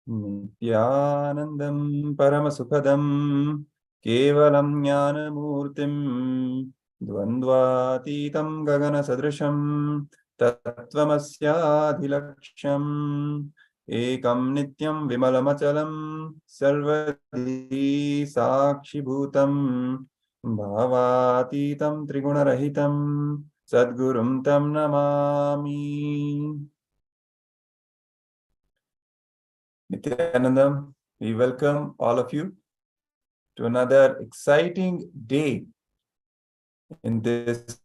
Nithyanandam Paramashivoham Kevalam Jnanamurtim Dvandvatitam Gagana Sadrisham Tattvamasya Ekam Nityam Vimalamachalam Sarvadi Sakshi Bhutam Bhavatitam Trigunarahitam Sadgurum Tam Namami. Nithyanandam, we welcome all of you to another exciting day in this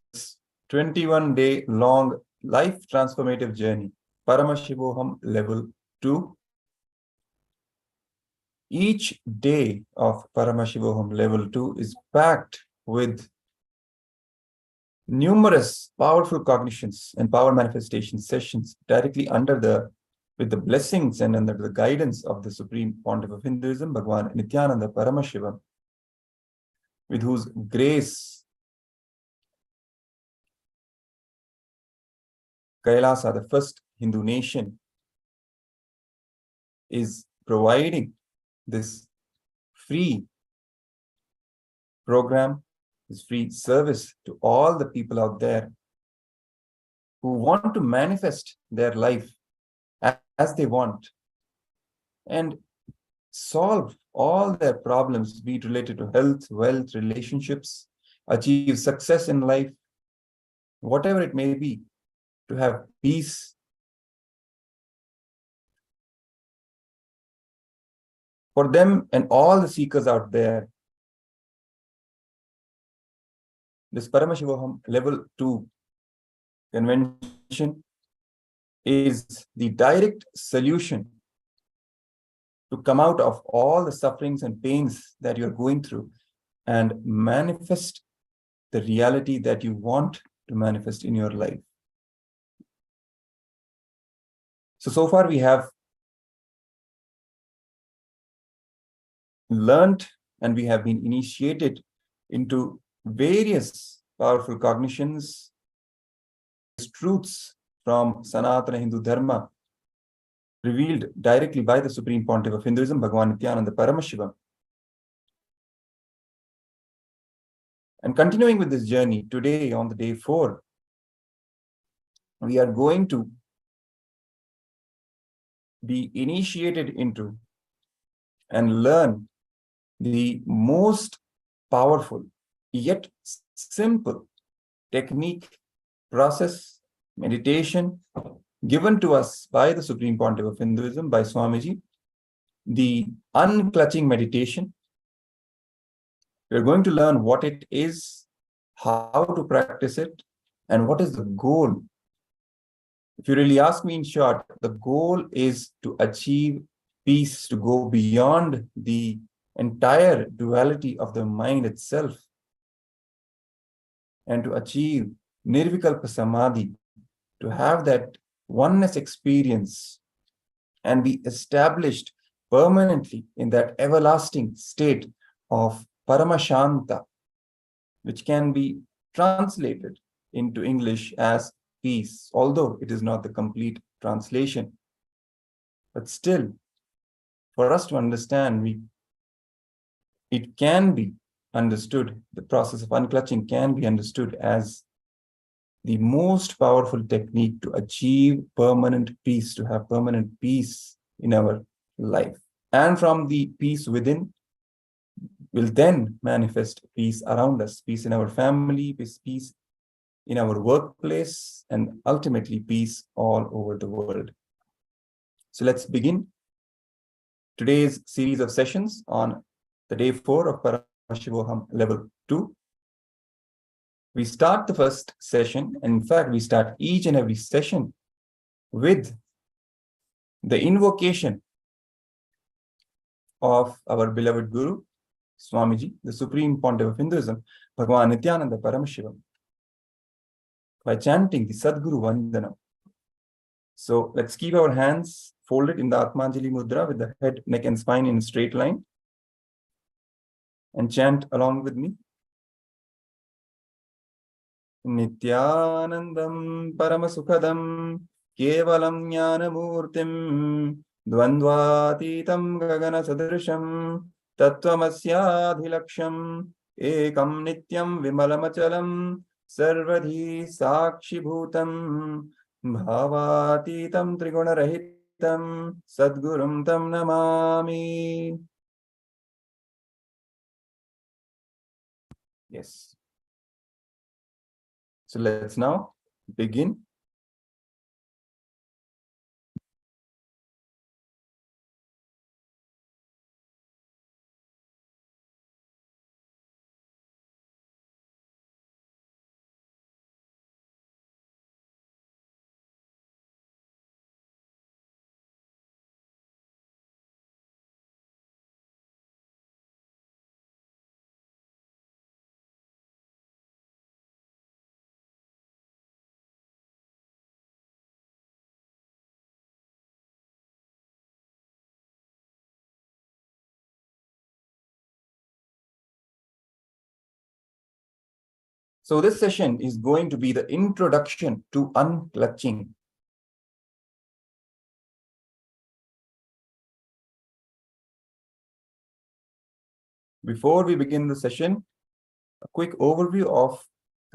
21-day long life transformative journey, Paramashivoham level 2. Each day of Paramashivoham level 2 is packed with numerous powerful cognitions and power manifestation sessions directly with the blessings and under the guidance of the Supreme Pontiff of Hinduism, Bhagwan Nithyananda Paramashivam, with whose grace KAILASA, the first Hindu nation, is providing this free program, this free service to all the people out there who want to manifest their life as they want and solve all their problems, be it related to health, wealth, relationships, achieve success in life, whatever it may be, to have peace. For them and all the seekers out there, this Paramashivoham level 2 convention is the direct solution to come out of all the sufferings and pains that you're going through and manifest the reality that you want to manifest in your life. So far we have learned and we have been initiated into various powerful cognitions, truths from Sanatana Hindu Dharma, revealed directly by the Supreme Pontiff of Hinduism, Bhagwan Nithyananda Paramashivam. And continuing with this journey, today on the day 4, we are going to be initiated into and learn the most powerful yet simple technique, process, meditation given to us by the Supreme Pontiff of Hinduism, by Swamiji, the unclutching meditation. We're going to learn what it is, how to practice it, and what is the goal. If you really ask me in short, the goal is to achieve peace, to go beyond the entire duality of the mind itself, and to achieve nirvikalpa samadhi, to have that oneness experience and be established permanently in that everlasting state of paramashanta, which can be translated into English as peace, although it is not the complete translation. But still, for us to understand, it can be understood, the process of unclutching can be understood as the most powerful technique to achieve permanent peace, to have permanent peace in our life. And from the peace within, will then manifest peace around us, peace in our family, peace in our workplace, and ultimately peace all over the world. So let's begin today's series of sessions on the day 4 of Paramashivoham level 2. We start the first session, and in fact, we start each and every session with the invocation of our beloved Guru, Swamiji, the Supreme Pontiff of Hinduism, Bhagwan Nithyananda Paramashivam, by chanting the Sadguru Vandanam. So let's keep our hands folded in the Atmanjali Mudra with the head, neck, and spine in a straight line, and chant along with me. Nithyanandam Paramasukhadam Kevalam Jnanamurtim Dvandvatitam gagana sadrisham tattvamasyaadhilaksham ekam nityam vimalamachalam sarvadhi sakshibhutam bhavatitam trigunarahitam sadgurum tam namami. Yes. So let's now begin. So this session is going to be the introduction to unclutching. Before we begin the session, a quick overview of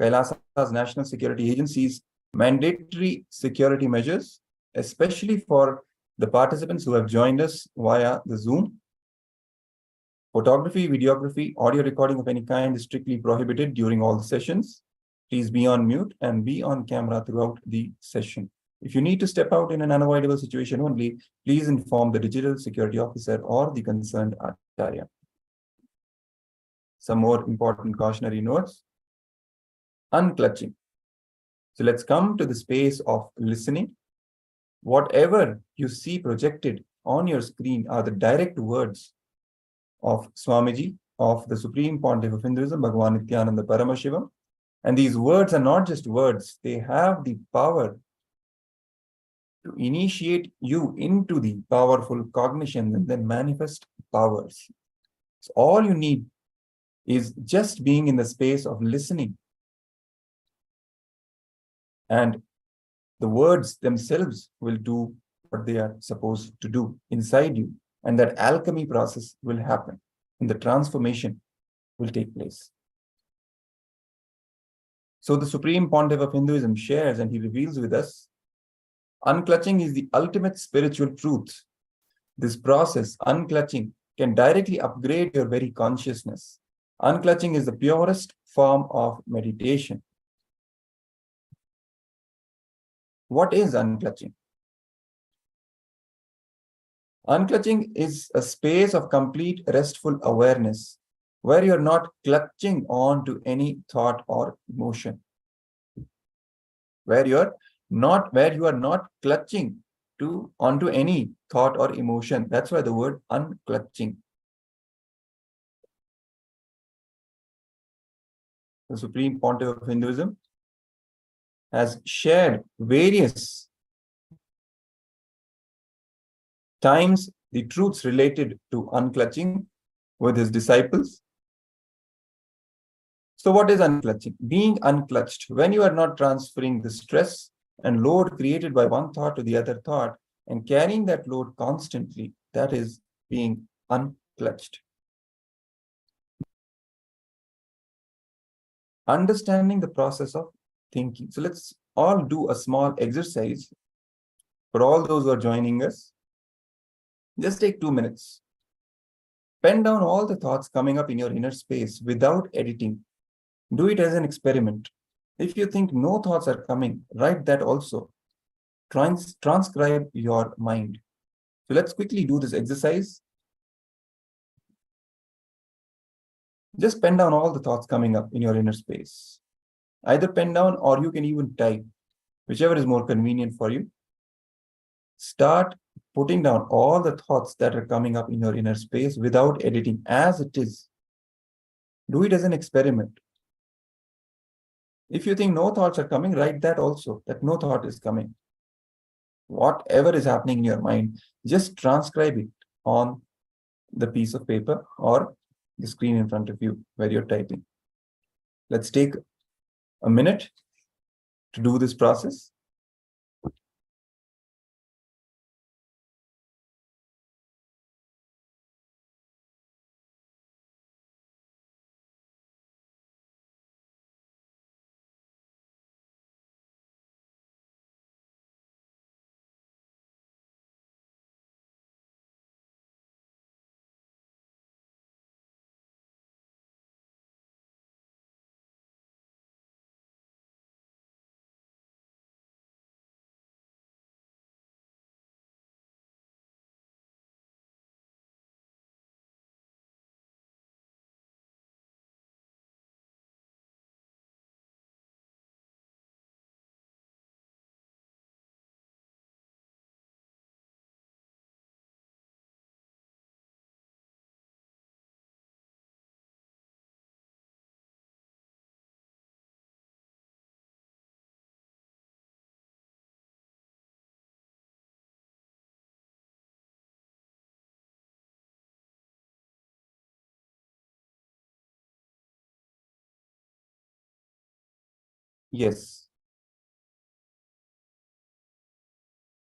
KAILASA's National Security Agency's mandatory security measures, especially for the participants who have joined us via the Zoom. Photography, videography, audio recording of any kind is strictly prohibited during all the sessions. Please be on mute and be on camera throughout the session. If you need to step out in an unavoidable situation only, please inform the digital security officer or the concerned Acharya. Some more important cautionary notes. Unclutching. So let's come to the space of listening. Whatever you see projected on your screen are the direct words of Swamiji, of the Supreme Pontiff of Hinduism, Bhagavan Nithyananda Paramashivam. And these words are not just words, they have the power to initiate you into the powerful cognition and then manifest powers. So all you need is just being in the space of listening. And the words themselves will do what they are supposed to do inside you. And that alchemy process will happen and the transformation will take place. So the Supreme Pontiff of Hinduism shares and he reveals with us, unclutching is the ultimate spiritual truth. This process, unclutching, can directly upgrade your very consciousness. Unclutching is the purest form of meditation. What is unclutching? Unclutching is a space of complete restful awareness where you're not clutching on to any thought or emotion. Where you are not clutching onto any thought or emotion. That's why the word unclutching. The Supreme Pontiff of Hinduism has shared various times the truths related to unclutching with his disciples. So what is unclutching? Being unclutched, when you are not transferring the stress and load created by one thought to the other thought and carrying that load constantly, that is being unclutched. Understanding the process of thinking. So let's all do a small exercise for all those who are joining us. Just take 2 minutes. Pen down all the thoughts coming up in your inner space without editing. Do it as an experiment. If you think no thoughts are coming, write that also. Transcribe your mind. So let's quickly do this exercise. Just pen down all the thoughts coming up in your inner space. Either pen down or you can even type, whichever is more convenient for you. Start putting down all the thoughts that are coming up in your inner space without editing, as it is. Do it as an experiment. If you think no thoughts are coming, write that also, that no thought is coming. Whatever is happening in your mind, just transcribe it on the piece of paper or the screen in front of you where you're typing. Let's take a minute to do this process. Yes.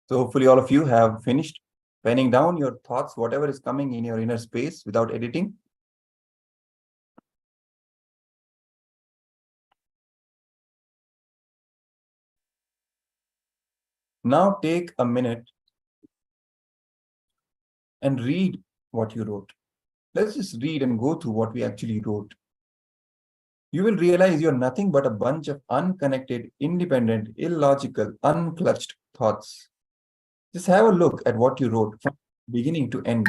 So hopefully all of you have finished penning down your thoughts, whatever is coming in your inner space without editing. Now take a minute and read what you wrote. Let's just read and go through what we actually wrote. You will realize you're nothing but a bunch of unconnected, independent, illogical, unclutched thoughts. Just have a look at what you wrote from beginning to end.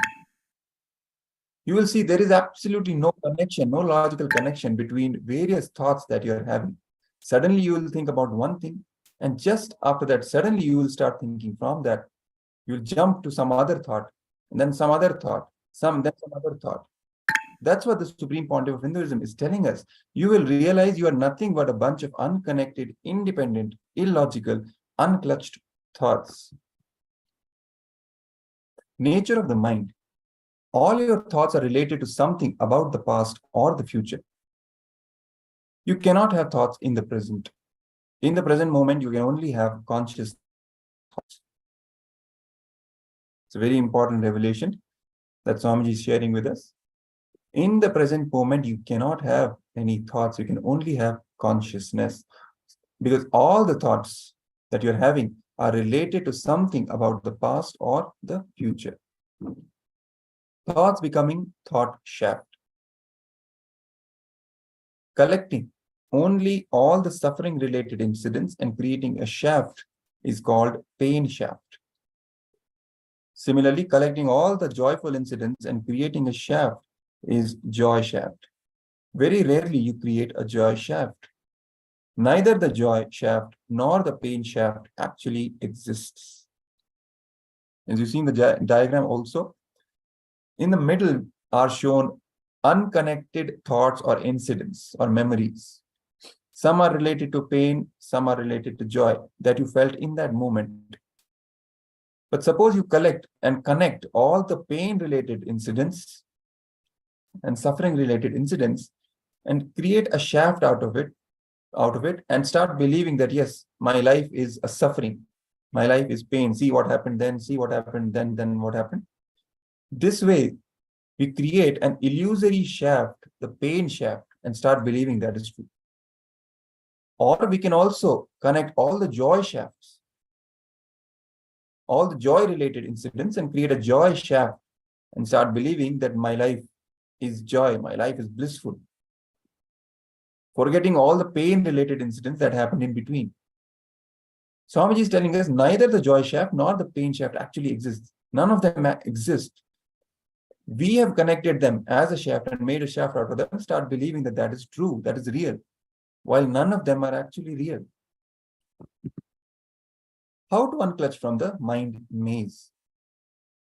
You will see there is absolutely no connection, no logical connection between various thoughts that you're having. Suddenly you will think about one thing, and just after that, suddenly you will start thinking from that. You'll jump to some other thought, and then some other thought, then some other thought. That's what the Supreme Pontiff of Hinduism is telling us. You will realize you are nothing but a bunch of unconnected, independent, illogical, unclutched thoughts. Nature of the mind. All your thoughts are related to something about the past or the future. You cannot have thoughts in the present. In the present moment, you can only have conscious thoughts. It's a very important revelation that Swamiji is sharing with us. In the present moment, you cannot have any thoughts. You can only have consciousness, because all the thoughts that you're having are related to something about the past or the future. Thoughts becoming thought shaft. Collecting only all the suffering related incidents and creating a shaft is called pain shaft. Similarly, collecting all the joyful incidents and creating a shaft is joy shaft. Very rarely you create a joy shaft. Neither the joy shaft nor the pain shaft actually exists. As you see in the diagram also, in the middle are shown unconnected thoughts or incidents or memories. Some are related to pain, some are related to joy that you felt in that moment. But suppose you collect and connect all the pain-related incidents and suffering-related incidents and create a shaft out of it and start believing that, yes, my life is a suffering. My life is pain. See what happened then, see what happened then what happened. This way, we create an illusory shaft, the pain shaft, and start believing that is true. Or we can also connect all the joy shafts, all the joy-related incidents, and create a joy shaft and start believing that my life is joy, my life is blissful, forgetting all the pain-related incidents that happened in between. Swamiji is telling us neither the joy shaft nor the pain shaft actually exists. None of them exist. We have connected them as a shaft and made a shaft out of them and start believing that that is true, that is real, while none of them are actually real. How to unclutch from the mind maze?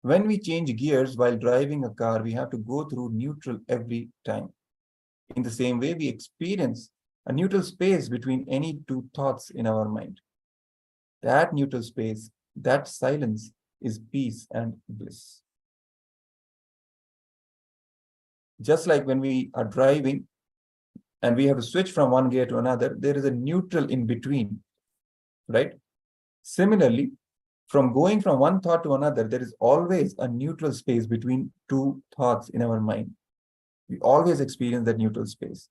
When we change gears while driving a car, we have to go through neutral every time. In the same way, we experience a neutral space between any two thoughts in our mind. That neutral space, that silence is peace and bliss. Just like when we are driving and we have to switch from one gear to another, there is a neutral in between, right? Similarly, from going from one thought to another, there is always a neutral space between two thoughts in our mind. We always experience that neutral space.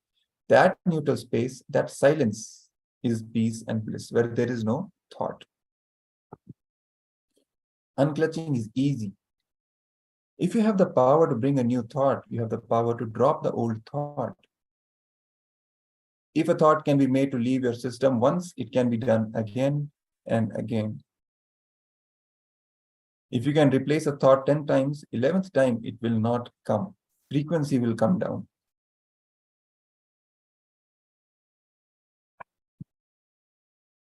That neutral space, that silence is peace and bliss, where there is no thought. Unclutching is easy. If you have the power to bring a new thought, you have the power to drop the old thought. If a thought can be made to leave your system once, it can be done again and again. If you can replace a thought 10 times, 11th time, it will not come. Frequency will come down.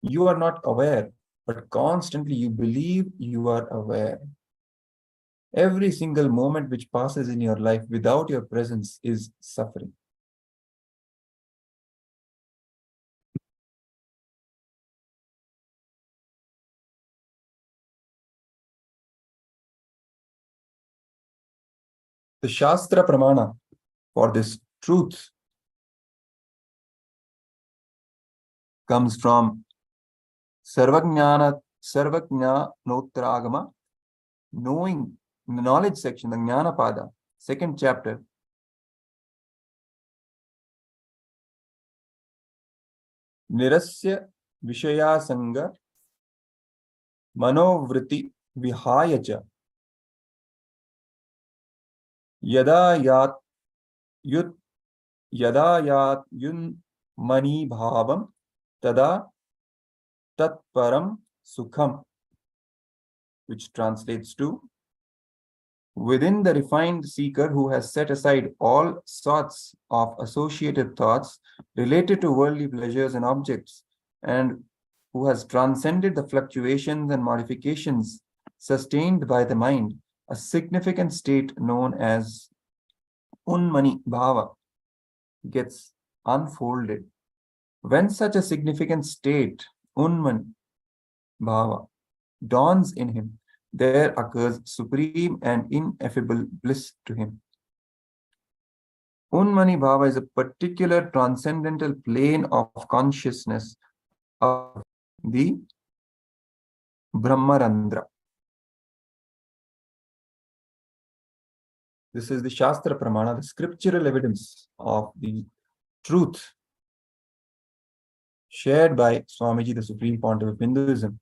You are not aware, but constantly you believe you are aware. Every single moment which passes in your life without your presence is suffering. The Shastra Pramana for this truth comes from Sarvajnanotragama, knowing, in the knowledge section, the Jnana Pada, second chapter. Nirasya Vishayasanga Manovritti Vihayacha Yada Yat Yut Yada Yat Yun Mani Bhavam Tada Tat Param Sukham, which translates to, within the refined seeker who has set aside all sorts of associated thoughts related to worldly pleasures and objects, and who has transcended the fluctuations and modifications sustained by the mind, a significant state known as Unmani Bhava gets unfolded. When such a significant state, Unmani Bhava, dawns in him, there occurs supreme and ineffable bliss to him. Unmani Bhava is a particular transcendental plane of consciousness of the Brahmarandra. This is the Shastra Pramana, the scriptural evidence of the truth shared by Swamiji, the Supreme Pontiff of Hinduism,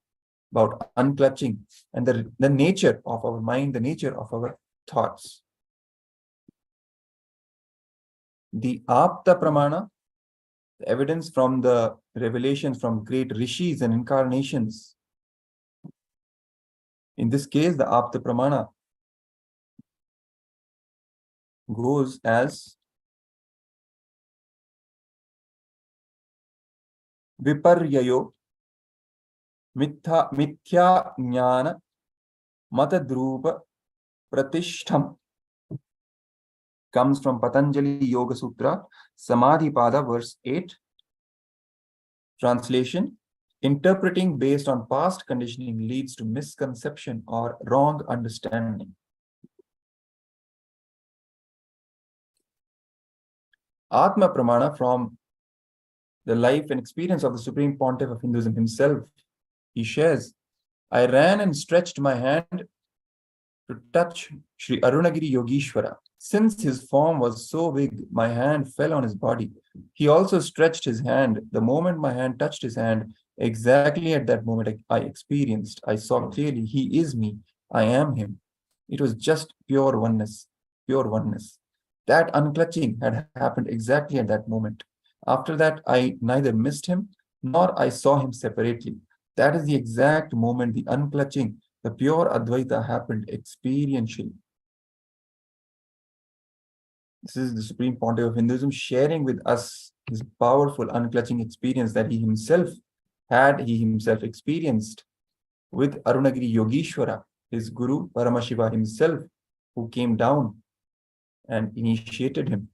about unclutching and the nature of our mind, the nature of our thoughts. The Apta Pramana, the evidence from the revelations from great rishis and incarnations. In this case, the Apta Pramana goes as Viparyayo Mithya Jnana Matadrupa Pratishtham, comes from Patanjali Yoga Sutra, Samadhi Pada, verse 8. Translation: interpreting based on past conditioning leads to misconception or wrong understanding. Atma Pramana, from the life and experience of the Supreme Pontiff of Hinduism himself, he shares, I ran and stretched my hand to touch Sri Arunagiri Yogishwara. Since his form was so big, my hand fell on his body. He also stretched his hand. The moment my hand touched his hand, exactly at that moment I experienced, I saw clearly, he is me, I am him. It was just pure oneness, pure oneness. That unclutching had happened exactly at that moment. After that, I neither missed him nor I saw him separately. That is the exact moment the unclutching, the pure Advaita happened experientially. This is the Supreme Pontiff of Hinduism sharing with us his powerful unclutching experience that he himself had, he himself experienced with Arunagiri Yogishwara, his Guru Paramashivoham himself, who came down and initiated him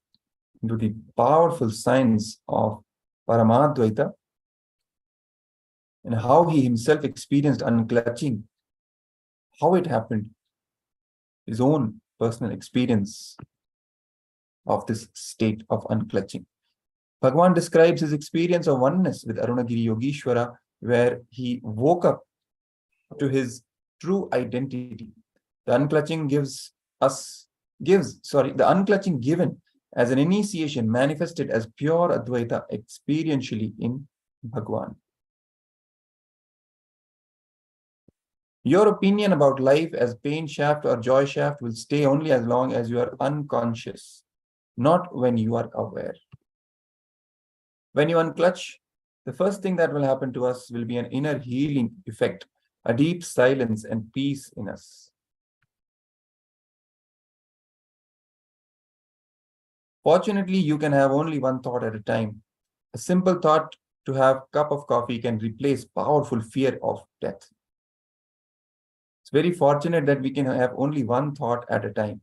into the powerful science of Paramadvaita, and how he himself experienced unclutching, how it happened, his own personal experience of this state of unclutching. Bhagavan describes his experience of oneness with Arunagiri Yogishwara, where he woke up to his true identity. The unclutching the unclutching given as an initiation manifested as pure Advaita experientially in Bhagavan. Your opinion about life as pain shaft or joy shaft will stay only as long as you are unconscious, not when you are aware. When you unclutch, the first thing that will happen to us will be an inner healing effect, a deep silence and peace in us. Fortunately, you can have only one thought at a time. A simple thought to have a cup of coffee can replace powerful fear of death. It's very fortunate that we can have only one thought at a time.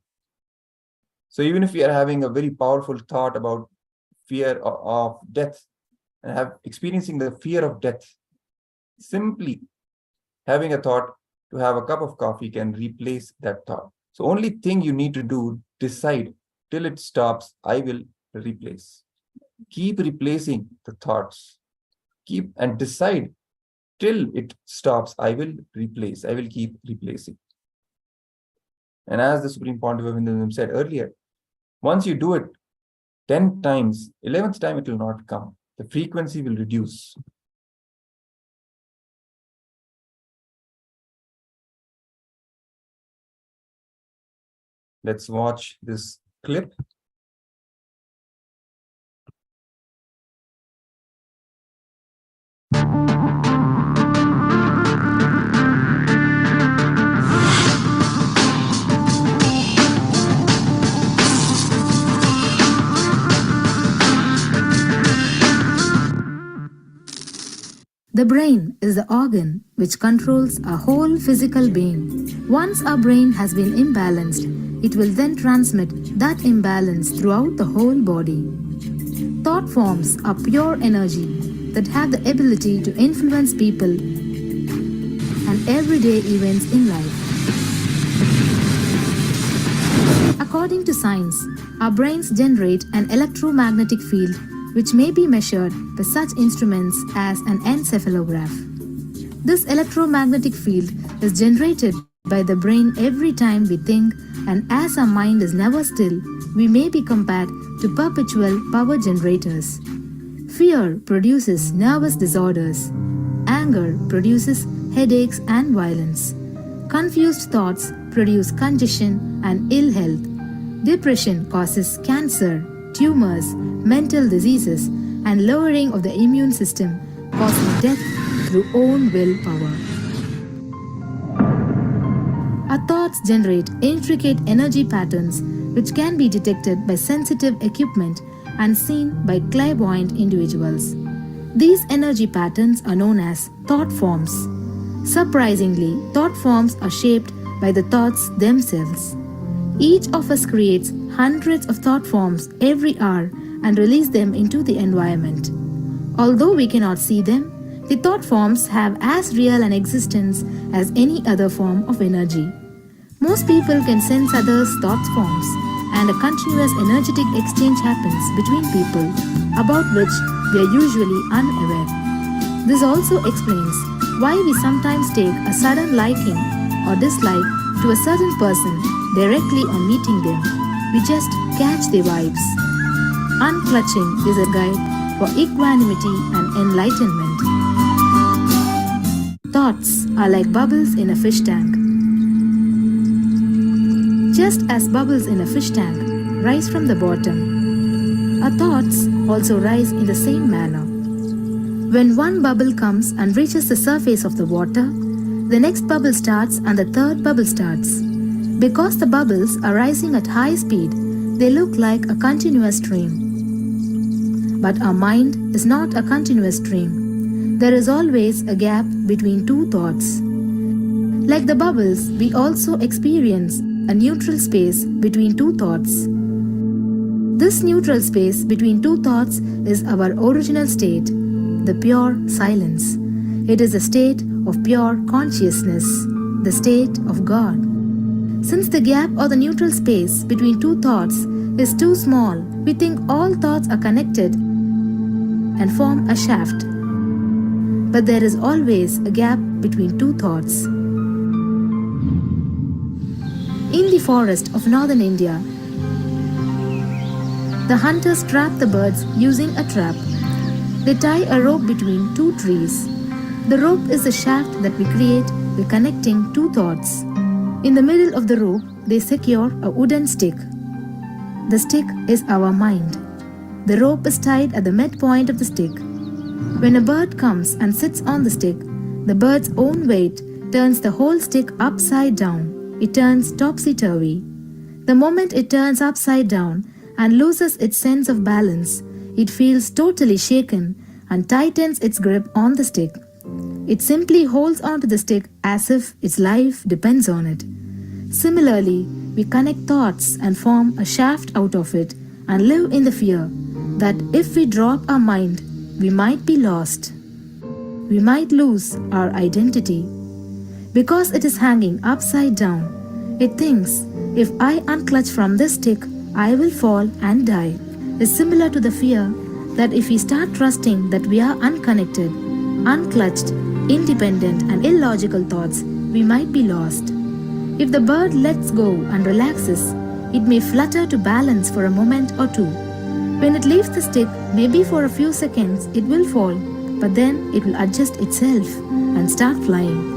So even if we are having a very powerful thought about fear of death and experiencing the fear of death, simply having a thought to have a cup of coffee can replace that thought. So only thing you need to do, decide till it stops, I will replace. Keep replacing the thoughts. keep and decide till it stops. I will keep replacing. And as the Supreme Pontiff of Hinduism said earlier, once you do it 10 times, 11th time it will not come. The frequency will reduce. Let's watch this clip. The brain is the organ which controls our whole physical being. Once our brain has been imbalanced, it will then transmit that imbalance throughout the whole body. Thought forms are pure energy that have the ability to influence people and everyday events in life. According to science, our brains generate an electromagnetic field which may be measured by such instruments as an encephalograph. This electromagnetic field is generated by the brain every time we think, and as our mind is never still, we may be compared to perpetual power generators. Fear produces nervous disorders. Anger produces headaches and violence. Confused thoughts produce congestion and ill health. Depression causes cancer, tumors, mental diseases, and lowering of the immune system, causing death through own willpower. Our thoughts generate intricate energy patterns which can be detected by sensitive equipment and seen by clairvoyant individuals. These energy patterns are known as thought forms. Surprisingly, thought forms are shaped by the thoughts themselves. Each of us creates hundreds of thought forms every hour and release them into the environment. Although we cannot see them, the thought forms have as real an existence as any other form of energy. Most people can sense others' thought forms, and a continuous energetic exchange happens between people about which we are usually unaware. This also explains why we sometimes take a sudden liking or dislike to a certain person directly on meeting them. We just catch their vibes. Unclutching is a guide for equanimity and enlightenment. Thoughts are like bubbles in a fish tank. Just as bubbles in a fish tank rise from the bottom, our thoughts also rise in the same manner. When one bubble comes and reaches the surface of the water, the next bubble starts and the third bubble starts. Because the bubbles are rising at high speed, they look like a continuous stream. But our mind is not a continuous stream. There is always a gap between two thoughts. Like the bubbles, we also experience a neutral space between two thoughts. This neutral space between two thoughts is our original state, the pure silence. It is a state of pure consciousness, the state of God. Since the gap or the neutral space between two thoughts is too small, we think all thoughts are connected and form a shaft. But there is always a gap between two thoughts. In the forest of northern India, the hunters trap the birds using a trap. They tie a rope between two trees. The rope is the shaft that we create by connecting two thoughts. In the middle of the rope, they secure a wooden stick. The stick is our mind. The rope is tied at the midpoint of the stick. When a bird comes and sits on the stick, the bird's own weight turns the whole stick upside down. It turns topsy-turvy. The moment it turns upside down and loses its sense of balance, it feels totally shaken and tightens its grip on the stick. It simply holds onto the stick as if its life depends on it. Similarly, we connect thoughts and form a shaft out of it and live in the fear that if we drop our mind, we might be lost. We might lose our identity. Because it is hanging upside down, it thinks, if I unclutch from this stick, I will fall and die. Is similar to the fear that if we start trusting that we are unconnected, unclutched, independent, and illogical thoughts, we might be lost. If the bird lets go and relaxes, it may flutter to balance for a moment or two. When it leaves the stick, maybe for a few seconds it will fall, but then it will adjust itself and start flying.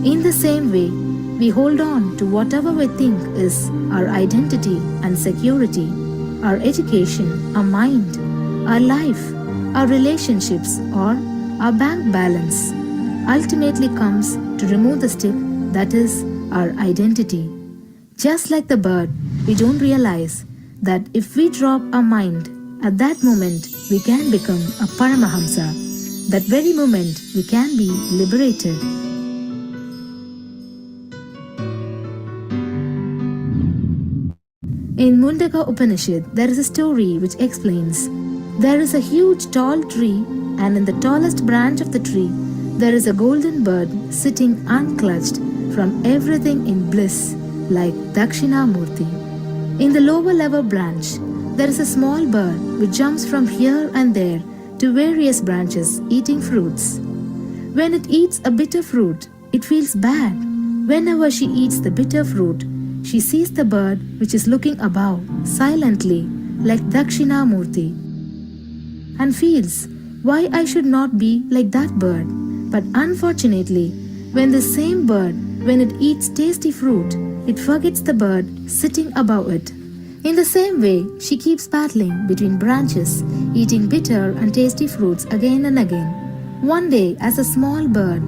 In the same way, we hold on to whatever we think is our identity and security, our education, our mind, our life, our relationships, or our bank balance. Ultimately comes to remove the stick, that is, our identity. Just like the bird, we don't realize that if we drop our mind, at that moment we can become a Paramahamsa. That very moment we can be liberated. In Mundaka Upanishad, there is a story which explains there is a huge tall tree, and in the tallest branch of the tree, there is a golden bird sitting unclutched from everything in bliss, like Dakshinamurti. In the lower level branch, there is a small bird which jumps from here and there to various branches eating fruits. When it eats a bitter fruit, it feels bad. Whenever she eats the bitter fruit, she sees the bird which is looking above silently like Dakshinamurti and feels why I should not be like that bird. But unfortunately, when the same bird, when it eats tasty fruit, it forgets the bird sitting above it. In the same way, she keeps battling between branches, eating bitter and tasty fruits again and again. One day, as a small bird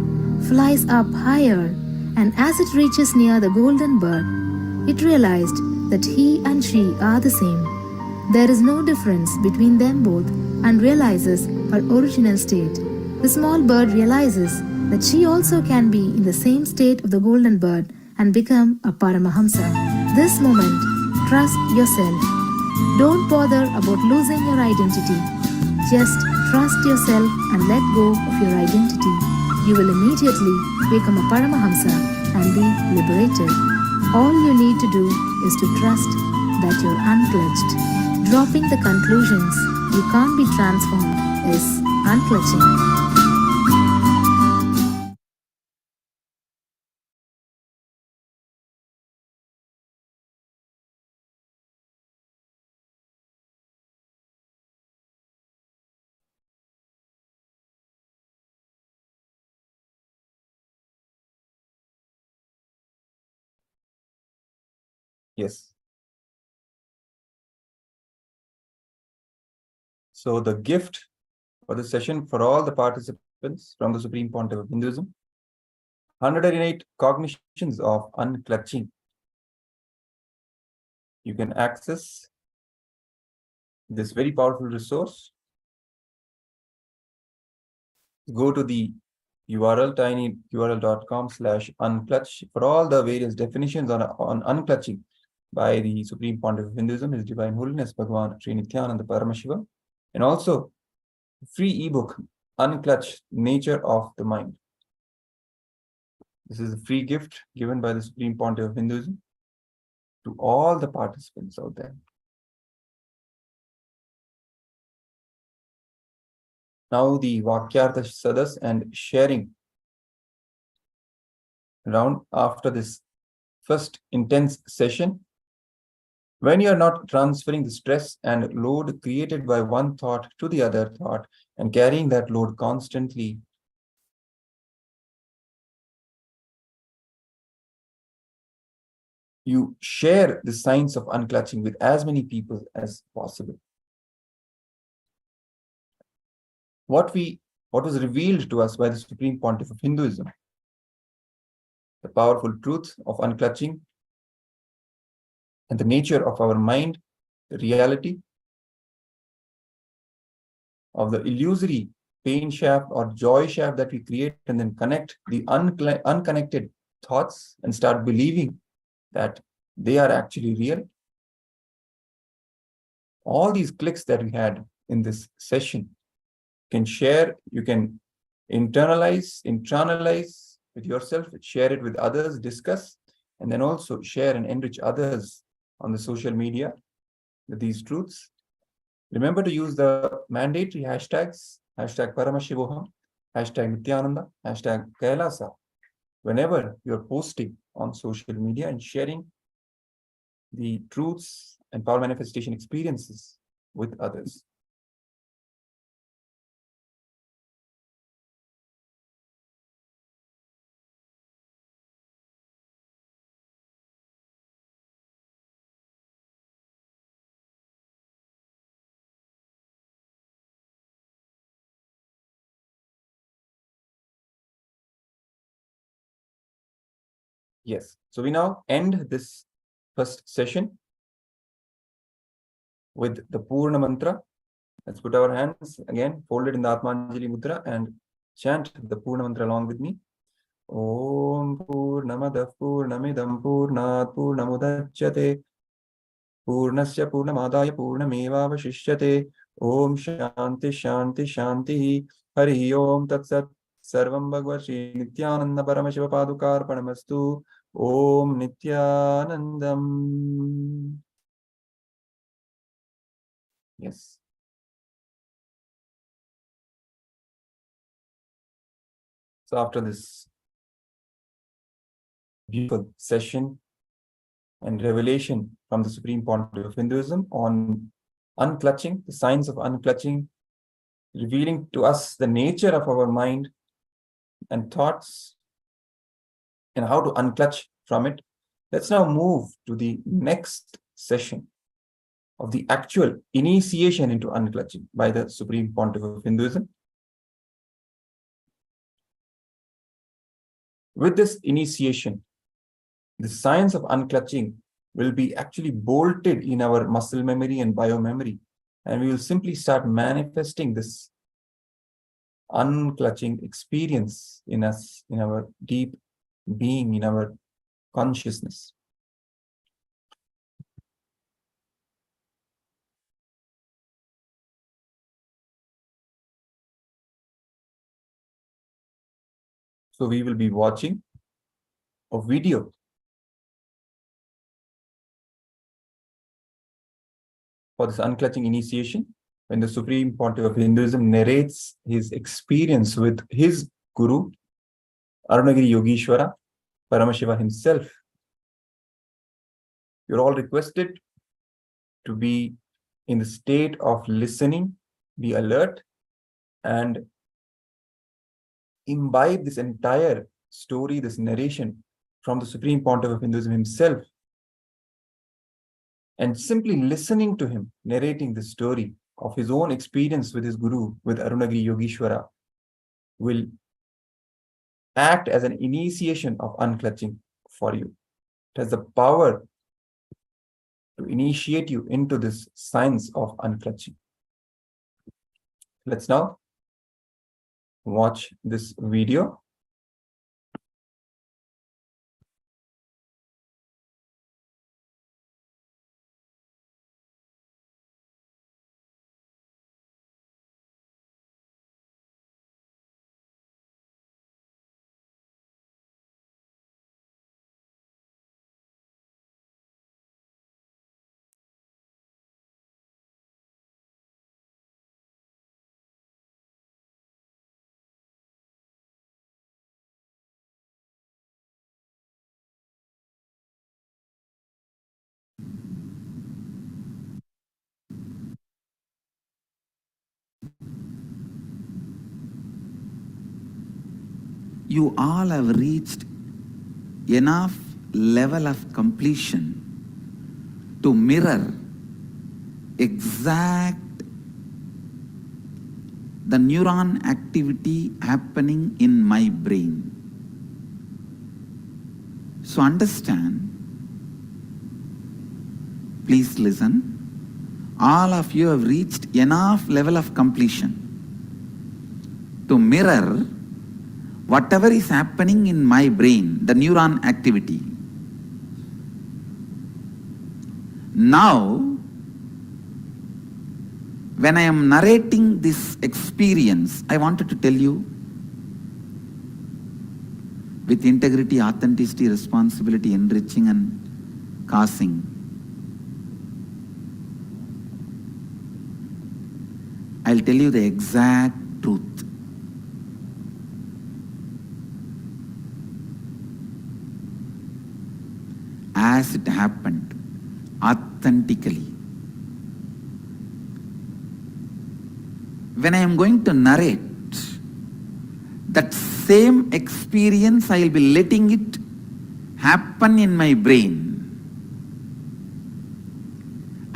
flies up higher, and as it reaches near the golden bird, it realized that he and she are the same. There is no difference between them both and realizes her original state. The small bird realizes that she also can be in the same state of the golden bird and become a Paramahamsa. This moment, trust yourself. Don't bother about losing your identity. Just trust yourself and let go of your identity. You will immediately become a Paramahamsa and be liberated. All you need to do is to trust that you're unclutched. Dropping the conclusions you can't be transformed is unclutching. Yes. So the gift for the session for all the participants from the Supreme Pontiff of Hinduism, 108 cognitions of unclutching. You can access this very powerful resource. Go to the URL, tinyurl.com/unclutch for all the various definitions on unclutching by the Supreme Pontiff of Hinduism, His Divine Holiness Bhagavan Sri Nithyananda Paramashivam, and also free ebook, Unclutch Nature of the Mind. This is a free gift given by the Supreme Pontiff of Hinduism to all the participants out there. Now the Vakyartha Sadas and sharing round after this first intense session. When you are not transferring the stress and load created by one thought to the other thought and carrying that load constantly, you share the signs of unclutching with as many people as possible. What was revealed to us by the Supreme Pontiff of Hinduism, the powerful truth of unclutching and the nature of our mind, the reality of the illusory pain shaft or joy shaft that we create and then connect the unconnected thoughts and start believing that they are actually real. All these clicks that we had in this session, you can share, you can internalize with yourself, share it with others, discuss, and then also share and enrich others on the social media with these truths. Remember to use the mandatory hashtags, #Paramashivoham, #Nithyananda, #KAILASA, whenever you're posting on social media and sharing the truths and power manifestation experiences with others. Yes, so we now end this first session with the Purna Mantra. Let's put our hands again, folded in the Atmanjali Mudra, and chant the Purna Mantra along with me. Om Purnamadav Purnamidam Purnat Purnamudachyate Purnasya Purnamadaya Purnamevavashishyate. Om Shanti Shanti Shanti. Hari Om Tat Sat. Sarvam Bhagavad Shri Nithyananda Paramashiva Padukarpanamastu. Om Nithyanandam. Yes. So after this beautiful session and revelation from the Supreme Pontiff of Hinduism on unclutching, the science of unclutching, revealing to us the nature of our mind and thoughts and how to unclutch from it, let's now move to the next session of the actual initiation into unclutching by the Supreme Pontiff of Hinduism. With this initiation, the science of unclutching will be actually bolted in our muscle memory and biomemory, and we will simply start manifesting this unclutching experience in us, in our deep being, in our consciousness. So we will be watching a video for this unclutching initiation, when the Supreme Pontiff of Hinduism narrates his experience with his Guru, Arunagiri Yogeshwara, Paramashiva himself. You're all requested to be in the state of listening, be alert, and imbibe this entire story, this narration from the Supreme Pontiff of Hinduism himself. And simply listening to him narrating the story of his own experience with his Guru, with Arunagiri Yogeshwara, will act as an initiation of unclutching for you. It has the power to initiate you into this science of unclutching. Let's now watch this video. You all have reached enough level of completion to mirror exact the neuron activity happening in my brain. So understand, please listen. All of you have reached enough level of completion to mirror whatever is happening in my brain, the neuron activity. Now, when I am narrating this experience, I wanted to tell you with integrity, authenticity, responsibility, enriching and causing. I'll tell you the exact truth. As it happened, authentically. When I am going to narrate, that same experience, I will be letting it happen in my brain.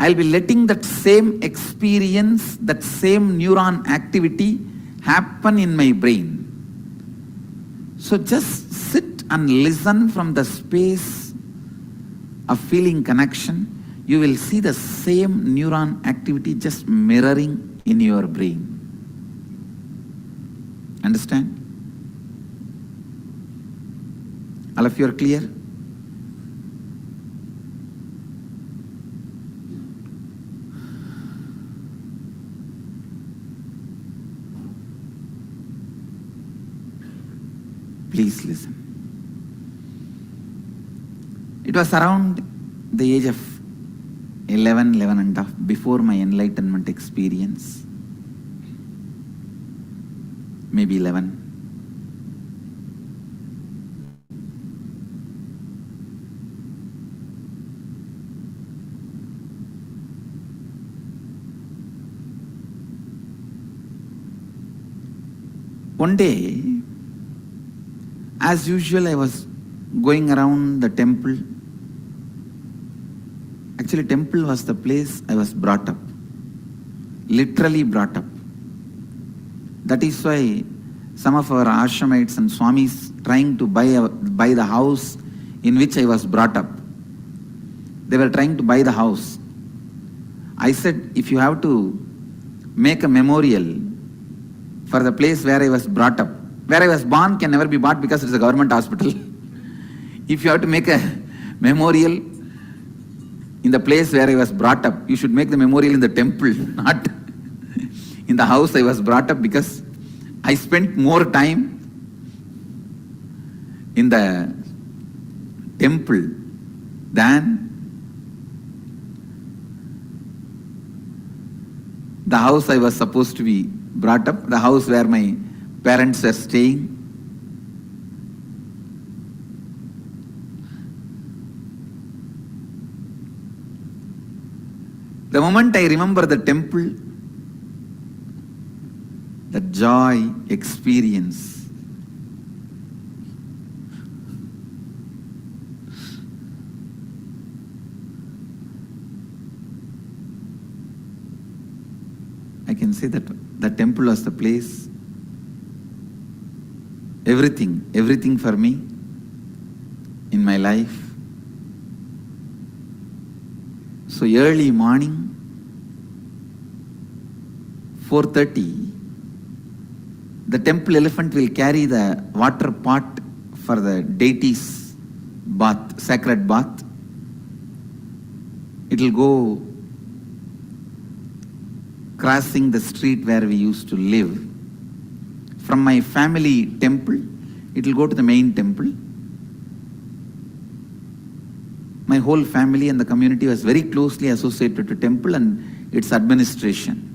I'll be letting that same experience, that same neuron activity happen in my brain. So just sit and listen from the space of feeling connection. You will see the same neuron activity just mirroring in your brain. Understand? All of you are clear? Please listen. It was around the age of 11 and a half, before my enlightenment experience. Maybe 11. One day, as usual, I was going around the temple. Actually, temple was the place I was brought up. Literally brought up. That is why some of our ashramites and swamis trying to buy the house in which I was brought up. They were trying to buy the house. I said, if you have to make a memorial for the place where I was brought up, where I was born can never be bought because it's a government hospital. If you have to make a memorial in the place where I was brought up, you should make the memorial in the temple, not in the house I was brought up, because I spent more time in the temple than the house I was supposed to be brought up, the house where my parents were staying. The moment I remember the temple, the joy experience, I can say that the temple was the place, everything for me in my life. So early morning, 4:30, the temple elephant will carry the water pot for the deity's bath, sacred bath. It will go crossing the street where we used to live. From my family temple, it will go to the main temple. My whole family and the community was very closely associated to temple and its administration.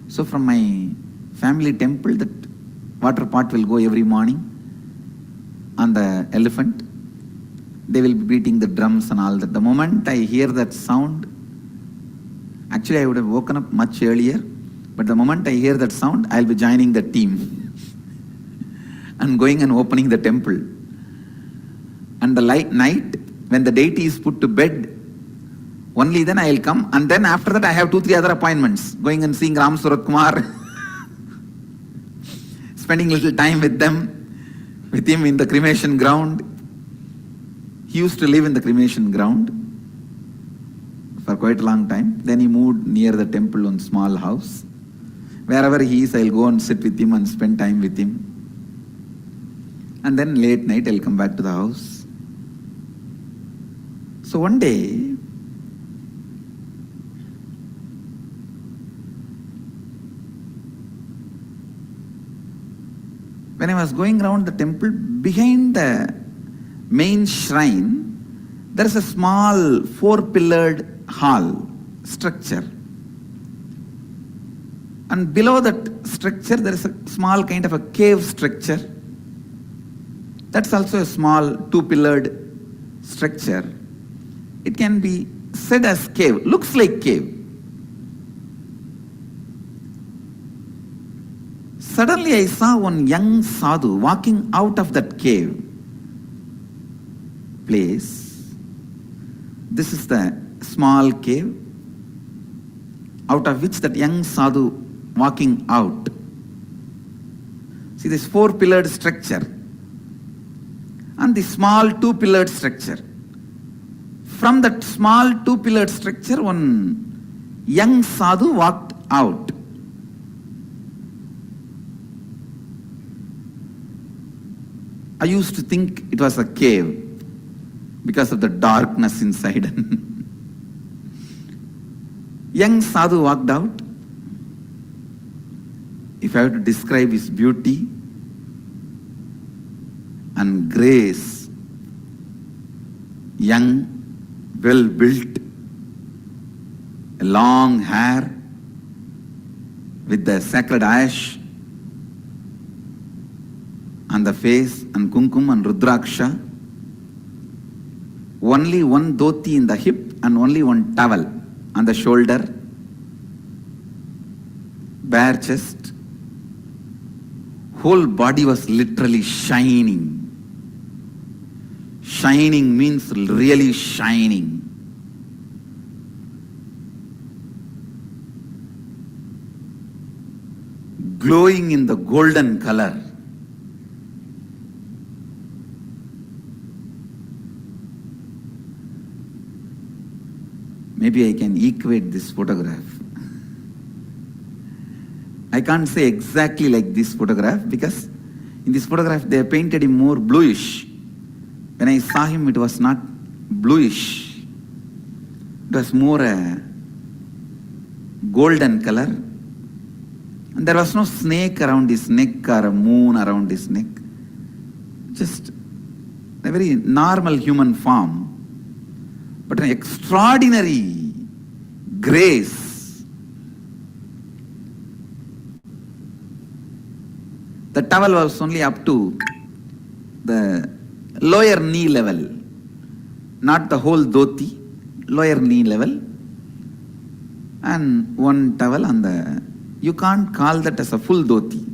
So from my family temple, that water pot will go every morning on the elephant. They will be beating the drums and all that. The moment I hear that sound, actually I would have woken up much earlier, but the moment I hear that sound, I'll be joining the team and going and opening the temple. And the night, when the deity is put to bed, only then I'll come, and then after that I have 2-3 other appointments, going and seeing Ram Surat Kumar, spending little time with him in the cremation ground. He used to live in the cremation ground for quite a long time. Then he moved near the temple on small house. Wherever he is, I'll go and sit with him and spend time with him. And then late night, I'll come back to the house. So one day, when I was going around the temple, behind the main shrine, there is a small 4-pillared hall structure. And below that structure, there is a small kind of a cave structure. That's also a small 2-pillared structure. It can be said as cave, looks like cave. Suddenly I saw one young sadhu walking out of that cave place. This is the small cave out of which that young sadhu walking out. See this 4-pillared structure and the small 2-pillared structure. From that small 2-pillared structure, one young sadhu walked out. I used to think it was a cave because of the darkness inside. Young sadhu walked out. If I have to describe his beauty and grace, young, well built, long hair with the sacred ash on the face and kumkum and rudraksha, only one dhoti in the hip and only one towel on the shoulder, bare chest, whole body was literally shining. Shining means really shining. Glowing in the golden color. Maybe I can equate this photograph. I can't say exactly like this photograph because in this photograph they painted him more bluish. When I saw him, it was not bluish. It was more a golden color. And there was no snake around his neck or a moon around his neck. Just a very normal human form. But an extraordinary grace. The towel was only up to the lower knee level, not the whole dhoti, lower knee level, and one towel on the, you can't call that as a full dhoti.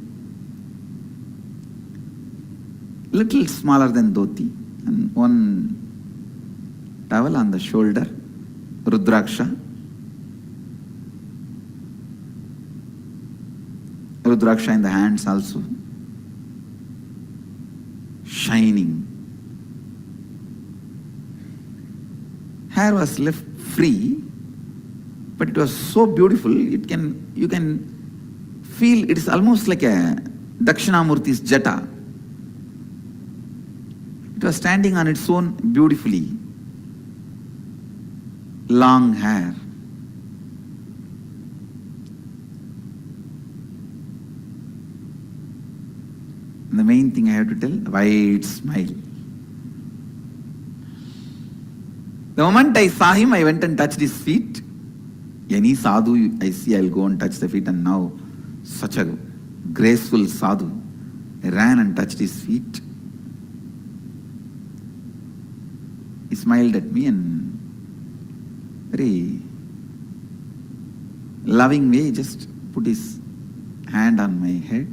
Little smaller than dhoti, and one towel on the shoulder, rudraksha. Rudraksha in the hands also. Shining. Hair was left free, but it was so beautiful, you can feel it is almost like a Dakshinamurti's jata. It was standing on its own beautifully. Long hair. And the main thing I have to tell, wide smile. The moment I saw him, I went and touched his feet. Any sadhu I see, I'll go and touch the feet, and now such a graceful sadhu. I ran and touched his feet. He smiled at me and very loving way just put his hand on my head.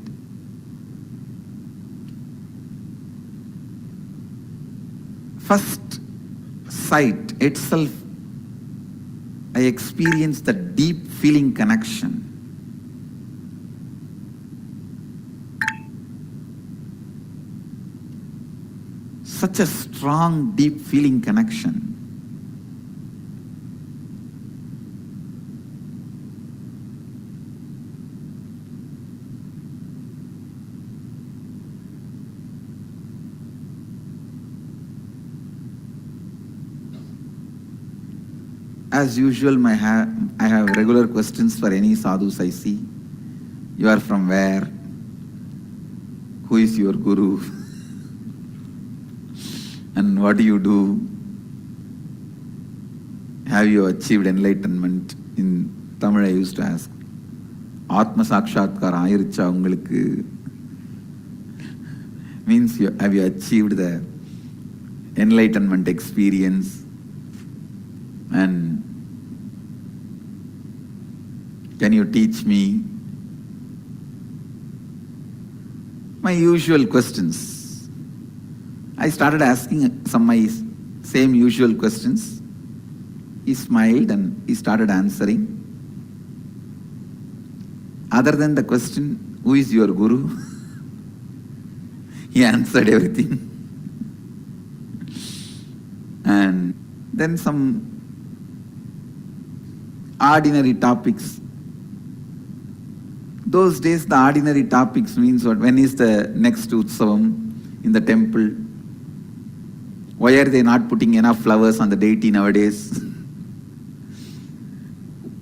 First sight itself, I experienced that deep feeling connection. Such a strong, deep feeling connection. As usual, I have regular questions for any sadhus I see. You are from where? Who is your guru? And what do you do? have you achieved enlightenment? In Tamil I used to ask, Atma Sakshatkar Ayiricha ungalukku, means have you achieved the enlightenment experience? And can you teach me? My usual questions. I started asking some my same usual questions. He smiled and he started answering. Other than the question, who is your guru? He answered everything. And then some ordinary topics. Those days the ordinary topics means what? When is the next Utsavam in the temple? Why are they not putting enough flowers on the deity nowadays?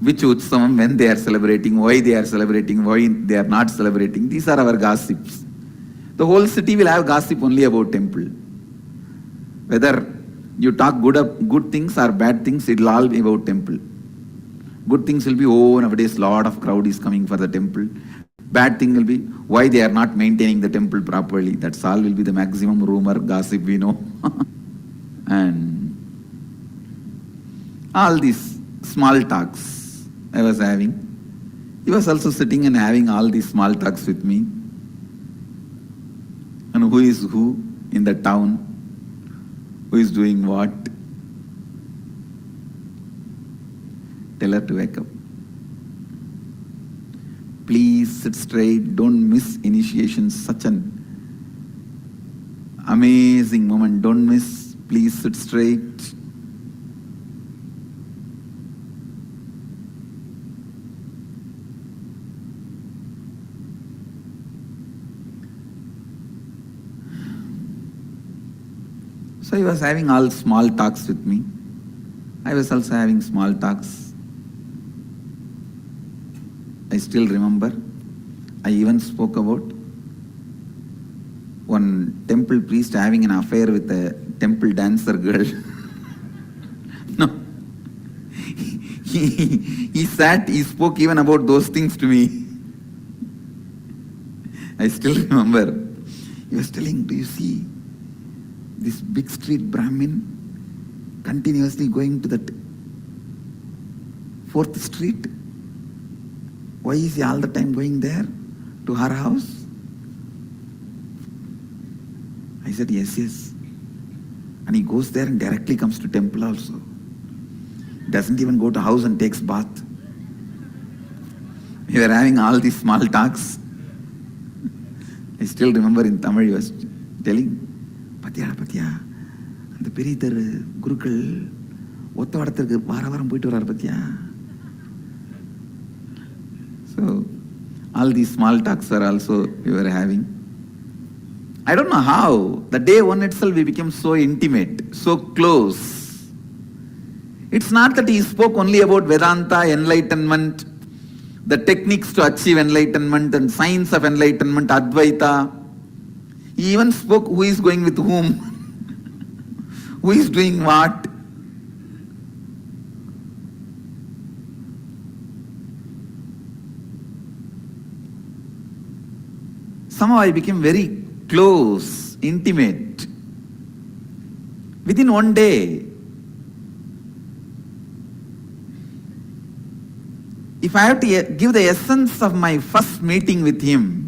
Which Utsavam, when they are celebrating, why they are celebrating, why they are not celebrating. These are our gossips. The whole city will have gossip only about temple. Whether you talk good things or bad things, it will all be about temple. Good things will be, oh, nowadays lot of crowd is coming for the temple. Bad thing will be, why they are not maintaining the temple properly. That's all will be the maximum rumor, gossip we know. And all these small talks I was having. He was also sitting and having all these small talks with me. And who is who in the town, who is doing what. Tell her to wake up. Please sit straight, don't miss initiation, such an amazing moment, don't miss, please sit straight. So he was having all small talks with me. I was also having small talks. I still remember, I even spoke about one temple priest having an affair with a temple dancer girl. No. He sat, he spoke even about those things to me. I still remember. He was telling, do you see this big street Brahmin continuously going to that 4th street? Why is he all the time going there to her house? I said, yes, yes. And he goes there and directly comes to temple also. Doesn't even go to house and takes bath. We were having all these small talks. I still remember in Tamil he was telling, Patya, and the Perither Gurukal, Ottavadathirku Varavaram poittu varar Patya. So, all these small talks are also we were having. I don't know how, the day one itself we became so intimate, so close. It's not that he spoke only about Vedanta, enlightenment, the techniques to achieve enlightenment and science of enlightenment, Advaita. He even spoke who is going with whom, who is doing what. Somehow I became very close, intimate. Within one day, if I have to give the essence of my first meeting with him,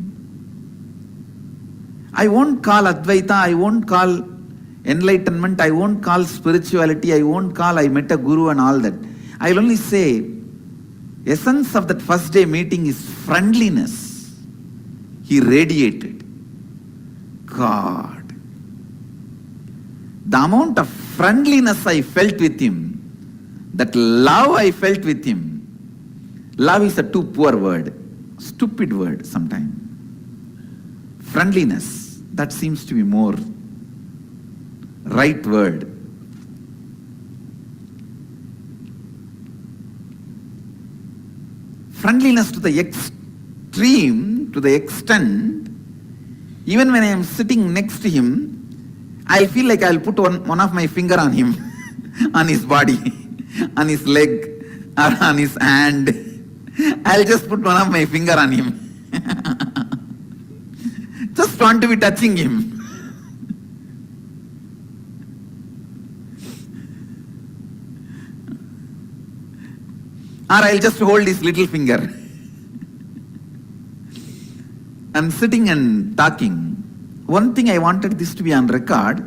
I won't call Advaita, I won't call enlightenment, I won't call spirituality, I won't call I met a guru and all that. I'll only say, essence of that first day meeting is friendliness. He radiated. God. The amount of friendliness I felt with him, that love I felt with him. Love is a too poor word, stupid word sometimes. Friendliness, that seems to be more right word. Friendliness to the extreme, to the extent, even when I am sitting next to him, I feel like I'll put one of my finger on him, on his body. on his leg or on his hand, I'll just put one of my finger on him. Just want to be touching him. Or I'll just hold his little finger. And sitting and talking. One thing I wanted this to be on record.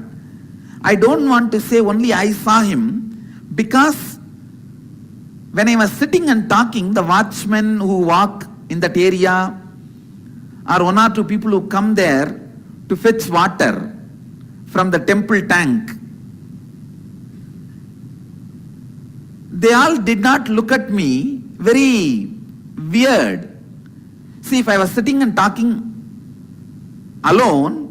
I don't want to say only I saw him, because when I was sitting and talking, the watchmen who walk in that area, or one or two people who come there to fetch water from the temple tank, they all did not look at me very weird. See, if I was sitting and talking alone,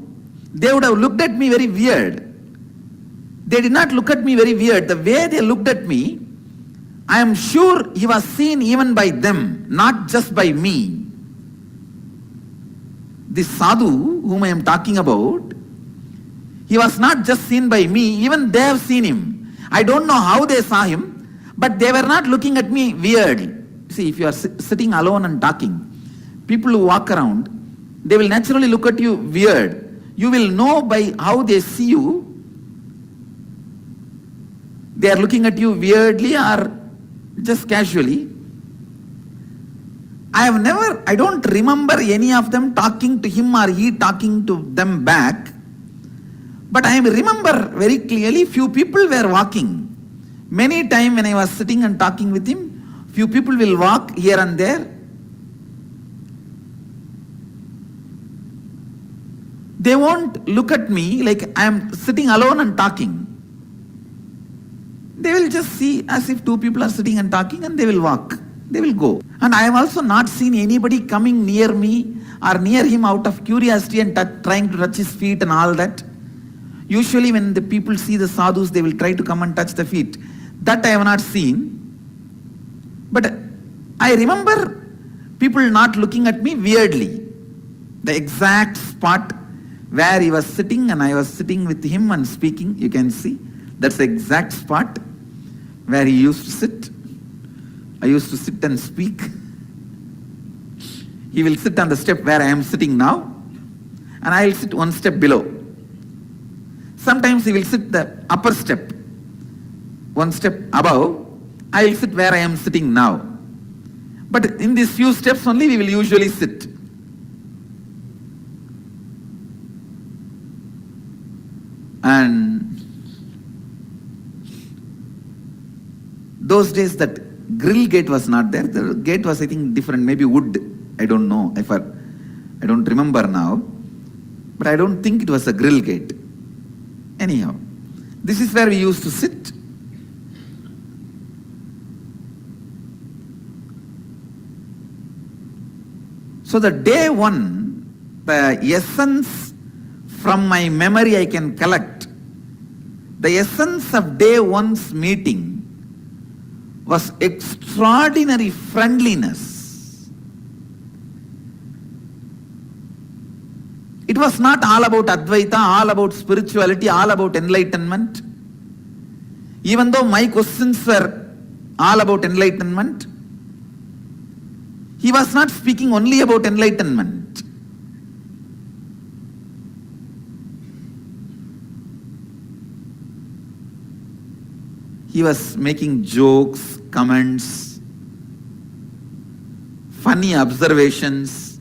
they would have looked at me very weird. They did not look at me very weird. The way they looked at me, I am sure he was seen even by them, not just by me. This sadhu whom I am talking about, he was not just seen by me, even they have seen him. I don't know how they saw him, but they were not looking at me weird. See, if you are sitting alone and talking, people who walk around, they will naturally look at you weird. You will know by how they see you. They are looking at you weirdly or just casually. I don't remember any of them talking to him or he talking to them back. But I remember very clearly few people were walking. Many times when I was sitting and talking with him, few people will walk here and there. They won't look at me like I am sitting alone and talking. They will just see as if two people are sitting and talking, and they will walk. They will go. And I have also not seen anybody coming near me or near him out of curiosity and trying to touch his feet and all that. Usually when the people see the sadhus, they will try to come and touch the feet. That I have not seen. But I remember people not looking at me weirdly. The exact spot where he was sitting and I was sitting with him and speaking, you can see. That's the exact spot where he used to sit. I used to sit and speak. He will sit on the step where I am sitting now, and I will sit one step below. Sometimes he will sit the upper step, one step above. I will sit where I am sitting now. But in these few steps only we will usually sit. And those days that grill gate was not there. The gate was, I think, different, maybe wood. I don't know. I don't remember now. But I don't think it was a grill gate. Anyhow, this is where we used to sit. So the day one, the essence from my memory I can collect, the essence of day one's meeting was extraordinary friendliness. It was not all about Advaita, all about spirituality, all about enlightenment. Even though my questions were all about enlightenment, he was not speaking only about enlightenment. He was making jokes, comments, funny observations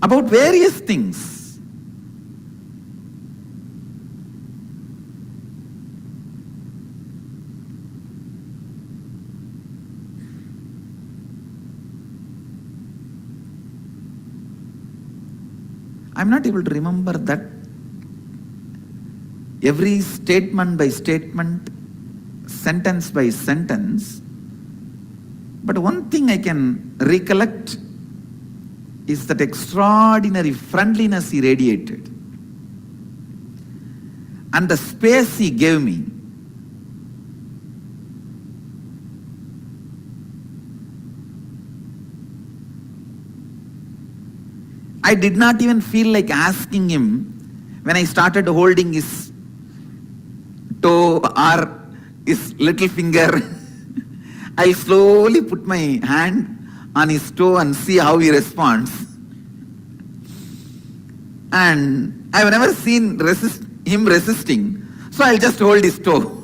about various things. I'm not able to remember that every statement by statement, sentence by sentence. But one thing I can recollect is that extraordinary friendliness he radiated. And the space he gave me. I did not even feel like asking him when I started holding his toe or his little finger. I slowly put my hand on his toe and see how he responds. And I've never seen him resisting, so I'll just hold his toe.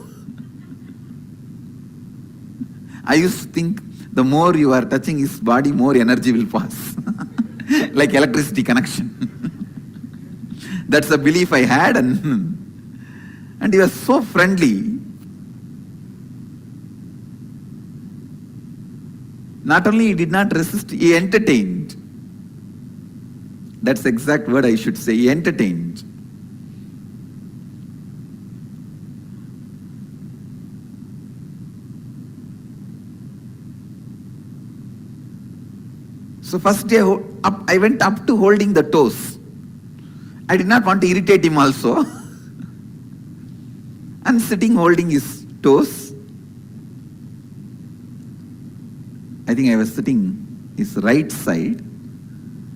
I used to think the more you are touching his body, more energy will pass. Like electricity connection. That's a belief I had, and he was so friendly. Not only he did not resist, he entertained. That's the exact word I should say, he entertained. So first day I went up to holding the toes. I did not want to irritate him also. And sitting holding his toes. I think I was sitting his right side.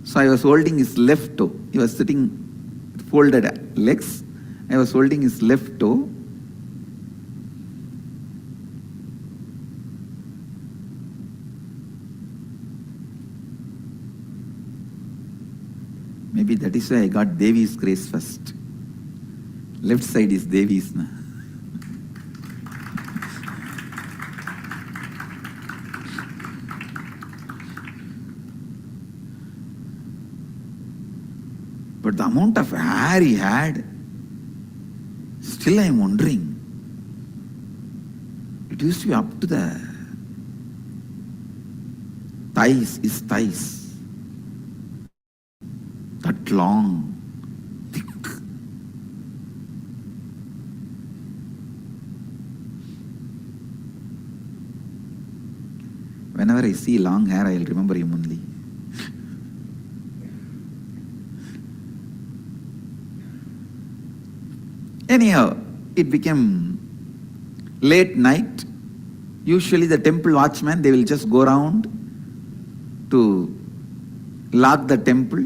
So I was holding his left toe. He was sitting folded legs. I was holding his left toe. Maybe that is why I got Devi's grace first. Left side is Devi's. But the amount of hair he had, still I am wondering. It used to be up to the thighs, his thighs. That long, thick. Whenever I see long hair, I will remember him only. Anyhow, it became late night. Usually the temple watchmen, they will just go around to lock the temple,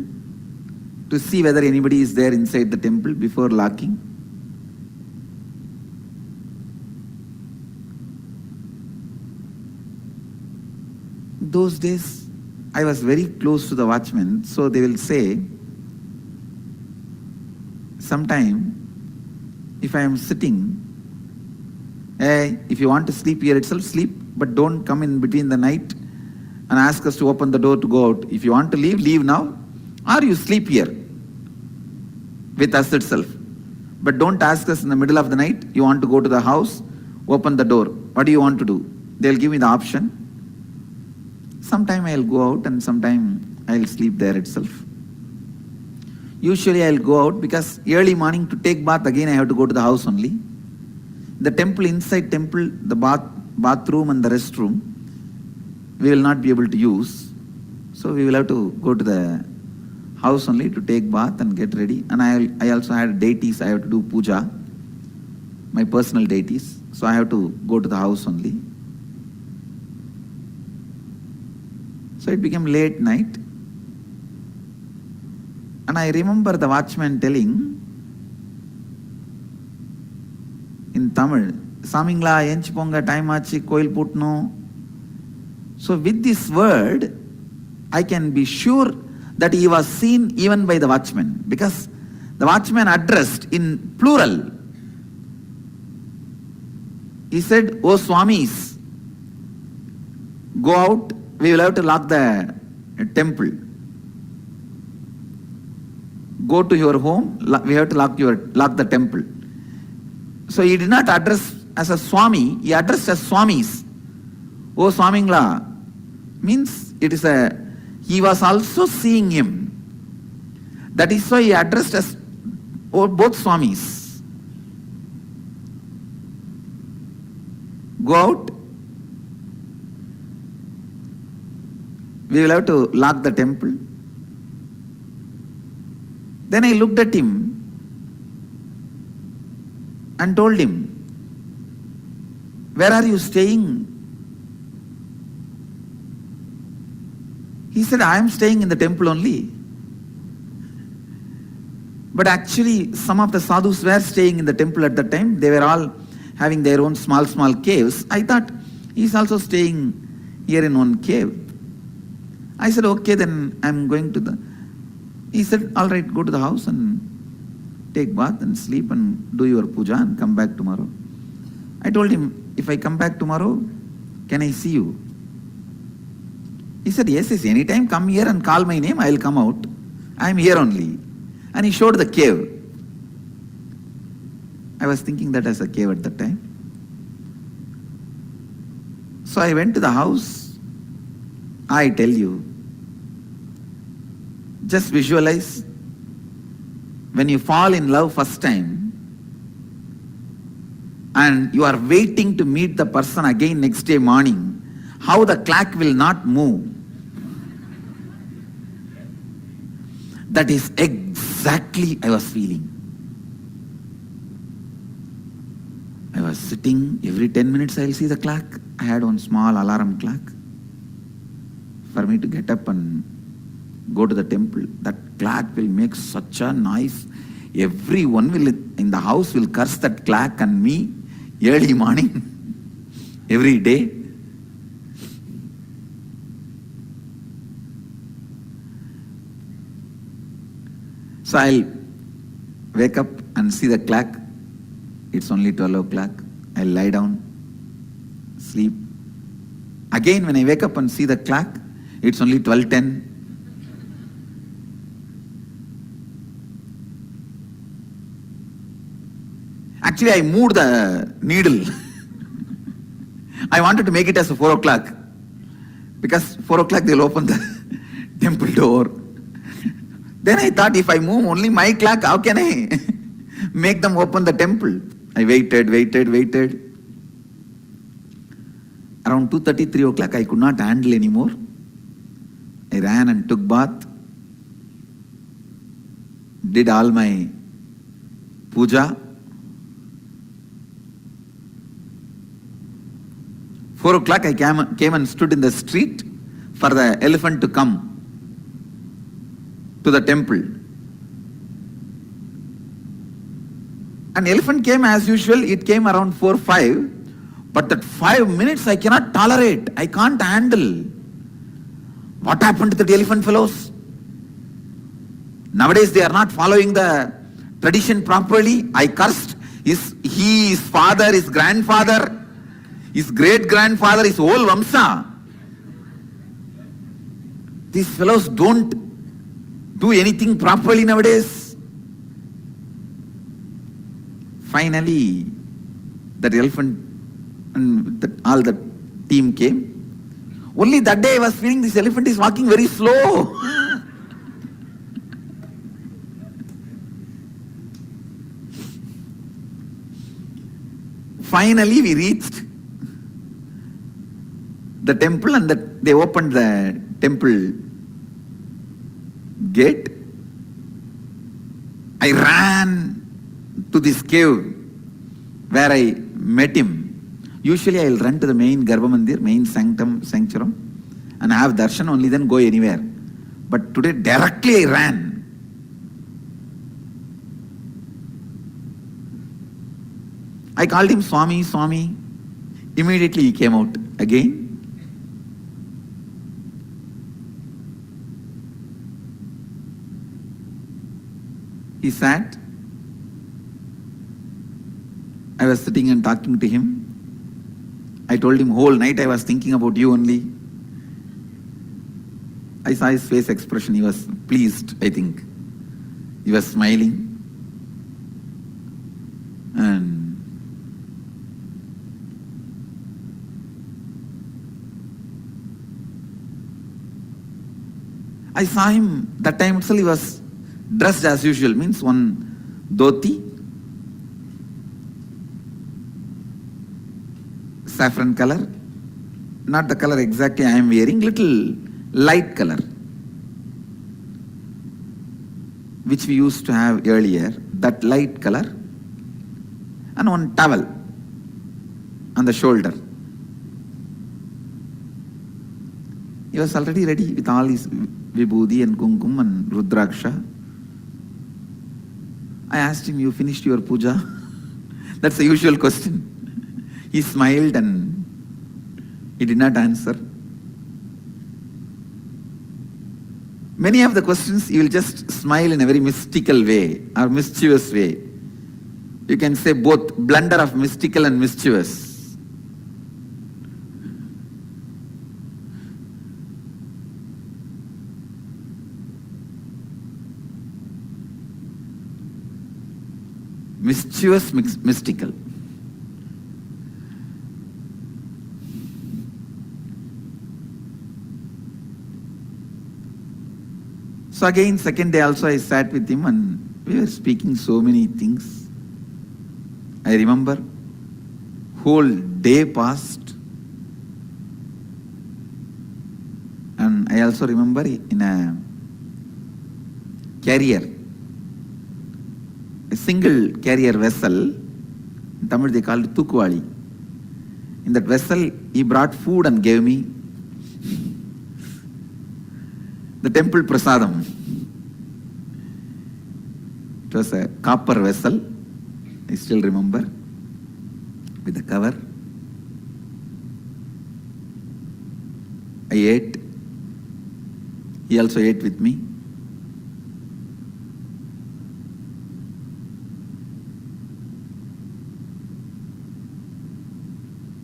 to see whether anybody is there inside the temple before locking. Those days, I was very close to the watchmen, so they will say, sometime, if I am sitting, hey, if you want to sleep here itself, sleep, but don't come in between the night and ask us to open the door to go out. If you want to leave, leave now, or you sleep here with us itself. But don't ask us in the middle of the night, you want to go to the house, open the door. What do you want to do? They'll give me the option. Sometime I'll go out and sometime I'll sleep there itself. Usually I'll go out because early morning to take bath, again I have to go to the house only. The temple, inside temple, the bathroom and the restroom, we will not be able to use. So we will have to go to the house only to take bath and get ready. And I also had deities, I have to do puja, my personal deities. So I have to go to the house only. So it became late night. And I remember the watchman telling in Tamil, Samingla, Enchiponga, time achi, koil putno. So with this word, I can be sure that he was seen even by the watchman, because the watchman addressed in plural. He said, "O Swamis, go out, we will have to lock the temple. Go to your home, we have to lock the temple." So he did not address as a Swami, he addressed as Swamis. "O Swamingla," means it is he was also seeing him. That is why he addressed as both Swamis. Go out, we will have to lock the temple. Then I looked at him and told him, "Where are you staying?" He said, "I am staying in the temple only." But actually, some of the sadhus were staying in the temple at that time. They were all having their own small caves. I thought he's also staying here in one cave. I said, okay, then I'm going to the... He said, all right, go to the house and take bath and sleep and do your puja and come back tomorrow. I told him, if I come back tomorrow, can I see you? He said, yes, anytime come here and call my name, I'll come out. I'm here only. And he showed the cave. I was thinking that as a cave at that time. So I went to the house. I tell you, just visualize when you fall in love first time and you are waiting to meet the person again next day morning, how the clock will not move. That is exactly I was feeling. I was sitting, every 10 minutes I'll see the clock. I had one small alarm clock for me to get up and go to the temple. That clock will make such a noise. Everyone will in the house will curse that clock and me early morning, every day. So I'll wake up and see the clock. It's only 12 o'clock. I'll lie down, sleep. Again, when I wake up and see the clock, it's only 12:10. Actually, I moved the needle. I wanted to make it as 4 o'clock. Because 4 o'clock they'll open the temple door. Then I thought, if I move only my clock, how can I make them open the temple? I waited. Around 2:30, 3 o'clock, I could not handle anymore. I ran and took bath, did all my puja. 4 o'clock, I came and stood in the street for the elephant to come to the temple. An elephant came as usual. It came around 4, 5. But that 5 minutes I cannot tolerate. I can't handle. What happened to the elephant fellows? Nowadays they are not following the tradition properly. I cursed his father, his grandfather, his great-grandfather, his whole Vamsa. These fellows don't do anything properly nowadays. Finally, that elephant and all the team came. Only that day I was feeling this elephant is walking very slow. Finally, we reached the temple and they opened the temple gate. I ran to this cave where I met him. Usually I will run to the main Garbha Mandir, main sanctuary, and have darshan, only then go anywhere. But today directly I ran. I called him Swami, Swami. Immediately he came out again. He sat. I was sitting and talking to him. I told him whole night I was thinking about you only. I saw his face expression. He was pleased, I think. He was smiling. And I saw him, that time itself he was dressed as usual, means one dhoti, saffron color, not the color exactly I am wearing, little light color, which we used to have earlier, that light color, and one towel on the shoulder. He was already ready with all his vibhudi and kumkum and rudraksha. I asked him, you finished your puja? That's the usual question. He smiled and he did not answer. Many of the questions you will just smile in a very mystical way or mischievous way. You can say both, blunder of mystical and mischievous. Mischievous, mystical. So again, second day also I sat with him and we were speaking so many things. I remember whole day passed, and I also remember in a carrier, a single carrier vessel, in Tamil they called Tukuvali. In that vessel he brought food and gave me the temple prasadam. It was a copper vessel, I still remember, with a cover. I ate. He also ate with me.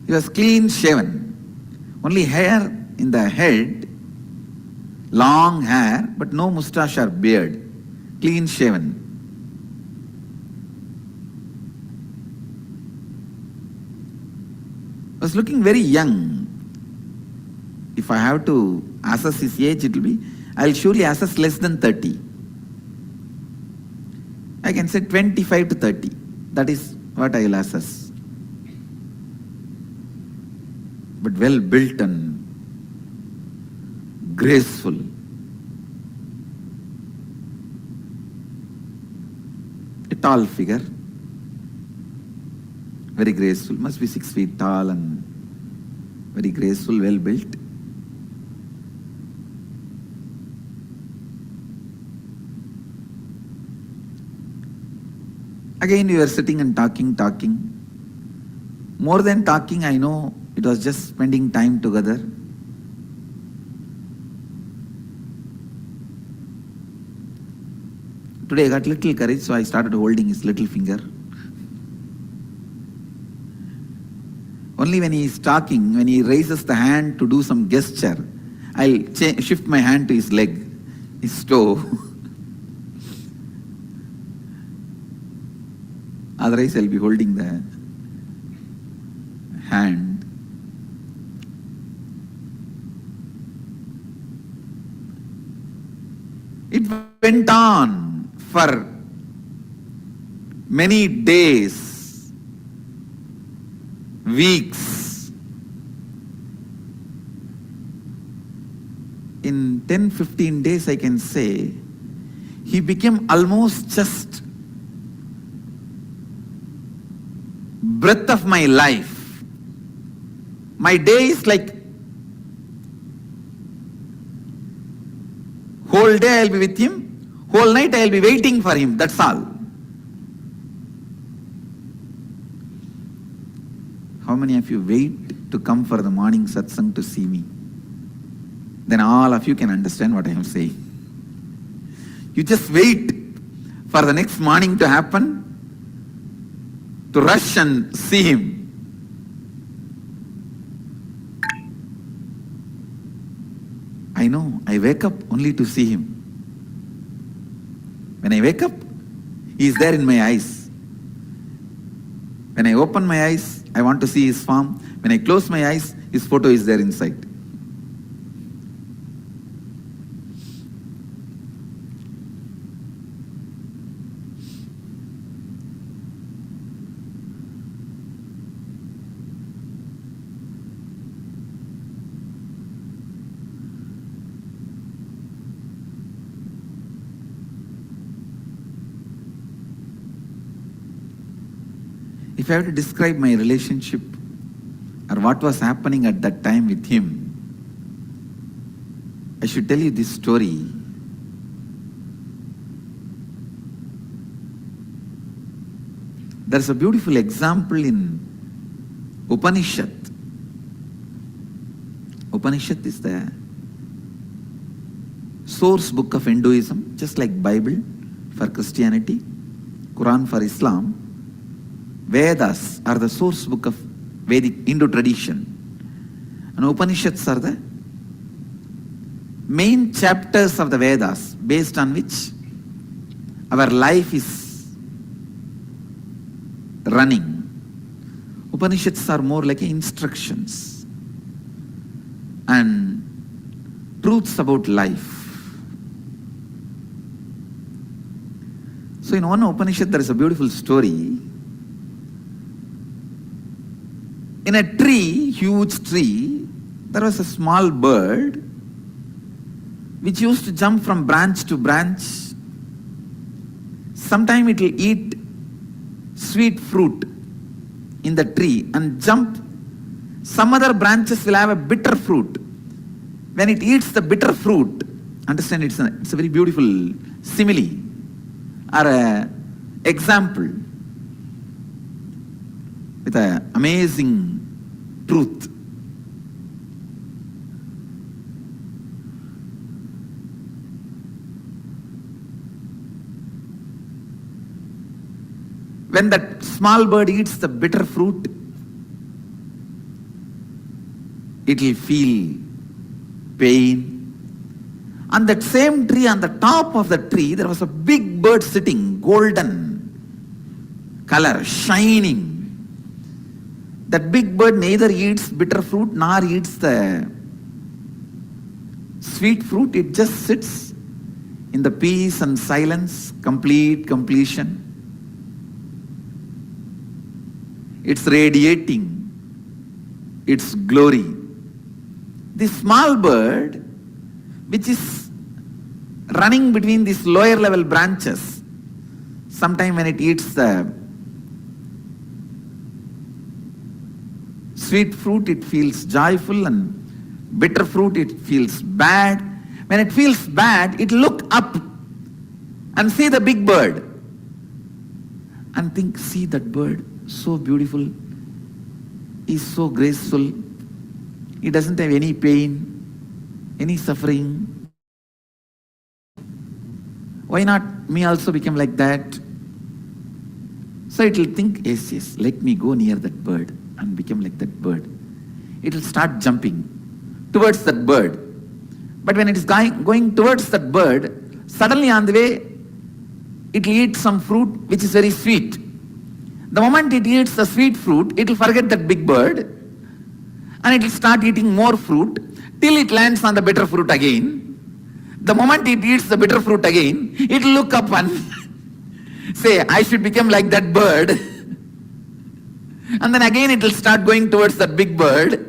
He was clean shaven. Only hair in the head, long hair, but no moustache or beard. Clean shaven. Was looking very young. If I have to assess his age, it will be, I'll surely assess less than 30. I can say 25 to 30. That is what I will assess. But well built and graceful. A tall figure. Very graceful, must be 6 feet tall and very graceful, well built. Again we were sitting and talking. More than talking, I know it was just spending time together. Today I got little courage, so I started holding his little finger. Only when he is talking, when he raises the hand to do some gesture, I'll shift my hand to his leg, his toe. Otherwise, I'll be holding the hand. It went on for many days, weeks. In 10-15 days, I can say, he became almost just breath of my life. My day is like whole day I'll be with him, whole night I'll be waiting for him, that's all. How many of you wait to come for the morning satsang to see me? Then all of you can understand what I am saying. You just wait for the next morning to happen, to rush and see him. I know, I wake up only to see him. When I wake up, he is there in my eyes. When I open my eyes, I want to see his form. When I close my eyes, his photo is there inside. If I have to describe my relationship or what was happening at that time with him, I should tell you this story. There's a beautiful example in Upanishad. Upanishad is the source book of Hinduism, just like Bible for Christianity, Quran for Islam. Vedas are the source book of Vedic Hindu tradition. And Upanishads are the main chapters of the Vedas based on which our life is running. Upanishads are more like instructions and truths about life. So in one Upanishad there is a beautiful story. In a tree, huge tree, there was a small bird which used to jump from branch to branch. Sometime it will eat sweet fruit in the tree and jump. Some other branches will have a bitter fruit. When it eats the bitter fruit, understand it's a very beautiful simile or an example with an amazing truth. When that small bird eats the bitter fruit, it will feel pain. On that same tree, on the top of the tree, there was a big bird sitting, golden color, shining. That big bird neither eats bitter fruit nor eats the sweet fruit. It just sits in the peace and silence, completion. It's radiating its glory. This small bird, which is running between these lower level branches, sometime when it eats the sweet fruit, it feels joyful, and bitter fruit, it feels bad. When it feels bad, it look up and see the big bird and think, see that bird, so beautiful, he's so graceful, he doesn't have any pain, any suffering. Why not me also become like that? So it will think, yes, let me go near that bird and become like that bird. It will start jumping towards that bird. But when it is going towards that bird, suddenly on the way, it will eat some fruit which is very sweet. The moment it eats the sweet fruit, it will forget that big bird and it will start eating more fruit till it lands on the bitter fruit again. The moment it eats the bitter fruit again, it will look up and say, I should become like that bird. And then again it will start going towards that big bird.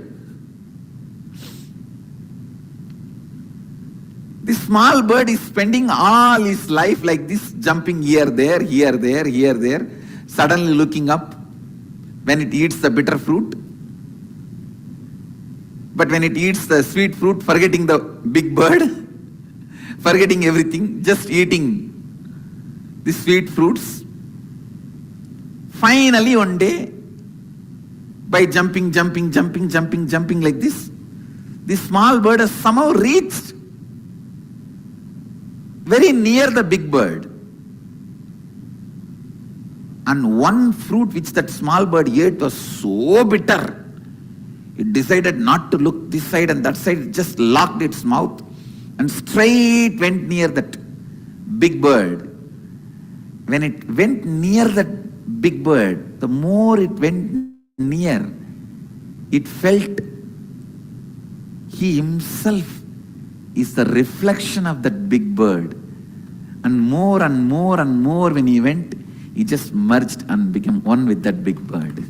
This small bird is spending all his life like this, jumping here, there, suddenly looking up when it eats the bitter fruit. But when it eats the sweet fruit, forgetting the big bird, forgetting everything, just eating the sweet fruits. Finally one day, by jumping like this small bird has somehow reached very near the big bird. And one fruit which that small bird ate was so bitter, it decided not to look this side and that side, it just locked its mouth and straight went near that big bird. When it went near that big bird, the more it went near, it felt he himself is the reflection of that big bird. And more when he went, he just merged and became one with that big bird.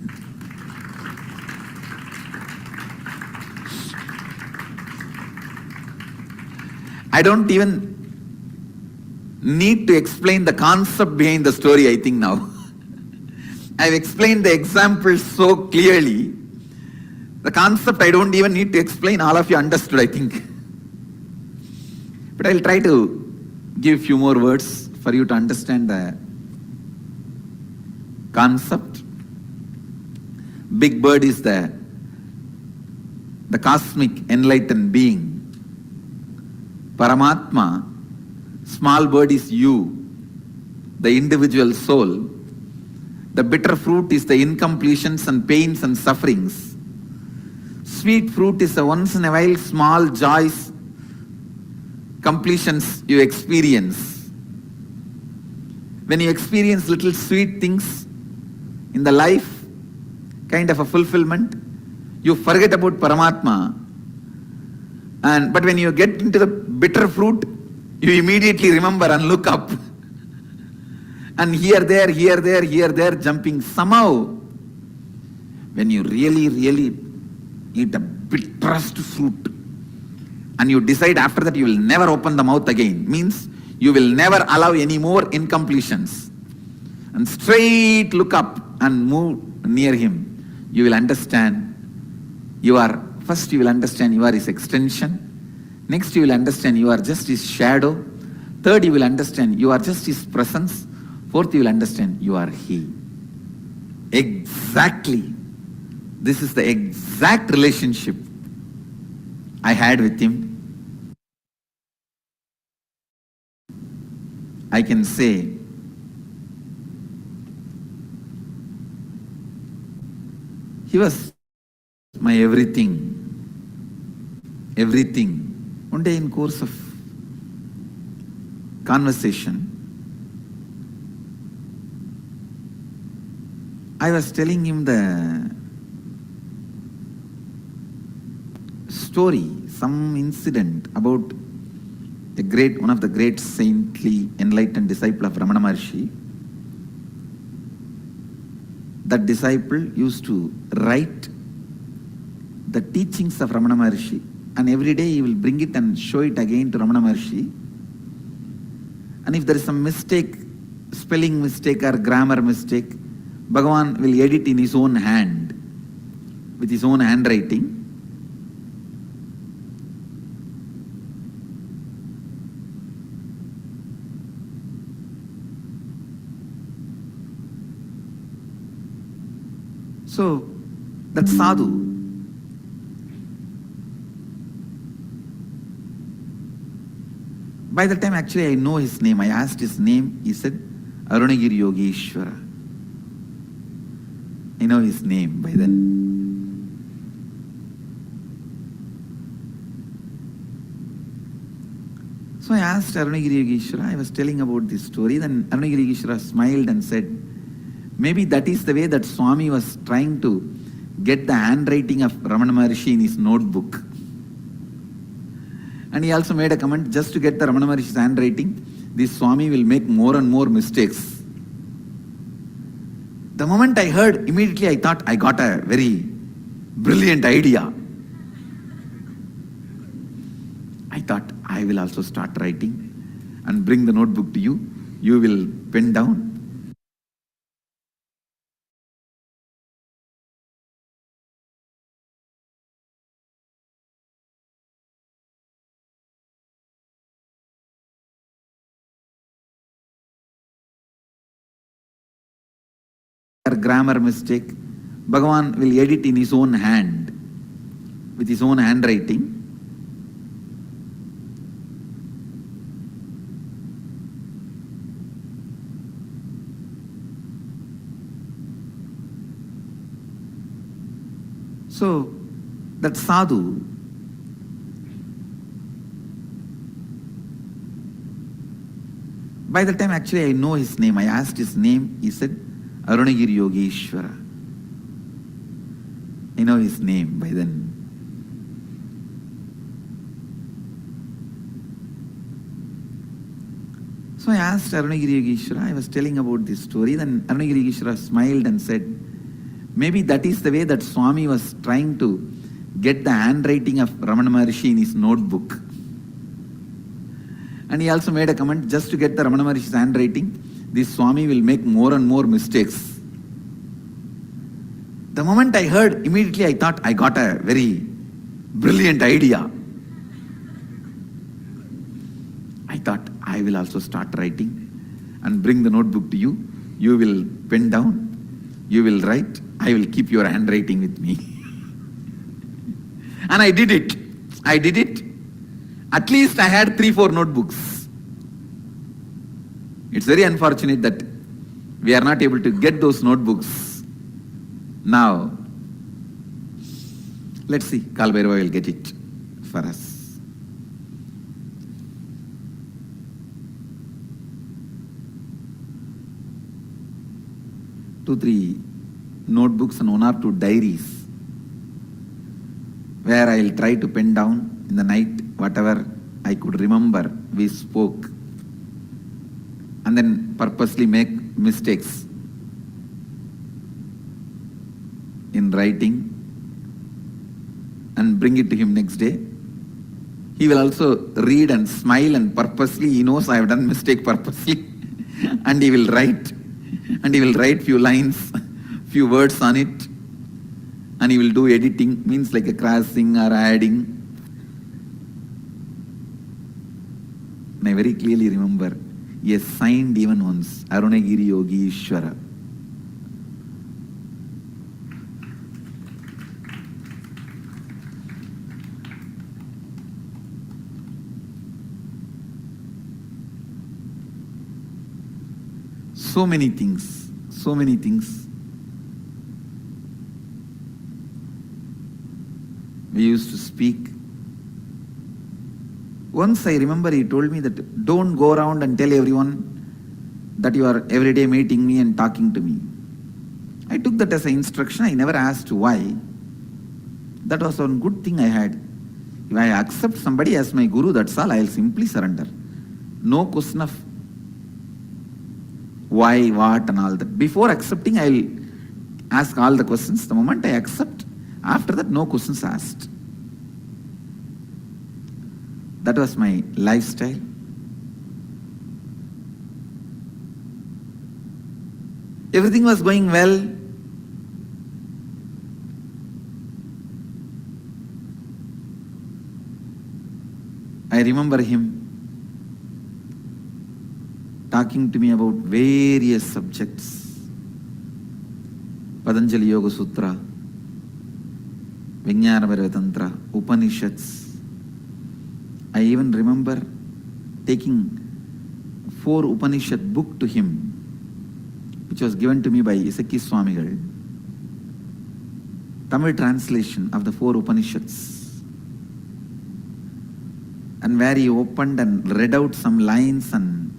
I don't even need to explain the concept behind the story, I think now. I've explained the example so clearly. The concept I don't even need to explain, all of you understood, I think. But I'll try to give a few more words for you to understand the concept. Big bird is the cosmic enlightened being. Paramatma, small bird is you, the individual soul. The bitter fruit is the incompletions and pains and sufferings. Sweet fruit is the once in a while small joys, completions you experience. When you experience little sweet things in the life, kind of a fulfillment, you forget about Paramatma. But when you get into the bitter fruit, you immediately remember and look up. And here, there, jumping. Somehow, when you really eat the bitterest fruit, and you decide after that you will never open the mouth again, means you will never allow any more incompletions, and straight look up and move near him, you will understand first you will understand you are his extension. Next you will understand you are just his shadow. Third you will understand you are just his presence. Fourth you will understand you are he. Exactly. This is the exact relationship I had with him. I can say he was my everything. Everything. One day in course of conversation, I was telling him the story, some incident about one of the great saintly enlightened disciple of Ramana Maharshi. That disciple used to write the teachings of Ramana Maharshi, and every day he will bring it and show it again to Ramana Maharshi. And if there is some mistake, spelling mistake or grammar mistake, Bhagavan will edit in his own hand, with his own handwriting. So, that sadhu, by the time actually I know his name, I asked his name, he said, Arunagiri Yogeshwara. I know his name by then. So I asked Arunagiri Yogeshwara, I was telling about this story, then Arunagiri Yogeshwara smiled and said, maybe that is the way that Swami was trying to get the handwriting of Ramana Maharshi in his notebook. And he also made a comment, just to get the Ramana Maharshi's handwriting, this Swami will make more and more mistakes. The moment I heard, immediately I thought I got a very brilliant idea. I thought I will also start writing and bring the notebook to you. You will pen down. Grammar mistake, Bhagavan will edit in his own hand, with his own handwriting. So, that sadhu, by the time actually I know his name, I asked his name, he said, Arunagiri Yogeshwara. I know his name by then. So I asked Arunagiri Yogeshwara, I was telling about this story, then Arunagiri Yogeshwara smiled and said, maybe that is the way that Swami was trying to get the handwriting of Ramana Maharshi in his notebook. And he also made a comment, just to get the Ramana Maharshi's handwriting, this Swami will make more and more mistakes. The moment I heard, immediately I thought I got a very brilliant idea. I thought I will also start writing and bring the notebook to you. You will pen down. You will write, I will keep your handwriting with me. And I did it. I did it. At least I had 3-4 notebooks. It's very unfortunate that we are not able to get those notebooks now. Let's see, Kalbhairava will get it for us. 2-3 notebooks and 1 or 2 diaries where I'll try to pen down in the night whatever I could remember we spoke, and then purposely make mistakes in writing and bring it to him next day. He will also read and smile, and purposely he knows I have done mistake purposely and he will write few lines, few words on it, and he will do editing, means like a crossing or adding. And I very clearly remember he has signed even once, Arunagiri Yogi Ishwara. So many things, so many things. We used to speak. Once I remember he told me that don't go around and tell everyone that you are every day meeting me and talking to me. I took that as an instruction. I never asked why. That was one good thing I had. If I accept somebody as my guru, that's all. I will simply surrender. No question of why, what and all that. Before accepting, I will ask all the questions. The moment I accept, after that, no questions asked. That was my lifestyle. Everything was going well. I remember him talking to me about various subjects. Patanjali Yoga Sutra, Vijnana Tantra, Upanishads. I even remember taking 4 Upanishad book to him, which was given to me by Isaki Swamigal. Tamil translation of the 4 Upanishads. And where he opened and read out some lines and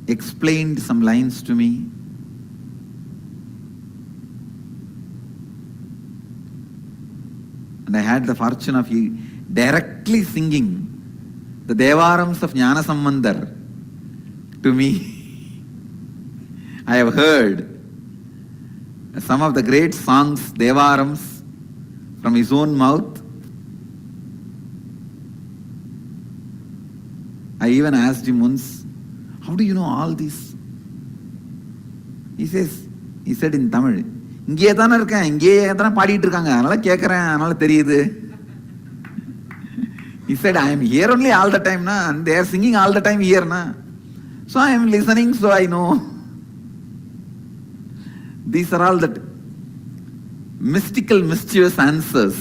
explained some lines to me. And I had the fortune of directly singing the Devarams of Jnana Sambandar to me. I have heard some of the great songs, Devarams, from his own mouth. I even asked him once, how do you know all this? He said in Tamil, இங்கே தானே இருக்கேன், இங்கே தானே பாடிட்டு இருக்காங்க, அதனால கேட்கறேன், அதனால தெரியுது. He said, I am here only all the time, na, and they are singing all the time here, na. So I am listening, so I know. These are all that mystical, mischievous answers.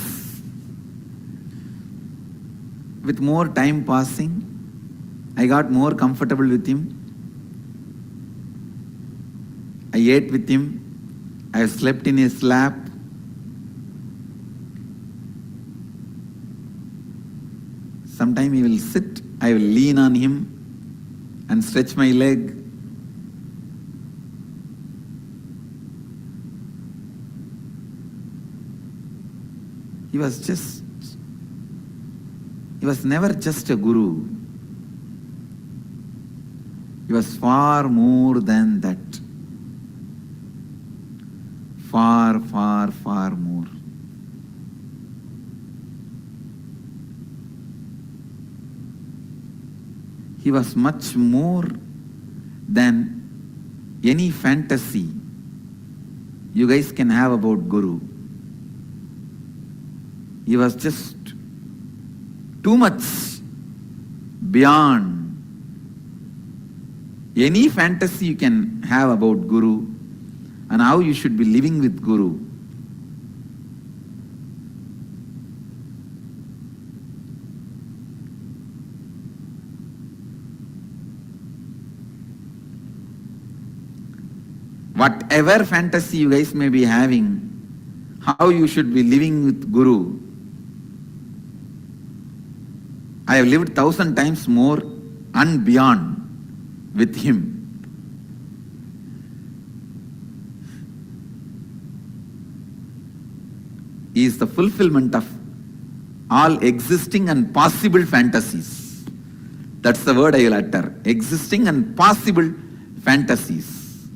With more time passing, I got more comfortable with him. I ate with him. I have slept in his lap. Sometime he will sit, I will lean on him and stretch my leg. He was never just a guru. He was far more than that. Far, far, far more. He was much more than any fantasy you guys can have about Guru. He was just too much beyond any fantasy you can have about Guru. and how you should be living with Guru. Whatever fantasy you guys may be having, how you should be living with Guru, I have lived 1,000 times more and beyond with him. He is the fulfillment of all existing and possible fantasies. That's the word I will utter. Existing and possible fantasies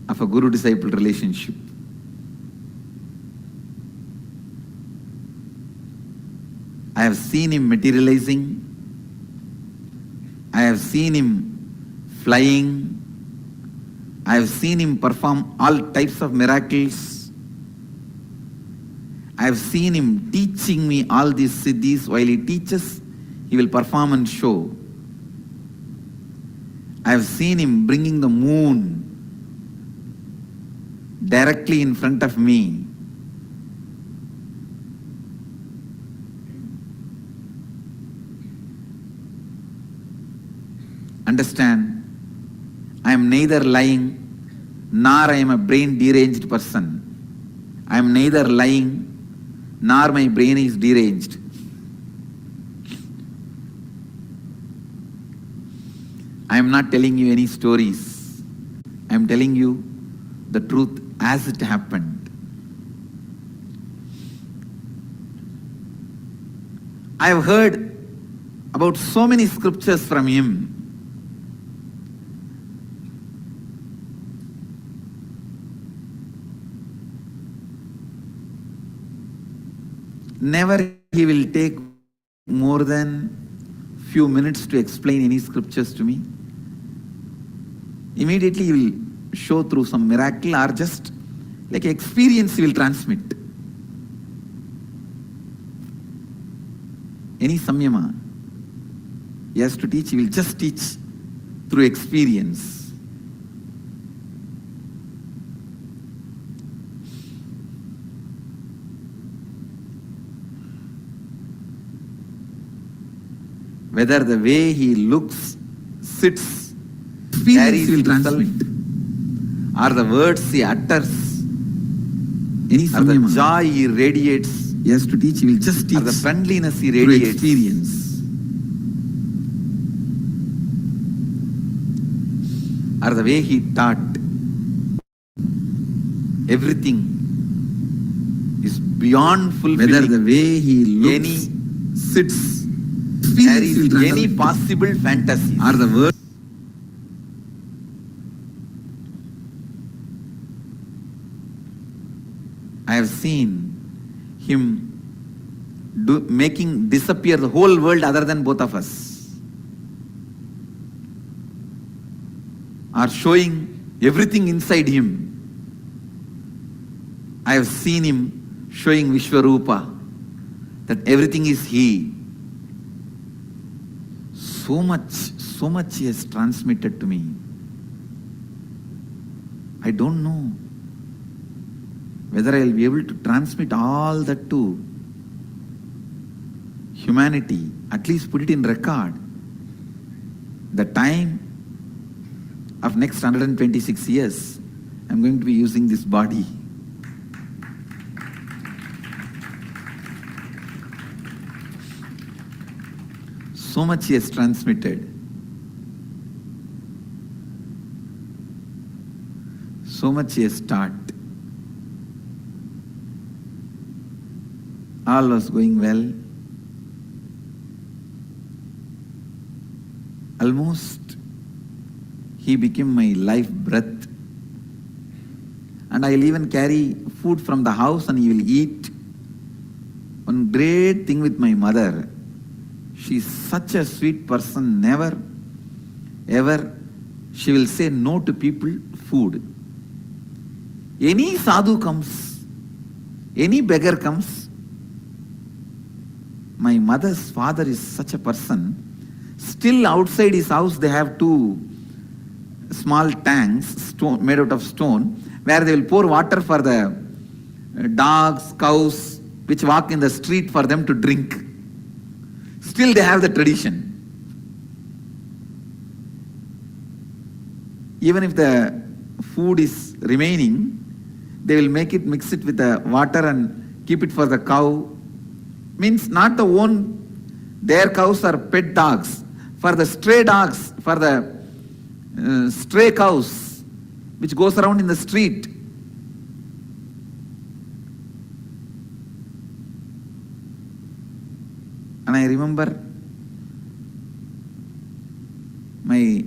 of a guru-disciple relationship. I have seen him materializing. I have seen him flying. I have seen him perform all types of miracles. I have seen him teaching me all these siddhis. While he teaches, he will perform and show. I have seen him bringing the moon directly in front of me. Understand, I am neither lying nor I am a brain deranged person. I am neither lying nor my brain is deranged. I am not telling you any stories. I am telling you the truth as it happened. I have heard about so many scriptures from him. Never he will take more than few minutes to explain any scriptures to me. Immediately he will show through some miracle or just like experience he will transmit. Any samyama he has to teach, he will just teach through experience. Whether the way he looks, sits, carries himself, or the words he utters, or the joy he radiates, he has to teach, he will just teach, or the friendliness he through radiates, experience. or the way he taught, everything is beyond fulfilling. Whether the way he looks, any sits, experience carries will any possible fantasy, or the word. I have seen him making disappear the whole world other than both of us, or showing everything inside him. I have seen him showing Vishwarupa, that everything is he. So much he has transmitted to me. I don't know whether I will be able to transmit all that to humanity, at least put it in record. The time of next 126 years, I'm going to be using this body. So much he has transmitted. So much he has taught. All was going well. Almost he became my life breath. And I'll even carry food from the house and he will eat. One great thing with my mother, she's such a sweet person, never, ever, she will say no to people, food. Any sadhu comes, any beggar comes, my mother's father is such a person, still outside his house they have two small tanks made out of stone, where they will pour water for the dogs, cows, which walk in the street for them to drink. Still they have the tradition. Even if the food is remaining, they will mix it with the water and keep it for the cow. Means not the own, their cows are pet dogs. For the stray dogs, for the stray cows, which goes around in the street. And I remember my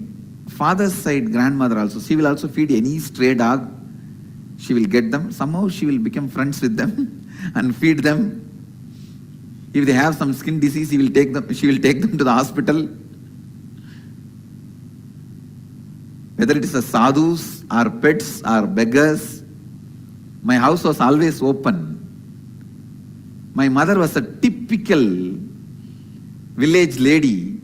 father's side grandmother also, she will also feed any stray dog. She will get them. Somehow she will become friends with them and feed them. If they have some skin disease, she will take them to the hospital. Whether it is a sadhus or pets or beggars, my house was always open. My mother was a typical village lady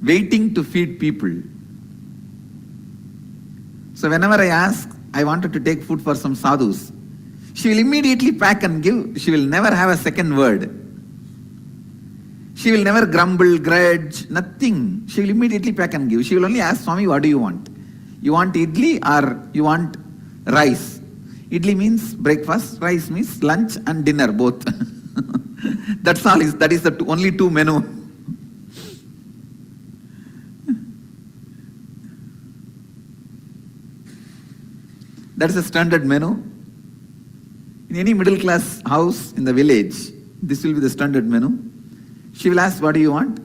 waiting to feed people. So whenever I wanted to take food for some sadhus, she will immediately pack and give. She will never have a second word. She will never grumble, grudge, nothing. She will immediately pack and give. She will only ask, Swami, what do you want? You want idli or you want rice? Idli means breakfast, rice means lunch and dinner, both. That's all. That is the only two menu. That is a standard menu. In any middle class house in the village, this will be the standard menu. She will ask, what do you want?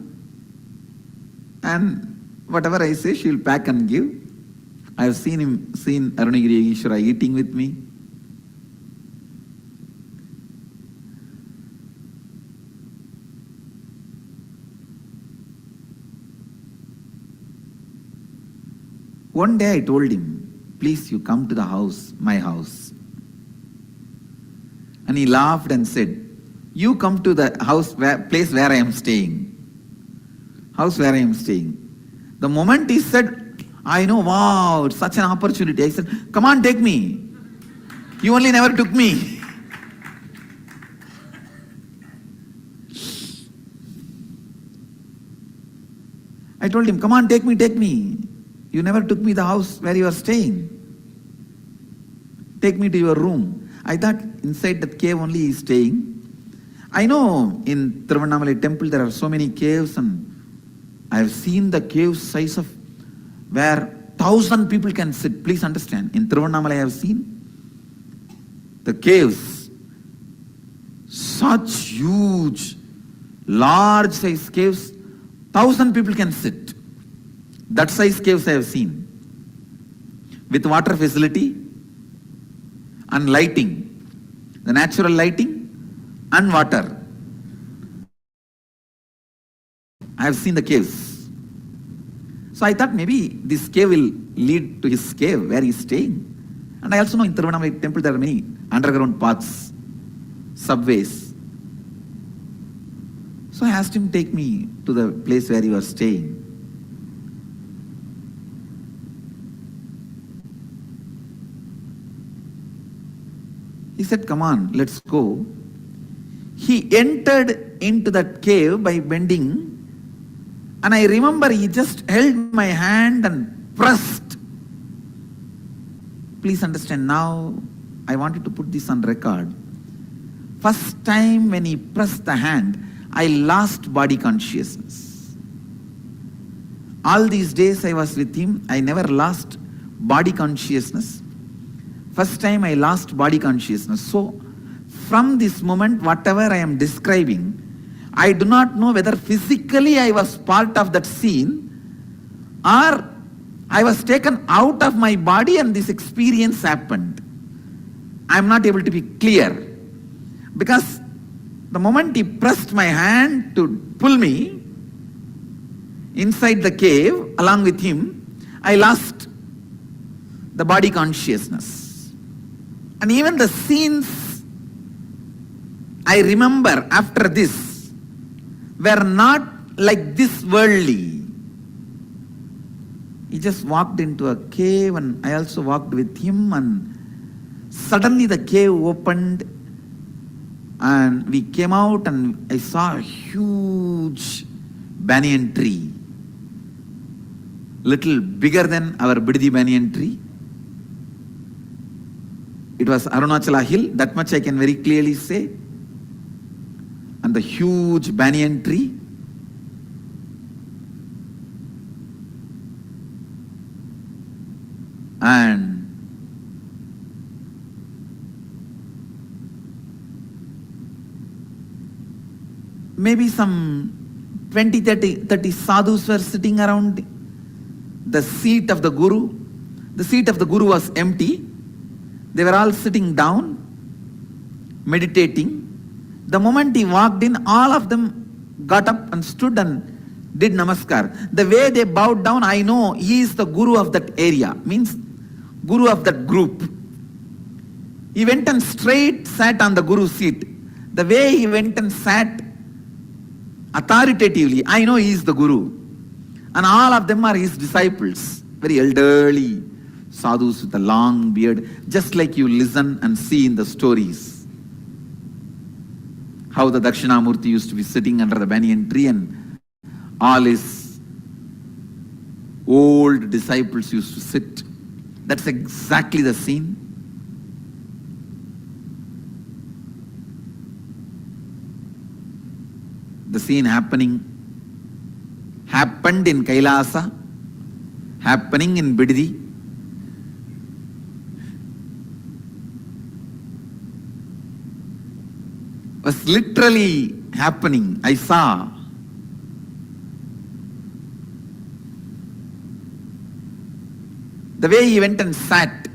And whatever I say, she will pack and give. I have seen Arunagiri Ishwara eating with me. One day I told him, please you come to the house, my house. And he laughed and said, you come to the place where I am staying. House where I am staying. The moment he said, I know, wow, it's such an opportunity. I said, come on, take me. You only never took me. I told him, come on, take me. You never took me the house where you are staying. Take me to your room. I thought inside that cave only he is staying. I know in Tiruvannamalai temple there are so many caves, and I have seen the cave size of where 1,000 people can sit. Please understand, in Tiruvannamalai I have seen the caves, such huge, large size caves, 1,000 people can sit. That size caves I have seen, with water facility and lighting, the natural lighting and water. I have seen the caves. So I thought maybe this cave will lead to his cave where he is staying. And I also know in Tiruvannamalai temple there are many underground paths, subways. So I asked him, take me to the place where you are staying. He said, come on, let's go. He entered into that cave by bending, and I remember he just held my hand and pressed. Please understand, now I wanted to put this on record. First time when he pressed the hand, I lost body consciousness. All these days I was with him, I never lost body consciousness. First time I lost body consciousness. So, from this moment, whatever I am describing, I do not know whether physically I was part of that scene or I was taken out of my body and this experience happened. I am not able to be clear. Because the moment he pressed my hand to pull me inside the cave along with him, I lost the body consciousness. And even the scenes I remember after this were not like this worldly. He just walked into a cave and I also walked with him, and suddenly the cave opened and we came out and I saw a huge banyan tree, little bigger than our Biddi banyan tree. It was Arunachala hill, that much I can very clearly say. And the huge banyan tree. And maybe some 20, 30 sadhus were sitting around the seat of the Guru. The seat of the Guru was empty. They were all sitting down, meditating. The moment he walked in, all of them got up and stood and did namaskar. The way they bowed down, I know he is the Guru of that area, means Guru of that group. He went and straight sat on the Guru's seat. The way he went and sat authoritatively, I know he is the Guru. And all of them are his disciples, very elderly sadhus with a long beard, just like you listen and see in the stories. How the Dakshinamurti used to be sitting under the banyan tree and all his old disciples used to sit. That's exactly the scene. The scene happened in Kailasa, happening in Biddi. Was literally happening. I saw. The way he went and sat.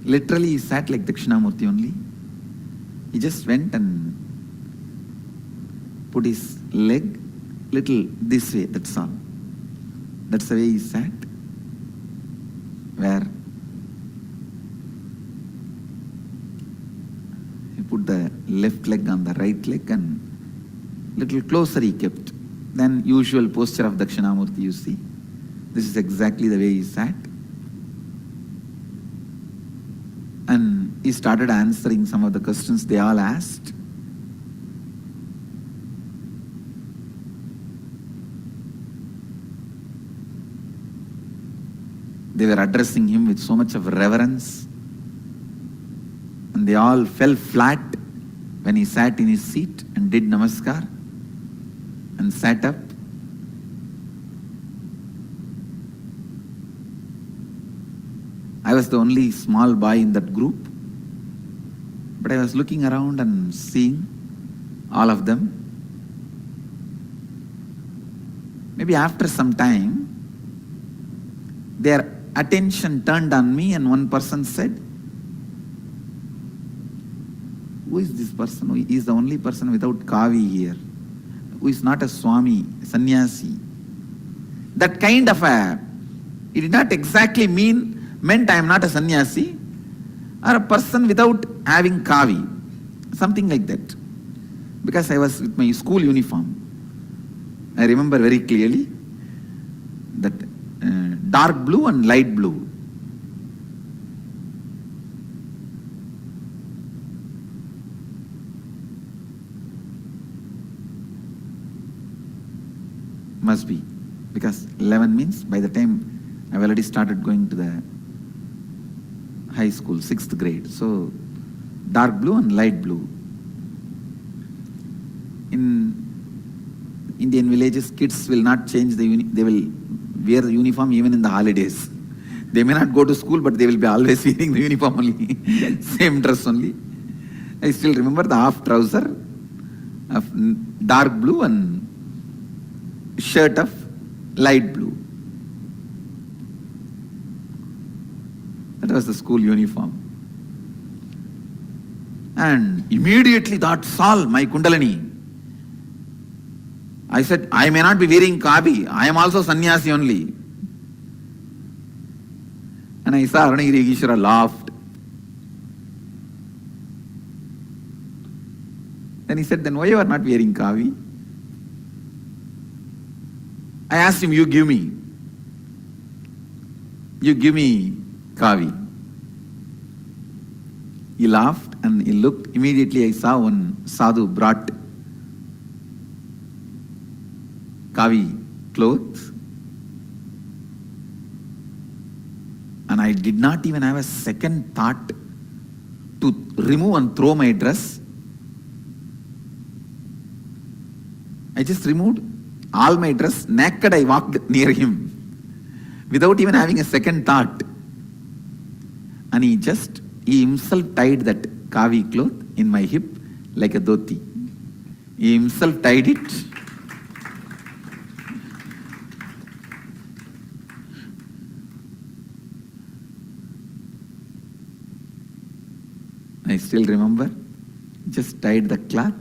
Literally he sat like Dakshinamurti only. He just went and put his leg little this way, that's all. That's the way he sat. Where he put the left leg on the right leg and little closer he kept than usual posture of Dakshinamurti, you see. This is exactly the way he sat. And he started answering some of the questions they all asked. They were addressing him with so much of reverence. And they all fell flat when he sat in his seat and did namaskar and sat up. I was the only small boy in that group, but I was looking around and seeing all of them. Maybe after some time, their attention turned on me and one person said, "Who is this person? He is the only person without kavi here, who is not a swami, sannyasi." That kind of it did not exactly meant I am not a sannyasi or a person without having kavi, something like that. Because I was with my school uniform. I remember very clearly that dark blue and light blue. Must be, because 11 means by the time I've already started going to the high school, 6th grade. So dark blue and light blue. In Indian villages, kids will not change they will wear the uniform even in the holidays. They may not go to school, but they will be always wearing the uniform only, same dress only. I still remember the half trouser of dark blue and shirt of light blue. That was the school uniform. And immediately that's all my Kundalini. I said, I may not be wearing kavi, I am also sannyasi only. And I saw Aruණagiri Yogeshwara laughed. Then he said, then why you are not wearing kavi? I asked him, you give me kavi. He laughed and he looked. Immediately I saw one sadhu brought kavi clothes. And I did not even have a second thought to remove and throw my dress. I just removed all my dress. Naked I walked near him without even having a second thought. And he himself tied that kavi cloth in my hip like a dhoti. He himself tied it. I still remember, just tied the cloth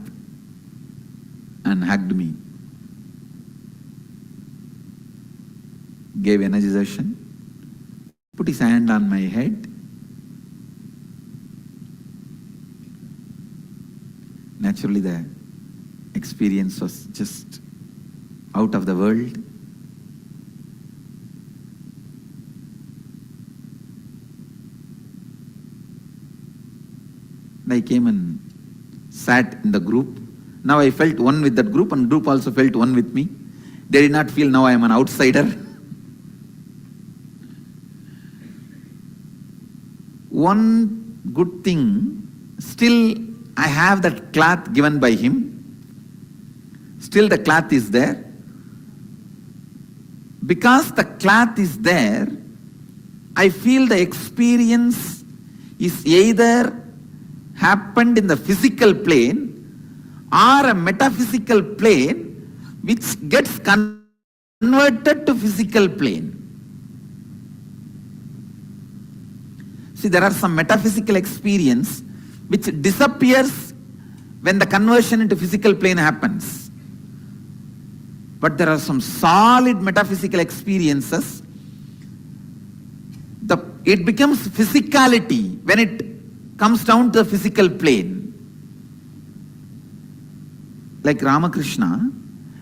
and hugged me. Gave energization, put his hand on my head. Naturally, the experience was just out of the world. I came and sat in the group. Now I felt one with that group, and group also felt one with me. They did not feel now I am an outsider. One good thing, still I have that cloth given by him. Still the cloth is there. Because the cloth is there, I feel the experience is either happened in the physical plane or a metaphysical plane which gets converted to physical plane. See, there are some metaphysical experience which disappears when the conversion into physical plane happens. But there are some solid metaphysical experiences. It becomes physicality when it comes down to the physical plane. Like Ramakrishna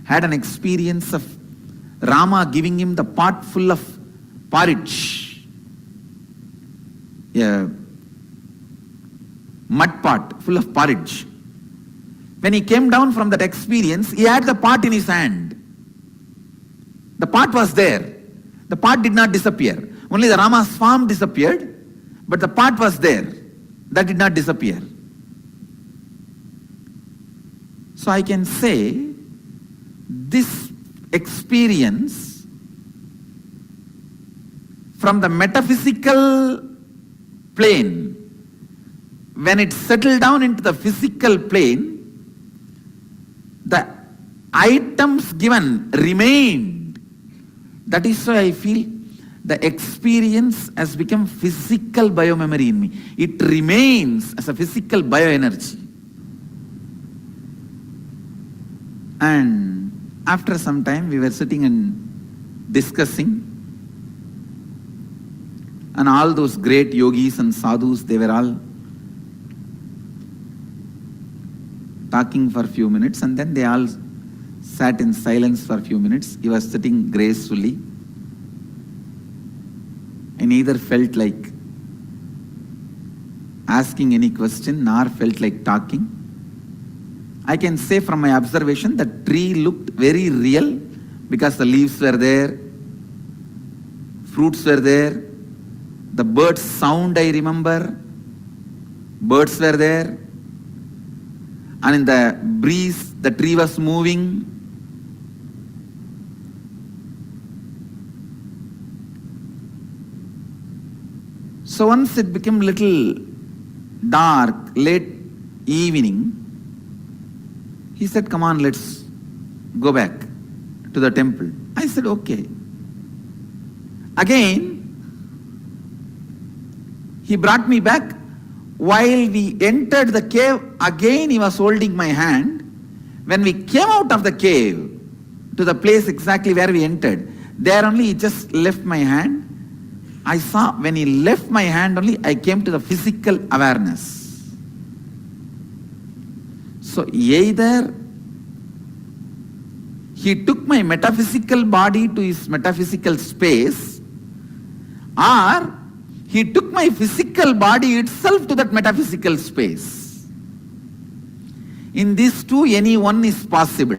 had an experience of Rama giving him the pot full of porridge, a mud pot full of porridge. When he came down from that experience, he had the pot in his hand. The pot was there. The pot did not disappear. Only the Rama's form disappeared, but the pot was there. That did not disappear. So I can say this experience from the metaphysical plane, when it settled down into the physical plane, the items given remained. That is why I feel the experience has become physical biomemory in me. It remains as a physical bioenergy. And after some time we were sitting and discussing, and all those great yogis and sadhus, they were all talking for a few minutes, and then they all sat in silence for a few minutes. He was sitting gracefully. I neither felt like asking any question nor felt like talking. I can say from my observation that tree looked very real because the leaves were there, fruits were there, the birds' sound I remember, birds were there, and in the breeze the tree was moving. So once it became little dark, late evening, he said, come on, let's go back to the temple. I said, okay. Again, he brought me back. While we entered the cave, again he was holding my hand. When we came out of the cave to the place exactly where we entered, there only he just left my hand. I saw when he left my hand only, I came to the physical awareness. So either he took my metaphysical body to his metaphysical space, or he took my physical body itself to that metaphysical space. In these two, any one is possible.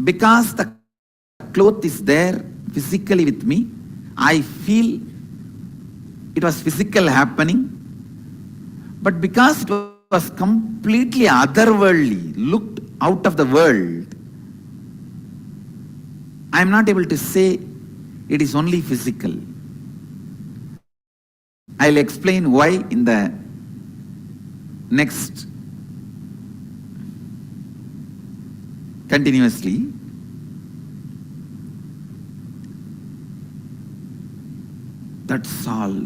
Because the cloth is there physically with me, I feel it was physical happening. But because it was completely otherworldly, looked out of the world, I am not able to say it is only physical. I'll explain why in the next continuously. That's all.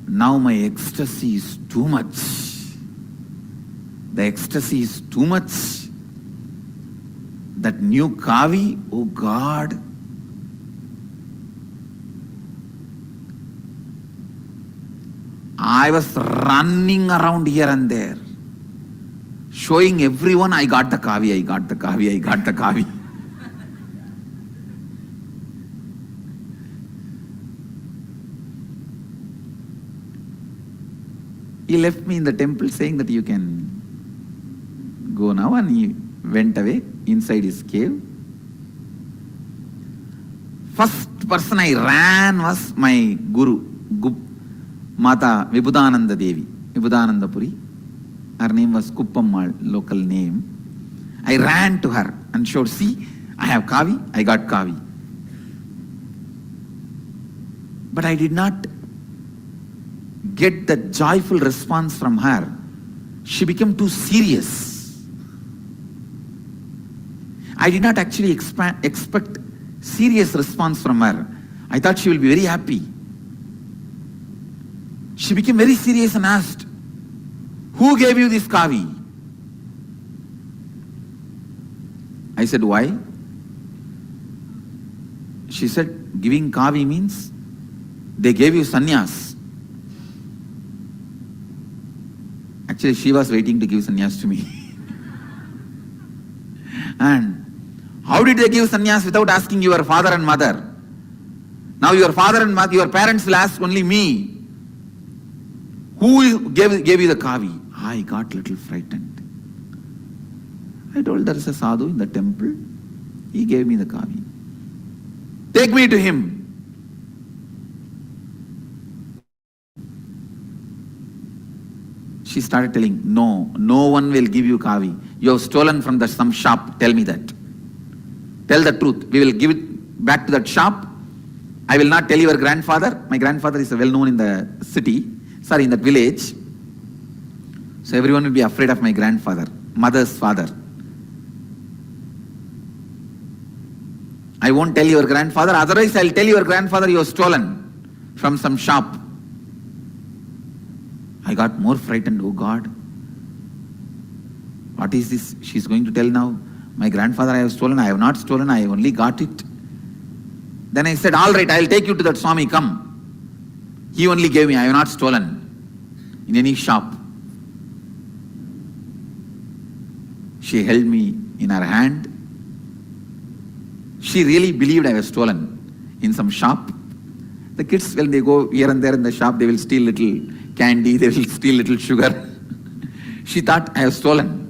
Now my ecstasy is too much. The ecstasy is too much. That new kavi, oh God. I was running around here and there, showing everyone I got the kavi, I got the kavi, I got the kavi. He left me in the temple saying that you can go now, and he went away inside his cave. First person I ran was my guru, Mata Vibhudananda Devi, Vibhudananda Puri. Her name was Kuppammal, local name. I ran to her and showed, see, I have kavi, I got kavi. But I did not get that joyful response from her. She became too serious. I did not actually expect serious response from her. I thought she will be very happy. She became very serious and asked, who gave you this kavi? I said, why? She said, giving kavi means they gave you sannyas. Actually, she was waiting to give sannyas to me. And how did they give sannyas without asking your father and mother? Now your father and mother, your parents will ask only me. Who gave you the kavi? I got a little frightened. I told there is a sadhu in the temple. He gave me the kavi. Take me to him. She started telling, no one will give you kavi. You have stolen from some shop. Tell me that. Tell the truth. We will give it back to that shop. I will not tell your grandfather. My grandfather is well known in the city. In that village. So everyone will be afraid of my grandfather, mother's father. I won't tell your grandfather, otherwise I'll tell your grandfather you have stolen from some shop. I got more frightened. Oh God, what is this she's going to tell now? My grandfather I have stolen, I have not stolen, I only got it. Then I said, all right, I'll take you to that Swami, come. He only gave me, I have not stolen in any shop. She held me in her hand. She really believed I was stolen in some shop. The kids, when they go here and there in the shop, they will steal little candy, they will steal little sugar. She thought I have stolen.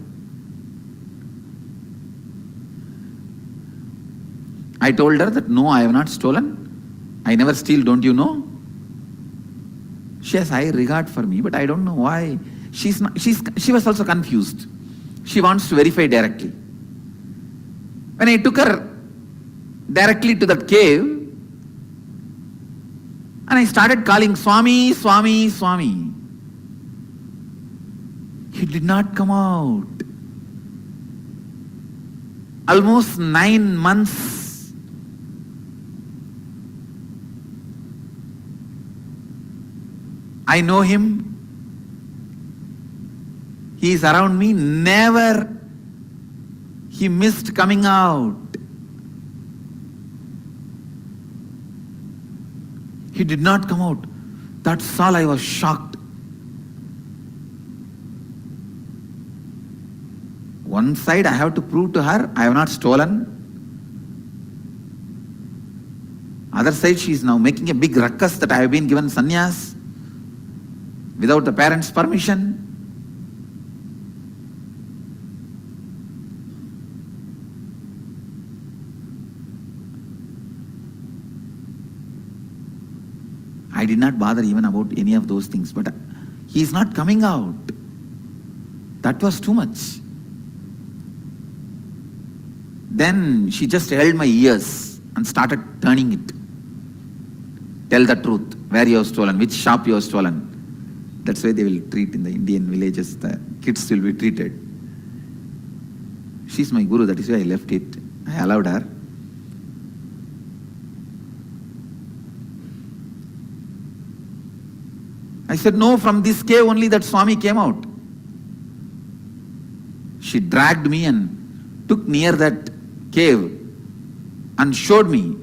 I told her that no, I have not stolen. I never steal, don't you know? She has high regard for me, but I don't know why. She was also confused. She wants to verify directly. When I took her directly to that cave, and I started calling Swami, Swami, Swami, he did not come out. Almost 9 months. I know him. He is around me. Never he missed coming out. He did not come out. That's all. I was shocked. One side I have to prove to her I have not stolen. Other side she is now making a big ruckus that I have been given sannyas without the parents' permission. I did not bother even about any of those things, but he is not coming out. That was too much. Then she just held my ears and started turning it. Tell the truth, where you have stolen, which shop you have stolen. That's why they will treat in the Indian villages, the kids will be treated. She's my guru, that is why I left it. I allowed her. I said, no, from this cave only that Swami came out. She dragged me and took near that cave and showed me,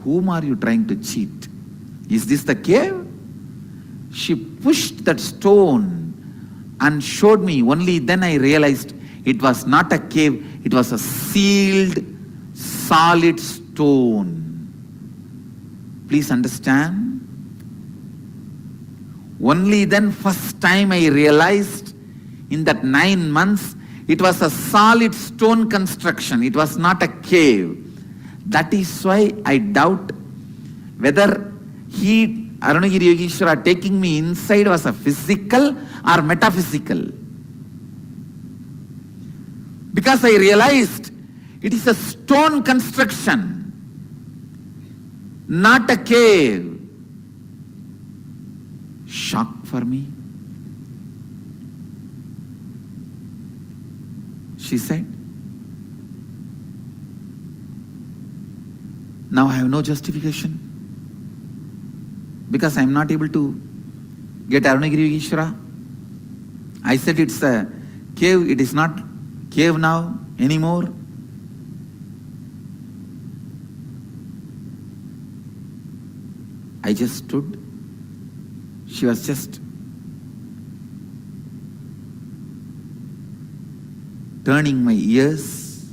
whom are you trying to cheat? Is this the cave? She pushed that stone and showed me. Only then I realized it was not a cave, it was a sealed, solid stone. Please understand. Only then first time I realized in that 9 months, it was a solid stone construction. It was not a cave. That is why I doubt whether he, Arunagiri Yogeshwara, taking me inside was a physical or metaphysical. Because I realized it is a stone construction, not a cave. Shock for me. She said, now I have no justification because I am not able to get Arunagiri Yogeshwara. I said it's a cave, it is not cave now anymore. I just stood. She was just turning my ears.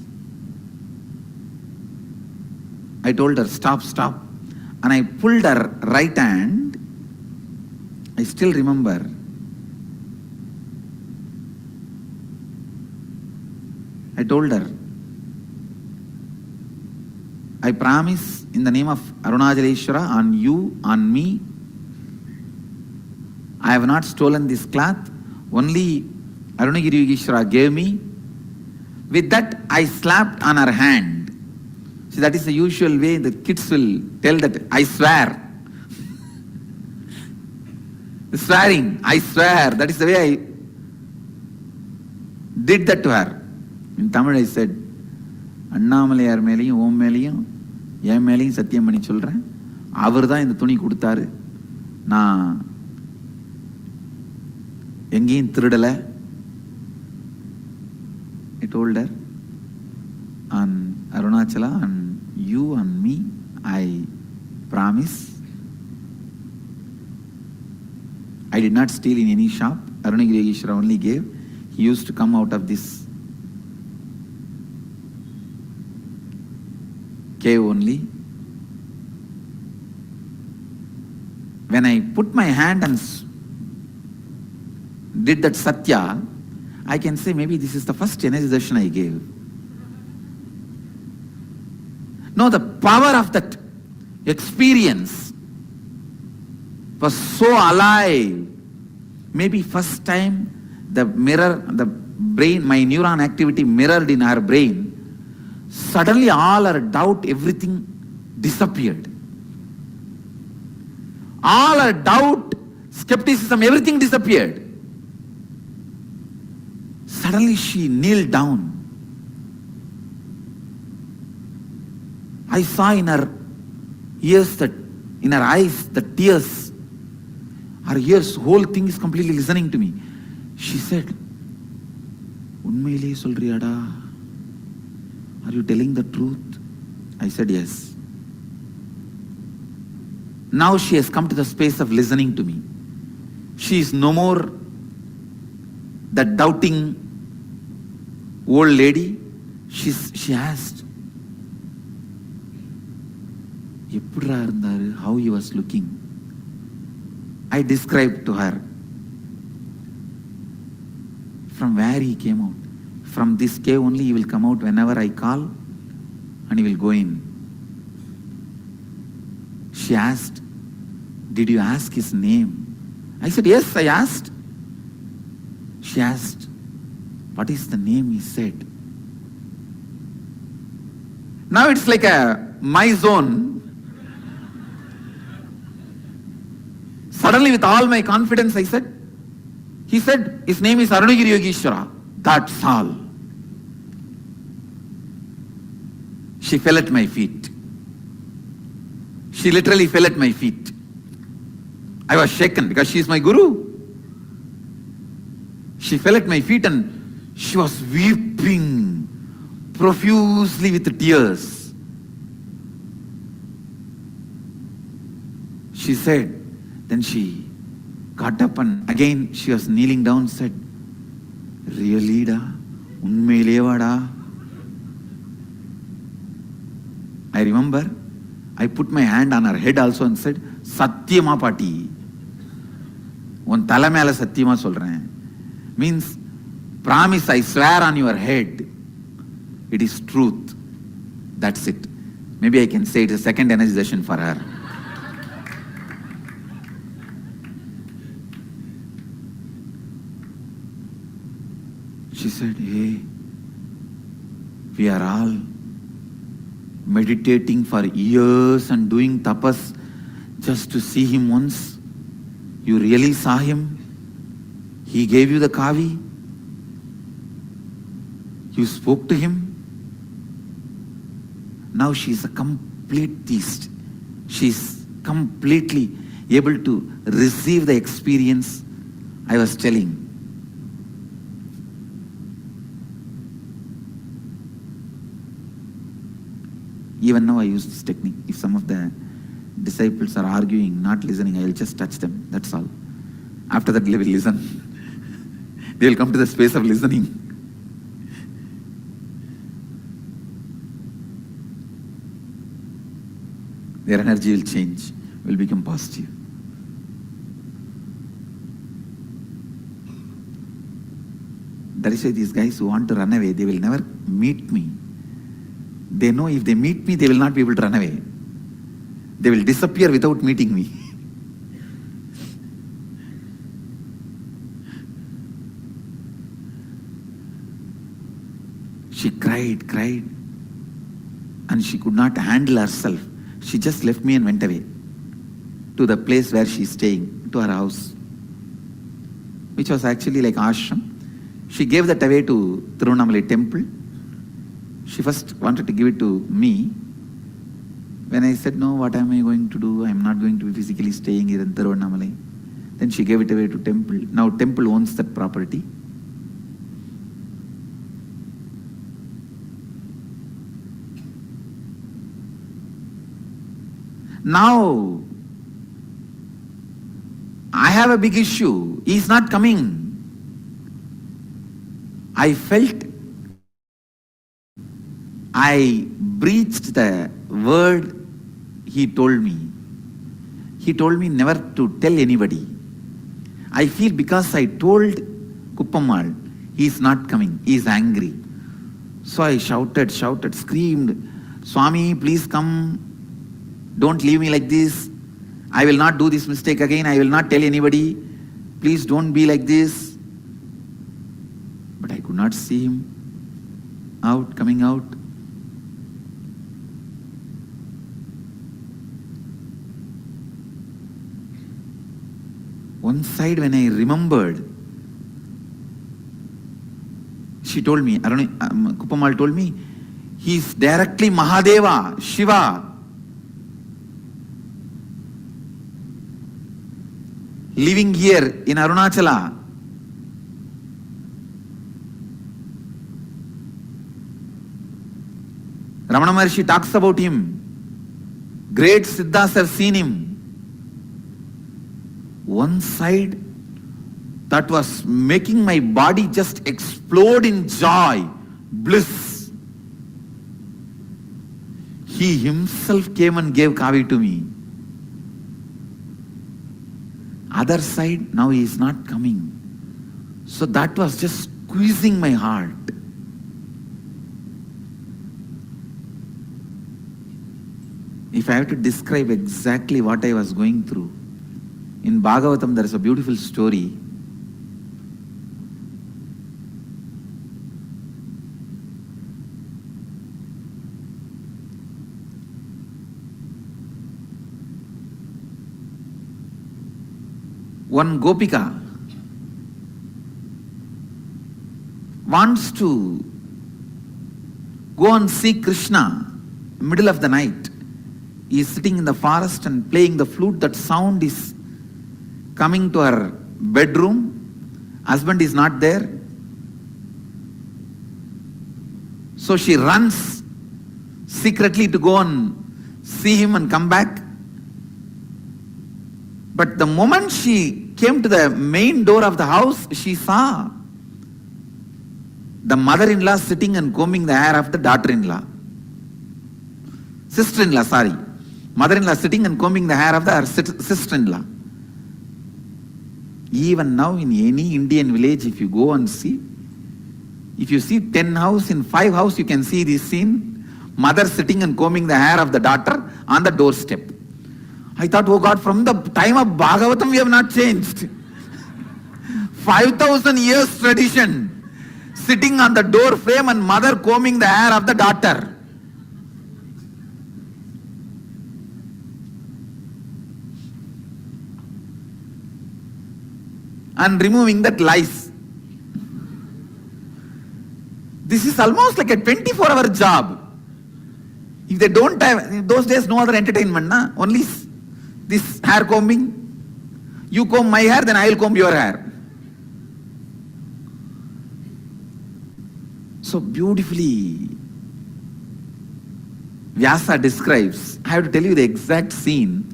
I told her, stop, stop. And I pulled her right hand. I still remember. I told her, I promise in the name of Arunachaleshwara, on you, on me, I have not stolen this cloth, only Arunagiri Yogeshwara gave me. With that, I slapped on her hand. See, that is the usual way the kids will tell that, I swear. Swearing, I swear. That is the way I did that to her. In Tamil I said, Annamaliyar மேலையும் ஓம் மேலையும் என் மேலையும் சத்தியம் பண்ணி சொல்றேன், அவர் தான் இந்த துணி கொடுத்தாரு, நான் எங்கேயும் திருடல. I told her, on Arunachala, on you, on me, I promise I did not steal in any shop. Arunagiri Yogeshwara only gave. He used to come out of this cave only. When I put my hand and did that satya, I can say maybe this is the first energization I gave. No, the power of that experience was so alive. Maybe first time the mirror, the brain, my neuron activity mirrored in her brain. Suddenly all her doubt, everything disappeared. All her doubt, skepticism, everything disappeared. Suddenly she kneeled down. I saw in her ears, that in her eyes, the tears. Her ears, whole thing is completely listening to me. She said, Unmaile solriyada? Are you telling the truth? I said, yes. Now she has come to the space of listening to me. She is no more that doubting old lady, she asked, how he was looking. I described to her from where he came out. From this cave only he will come out whenever I call, and he will go in. She asked, did you ask his name? I said, yes, I asked. She asked, what is the name? He said. Now it's like my zone. Suddenly with all my confidence I said, he said, his name is Arunagiri Yogeshwara. That's all. She fell at my feet. She literally fell at my feet. I was shaken because she is my guru. She fell at my feet and she was weeping profusely with tears. She said, then she got up and again she was kneeling down, said, really da? Unmele da? I remember I put my hand on her head also and said, Satyama Pati. Un tala mela Satyama solren. Means, promise, I swear on your head. It is truth. That's it. Maybe I can say it's a second energization for her. She said, hey, we are all meditating for years and doing tapas just to see him once. You really saw him? He gave you the kavi? You spoke to him? Now she is a complete theist. She is completely able to receive the experience I was telling. Even now I use this technique. If some of the disciples are arguing, not listening, I will just touch them. That's all. After that they will listen. They will come to the space of listening. Their energy will change, will become positive. That is why these guys who want to run away, they will never meet me. They know if they meet me, they will not be able to run away. They will disappear without meeting me. She cried, and she could not handle herself. She just left me and went away to the place where she is staying, to her house, which was actually like ashram. She gave that away to Tirunamali temple. She first wanted to give it to me. When I said, no, what am I going to do? I am not going to be physically staying here in Tirunamali. Then she gave it away to temple. Now temple owns that property. Now, I have a big issue. He is not coming. I felt I breached the word he told me. He told me never to tell anybody. I feel because I told Kuppamal, he is not coming, he is angry. So I shouted, screamed, Swami, please come. Don't leave me like this. I will not do this mistake again. I will not tell anybody. Please don't be like this. But I could not see him coming out. One side when I remembered, she told me, Kuppamal told me, he is directly Mahadeva, Shiva. Living here in Arunachala. Ramana Maharshi talks about him. Great Siddhas have seen him. One side that was making my body just explode in joy bliss. He himself came and gave Kavi to me. Other side, now he is not coming. So that was just squeezing my heart. If I have to describe exactly what I was going through, in Bhagavatam there is a beautiful story. One Gopika wants to go and see Krishna middle of the night. He is sitting in the forest and playing the flute. That sound is coming to her bedroom. Husband is not there. So she runs secretly to go and see him and come back. But the moment she came to the main door of the house, she saw the mother-in-law sitting and combing the hair of the daughter-in-law. Sister-in-law, sorry. Mother-in-law sitting and combing the hair of her sister-in-law. Even now in any Indian village, if you go and see, if you see 10 houses, in 5 houses you can see this scene. Mother sitting and combing the hair of the daughter on the doorstep. I thought, oh God, from the time of Bhagavatam we have not changed. 5,000 years tradition. Sitting on the door frame and mother combing the hair of the daughter. And removing that lice. This is almost like a 24-hour job. If they don't have, in those days no other entertainment, na? Only this hair combing. You comb my hair, then I will comb your hair. So beautifully Vyasa describes. I have to tell you the exact scene.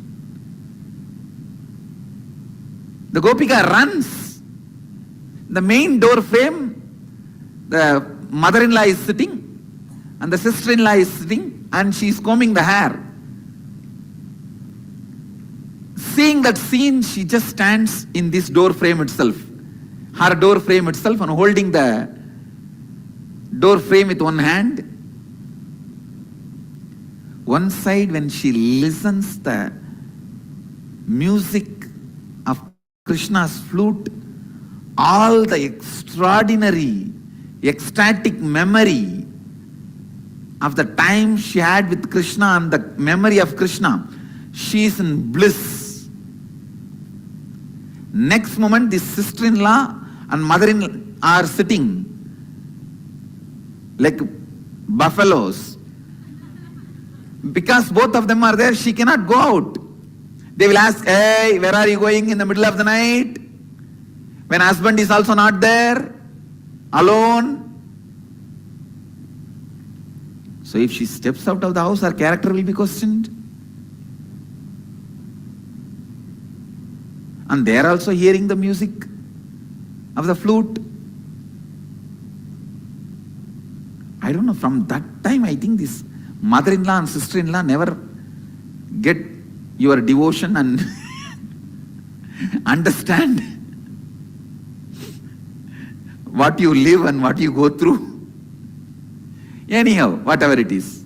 The Gopika runs. The main door frame, the mother-in-law is sitting and the sister-in-law is sitting and she is combing the hair. Seeing that scene, she just stands in this door frame itself. Her door frame itself, and holding the door frame with one hand. One side, when she listens the music of Krishna's flute, all the extraordinary, ecstatic memory of the time she had with Krishna and the memory of Krishna, she is in bliss. Next moment, this sister-in-law and mother-in-law are sitting like buffaloes. Because both of them are there, she cannot go out. They will ask, hey, where are you going in the middle of the night? When husband is also not there, alone. So if she steps out of the house, her character will be questioned. And they are also hearing the music of the flute. I don't know, from that time I think this mother-in-law and sister-in-law never get your devotion and understand what you live and what you go through. Anyhow, whatever it is.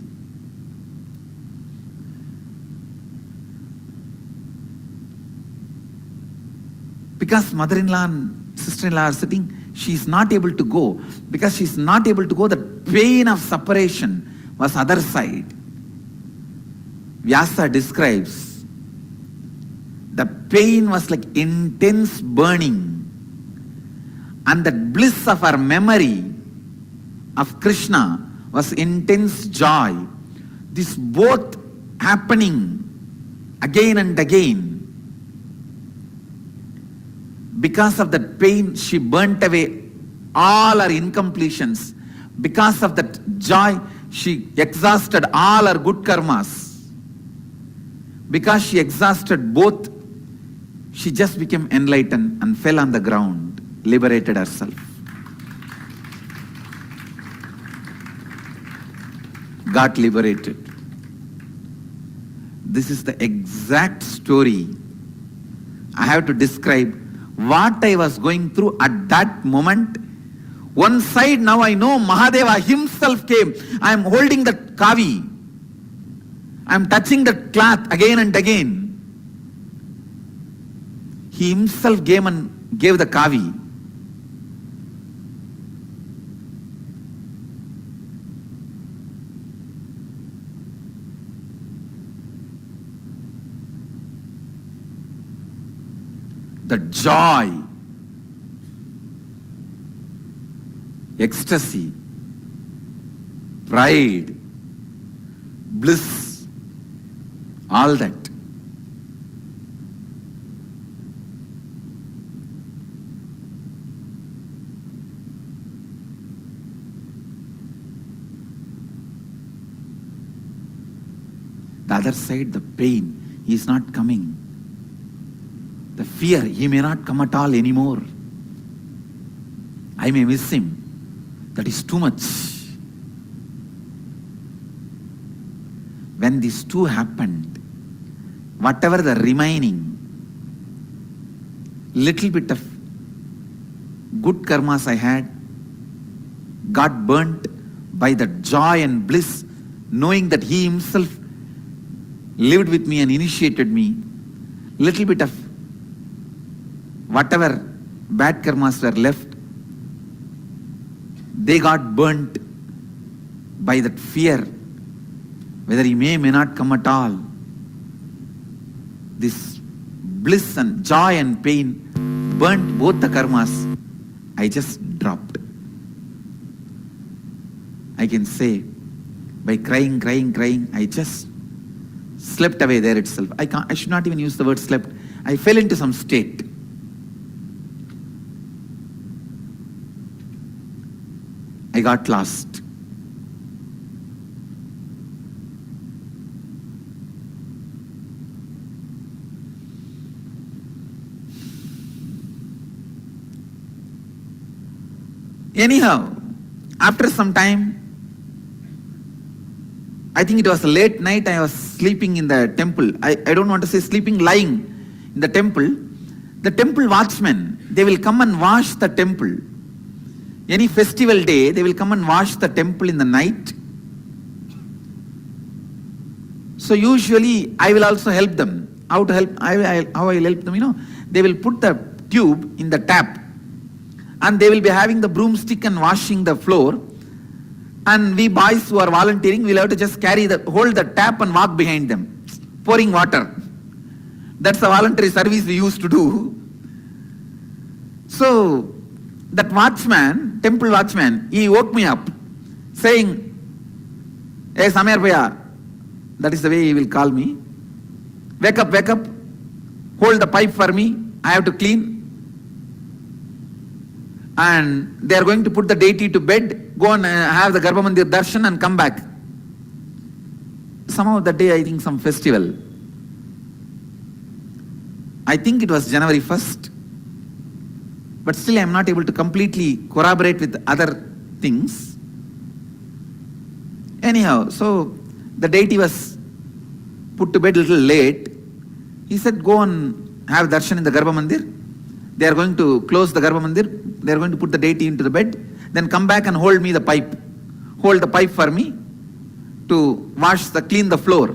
Because mother-in-law and sister-in-law are sitting, she is not able to go. Because she is not able to go, the pain of separation was other side. Vyasa describes, the pain was like intense burning. And the bliss of her memory of Krishna was intense joy. This both happening again and again. Because of that pain, she burnt away all her incompletions. Because of that joy, she exhausted all her good karmas. Because she exhausted both, she just became enlightened and fell on the ground, liberated herself. got liberated. This is the exact story. I have to describe what I was going through at that moment. One side, now I know Mahadeva himself came. I am holding the kavi. I am touching the cloth again and again. He himself came and gave the kavi. The joy, ecstasy, pride, bliss, all that. The other side, the pain, he is not coming. The fear, he may not come at all anymore. I may miss him. That is too much. When these two happened, whatever the remaining little bit of good karmas I had got burnt by the joy and bliss, knowing that he himself lived with me and initiated me. Little bit of whatever bad karmas were left, they got burnt by that fear, whether he may not come at all. This bliss and joy and pain burnt both the karmas. I just dropped. I can say, by crying, I just slept away there itself. I should not even use the word slept. I fell into some state. I got lost. Anyhow, after some time, I think it was a late night, I was sleeping in the temple. I don't want to say sleeping, lying in the temple. The temple watchmen, they will come and wash the temple. Any festival day, they will come and wash the temple in the night. So usually, I will also help them. How to help? How I will help them? They will put the tube in the tap, and they will be having the broomstick and washing the floor. And we boys who are volunteering, we'll have to just hold the tap and walk behind them, pouring water. That's the voluntary service we used to do. So, that watchman, temple watchman, he woke me up, saying, "Hey, Samir Bhaiya," that is the way he will call me. Wake up, hold the pipe for me, I have to clean. And they are going to put the deity to bed, go and have the Garbha Mandir darshan and come back. Somehow that day, I think some festival. I think it was January 1st. But still I am not able to completely corroborate with other things. Anyhow, so the deity was put to bed a little late. He said, go and have darshan in the Garbha Mandir. They are going to close the Garbha Mandir. They are going to put the deity into the bed. Then come back and hold me the pipe. Hold the pipe for me to clean the floor.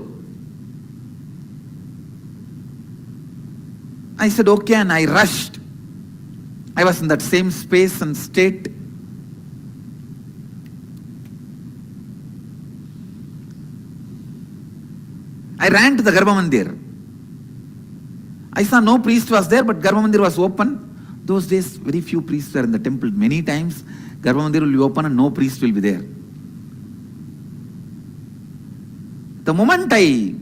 I said, okay, and I rushed. I was in that same space and state. I ran to the Garbha Mandir. I saw no priest was there, but Garbha Mandir was open. Those days, very few priests were in the temple. Many times, Garbha Mandir will be open and no priest will be there. The moment I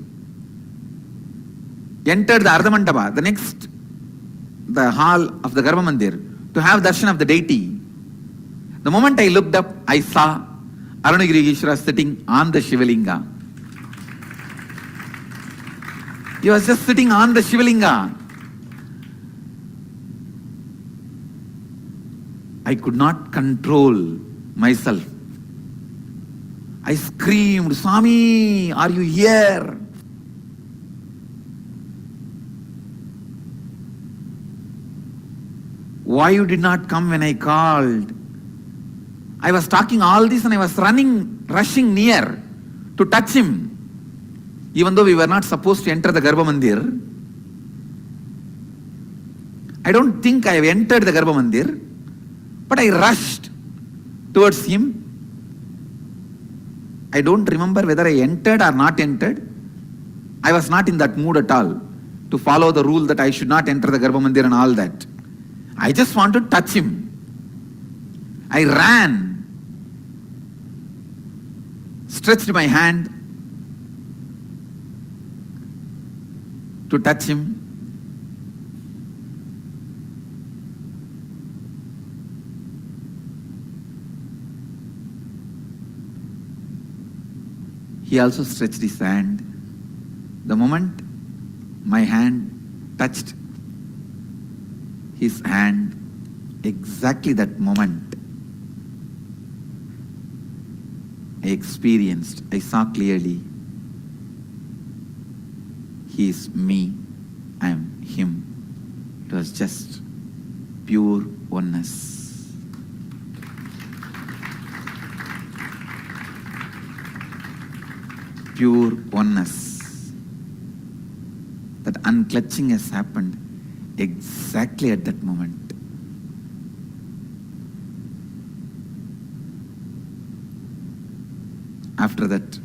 entered the Ardhamandapa, the hall of the Garbha Mandir, to have darshan of the deity, the moment I looked up, I saw Arunagiri Ishvara sitting on the Shivalinga. He was just sitting on the Shivalinga. I could not control myself. I screamed, Swami, are you here? Why you did not come when I called? I was talking all this and I was rushing near to touch him. Even though we were not supposed to enter the Garbha Mandir, I don't think I have entered the Garbha Mandir, but I rushed towards him. I don't remember whether I entered or not entered. I was not in that mood at all to follow the rule that I should not enter the Garbha Mandir and all that. I just want to touch him. I ran, stretched my hand to touch him. He also stretched his hand. The moment my hand touched his hand, exactly that moment, I saw clearly, he is me, I am him. It was just pure oneness. Pure oneness. That unclutching has happened exactly at that moment. After that,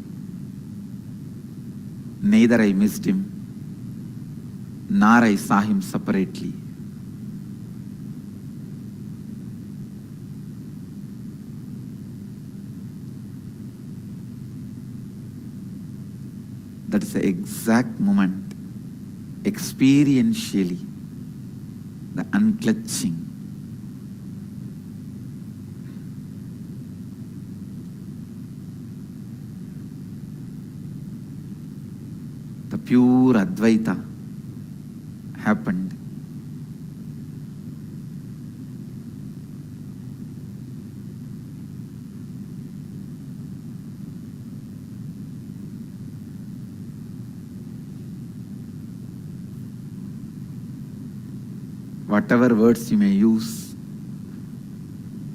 neither I missed him, nor I saw him separately. That is the exact moment, experientially, the unclutching. The pure Advaita happened. Whatever words you may use,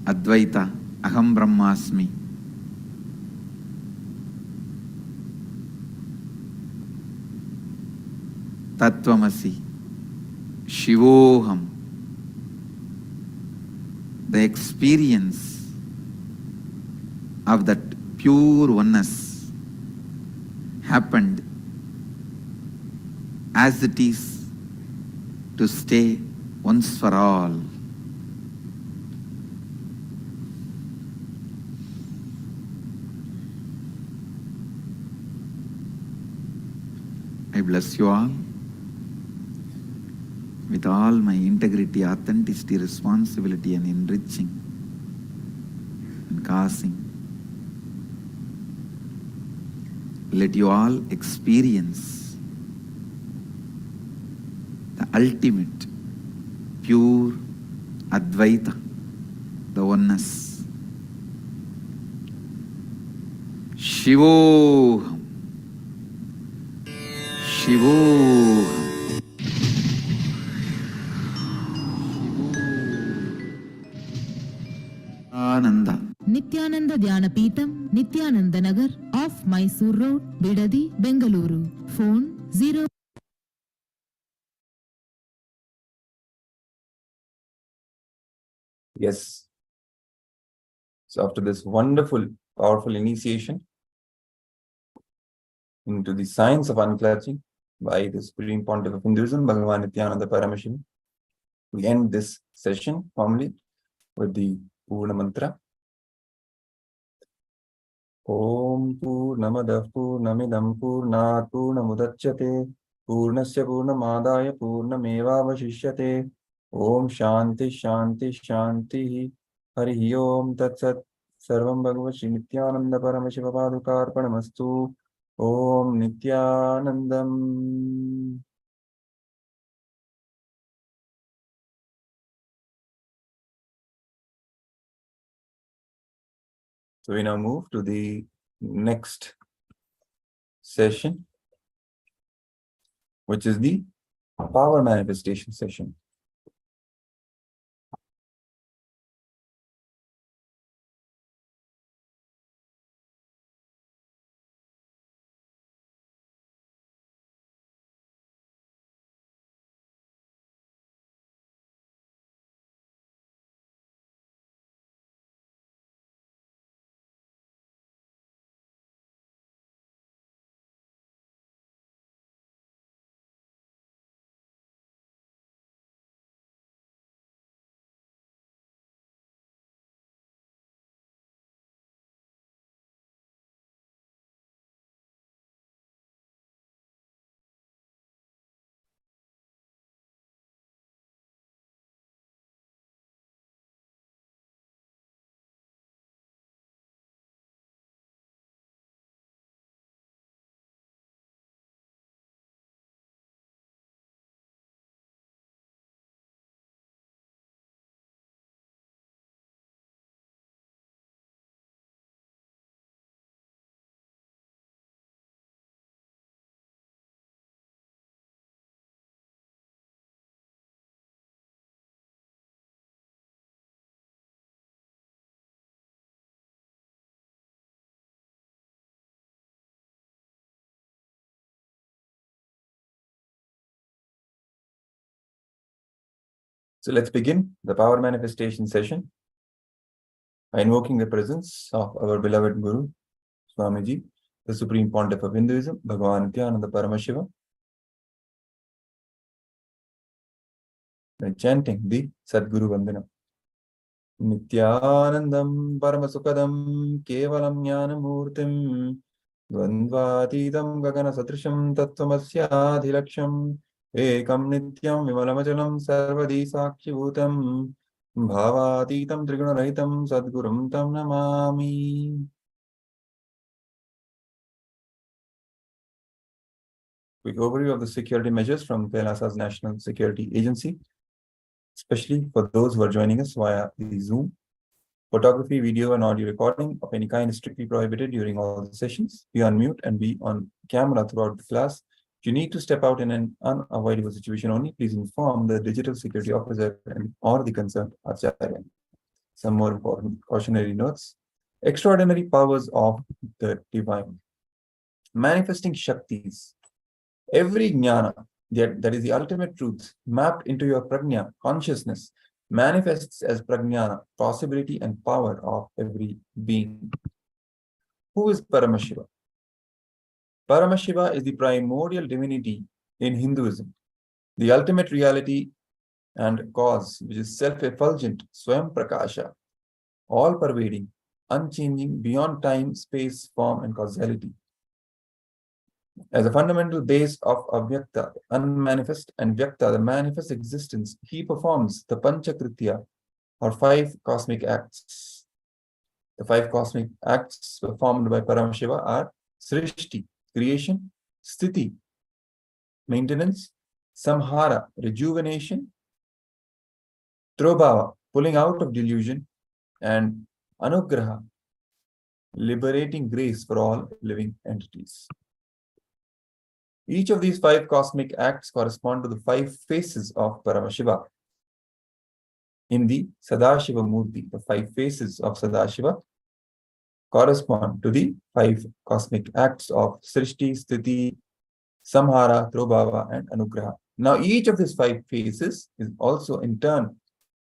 Advaita, Aham Brahmasmi, Tattvamasi, Shivoham, the experience of that pure oneness happened as it is to stay once for all. I bless you all with all my integrity, authenticity, responsibility and enriching and causing. Let you all experience the ultimate pure Advaita, the oneness. Shivoham, Shivoham. Ananda. Nithyananda Dhyanapitham, Nithyananda Nagar, off Mysore Road, Bidadi, Bengaluru. Phone 0. Yes. So after this wonderful, powerful initiation into the science of unclutching by the Supreme Pontiff of Hinduism, Bhagavan Nithyananda Paramashivam, we end this session formally with the Purna Mantra. Om Purnamadav Purnamidam Purnat Purnamudachyate Purnasya Purnamadaya Purnamevavashishyate Om Shanti Shanti Shanti Hari Om Tat Sat Sarvam Bhagavad Shri Nithyananda Paramashiva Padukarpanamastu Om Nithyanandam. So we now move to the next session, which is the power manifestation session. So let's begin the power manifestation session by invoking the presence of our beloved Guru, Swamiji, the Supreme Pontiff of Hinduism, Bhagavan Nithyananda Paramashivam, by chanting the Sadguru Vandana. Nithyanandam Paramasukadam Kevalam Jnanamurtim Dvandvatitam Gagana Satrisham Tattvamasya Ekam Nityam Vimalamachalam Sarvadi Sakshibhutam Bhavatitam Trigunarahitam Sadgurum Tam Namami. Quick overview of the security measures from KAILASA's National Security Agency, especially for those who are joining us via the Zoom. Photography, video, and audio recording of any kind is strictly prohibited during all the sessions. Be on mute and be on camera throughout the class. If you need to step out in an unavoidable situation only, please inform the digital security officer or the concerned Acharya. Some more important cautionary notes. Extraordinary powers of the divine. Manifesting Shaktis. Every jnana, that is the ultimate truth, mapped into your prajna, consciousness, manifests as prajnana, possibility and power of every being. Who is Paramashiva? Paramashiva is the primordial divinity in Hinduism, the ultimate reality and cause, which is self-effulgent, Swayam Prakasha, all-pervading, unchanging, beyond time, space, form, and causality. As a fundamental base of Avyakta, unmanifest, and Vyakta, the manifest existence, he performs the Panchakritya, or 5 cosmic acts. The 5 cosmic acts performed by Paramashiva are Srishti, creation, Sthiti, maintenance, Samhara, rejuvenation, Trobhava, pulling out of delusion, and Anugraha, liberating grace for all living entities. Each of these 5 cosmic acts correspond to the 5 faces of Paramashiva. In the Sadashiva Murti, the 5 faces of Sadashiva correspond to the 5 cosmic acts of Srishti, Sthiti, Samhara, Trobhava, and Anugraha. Now, each of these 5 faces is also in turn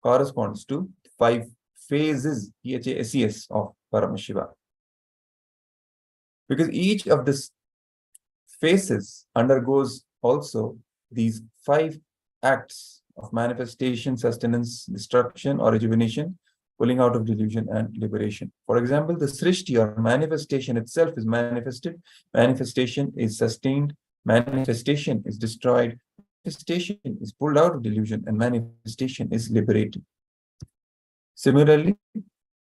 corresponds to 5 phases, PHASES, of Paramashiva. Because each of these phases undergoes also these 5 acts of manifestation, sustenance, destruction, or rejuvenation, pulling out of delusion, and liberation. For example, the Srishti, or manifestation itself, is manifested, manifestation is sustained, manifestation is destroyed, manifestation is pulled out of delusion, and manifestation is liberated. Similarly,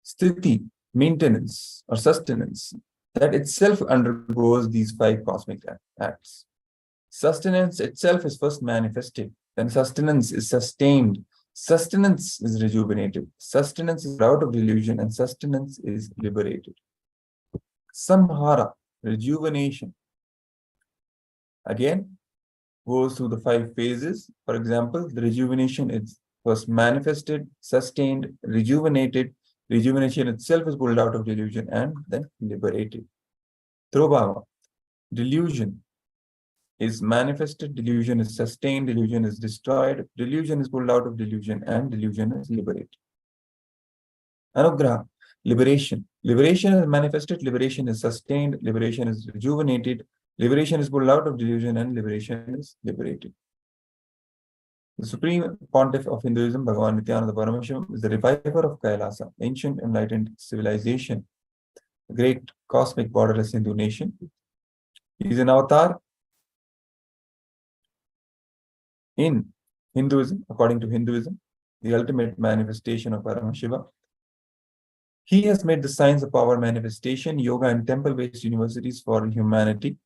Sthiti, maintenance or sustenance, that itself undergoes these 5 cosmic acts. Sustenance itself is first manifested, then sustenance is sustained, sustenance is rejuvenated, sustenance is out of delusion, and sustenance is liberated. Samhara, rejuvenation. Again, goes through the 5 phases. For example, the rejuvenation is first manifested, sustained, rejuvenated. Rejuvenation itself is pulled out of delusion and then liberated. Trobhava, delusion is manifested, delusion is sustained, delusion is destroyed, delusion is pulled out of delusion, and delusion is liberated. Anugraha, liberation. Liberation is manifested, liberation is sustained, liberation is rejuvenated, liberation is pulled out of delusion, and liberation is liberated. The Supreme Pontiff of Hinduism, Bhagavan Nithyananda Paramashivam, is the reviver of Kailasa, ancient enlightened civilization, a great cosmic borderless Hindu nation. He is an avatar in Hinduism, according to Hinduism, the ultimate manifestation of Paramashiva. He has made the science of power manifestation, yoga, and temple-based universities for humanity.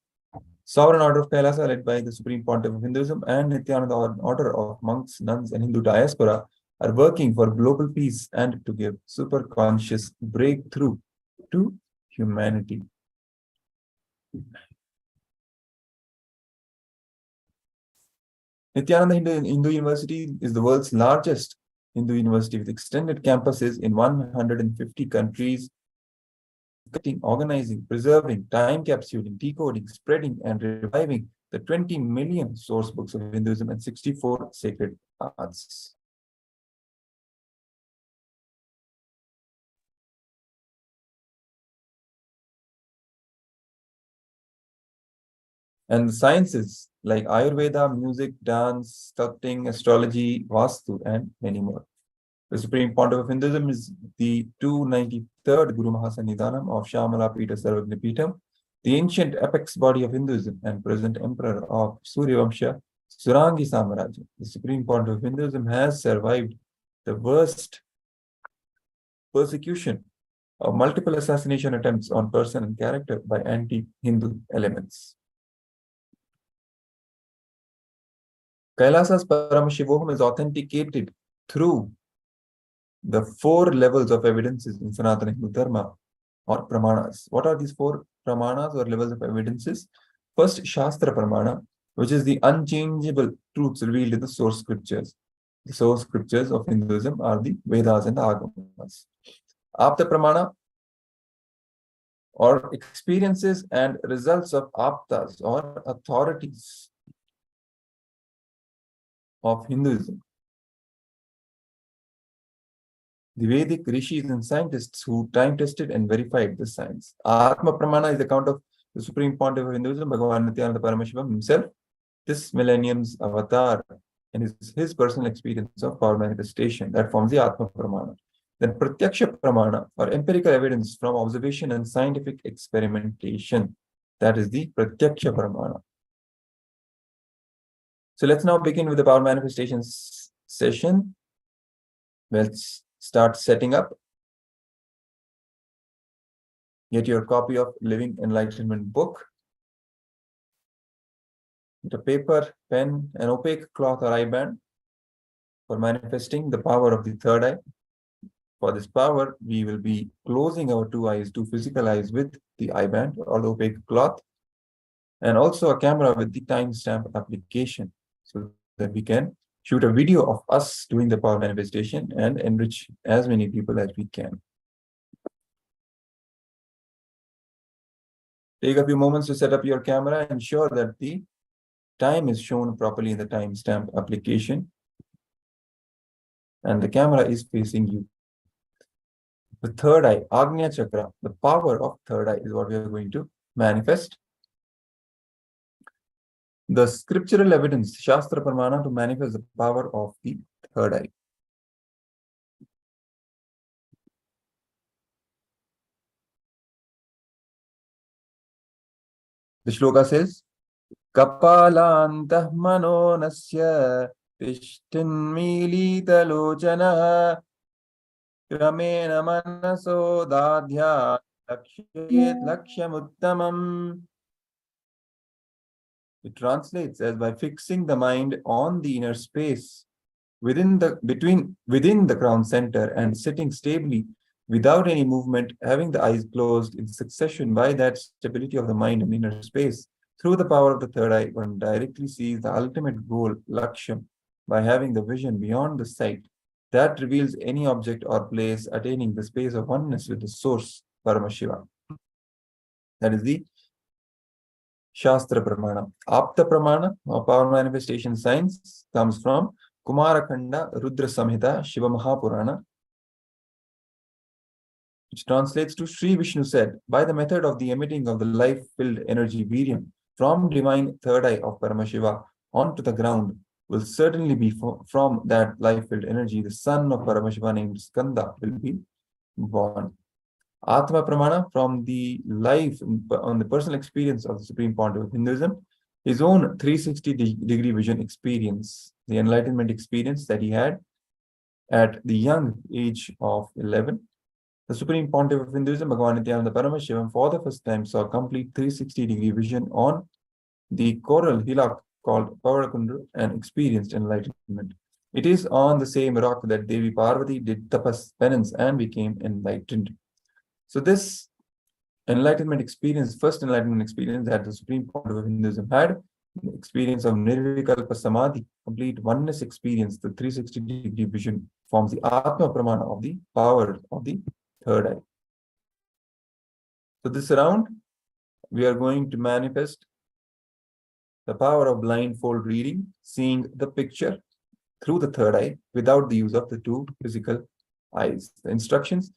Sovereign Order of Kailasa, led by the Supreme Pontiff of Hinduism and Nithyananda Order of monks, nuns, and Hindu diaspora, are working for global peace and to give superconscious breakthrough to humanity. Nithyananda Hindu University is the world's largest Hindu university with extended campuses in 150 countries, organizing, preserving, time capsuling, decoding, spreading, and reviving the 20 million source books of Hinduism and 64 sacred arts. And the sciences like Ayurveda, music, dance, sculpting, astrology, Vastu, and many more. The Supreme Pontiff of Hinduism is the 293rd Guru Mahasannidhanam of Shamala Pita Sarvagna Pitam, the ancient apex body of Hinduism and present emperor of Suryavamsha, Surangi Samarajya. The Supreme Pontiff of Hinduism has survived the worst persecution of multiple assassination attempts on person and character by anti-Hindu elements. Kailasa's Paramashivoham is authenticated through the 4 levels of evidences in Sanatana Hindu Dharma or Pramanas. What are these 4 Pramanas or levels of evidences? First, Shastra Pramana, which is the unchangeable truths revealed in the source scriptures. The source scriptures of Hinduism are the Vedas and the Agamas. Apta Pramana, or experiences and results of Aptas or authorities of Hinduism. The Vedic rishis and scientists who time-tested and verified the science. Atma Pramana is the account of the Supreme Pontiff of Hinduism, Bhagavan Nithyananda Paramashivam himself, this millennium's avatar, and his personal experience of power manifestation. That forms the Atma Pramana. Then Pratyaksha Pramana, or empirical evidence from observation and scientific experimentation. That is the Pratyaksha Pramana. So let's now begin with the power manifestations session. Let's start setting up. Get your copy of Living Enlightenment book. Get a paper, pen, an opaque cloth or eye band for manifesting the power of the third eye. For this power, we will be closing our 2 eyes, 2 physical eyes with the eye band or the opaque cloth, and also a camera with the timestamp application so that we can shoot a video of us doing the power manifestation and enrich as many people as we can. Take a few moments to set up your camera and ensure that the time is shown properly in the timestamp application and the camera is facing you. The third eye, Agnya Chakra, the power of third eye is what we are going to manifest. The scriptural evidence, Shastra Pramana, to manifest the power of the third eye. The shloka says, Kapalantah mano nasya tishtin milita lochana Kramena manaso dadhya lakshayet lakshamuttamam. It translates as by fixing the mind on the inner space within the crown center and sitting stably without any movement, having the eyes closed in succession by that stability of the mind in inner space. Through the power of the third eye, one directly sees the ultimate goal, Laksham, by having the vision beyond the sight that reveals any object or place attaining the space of oneness with the source, Paramashiva. That is the Shastra Pramana. Apta Pramana, or power manifestation science, comes from Kumarakanda Rudra Samhita Shiva Mahapurana, which translates to Sri Vishnu said, by the method of the emitting of the life-filled energy Viryam from divine third eye of Paramashiva onto the ground will certainly be from that life-filled energy, the son of Paramashiva named Skanda will be born. Atma Pramana, from the life on the personal experience of the Supreme Pontiff of Hinduism, his own 360-degree vision experience, the enlightenment experience that he had at the young age of 11. The Supreme Pontiff of Hinduism, Bhagavan Nithyananda Paramashivam, for the first time saw complete 360-degree vision on the coral hillock called Pavarakundu and experienced enlightenment. It is on the same rock that Devi Parvati did tapas penance and became enlightened. So this enlightenment experience, first enlightenment experience that the Supreme Pontiff of Hinduism had, the experience of Nirvikalpa Samadhi, complete oneness experience, the 360-degree vision, forms the Atma Pramana of the power of the third eye. So this round, we are going to manifest the power of blindfold reading, seeing the picture through the third eye without the use of the two physical eyes. The instructions: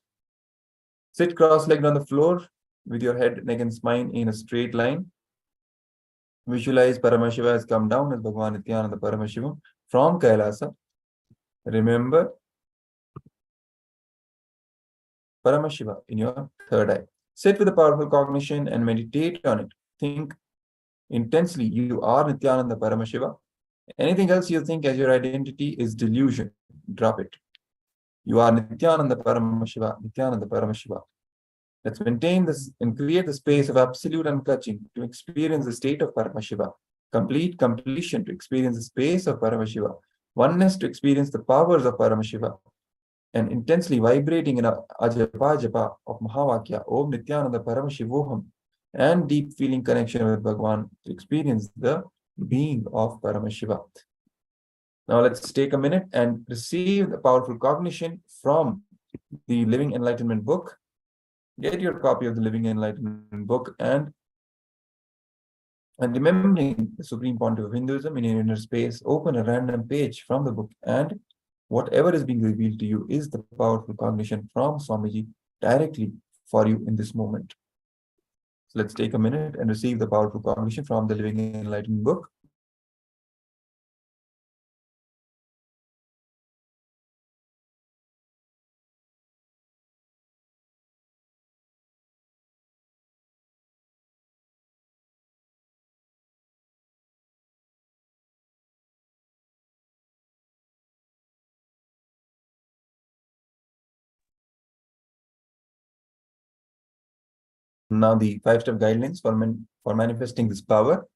sit cross-legged on the floor with your head, neck, and spine in a straight line. Visualize Paramashiva has come down as Bhagavan Nithyananda Paramashivam from Kailasa. Remember Paramashiva in your third eye. Sit with a powerful cognition and meditate on it. Think intensely, you are Nithyananda Paramashiva. Anything else you think as your identity is delusion. Drop it. You are Nithyananda Paramashiva, Nithyananda Paramashiva. Let's maintain this and create the space of absolute unclutching to experience the state of Paramashiva. Complete completion to experience the space of Paramashiva. Oneness to experience the powers of Paramashiva. And intensely vibrating in a ajapa japa of Mahavakya, Om Nithyananda Paramashivoham, and deep feeling connection with Bhagavan to experience the being of Paramashiva. Now let's take a minute and receive the powerful cognition from the Living Enlightenment book. Get your copy of the Living Enlightenment book and remembering the Supreme Pontiff of Hinduism in your inner space, open a random page from the book, and whatever is being revealed to you is the powerful cognition from Swamiji directly for you in this moment. So let's take a minute and receive the powerful cognition from the Living Enlightenment book. Now the 5-step guidelines for manifesting this power.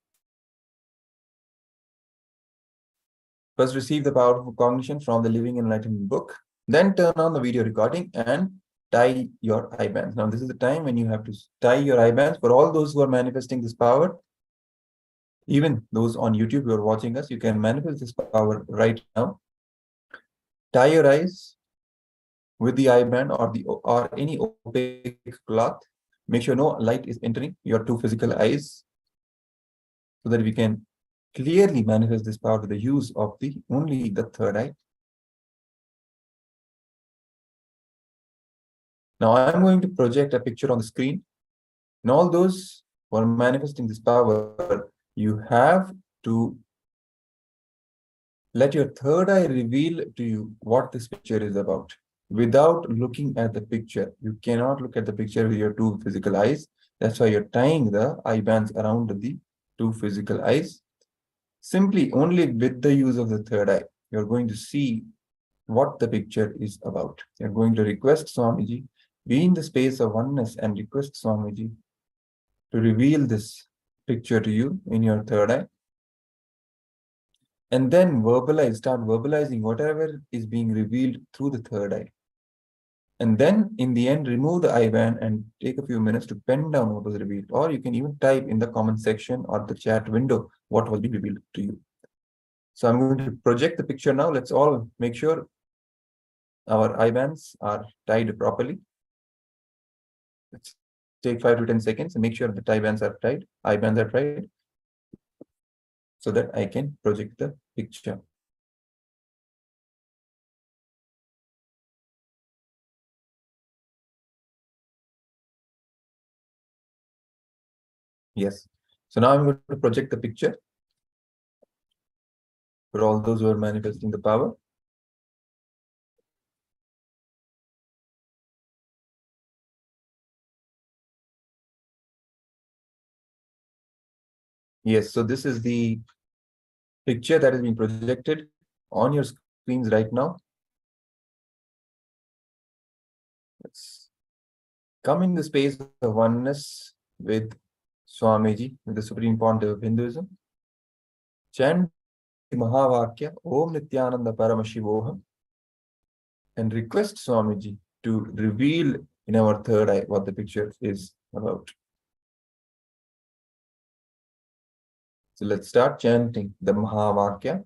First, receive the powerful cognition from the Living Enlightenment book. Then turn on the video recording and tie your eye bands. Now this is the time when you have to tie your eye bands. For all those who are manifesting this power, even those on YouTube who are watching us, you can manifest this power right now. Tie your eyes with the eye band or any opaque cloth. Make sure no light is entering your two physical eyes so that we can clearly manifest this power with the use of only the third eye. Now I'm going to project a picture on the screen. And all those who are manifesting this power, you have to let your third eye reveal to you what this picture is about. Without looking at the picture, you cannot look at the picture with your two physical eyes. That's why you're tying the eye bands around the two physical eyes. Simply only with the use of the third eye, you're going to see what the picture is about. You're going to request Swamiji, be in the space of oneness and request Swamiji to reveal this picture to you in your third eye. And then start verbalizing whatever is being revealed through the third eye. And then in the end, remove the IBAN and take a few minutes to pen down what was revealed. Or you can even type in the comment section or the chat window what was being revealed to you. So I'm going to project the picture now. Let's all make sure our IBANs are tied properly. Let's take 5 to 10 seconds and make sure the IBANs are tied. So that I can project the picture. Yes. So now I'm going to project the picture for all those who are manifesting the power. Yes, so this is the picture that is being projected on your screens right now. Let's come in the space of oneness with Swamiji, with the Supreme Pontiff of Hinduism. Chant the Mahavakya, Om Nithyananda Paramashivoham, and request Swamiji to reveal in our third eye what the picture is about. So let's start chanting the Mahavakya.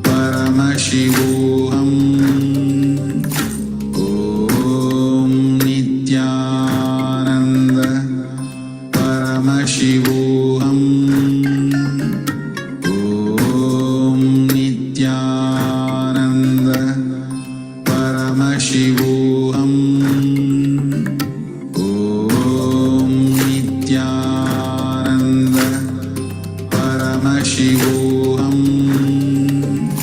Paramashivoham. Om Nithyananda Paramashivoham. Om Nithyananda Paramashivoham. Om Nithyananda Paramashivoham. Paramashivoham.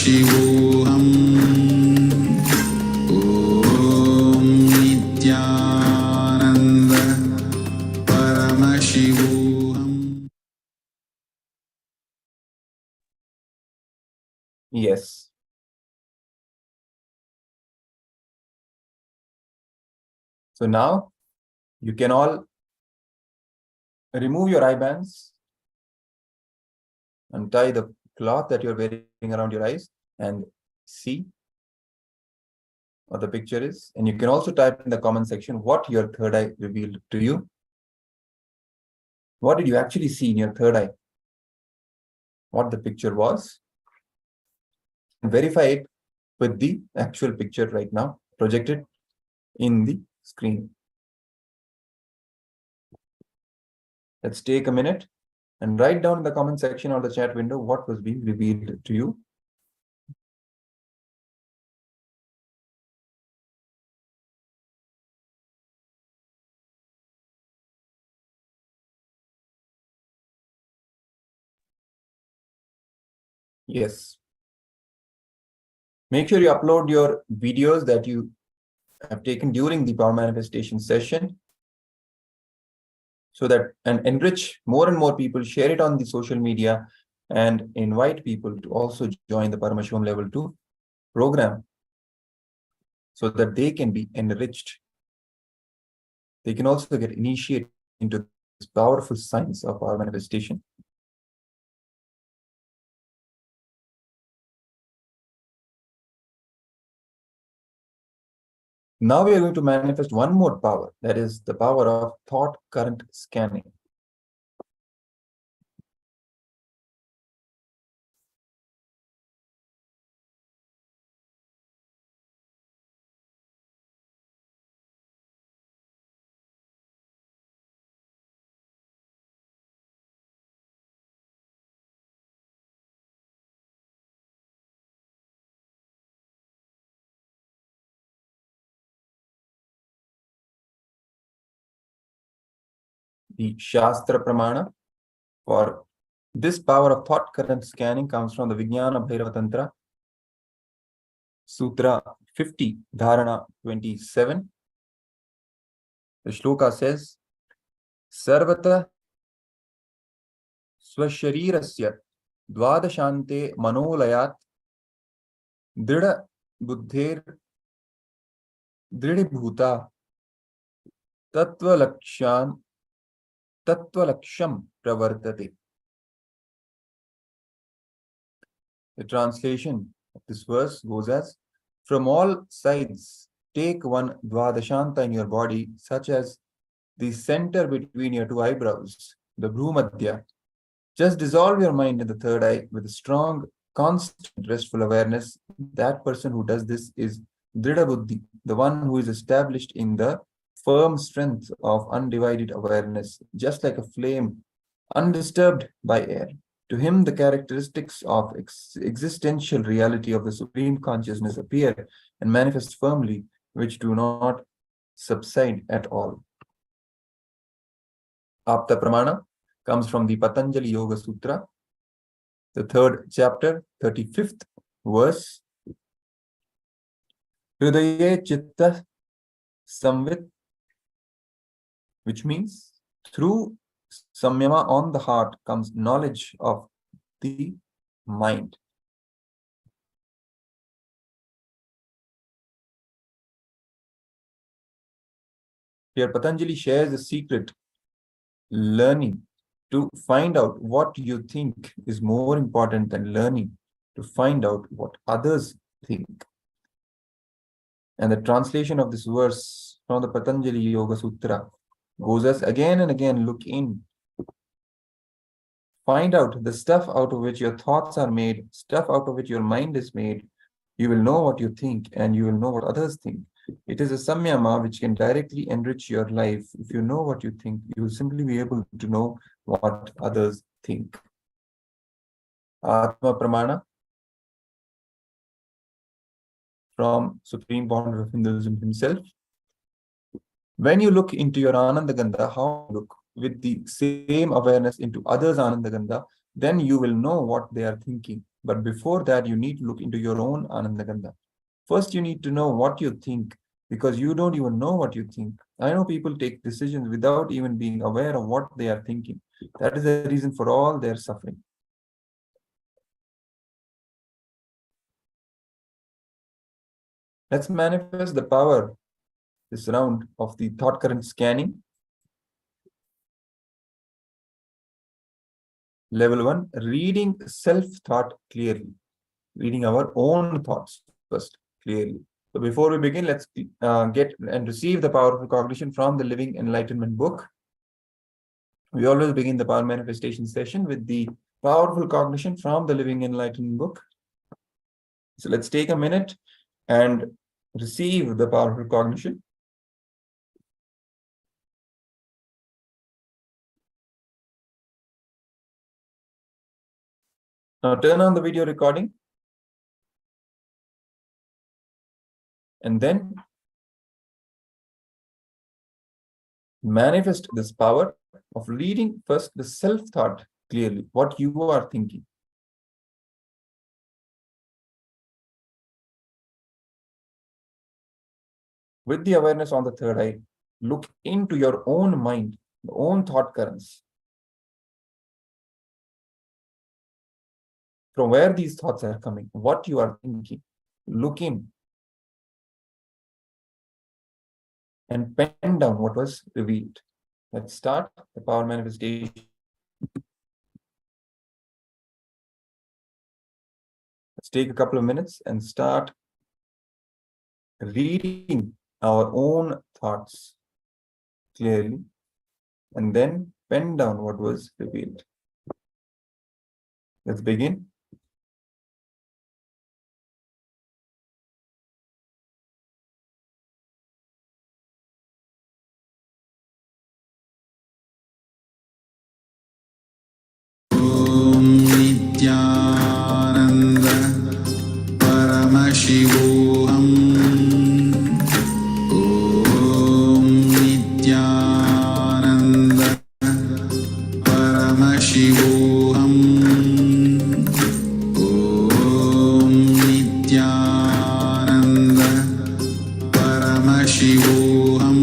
Paramashivoham. Om Nithyananda Paramashivoham. Yes. So now you can all remove your eye bands, untie the cloth that you're wearing around your eyes, and see what the picture is. And you can also type in the comment section what your third eye revealed to you. What did you actually see in your third eye? What the picture was? And verify it with the actual picture right now, projected in the screen. Let's take a minute and write down in the comment section or the chat window what was being revealed to you. Yes. Make sure you upload your videos that you have taken during the power manifestation session, so that and enrich more and more people, share it on the social media, and invite people to also join the Paramashivoham Level 2 program so that they can be enriched. They can also get initiated into this powerful science of power manifestation. Now we are going to manifest one more power, that is the power of thought current scanning. The Shastra Pramana for this power of thought current scanning comes from the Vijnana Bhairava Tantra, Sutra 50, Dharana 27. The shloka says, Sarvata Swasharirasya Dvadashante Manolayat Drida Buddher Dridibhuta Tatvalaksham Pravartate. The translation of this verse goes as, from all sides, take one Dvadashanta in your body, such as the center between your two eyebrows, the Bhrumadhya. Just dissolve your mind in the third eye with a strong, constant, restful awareness. That person who does this is Drida Buddhi, the one who is established in the firm strength of undivided awareness, just like a flame, undisturbed by air. To him, the characteristics of existential reality of the Supreme Consciousness appear and manifest firmly, which do not subside at all. Apta Pramana comes from the Patanjali Yoga Sutra, the 3rd chapter, 35th verse. Hridaye Chitta Samvit, which means through samyama on the heart comes knowledge of the mind. Here Patanjali shares the secret learning to find out what you think is more important than learning to find out what others think. And the translation of this verse from the Patanjali Yoga Sutra goes as, again and again, look in. Find out the stuff out of which your thoughts are made, stuff out of which your mind is made. You will know what you think and you will know what others think. It is a samyama which can directly enrich your life. If you know what you think, you will simply be able to know what others think. Atma Pramana from Supreme Founder of Hinduism himself. When you look into your Ananda Gandha, how you look with the same awareness into others' Ananda Gandha, then you will know what they are thinking. But before that, you need to look into your own Anandagandha. First, you need to know what you think, because you don't even know what you think. I know people take decisions without even being aware of what they are thinking. That is the reason for all their suffering. Let's manifest the power, this round of the thought current scanning. Level 1, reading self-thought clearly. Reading our own thoughts first clearly. So before we begin, let's get and receive the powerful cognition from the Living Enlightenment book. We always begin the power manifestation session with the powerful cognition from the Living Enlightenment book. So let's take a minute and receive the powerful cognition. Now turn on the video recording. And then manifest this power of reading first the self-thought clearly, what you are thinking. With the awareness on the third eye, look into your own mind, your own thought currents. From where these thoughts are coming, what you are thinking. Look in and pen down what was revealed. Let's start the power manifestation. Let's take a couple of minutes and start reading our own thoughts clearly, and then pen down what was revealed. Let's begin. Nithyananda Paramashivoham. Om Nithyananda Paramashivoham. Om Nithyananda Paramashivoham.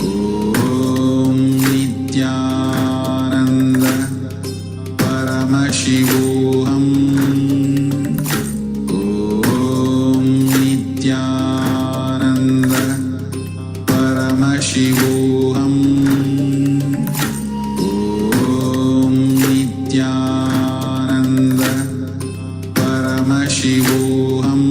Om Nithyananda Paramashivoham. Om Nithyananda Paramashivoham. Om Nithyananda Paramashivoham.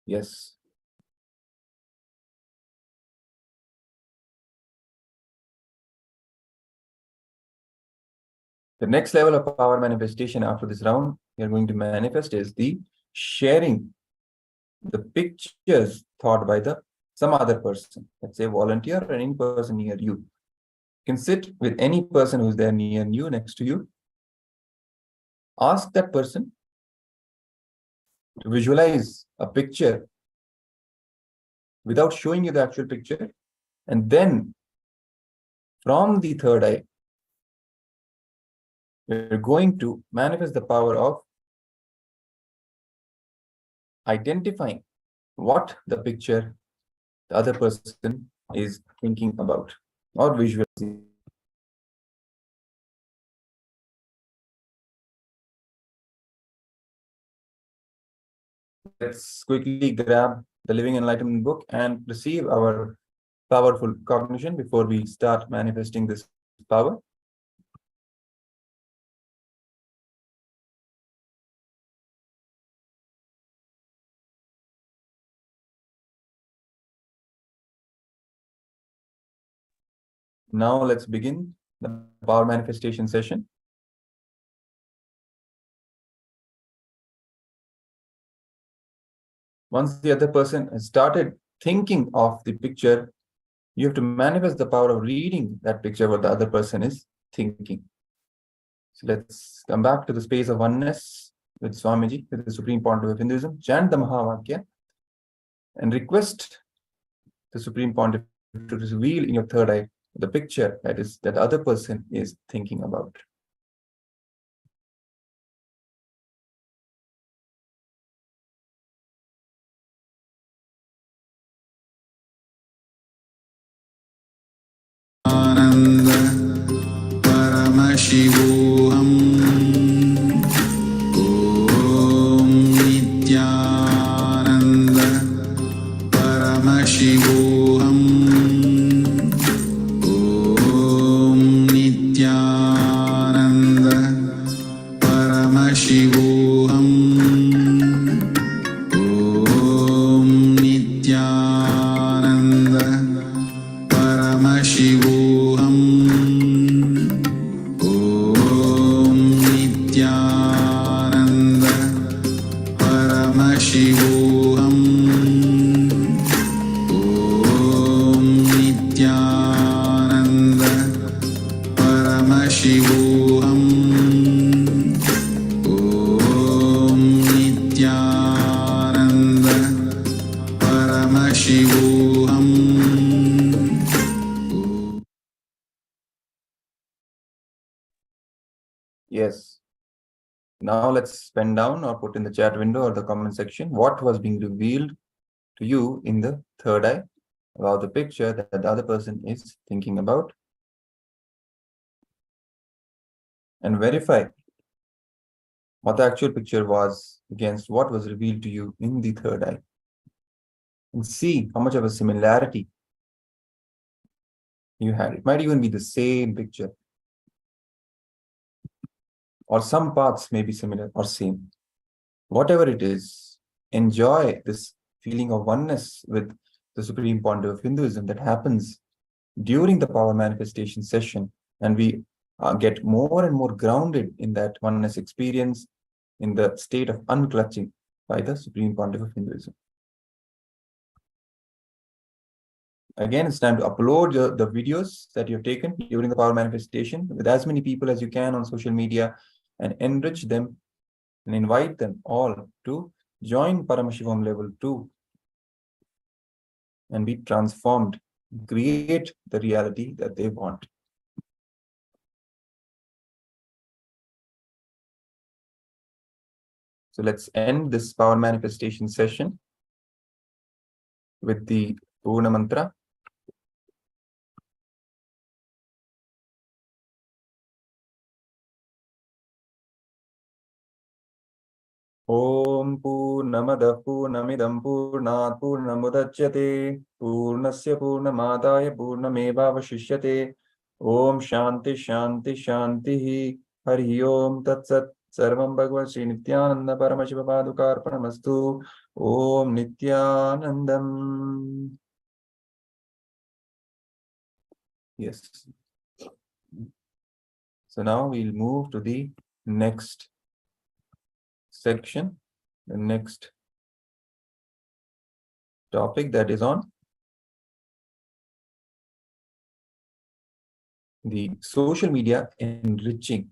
Yes. The next level of power manifestation after this round we are going to manifest is the sharing the pictures thought by some other person. Let's say volunteer or any person near you. You can sit with any person who's there near you, next to you. Ask that person to visualize a picture without showing you the actual picture, and then from the third eye, we're going to manifest the power of identifying what the picture the other person is thinking about or visualizing. Let's quickly grab the Living Enlightenment book and receive our powerful cognition before we start manifesting this power. Now let's begin the power manifestation session. Once the other person has started thinking of the picture, you have to manifest the power of reading that picture, what the other person is thinking. So let's come back to the space of oneness with Swamiji, with the supreme point of Hinduism. Chant the Mahavakya. and request the Supreme Pontiff to reveal in your third eye the picture that other person is thinking about. Nityananda Paramashivoham. Om Nityananda Paramashivoham. Om Nityananda Paramashivoham. Om Nityananda Paramashivoham. Om Nityananda Paramashivoham. Om Nityananda Paramashivoham. Om Nityananda Paramashivoham. Yes. Now let's pen down or put in the chat window or the comment section what was being revealed to you in the third eye about the picture that the other person is thinking about. And verify what the actual picture was against what was revealed to you in the third eye. And see how much of a similarity you had. It might even be the same picture, or some parts may be similar or same. Whatever it is, enjoy this feeling of oneness with the Supreme Pontiff of Hinduism that happens during the power manifestation session, and we get more and more grounded in that oneness experience in the state of unclutching by the Supreme Pontiff of Hinduism. Again, it's time to upload the videos that you've taken during the power manifestation with as many people as you can on social media, and enrich them and invite them all to join Paramashivoham level 2 and be transformed, create the reality that they want. So let's end this power manifestation session with the Purna Mantra. Om Purnamada Purnamidam Purnat Purnamudachyate Purnasya Purnamadaya Purnamevavashishyate. Om Shanti Shanti Shanti Hari Om Tat Sat. Sarvam Bhagavad Sri Nithyananda Paramashiva Padukarpanamastu. Om Nithyanandam. Yes. So now we'll move to the next section, the next topic that is on the social media enriching.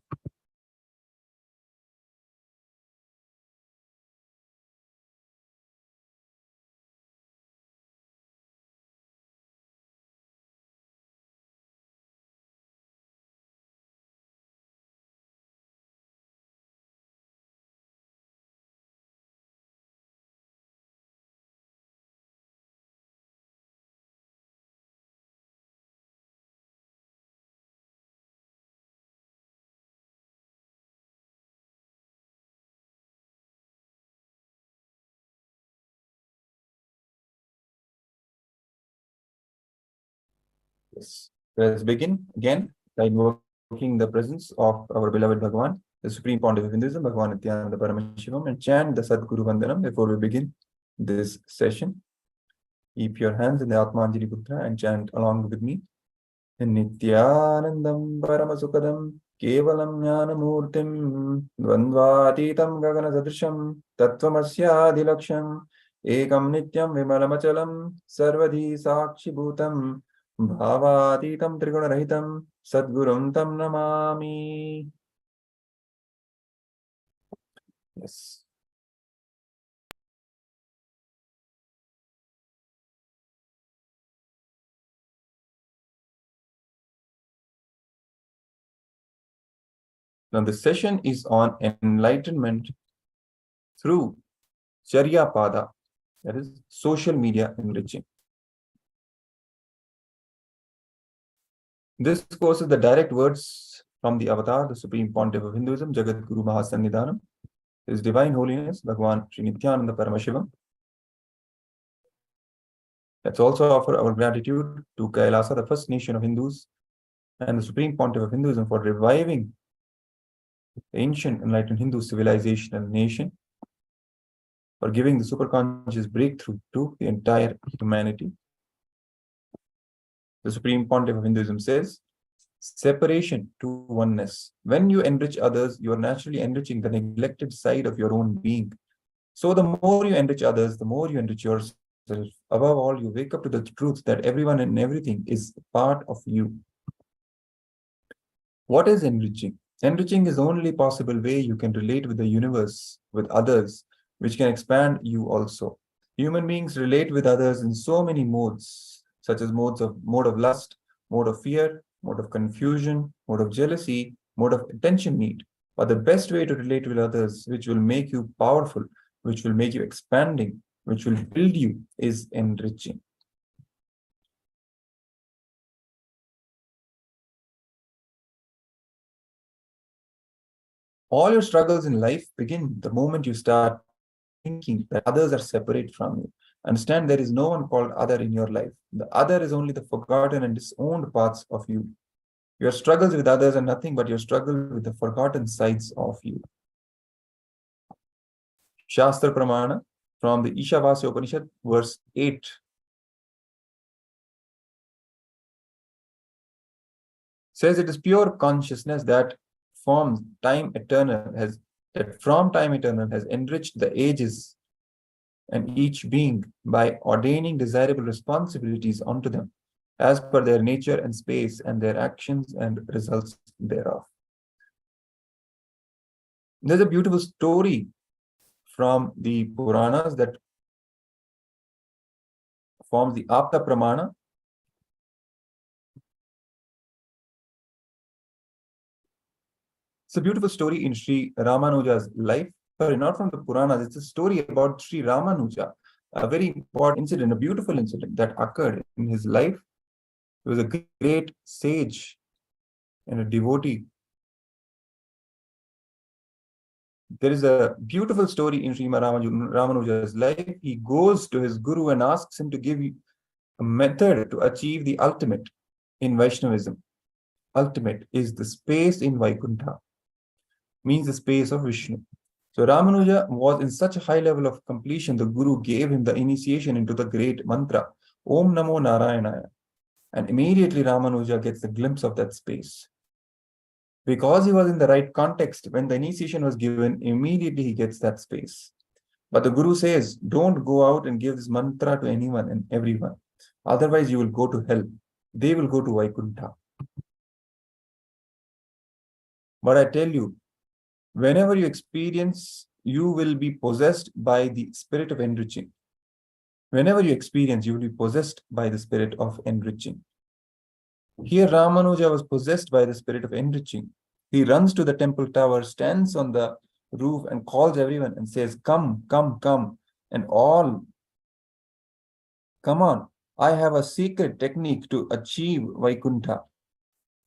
Yes. Let's begin again by invoking the presence of our beloved Bhagavan, the Supreme Pontiff of Hinduism, Bhagavan Nithyananda Paramashivam, and chant the Sadguru Vandanam before we begin this session. Keep your hands in the Atmanjali Mudra and chant along with me. Nithyanandam Paramasukadam Kevalam Jnanamurtim Dvandvatitam Gaganasadrisham Tattvamasya Ekam Nityam Vimalamachalam Sarvadhi Sakshi Bhutam Bhavatitam Trigunarahitam Sadgurum Tam Namami. Yes. Now, the session is on enlightenment through Charya Pada, that is social media enriching. This course is the direct words from the Avatar, the Supreme Pontiff of Hinduism, Jagat Guru Mahasannidhanam, His Divine Holiness, Bhagwan Sri Nithyananda Paramashivam. Let's also offer our gratitude to KAILASA, the first nation of Hindus, and the Supreme Pontiff of Hinduism for reviving the ancient enlightened Hindu civilization and nation, for giving the superconscious breakthrough to the entire humanity. The Supreme Pontiff of Hinduism says, separation to oneness. When you enrich others, you are naturally enriching the neglected side of your own being. So the more you enrich others, the more you enrich yourself. Above all, you wake up to the truth that everyone and everything is part of you. What is enriching? Enriching is the only possible way you can relate with the universe, with others, which can expand you also. Human beings relate with others in so many modes, such as mode of lust, mode of fear, mode of confusion, mode of jealousy, mode of attention need. But the best way to relate with others, which will make you powerful, which will make you expanding, which will build you, is enriching. All your struggles in life begin the moment you start thinking that others are separate from you. Understand there is no one called other in your life. The other is only the forgotten and disowned parts of you. Your struggles with others are nothing but your struggle with the forgotten sides of you. Shastra Pramana from the Ishavasya Upanishad, verse 8. Says it is pure consciousness that from time eternal has enriched the ages and each being by ordaining desirable responsibilities onto them as per their nature and space and their actions and results thereof. There's a beautiful story from the Puranas that forms the Apta Pramana. It's a beautiful story in Sri Ramanuja's life. Sorry, not from the Puranas. It's a story about Sri Ramanuja, a very important incident, a beautiful incident that occurred in his life. He was a great sage and a devotee. There is a beautiful story in Sri Ramanuja's life. He goes to his guru and asks him to give a method to achieve the ultimate in Vaishnavism. Ultimate is the space in Vaikuntha, means the space of Vishnu. So Ramanuja was in such a high level of completion, the Guru gave him the initiation into the great mantra, Om Namo Narayanaya. And immediately Ramanuja gets a glimpse of that space. Because he was in the right context, when the initiation was given, immediately he gets that space. But the Guru says, don't go out and give this mantra to anyone and everyone. Otherwise, you will go to hell. They will go to Vaikuntha. But I tell you, whenever you experience, you will be possessed by the spirit of enriching. Whenever you experience, you will be possessed by the spirit of enriching. Here, Ramanuja was possessed by the spirit of enriching. He runs to the temple tower, stands on the roof and calls everyone and says, come, come, come. And all, come on, I have a secret technique to achieve Vaikuntha.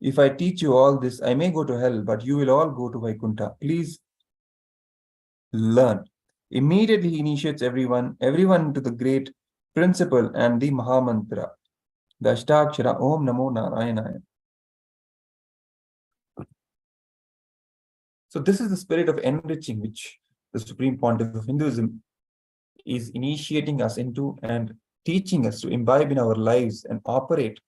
If I teach you all this, I may go to hell, but you will all go to Vaikuntha. Please learn. Immediately he initiates everyone to the great principle and the Mahamantra, the Ashtakshara Om Namo Narayanaya. So this is the spirit of enriching which the Supreme Pontiff of Hinduism is initiating us into and teaching us to imbibe in our lives and operate.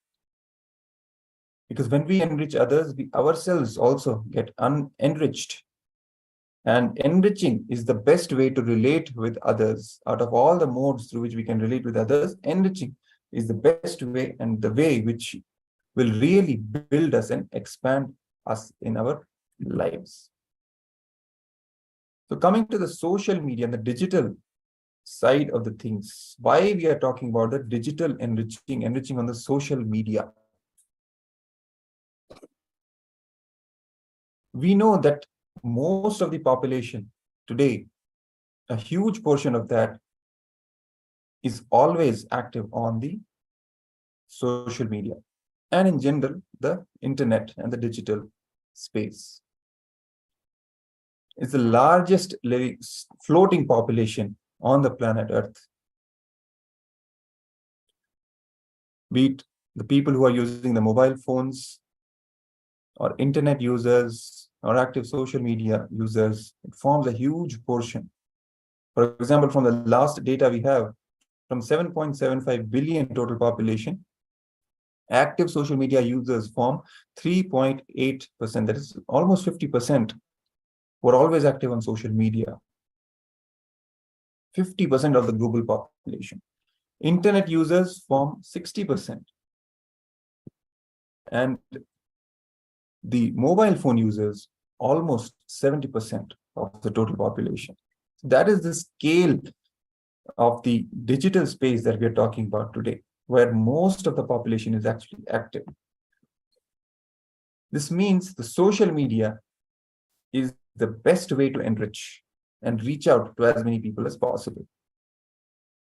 Because when we enrich others, we ourselves also get enriched. And enriching is the best way to relate with others. Out of all the modes through which we can relate with others, enriching is the best way and the way which will really build us and expand us in our lives. So coming to the social media and the digital side of the things, why we are talking about the digital enriching on the social media. We know that most of the population today, a huge portion of that is always active on the social media and in general, the internet and the digital space. It's the largest floating population on the planet Earth. Be it the people who are using the mobile phones or internet users or active social media users, it forms a huge portion. For example, from the last data we have, from 7.75 billion total population, active social media users form 3.8%. That is almost 50% who are always active on social media. 50% of the global population. Internet users form 60%. And the mobile phone users, almost 70% of the total population. That is the scale of the digital space that we are talking about today, where most of the population is actually active. This means the social media is the best way to enrich and reach out to as many people as possible.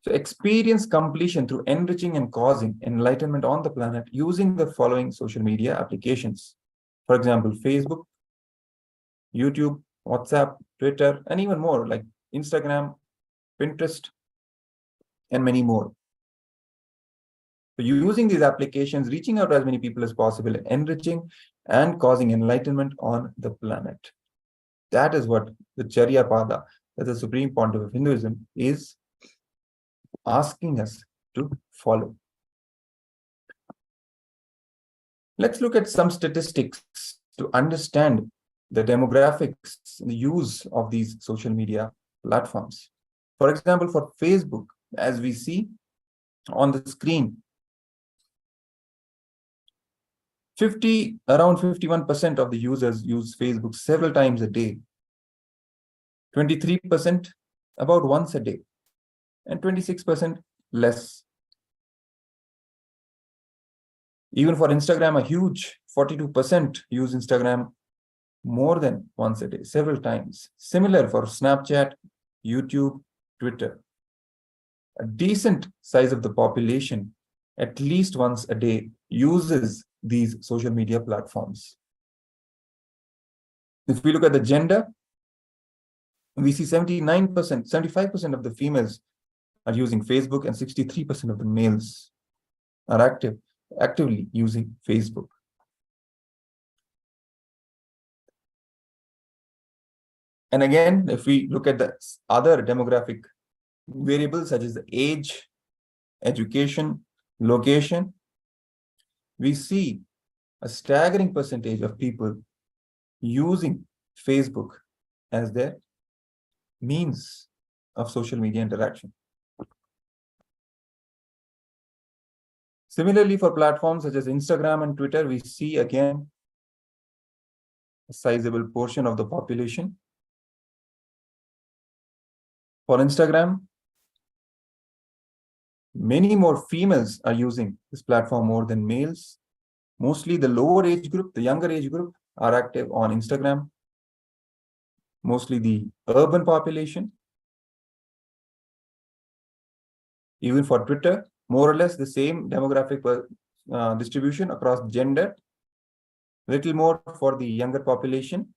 So experience completion through enriching and causing enlightenment on the planet using the following social media applications. For example, Facebook, YouTube, WhatsApp, Twitter, and even more like Instagram, Pinterest, and many more. So using these applications, reaching out to as many people as possible, enriching and causing enlightenment on the planet. That is what the Charya Pada, that the Supreme Pontiff of Hinduism, is asking us to follow. Let's look at some statistics to understand the demographics, the use of these social media platforms. For example, for Facebook, as we see on the screen, around 51% of the users use Facebook several times a day, 23% about once a day, and 26% less. Even for Instagram, a huge 42% use Instagram more than once a day, several times. Similar for Snapchat, YouTube, Twitter. A decent size of the population, at least once a day, uses these social media platforms. If we look at the gender, we see 79%, 75% of the females are using Facebook and 63% of the males are actively using Facebook. And again, if we look at the other demographic variables such as the age, education, location, we see a staggering percentage of people using Facebook as their means of social media interaction. Similarly, for platforms such as Instagram and Twitter, we see again a sizable portion of the population. For Instagram, many more females are using this platform more than males. Mostly the lower age group, the younger age group, are active on Instagram. Mostly the urban population. Even for Twitter, more or less the same demographic distribution across gender. Little more for the younger population.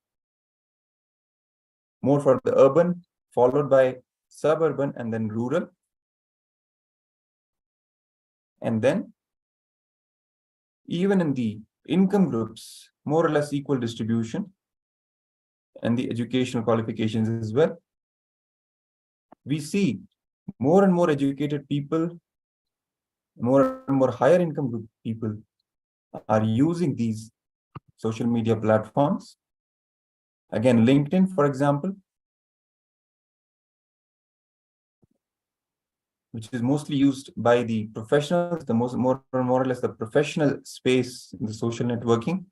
More for the urban, followed by suburban and then rural. And then even in the income groups, more or less equal distribution, and the educational qualifications as well. We see more and more educated people, more and more higher income group people are using these social media platforms. Again, LinkedIn, for example, which is mostly used by the professionals, more or less the professional space in the social networking.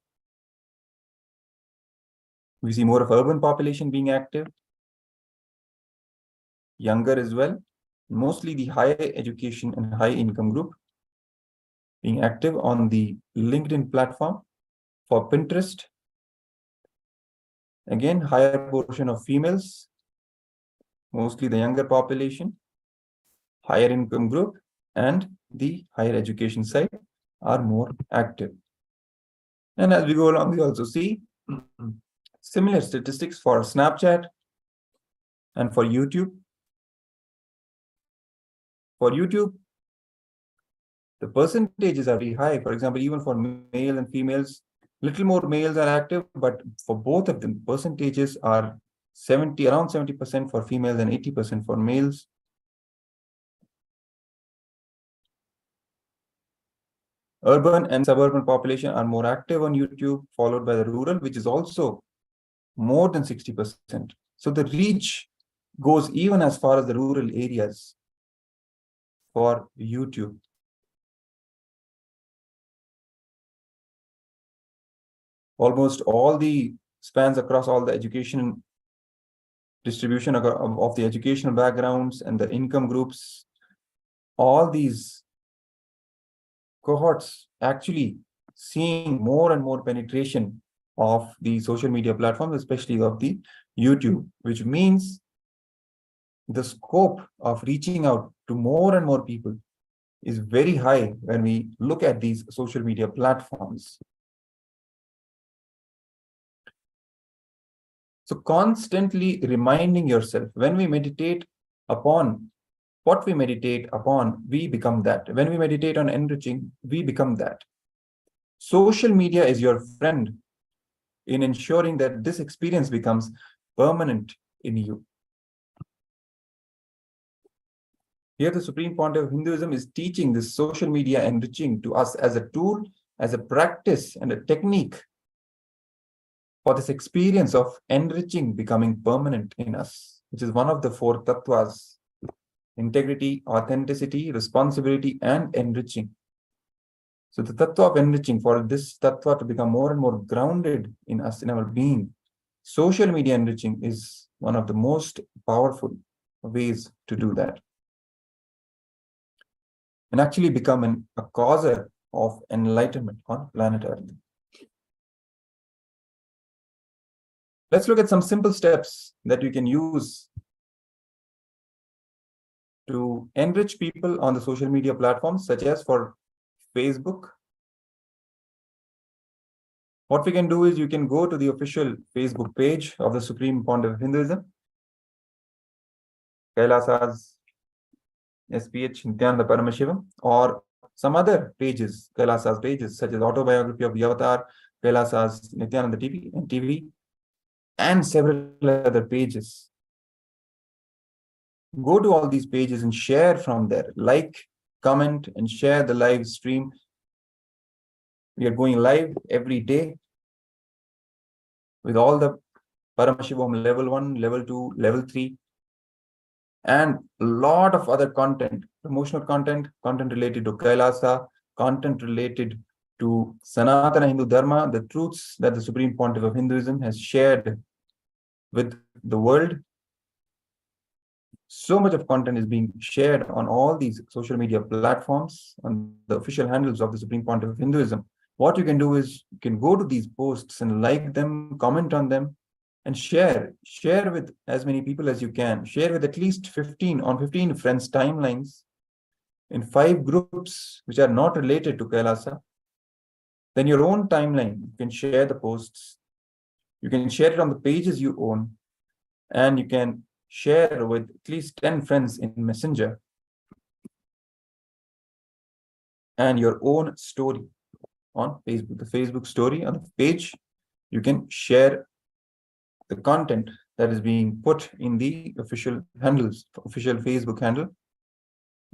We see more of urban population being active, younger as well, mostly the higher education and high income group being active on the LinkedIn platform. For Pinterest, Again, higher portion of females, mostly the younger population, higher income group, and the higher education side are more active. And as we go along, we also see similar statistics for Snapchat and for YouTube. For YouTube, the percentages are very high. For example, even for male and females, little more males are active, but for both of them, percentages are around 70% for females and 80% for males. Urban and suburban population are more active on YouTube, followed by the rural, which is also more than 60%. So the reach goes even as far as the rural areas for YouTube. Almost all the spans across all the education distribution of the educational backgrounds and the income groups, all these cohorts actually seeing more and more penetration of the social media platforms, especially of the YouTube, which means the scope of reaching out to more and more people is very high when we look at these social media platforms. So constantly reminding yourself, when we meditate upon what we meditate upon, we become that. When we meditate on enriching, we become that. Social media is your friend in ensuring that this experience becomes permanent in you. Here, the Supreme Pontiff of Hinduism is teaching this social media enriching to us as a tool, as a practice, and a technique for this experience of enriching becoming permanent in us, which is one of the four tattvas: integrity, authenticity, responsibility, and enriching. So the tattva of enriching, for this tattva to become more and more grounded in us, in our being, social media enriching is one of the most powerful ways to do that. And actually become a causer of enlightenment on planet Earth. Let's look at some simple steps that you can use to enrich people on the social media platforms, such as for Facebook. What we can do is you can go to the official Facebook page of the Supreme Pontiff of Hinduism, KAILASA's SPH Nithyananda Paramashivam, or some other pages, KAILASA's pages, such as Autobiography of the Avatar, KAILASA's Nithyananda TV, and several other pages. Go to all these pages and share from there. Like, comment, and share the live stream. We are going live every day with all the Paramashivoham level 1, level 2, level 3, and a lot of other content, promotional content, content related to Kailasa, content related to Sanatana Hindu Dharma, the truths that the Supreme Pontiff of Hinduism has shared with the world. So much of content is being shared on all these social media platforms, on the official handles of the Supreme Pontiff of Hinduism. What you can do is you can go to these posts and like them, comment on them, and share with as many people as you can. Share with at least 15 friends' timelines in 5 groups which are not related to Kailasa. Then your own timeline, you can share the posts. You can share it on the pages you own, and you can share with at least 10 friends in Messenger. And your own story on Facebook, the Facebook story on the page, you can share the content that is being put in the official handles, official Facebook handle,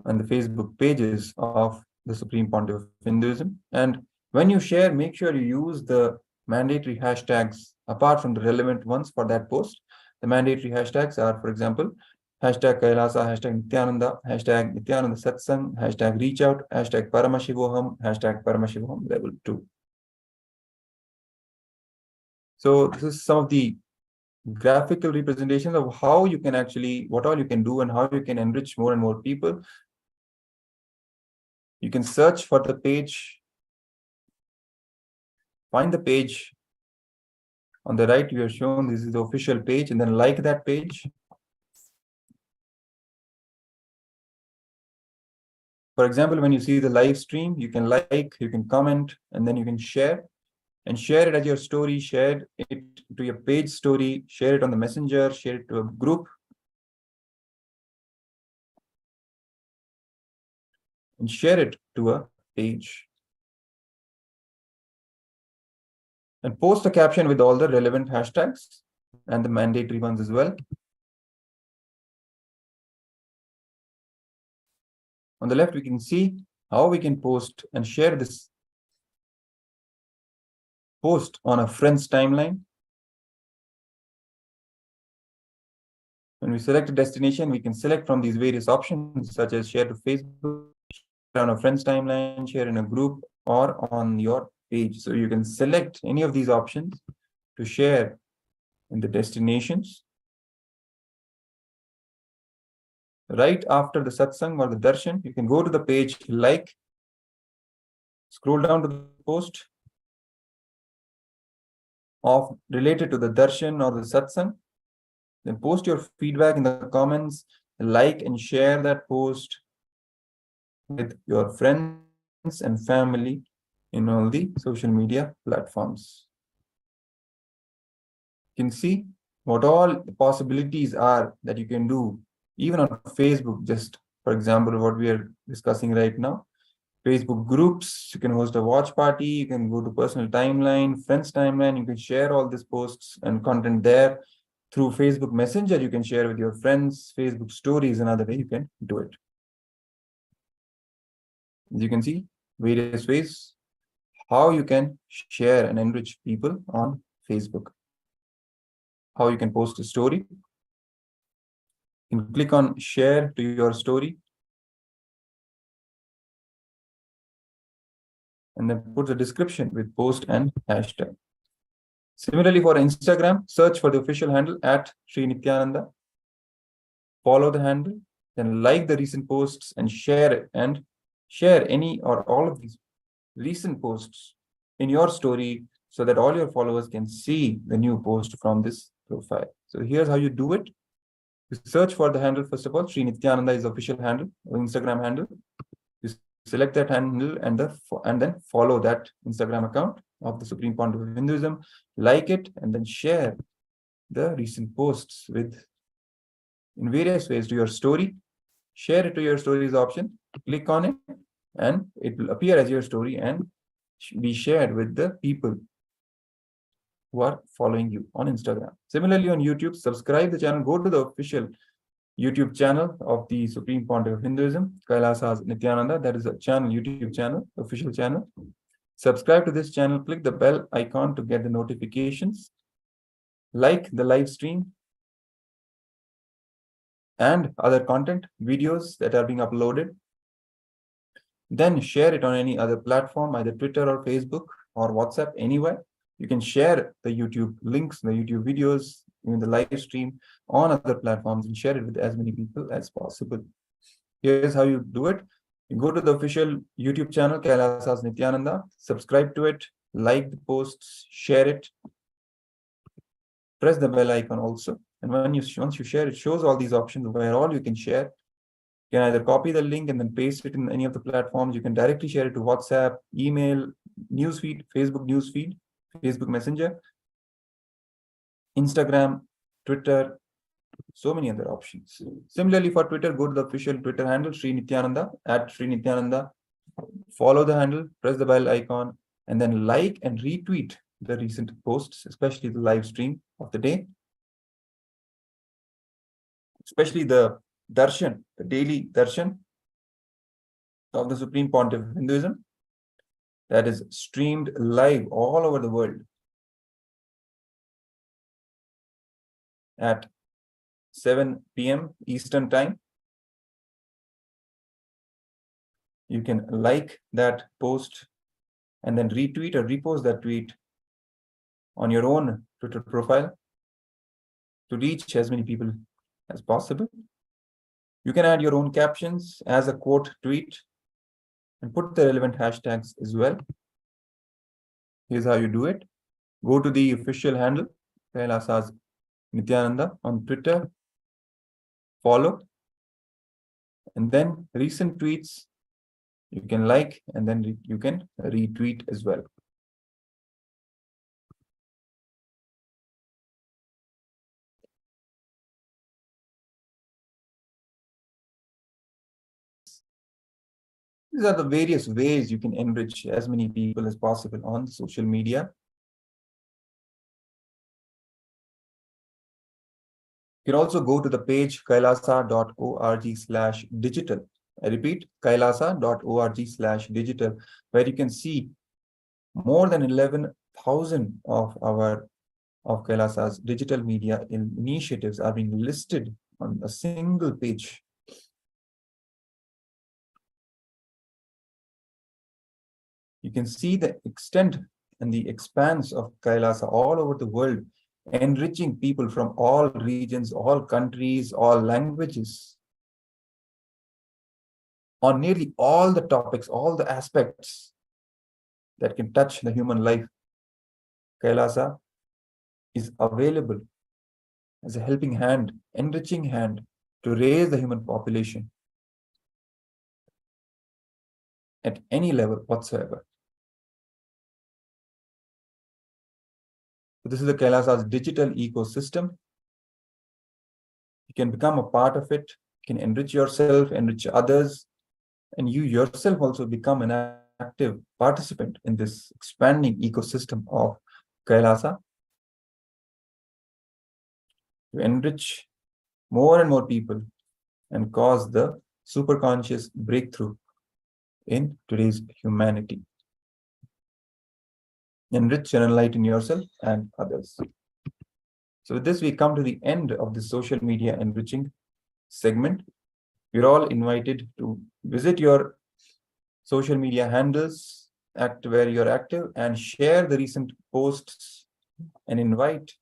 and the Facebook pages of the Supreme Pontiff of Hinduism. And when you share, make sure you use the mandatory hashtags apart from the relevant ones for that post. The mandatory hashtags are, for example, hashtag Kailasa, hashtag Nithyananda, hashtag Nithyananda Satsang, hashtag reach out, hashtag Paramashivoham, hashtag Paramashivoham level 2. So this is some of the graphical representations of how you can actually, what all you can do and how you can enrich more and more people. You can search for the page, find the page On the right, you are shown this is the official page, and then like that page. For example, when you see the live stream, you can like, you can comment, and then you can share. And share it as your story, share it to your page story, share it on the messenger, share it to a group. And share it to a page. And post a caption with all the relevant hashtags and the mandatory ones as well. On the left, we can see how we can post and share this post on a friend's timeline. When we select a destination, we can select from these various options, such as share to Facebook, share on a friend's timeline, share in a group, or on your page. So you can select any of these options to share in the destinations. Right after the satsang or the darshan, you can go to the page, like, scroll down to the post of related to the darshan or the satsang, then post your feedback in the comments, like and share that post with your friends and family in all the social media platforms. You can see what all the possibilities are that you can do, even on Facebook. Just for example, what we are discussing right now, Facebook groups, you can host a watch party, you can go to personal timeline, friends timeline, you can share all these posts and content there. Through Facebook Messenger, you can share with your friends. Facebook stories, another way you can do it. As you can see, various ways how you can share and enrich people on Facebook. How you can post a story. You can click on share to your story. And then put the description with post and hashtag. Similarly, for Instagram, search for the official handle at Sri Nithyananda. Follow the handle, then like the recent posts and share it, and share any or all of these recent posts in your story so that all your followers can see the new post from this profile. So here's how you do it. You search for the handle, first of all. Sri Nithyananda is the official handle, or Instagram handle. You select that handle and then follow that Instagram account of the Supreme Pontiff of Hinduism, like it, and then share the recent posts with in various ways to your story. Share it to your stories option, click on it, and it will appear as your story and be shared with the people who are following you on Instagram. Similarly, on YouTube, subscribe the channel, go to the official YouTube channel of the Supreme Pontiff of Hinduism, KAILASA Nithyananda. That is a channel, YouTube channel, official channel. Subscribe to this channel, click the bell icon to get the notifications. Like the live stream and other content, videos that are being uploaded. Then share it on any other platform, either Twitter or Facebook or WhatsApp, anywhere. You can share the YouTube links, the YouTube videos, even the live stream on other platforms, and share it with as many people as possible. Here's how you do it. You go to the official YouTube channel, KAILASA Nithyananda, subscribe to it, like the posts, share it, press the bell icon also. And once you share, it shows all these options where all you can share. You can either copy the link and then paste it in any of the platforms. You can directly share it to WhatsApp, email, newsfeed, Facebook newsfeed, Facebook Messenger, Instagram, Twitter, so many other options. Similarly, for Twitter, go to the official Twitter handle, Sri Nithyananda, at Sri Nithyananda. Follow the handle, press the bell icon, and then like and retweet the recent posts, especially the live stream of the day, especially the darshan, the daily darshan of the Supreme Pontiff of Hinduism that is streamed live all over the world at 7 p.m. Eastern Time. You can like that post and then retweet or repost that tweet on your own Twitter profile to reach as many people as possible. You can add your own captions as a quote tweet and put the relevant hashtags as well. Here's how you do it. Go to the official handle, KAILASA's Nithyananda on Twitter, follow, and then recent tweets you can like, and then you can retweet as well. These are the various ways you can enrich as many people as possible on social media. You can also go to the page kailasa.org/digital. I repeat, kailasa.org/digital, where you can see more than 11,000 of Kailasa's digital media initiatives are being listed on a single page. You can see the extent and the expanse of Kailasa all over the world, enriching people from all regions, all countries, all languages, on nearly all the topics, all the aspects that can touch the human life. Kailasa is available as a helping hand, enriching hand to raise the human population at any level whatsoever. So this is the Kailasa's digital ecosystem. You can become a part of it, you can enrich yourself, enrich others, and you yourself also become an active participant in this expanding ecosystem of Kailasa to enrich more and more people and cause the superconscious breakthrough in today's humanity. Enrich and enlighten yourself and others. So with this, we come to the end of the social media enriching segment. You're all invited to visit your social media handles, where you're active, and share the recent posts and invite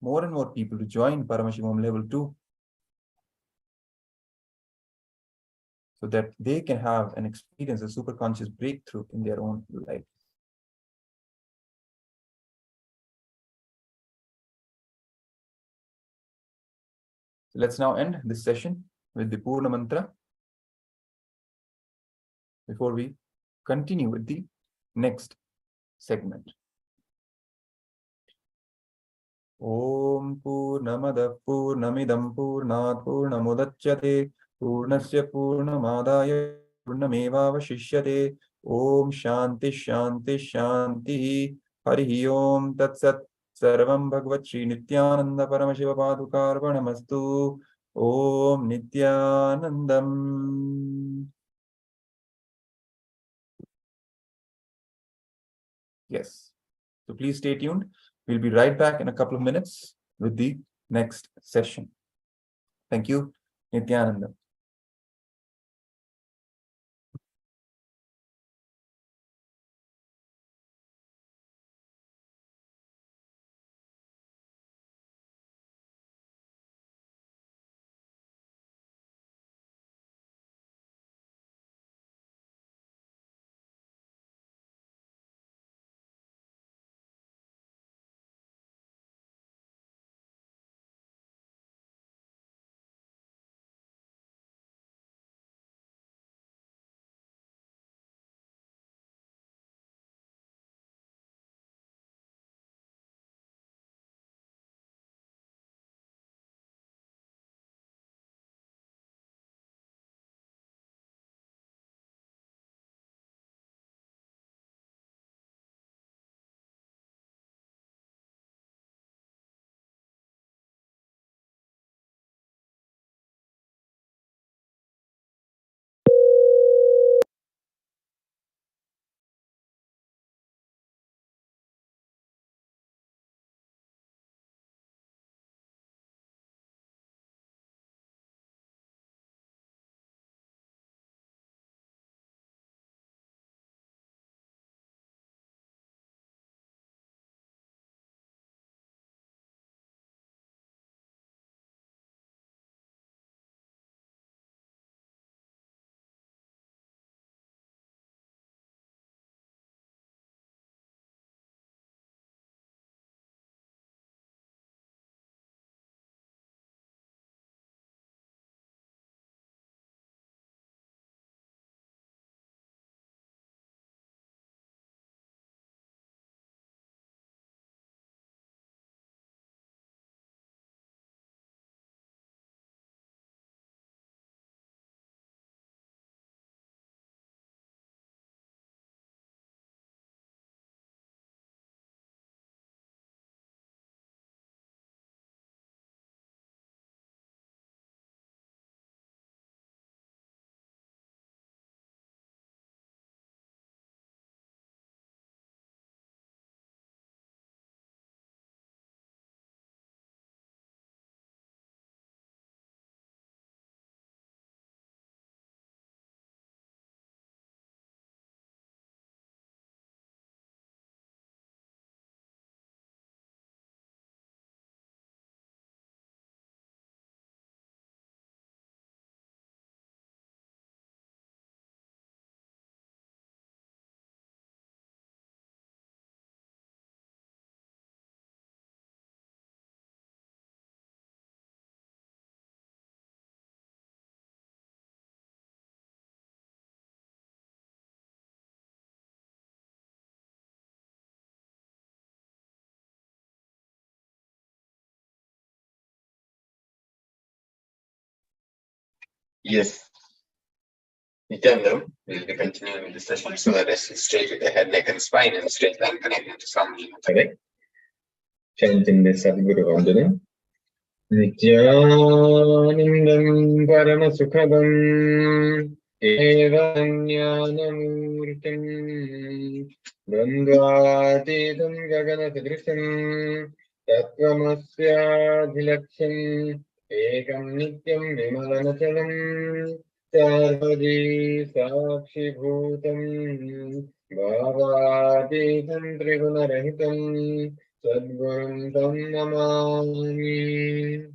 more and more people to join Paramashivoham Level 2 so that they can have an experience, a superconscious breakthrough in their own life. So let's now end this session with the Purna Mantra before we continue with the next segment. Om Purnamada Purnamidam Purnat Purnamudachyate Purnasya Purnamadaya Purnamevavashishyate. Om Shanti Shanti Shanti. Harihi Om Tat Sat. Sarvam Bhagavad Shri Nithyananda Paramashiva Padukarvanamastu. Om Nithyanandam. Yes. So please stay tuned. We'll be right back in a couple of minutes with the next session. Thank you. Nithyananda. Yes, Nithyananda will be continuing with the session. So the rest is straight with the head, neck, and spine, and straight line connecting to something. Correct? Chanting the Sadhguru Vandanam. Nithyanandam Paramashivoham Evanyanamurtam Bandhvatidam Gaganatadrisham Tattvamasyaadhilaksham Ekam Nityam Vimalanachalam Sarvadi Sakshibhutam Bhavadikam Trigunarahitam Sadgurum Tam Namami.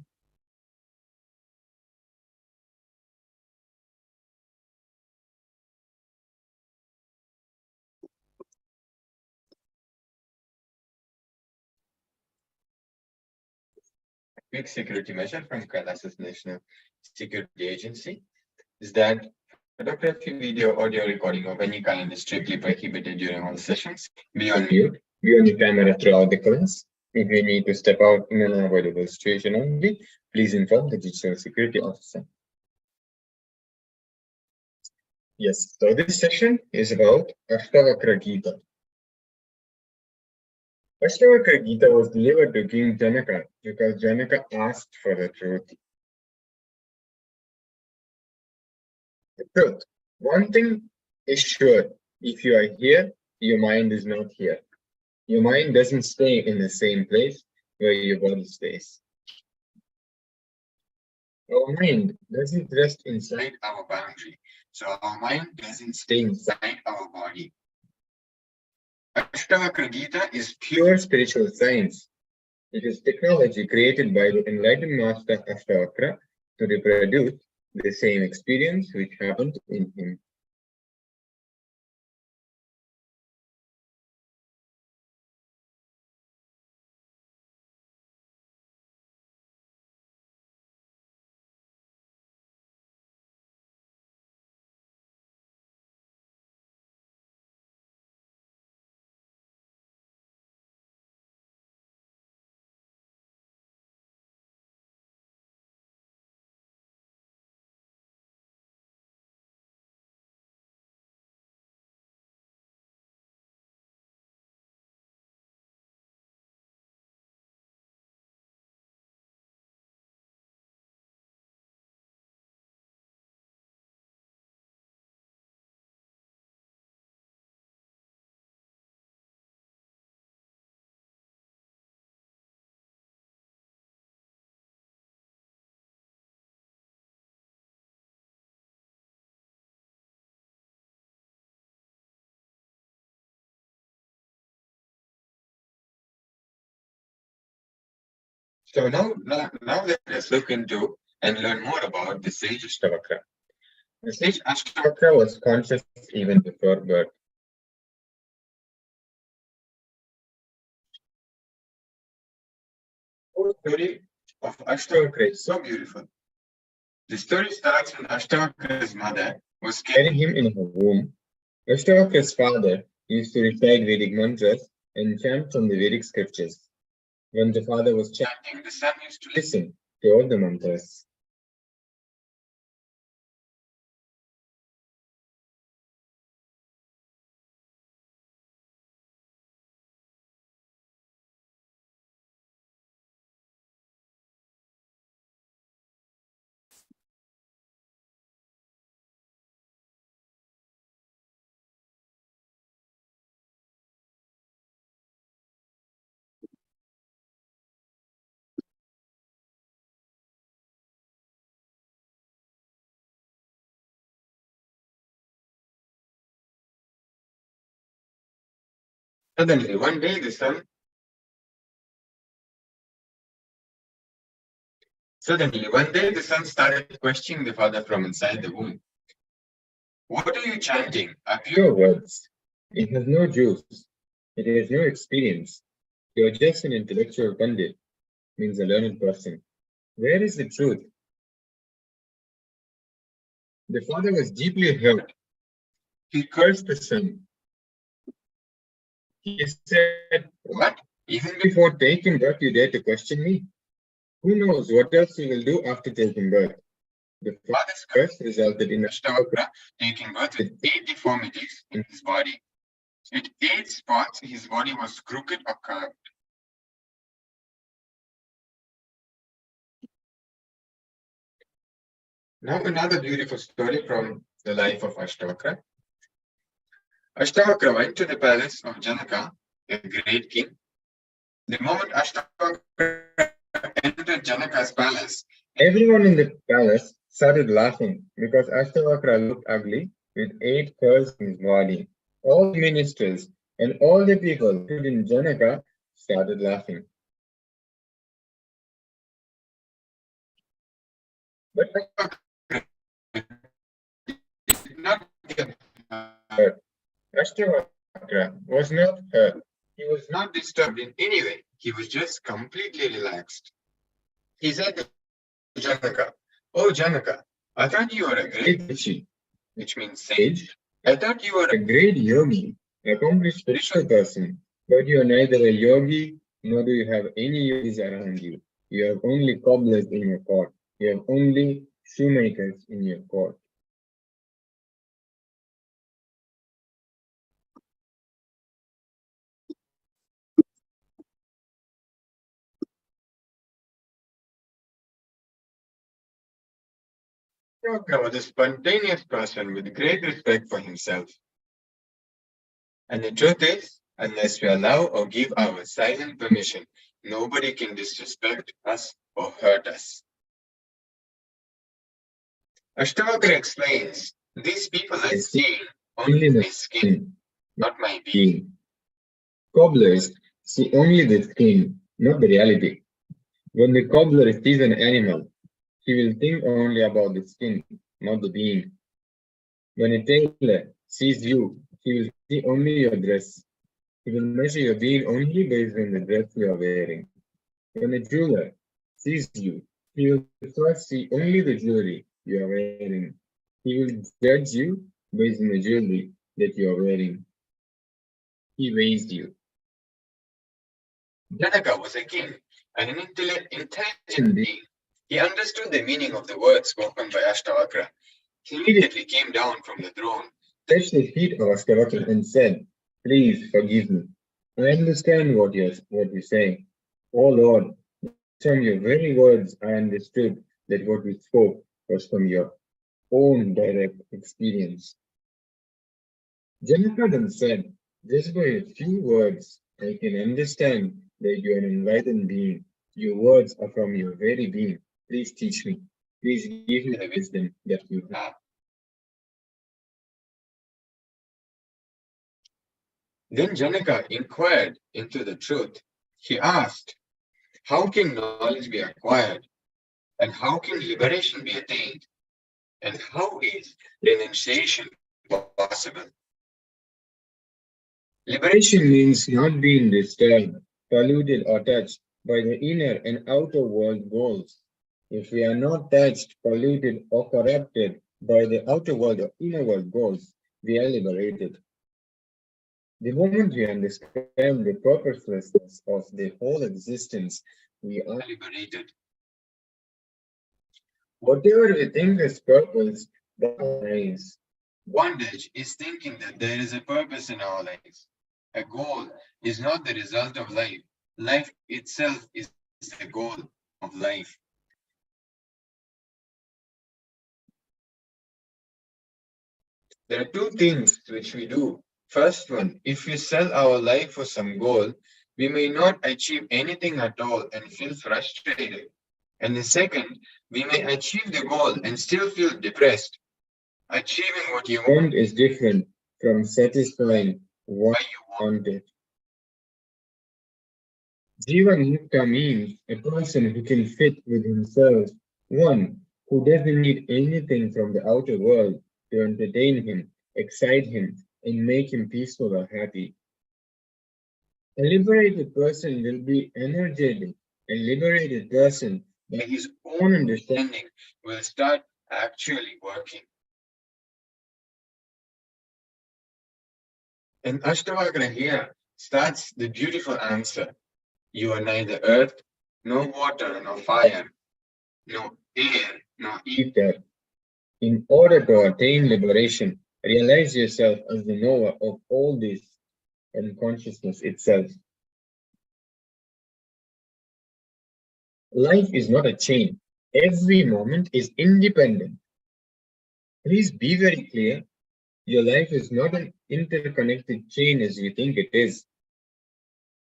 Quick security measure from KAILASA's National Security Agency is that photography, video, audio recording of any kind is strictly prohibited during all sessions. Be on mute, be on your camera throughout the class. If you need to step out in an unavoidable situation only, please inform the digital security officer. Yes, so this session is about Ashtavakra Gita. Ashtavakra Gita was delivered to King Janaka because Janaka asked for the truth. The truth. One thing is sure, if you are here, your mind is not here. Your mind doesn't stay in the same place where your body stays. Our mind doesn't rest inside our boundary, so our mind doesn't stay inside our body. Ashtavakra Gita is pure spiritual science. It is technology created by the enlightened master Ashtavakra to reproduce the same experience which happened in him. So now let us look into and learn more about the sage Ashtavakra. The sage Ashtavakra was conscious even before birth. The story of Ashtavakra is so beautiful. The story starts when Ashtavakra's mother was carrying him in her womb. Ashtavakra's father used to recite Vedic mantras and chant from the Vedic scriptures. When the father was chanting, the son used to listen to all the mantras. Suddenly, one day the son started questioning the father from inside the womb. What are you chanting? Are pure words. It has no juice. It has no experience. You are just an intellectual pundit, means a learned person. Where is the truth? The father was deeply hurt. He cursed the son. He said, "What? Even before taking birth, you dare to question me? Who knows what else you will do after taking birth? The father's curse resulted in Ashtavakra taking birth with 8 deformities in his body. At 8 spots, his body was crooked or curved. Now another beautiful story from the life of Ashtavakra. Ashtavakra went to the palace of Janaka, a great king. The moment Ashtavakra entered Janaka's palace, everyone in the palace started laughing because Ashtavakra looked ugly with 8 curls in his body. All the ministers and all the people including Janaka started laughing. But did not get hurt. Ashtavakra was not hurt. He was not disturbed in any way. He was just completely relaxed. He said to Janaka, "Oh Janaka, I thought you were a great rishi," which means sage. "I thought you were a great yogi, accomplished spiritual person, but you are neither a yogi nor do you have any yogis around you. You have only cobblers in your court. You have only shoemakers in your court." Ashtavakra was a spontaneous person with great respect for himself. And the truth is, unless we allow or give our silent permission, nobody can disrespect us or hurt us. Ashtavakra explains, "These people I see only my skin, not my being. Cobblers see only the skin, not the reality. When the cobbler sees an animal, he will think only about the skin, not the being. When a tailor sees you, he will see only your dress. He will measure your being only based on the dress you are wearing. When a jeweler sees you, he will first see only the jewelry you are wearing. He will judge you based on the jewelry that you are wearing. He raised you." Janaka was a king and an intelligent being. He understood the meaning of the words spoken by Ashtavakra. He immediately came down from the throne, touched the feet of Ashtavakra and said, "Please forgive me. I understand what you're saying. Oh Lord, from your very words I understood that what you spoke was from your own direct experience." Janaka then said, "Just by a few words, I can understand that you are an enlightened being. Your words are from your very being. Please teach me. Please give me the wisdom that you have." Then Janaka inquired into the truth. He asked, "How can knowledge be acquired? And how can liberation be attained? And how is renunciation possible?" Liberation means not being disturbed, polluted, or touched by the inner and outer world goals. If we are not touched, polluted, or corrupted by the outer world or inner world goals, we are liberated. The moment we understand the purposelessness of the whole existence, we are liberated. Whatever we think is purpose, that is. Bondage is thinking that there is a purpose in our lives. A goal is not the result of life. Life itself is the goal of life. There are two things which we do. First one, if we sell our life for some goal, we may not achieve anything at all and feel frustrated. And the second, we may achieve the goal and still feel depressed. Achieving what you want is different from satisfying what you wanted. Jivan Mukta means a person who can fit with himself, one who doesn't need anything from the outer world to entertain him, excite him, and make him peaceful or happy. A liberated person will be energetic. A liberated person, by his own understanding, will start actually working. And Ashtavakra here starts the beautiful answer. You are neither earth, nor water, nor fire, nor air, nor ether, In order to attain liberation, realize yourself as the knower of all this and consciousness itself. Life is not a chain. Every moment is independent. Please be very clear. Your life is not an interconnected chain as you think it is.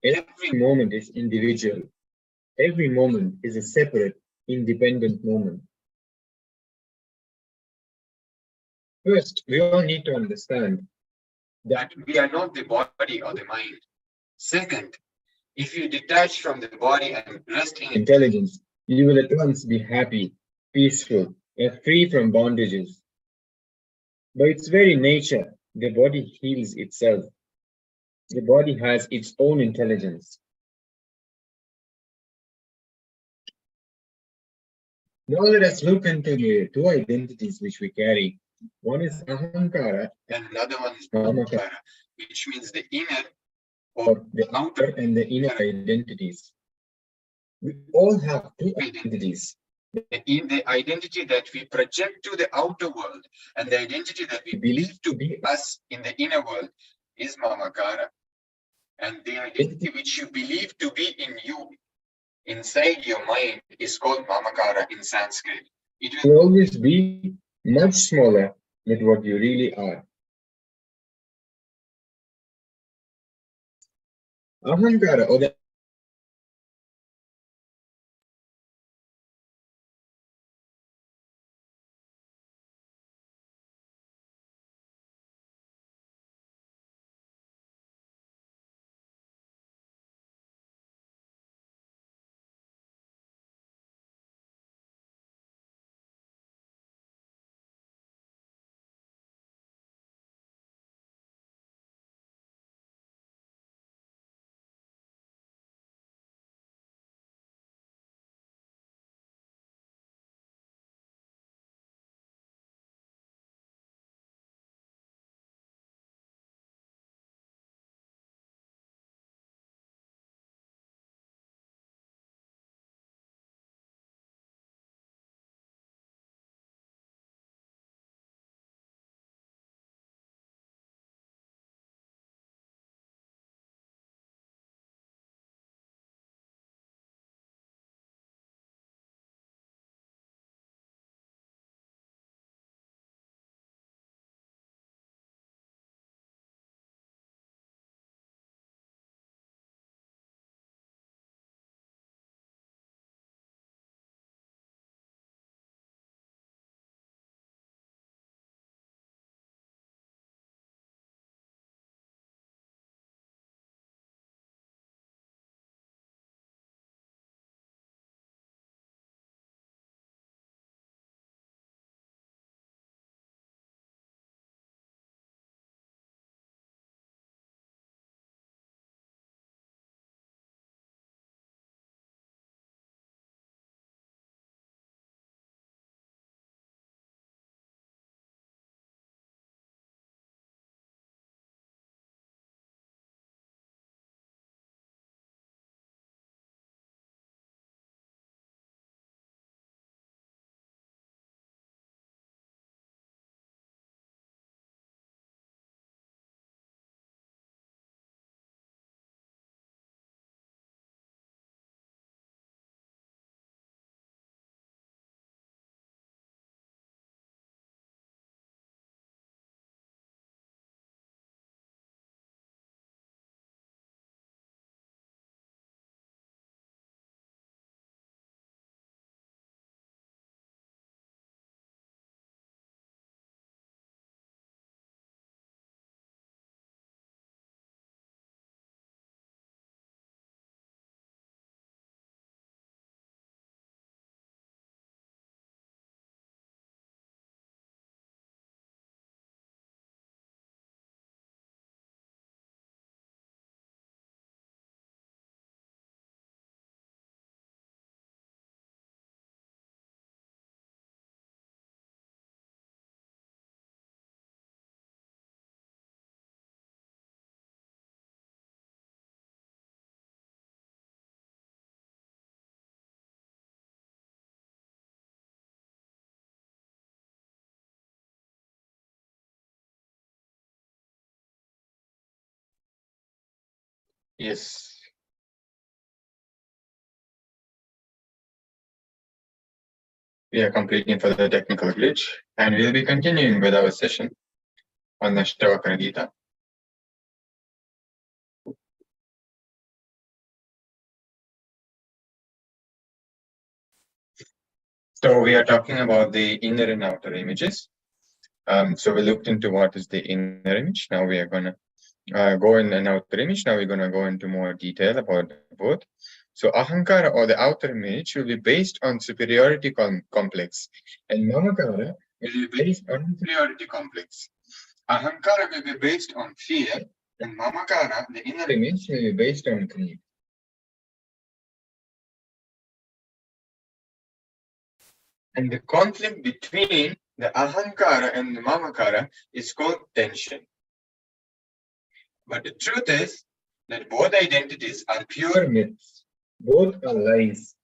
Every moment is individual. Every moment is a separate, independent moment. First, we all need to understand that we are not the body or the mind. Second, if you detach from the body and rest in intelligence, you will at once be happy, peaceful, and free from bondages. By its very nature, the body heals itself. The body has its own intelligence. Now let us look into the two identities which we carry. One is ahankara and another one is mamakara, which means the inner or the outer and the inner identities. We all have two identities. The identity that we project to the outer world and the identity that we believe to be us in the inner world is mamakara. And the identity which you believe to be in you, inside your mind, is called mamakara in Sanskrit. It will always be much smaller than what you really are. Ahankara or the Yes. We are completing for the technical glitch, and we'll be continuing with our session on the Ashtavakra Gita. So we are talking about the inner and outer images. So we looked into what is the inner image. Now we are going to go in an outer image. Now we're going to go into more detail about both. So ahankara, or the outer image, will be based on superiority complex, and mamakara will be based on inferiority complex. Ahankara will be based on fear, and mamakara, the inner image, will be based on greed. And the conflict between the ahankara and the mamakara is called tension. But the truth is that both identities are pure myths. Both are lies.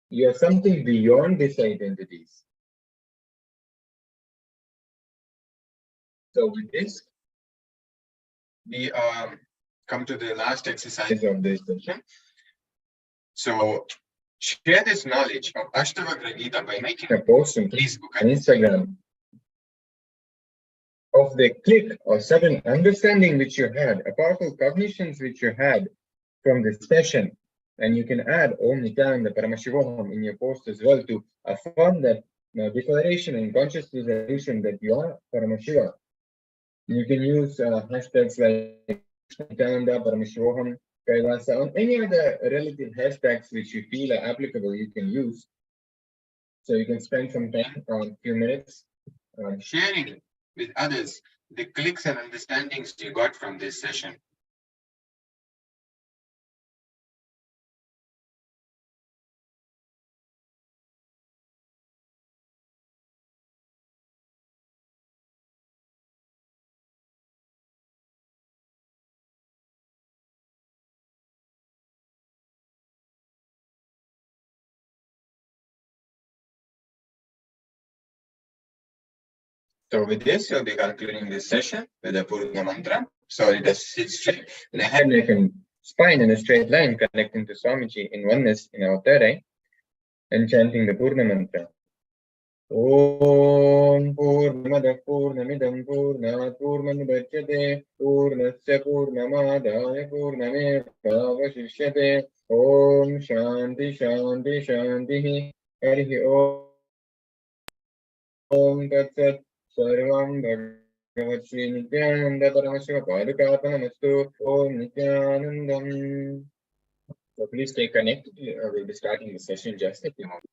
You are something beyond these identities. So with this, we come to the last exercise of this session. So share this knowledge of Ashtavakra Gita by making a post on Facebook and Instagram of the click or sudden understanding which you had, a powerful cognitions which you had from this session. And you can add Om Nithyananda Paramashivoham in your post as well to affirm that declaration and conscious resolution that you are Paramashiva. You can use hashtags like Nithyananda Paramashivoham, KAILASA, or any other relative hashtags which you feel are applicable, you can use. So you can spend some time, a few minutes, sharing with others the clicks and understandings you got from this session. So with this, we'll be concluding this session with the Purna mantra. So let us sit straight with the head, neck, and spine in a straight line, connecting to Swamiji in oneness in our third eye, and chanting the Purna mantra. Om Purnamada Purnamidam Purnat Purnamudachyate Purnasya Purnamadaya Purnameva Vashishyate Om Shanti Shanti Shanti Harihi Om Tat Sat Sarvam Bhagavat Shri Nithyananda Paramashiva Padukapanastu Om Nithyanandam. So please stay connected. We'll be starting the session just a few moments.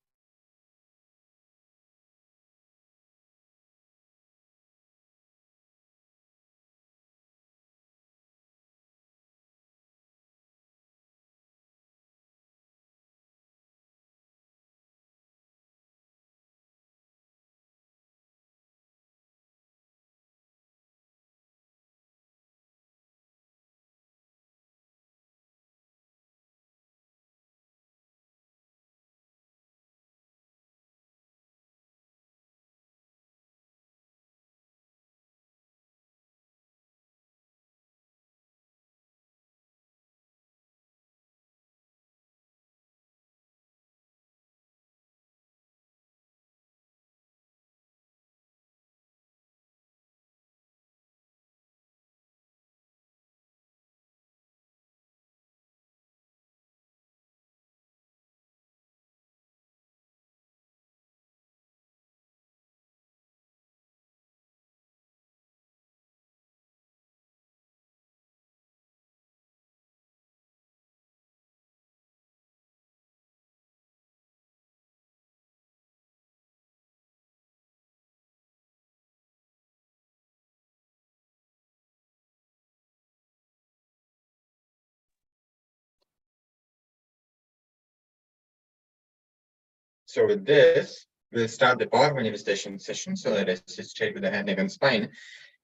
So with this, we'll start the power manifestation session. So let us sit straight with the head, neck, and spine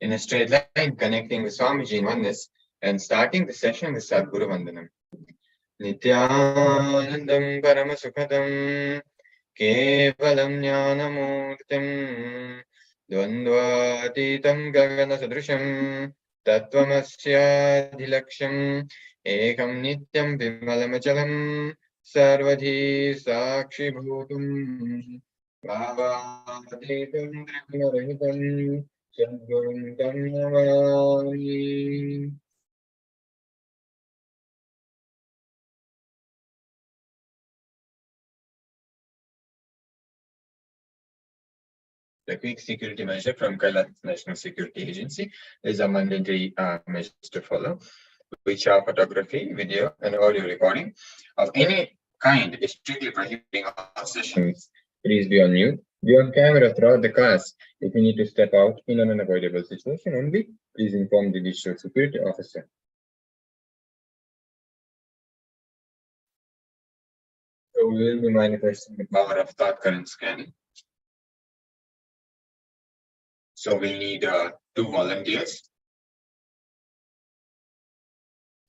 in a straight line, connecting with Swamiji in oneness, and starting the session with Sadguru Vandanam. Nithyanandam Paramasukhatam Kevalam Jnanamurtim Dvandvatitam Gagana Sadrisham Tatvamasya ekam nityam vimalamachalam sarvadhi sakshi bhutam bhavadevam dragmarahitam sadgurum tam namami. The quick security measure from KAILASA National Security Agency is a mandatory measures to follow, which are photography, video, and audio recording of any kind is strictly prohibiting all sessions. Please be on mute. Be on camera throughout the class. If you need to step out in an unavoidable situation only, please inform the digital security officer. So we will be manifesting the power of thought current scanning. So we need 2 volunteers.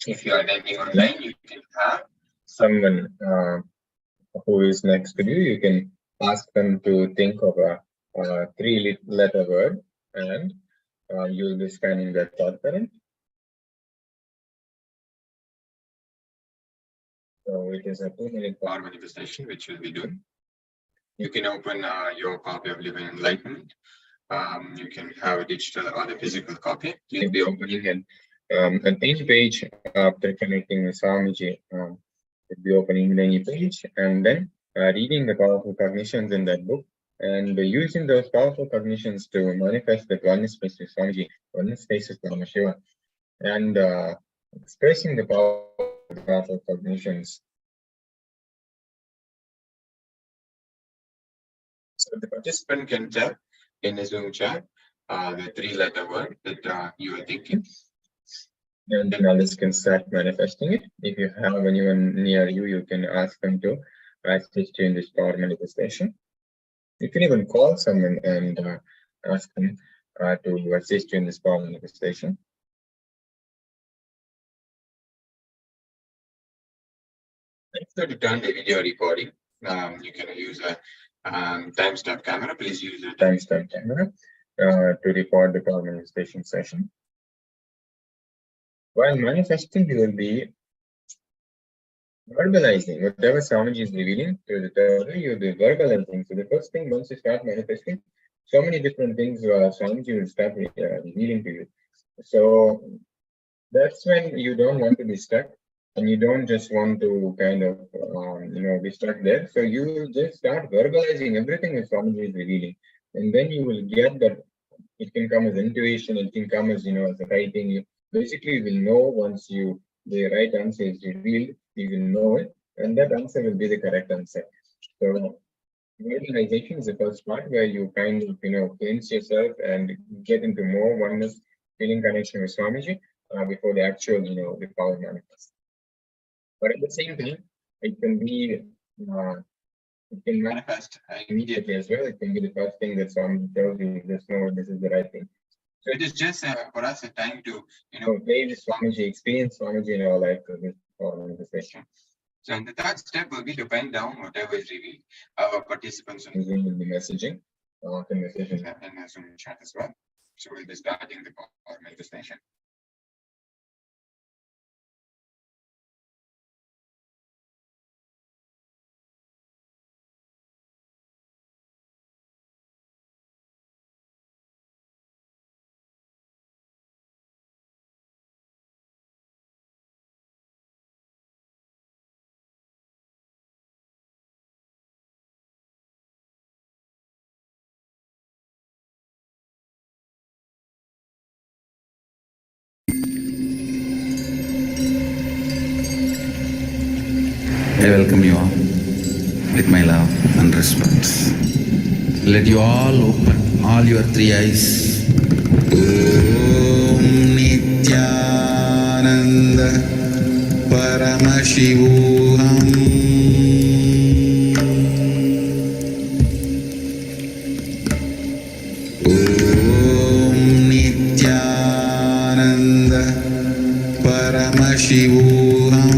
If you are attending online, you can have someone who is next to you. You can ask them to think of a 3-letter word, and you will be scanning that thought current. So it is a 2-minute power manifestation which we'll be doing. You can open your copy of Living Enlightenment. You can have a digital or a physical copy. You'll be opening an any page after connecting with Swamiji. You'll be opening any page and then reading the powerful cognitions in that book and using those powerful cognitions to manifest that oneness space with Swamiji, oneness space with Paramashivoham, and expressing the powerful cognitions. So the participant can tell in the Zoom chat the 3-letter word that you are thinking, and then others can start manifesting it. If you have anyone near you, you can ask them to assist you in this power manifestation. You can even call someone and ask them to assist you in this power manifestation. After to turn the video recording, you can use a timestamp camera. Please use a timestamp camera to record the power manifestation session. While manifesting, you will be verbalizing whatever Swamiji is revealing to the third, you'll be verbalizing. So the first thing, once you start manifesting, so many different things Swamiji will start revealing to you. So that's when you don't want to be stuck, and you don't just want to kind of be stuck there. So you just start verbalizing everything that Swamiji is revealing, and then you will get that. It can come as intuition, it can come as as a writing. Basically, you will know once the right answer is revealed, you will know it, and that answer will be the correct answer. So visualization is the first part where you kind of cleanse yourself and get into more oneness, feeling connection with Swamiji before the actual the power manifests. But at the same time, it can be it can manifest immediately as well. It can be the first thing that Swamiji tells you, just know this is the right thing. So it is just for us a time to play with Swamiji, experience Swamiji in our life through this power manifestation. So and the third step will be to pen down whatever is revealed. Our participants on Zoom will be messaging conversation in the Zoom chat as well. So we'll be starting the power manifestation. I welcome you all with my love and respect. Let you all open all your 3 eyes. Om Nithyananda Paramashivoham. Om Nithyananda Paramashivoham.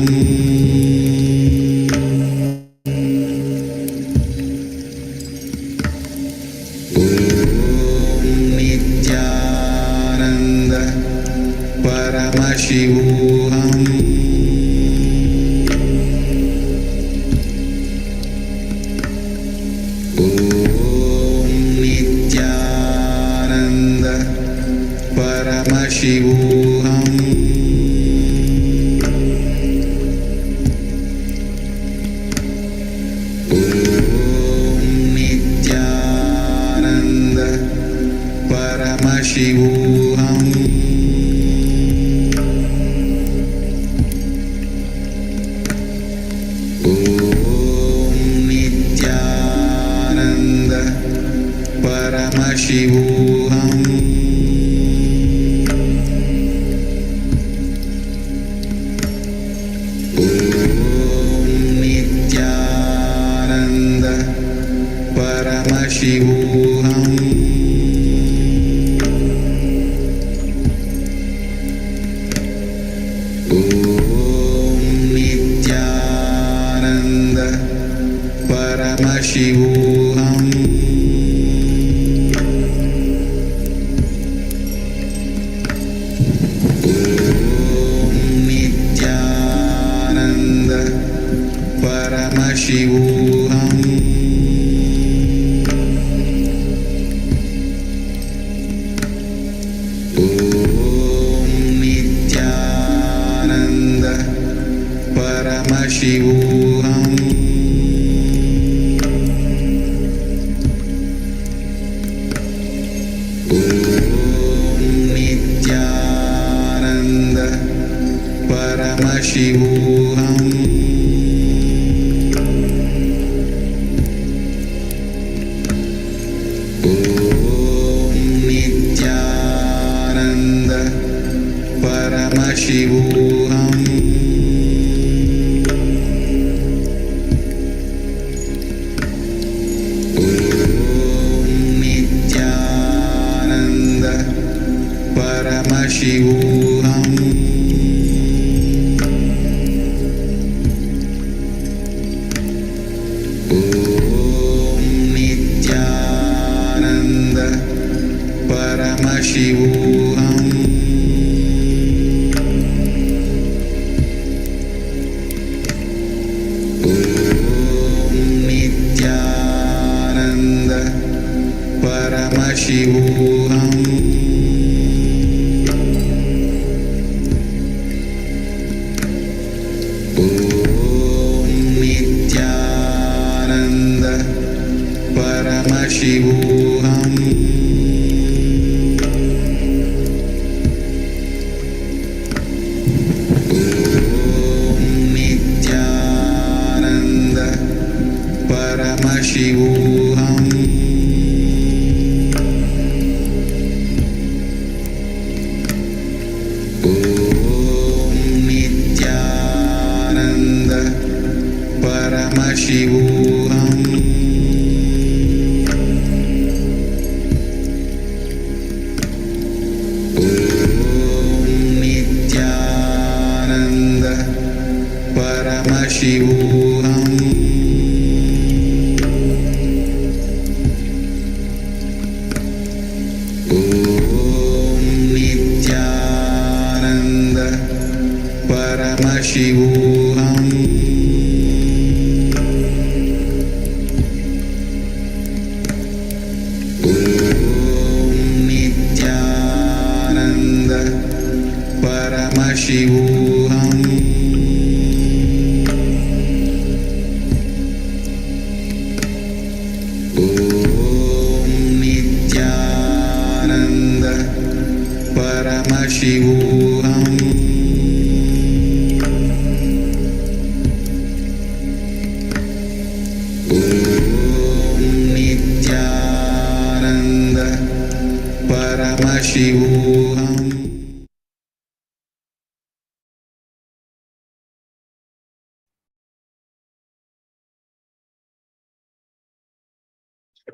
Om Nithyananda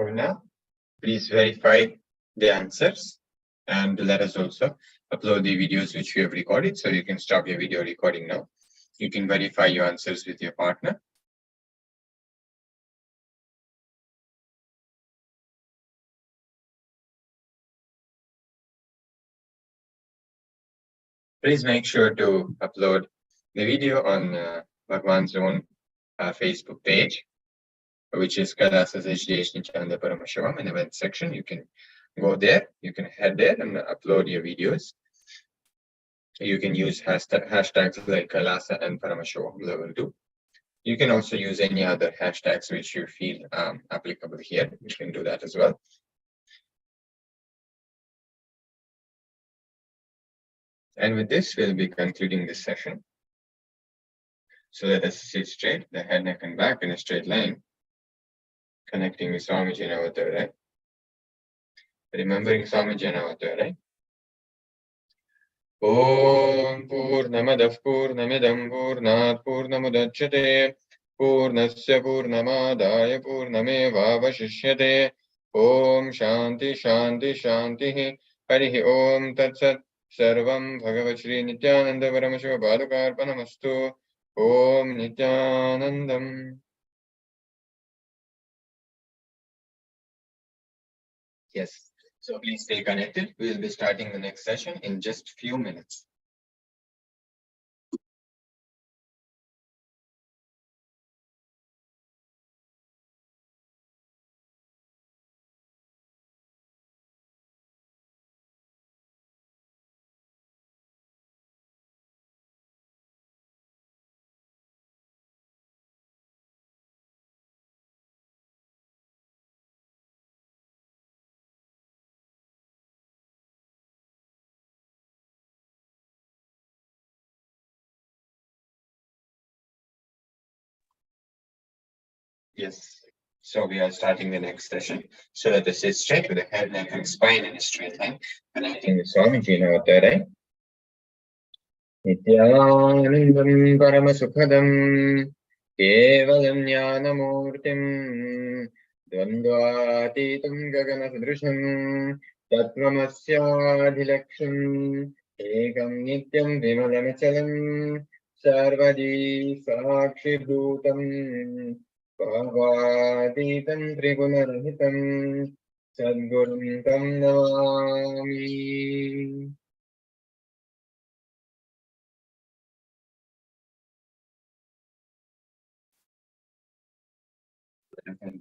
So now, please verify the answers and let us also upload the videos which we have recorded. So you can stop your video recording now. You can verify your answers with your partner. Please make sure to upload the video on Bhagwan's own Facebook page, which is KAILASA's SPH Nithyananda Paramashivam in the event section. You can go there, you can head there and upload your videos. You can use hashtags like KAILASA and Paramashivoham level 2. You can also use any other hashtags which you feel applicable here. You can do that as well. And with this, we'll be concluding this session. So let us sit straight, the head, neck, and back in a straight line, connecting with Swami Janavatarai. Remembering Swami Janavatarai. Om Purnamadav Purnamidam Purnat Purnamudachyate Purnasya Purnamadaya Purnamevavashishyate Om Shanti Shanti Shanti Harihi Om Tatsat Sarvam Bhagavat Shri Nithyananda Paramashiva Padukarpanamastu Om Nithyanandam. Yes, so please stay connected. We will be starting the next session in just a few minutes. Yes. So we are starting the next session. So let us sit straight with the head, neck, and spine in a straight line, connecting with Swami Janavatarai. Nithyanandam Paramasukhadam Kevalam Jnanamurtim Dvandvatitam Gaganasudrusham Tattvamasyaadhilaksham Ekam Nityam Vimalamachalam Sarvadi Sakshi Bhutam Bhavaaditam Trigunarahitam Sadgurum Tam Namami.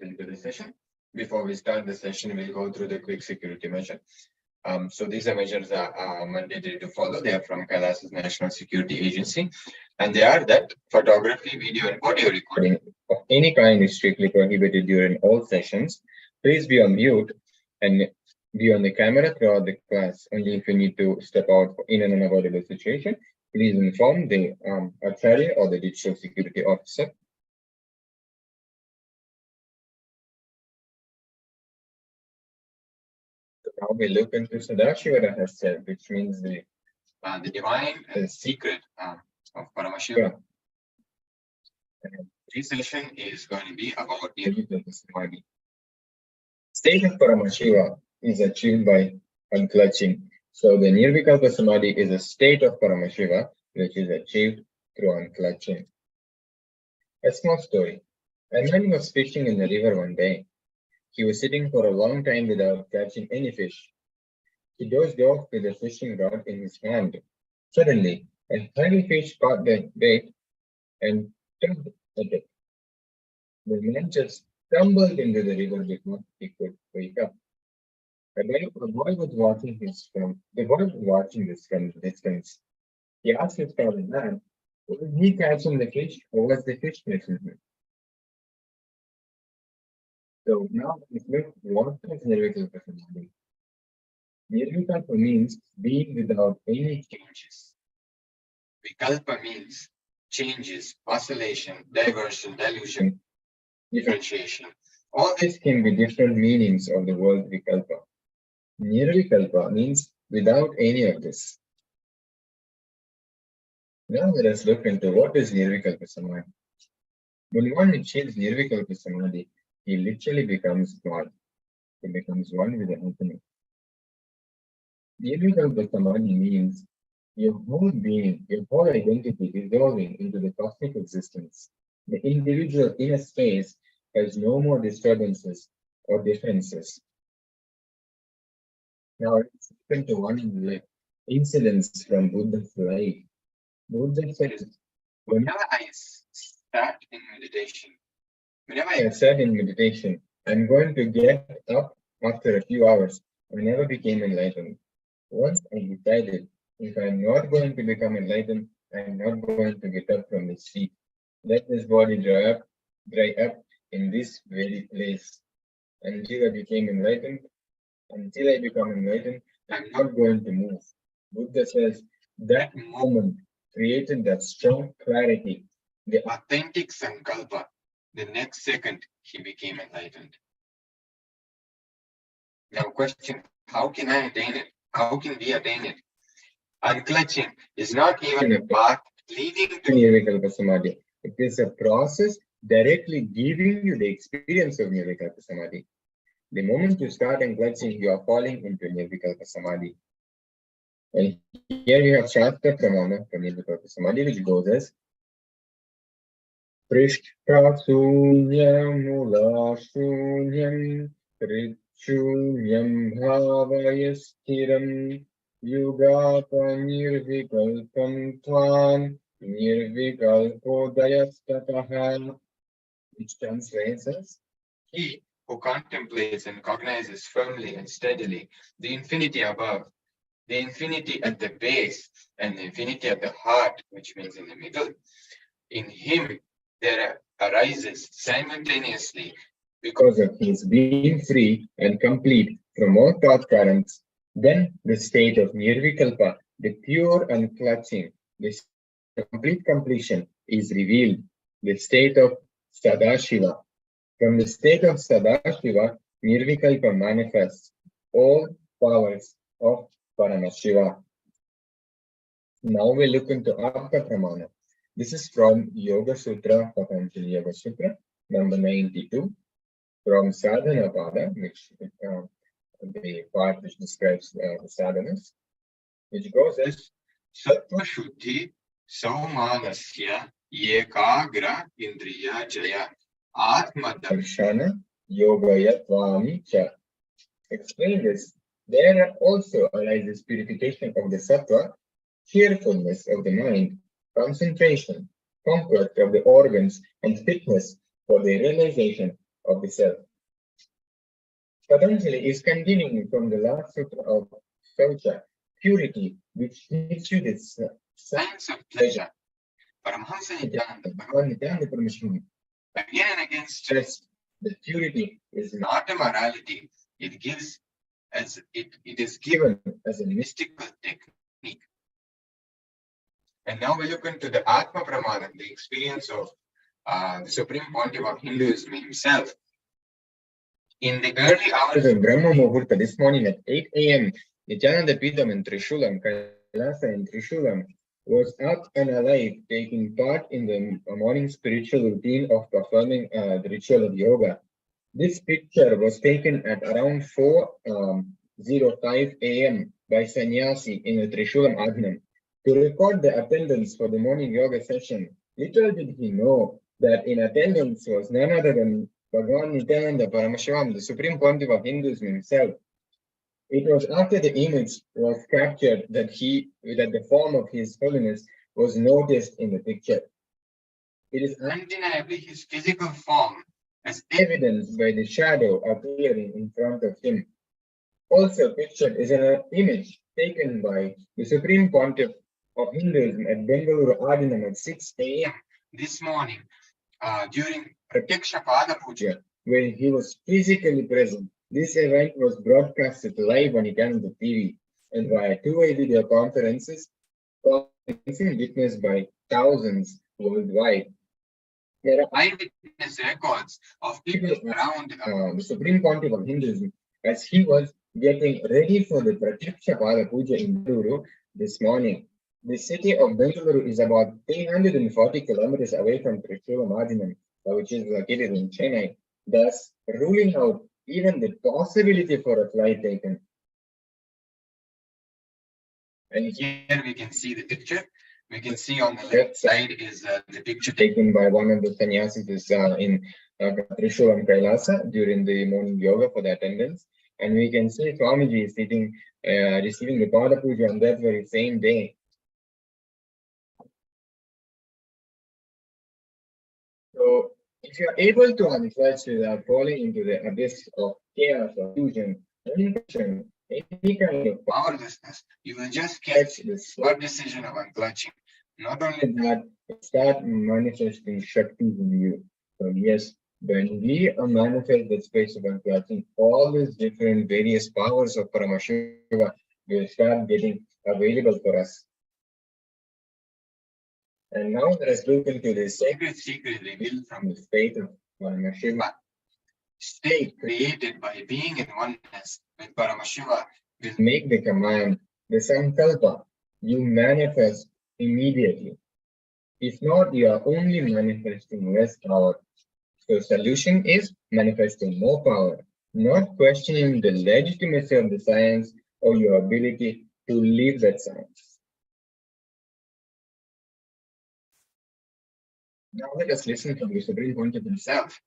Into the session. Before we start the session, we'll go through the quick security measure. So these are measures are mandatory to follow. They are from KAILASA's National Security Agency, and they are that photography, video, and audio recording of any kind is strictly prohibited during all sessions. Please be on mute and be on the camera throughout the class. Only if you need to step out in an unavoidable situation, please inform the Acharya or the digital security officer. Now we look into Sadashiva Rahasya, which means the divine secret of Paramashiva. This session is going to be about Nirvikalpa Samadhi. State of Paramashiva is achieved by unclutching. So the Nirvikalpa Samadhi is a state of Paramashiva which is achieved through unclutching. A small story. A man was fishing in the river one day. He was sitting for a long time without catching any fish. He dozed off with a fishing rod in his hand. Suddenly, a tiny fish caught the bait and tugged at it. The man just tumbled into the river before he could wake up. The boy was watching this from the distance. He asked his father, "Man, was he catching the fish or was the fish catching him?" So now let's look what is Nirvikalpa Samadhi. Nirvikalpa means being without any changes. Vikalpa means changes, oscillation, diversion, dilution, differentiation. All this can be different meanings of the word Vikalpa. Nirvikalpa means without any of this. Now let us look into what is Nirvikalpa Samadhi. When one achieves Nirvikalpa Samadhi, he literally becomes God. He becomes one with the infinite. Nirvikalpa Samadhi means your whole being, your whole identity dissolving into the cosmic existence. The individual inner space has no more disturbances or differences. Now let's look into one in the left. incidents from Buddha's life. Buddha says, whenever I sat in meditation, I'm going to get up after a few hours. I never became enlightened. Once I decided, if I'm not going to become enlightened, I'm not going to get up from this seat. Let this body dry up in this very place. Until I become enlightened, I'm not going to move. Buddha says that moment created that strong clarity, the authentic sankalpa. The next second, he became enlightened. Now question, how can I attain it? How can we attain it? Unclutching is not even a path leading to Nirvikalpa Samadhi. It is a process directly giving you the experience of Nirvikalpa Samadhi. The moment you start unclutching, you are falling into Nirvikalpa Samadhi. And here we have Shastra Pramana for Nirvikalpa Samadhi, which goes as Prishta Sunyam Mula Sunyam Trichunyam Bhavayastiram Yugata Nirvikalpam Tvan Nirvikalpodayastataha, which translates as he who contemplates and cognizes firmly and steadily the infinity above, the infinity at the base, and the infinity at the heart, which means in the middle. In him there arises simultaneously, because of his being free and complete from all thought currents, then the state of Nirvikalpa, the pure unclutching, the complete completion is revealed, the state of Sadashiva. From the state of Sadashiva, Nirvikalpa manifests all powers of Paramashiva. Now we look into Artha Pramana. This is from Yoga Sutra, Patanjali Yoga Sutra, number 92, from Sadhana Pada, which the part which describes the sadhanas, which goes as Sattva Shuddhi Saumanasya Yekagra Indriya Jaya Atma Darshana Yogayatvami Cha. Explain this. There also arises purification of the sattva, cheerfulness of the mind, concentration, comfort of the organs, and fitness for the realization of the self. Patanjali is continuing from the last sutra of Saucha, purity, which gives you this sense of pleasure. Paramashivoham Nithyananda Paramashivam again and again stressed that purity is not a morality. It is given as a mystical technique. And now we look into the Atma Pramana, the experience of the Supreme Pontiff of Hinduism himself. In the early hours of Brahma Muhurta this morning at 8 a.m., Nithyananda Pidam in Trishulam, KAILASA in Trishulam, was up and alive, taking part in the morning spiritual routine of performing the ritual of yoga. This picture was taken at around 4:05 a.m. by Sannyasi in the Trishulam Adnam. To record the attendance for the morning yoga session, little did he know that in attendance was none other than Bhagavan Nithyananda Paramashivam, the Supreme Pontiff of Hinduism himself. It was after the image was captured that the form of His Holiness was noticed in the picture. It is undeniably his physical form, as evidenced by the shadow appearing in front of him. Also pictured is an image taken by the Supreme Pontiff of Hinduism at Bengaluru Adinam at 6 a.m. this morning during Pratyaksha Pada Puja, where he was physically present. This event was broadcasted live on Nithyananda TV and via two-way video conferences witnessed by thousands worldwide. There are eyewitness records of people around the Supreme Pontiff of Hinduism as he was getting ready for the Pratyaksha Pada Puja in Bengaluru this morning. The city of Bengaluru is about 340 kilometers away from Trishulam Adinam, which is located in Chennai, thus ruling out even the possibility for a flight taken. And here we can see the picture. We can see on the left side is the picture taken by one of the sannyasis in Trishulam KAILASA during the morning yoga for the attendance. And we can see Swamiji is sitting receiving the Pada Puja on that very same day. So, if you are able to unclutch without falling into the abyss of chaos or fusion, any kind of powerlessness, you will just catch the split decision of unclutching. Not only that, start manifesting Shakti in you. So yes, when we manifest the space of unclutching, all these different various powers of Paramashiva will start getting available for us. And now let us look into the sacred secret revealed from the state of Paramashiva. State created by being in oneness with Paramashiva will make the command, the sankalpa, you manifest immediately. If not, you are only manifesting less power. So solution is manifesting more power, not questioning the legitimacy of the science or your ability to live that science. Now let us listen from the Supreme Pontiff himself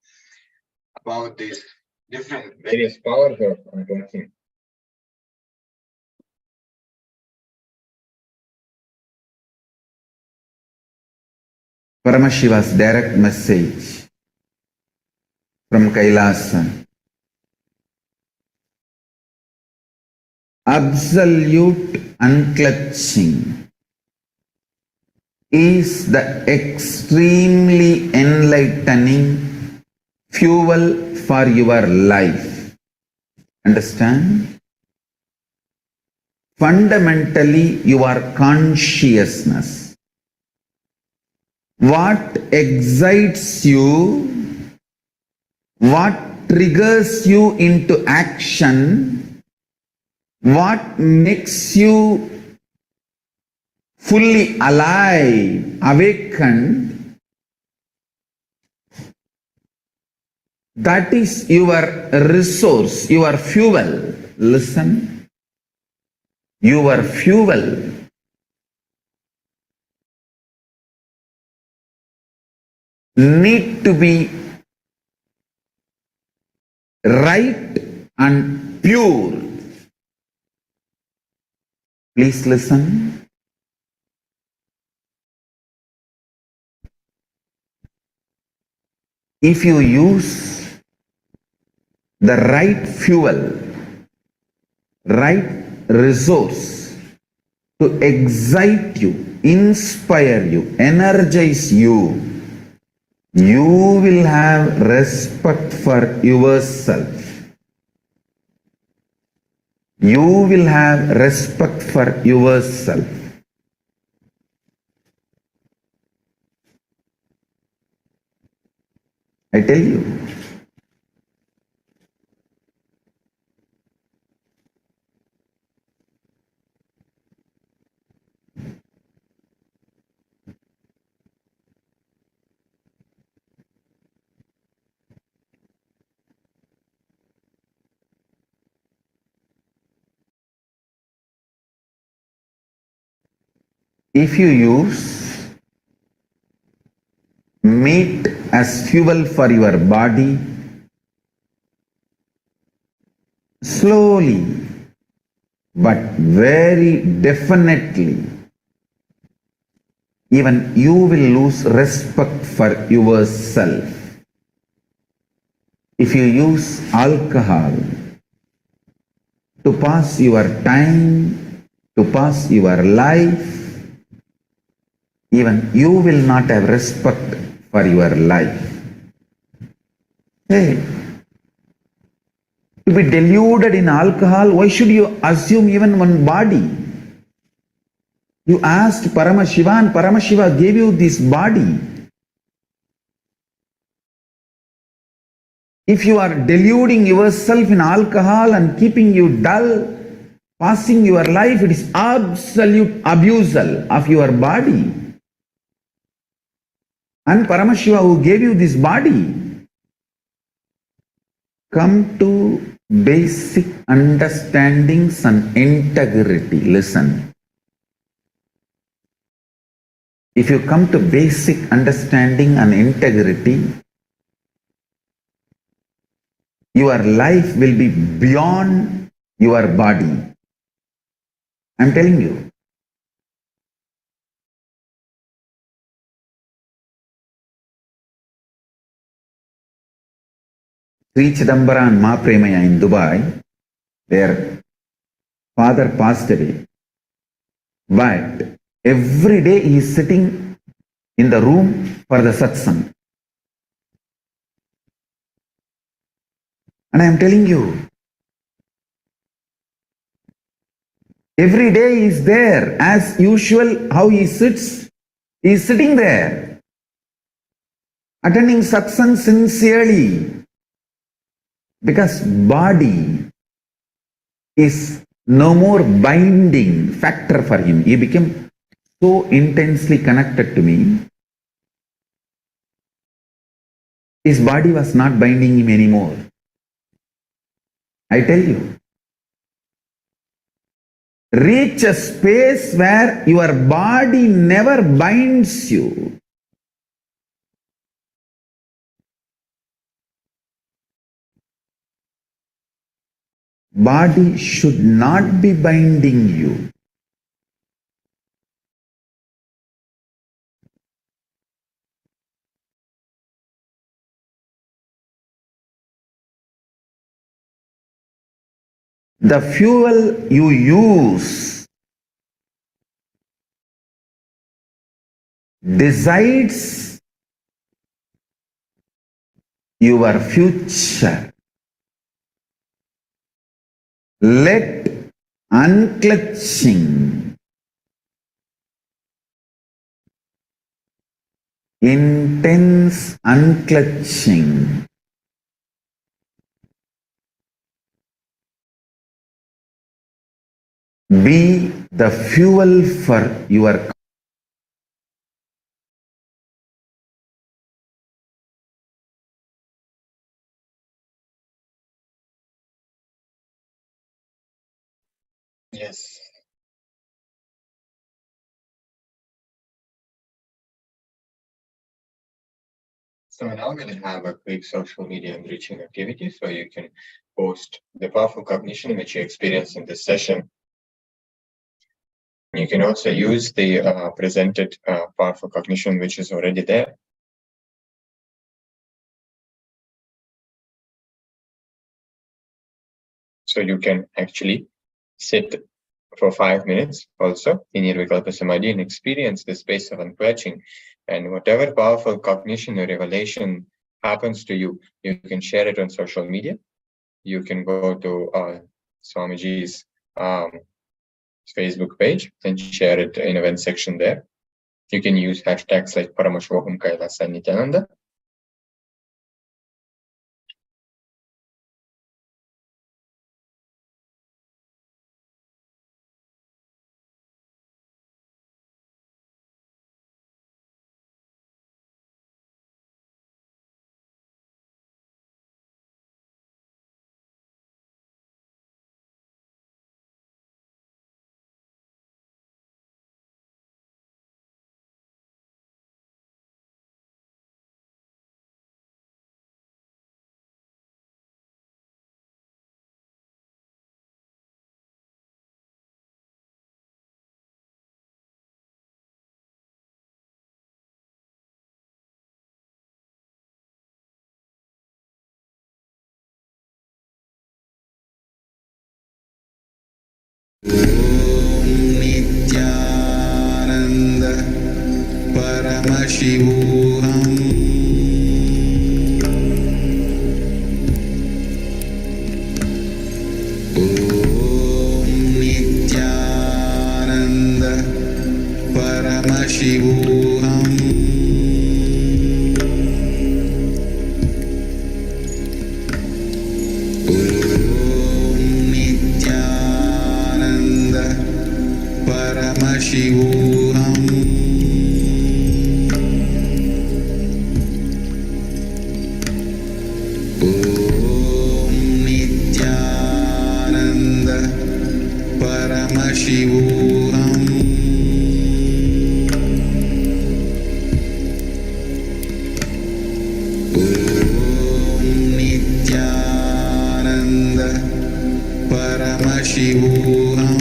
about these different various powers of unclutching. Paramashiva's direct message from Kailasa. Absolute unclutching is the extremely enlightening fuel for your life. Understand? Fundamentally, your consciousness. What excites you, what triggers you into action, what makes you fully alive, awakened, that is your resource, your fuel. Listen, your fuel. Need to be right and pure. Please listen. If you use the right fuel, right resource to excite you, inspire you, energize you, you will have respect for yourself. You will have respect for yourself. I tell you. If you use meat as fuel for your body, slowly but very definitely, even you will lose respect for yourself. If you use alcohol to pass your time, to pass your life, even you will not have respect for your life. Hey, to be deluded in alcohol, why should you assume even one body? You asked Paramashiva and Paramashiva gave you this body. If you are deluding yourself in alcohol and keeping you dull, passing your life, it is absolute abusal of your body. And Paramashiva who gave you this body, come to basic understandings and integrity. Listen. If you come to basic understanding and integrity, your life will be beyond your body. I'm telling you. Sri Chidambara and Ma Premaya in Dubai, their father passed away. But every day he is sitting in the room for the satsang. And I am telling you, every day he is there as usual. How he sits, he is sitting there, attending satsang sincerely. Because body is no more binding factor for him. He became so intensely connected to me. His body was not binding him anymore. I tell you, reach a space where your body never binds you. Body should not be binding you. The fuel you use decides your future. Let unclutching, intense unclutching, be the fuel for your Yes. So now we're going to have a quick social media enriching activity so you can post the powerful cognition which you experienced in this session. You can also use the presented powerful cognition which is already there. So you can actually sit for 5 minutes also in Nirvikalpa Samadhi and experience the space of unclutching. And whatever powerful cognition or revelation happens to you, you can share it on social media. You can go to Swamiji's Facebook page and share it in event section there. You can use hashtags like Paramashivoham, KAILASA, Nithyananda. Nithyananda Paramashivoham. Om Nithyananda Paramashivoham. Paramashivoham. Om Nithyananda Paramashivoham. Om Nithyananda Paramashivoham.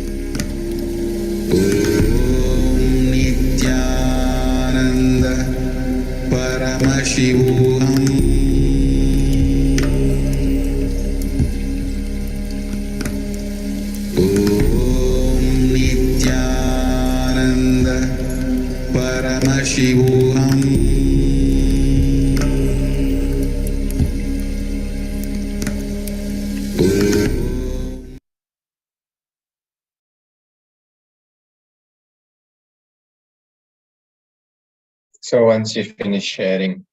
So once you finish sharing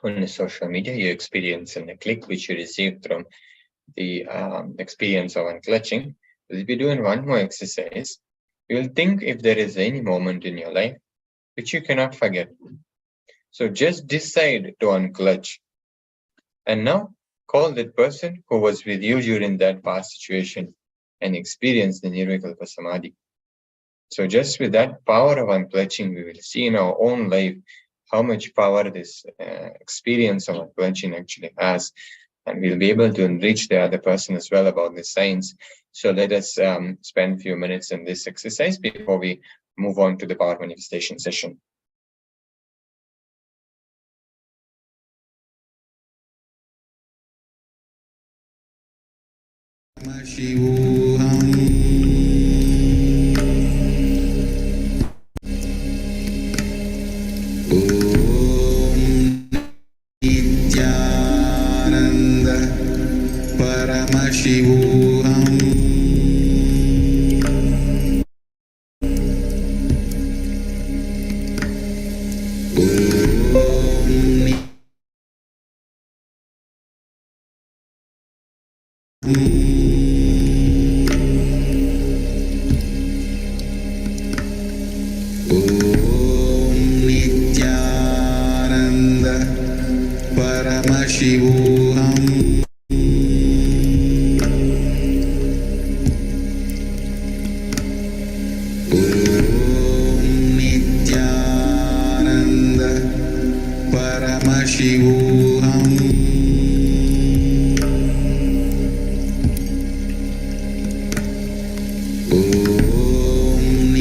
on the social media, you experience in the click which you received from the experience of unclutching. We'll be doing one more exercise. You'll think if there is any moment in your life which you cannot forget. So just decide to unclutch. And now call that person who was with you during that past situation and experience the Nirvikalpa Samadhi. So just with that power of unclutching, we will see in our own life how much power this experience of unclutching actually has. And we'll be able to enrich the other person as well about the science. So let us spend a few minutes in this exercise before we move on to the power manifestation session. Paramashivoham. Nithyananda Paramashivoham. Nithyananda Paramashivoham.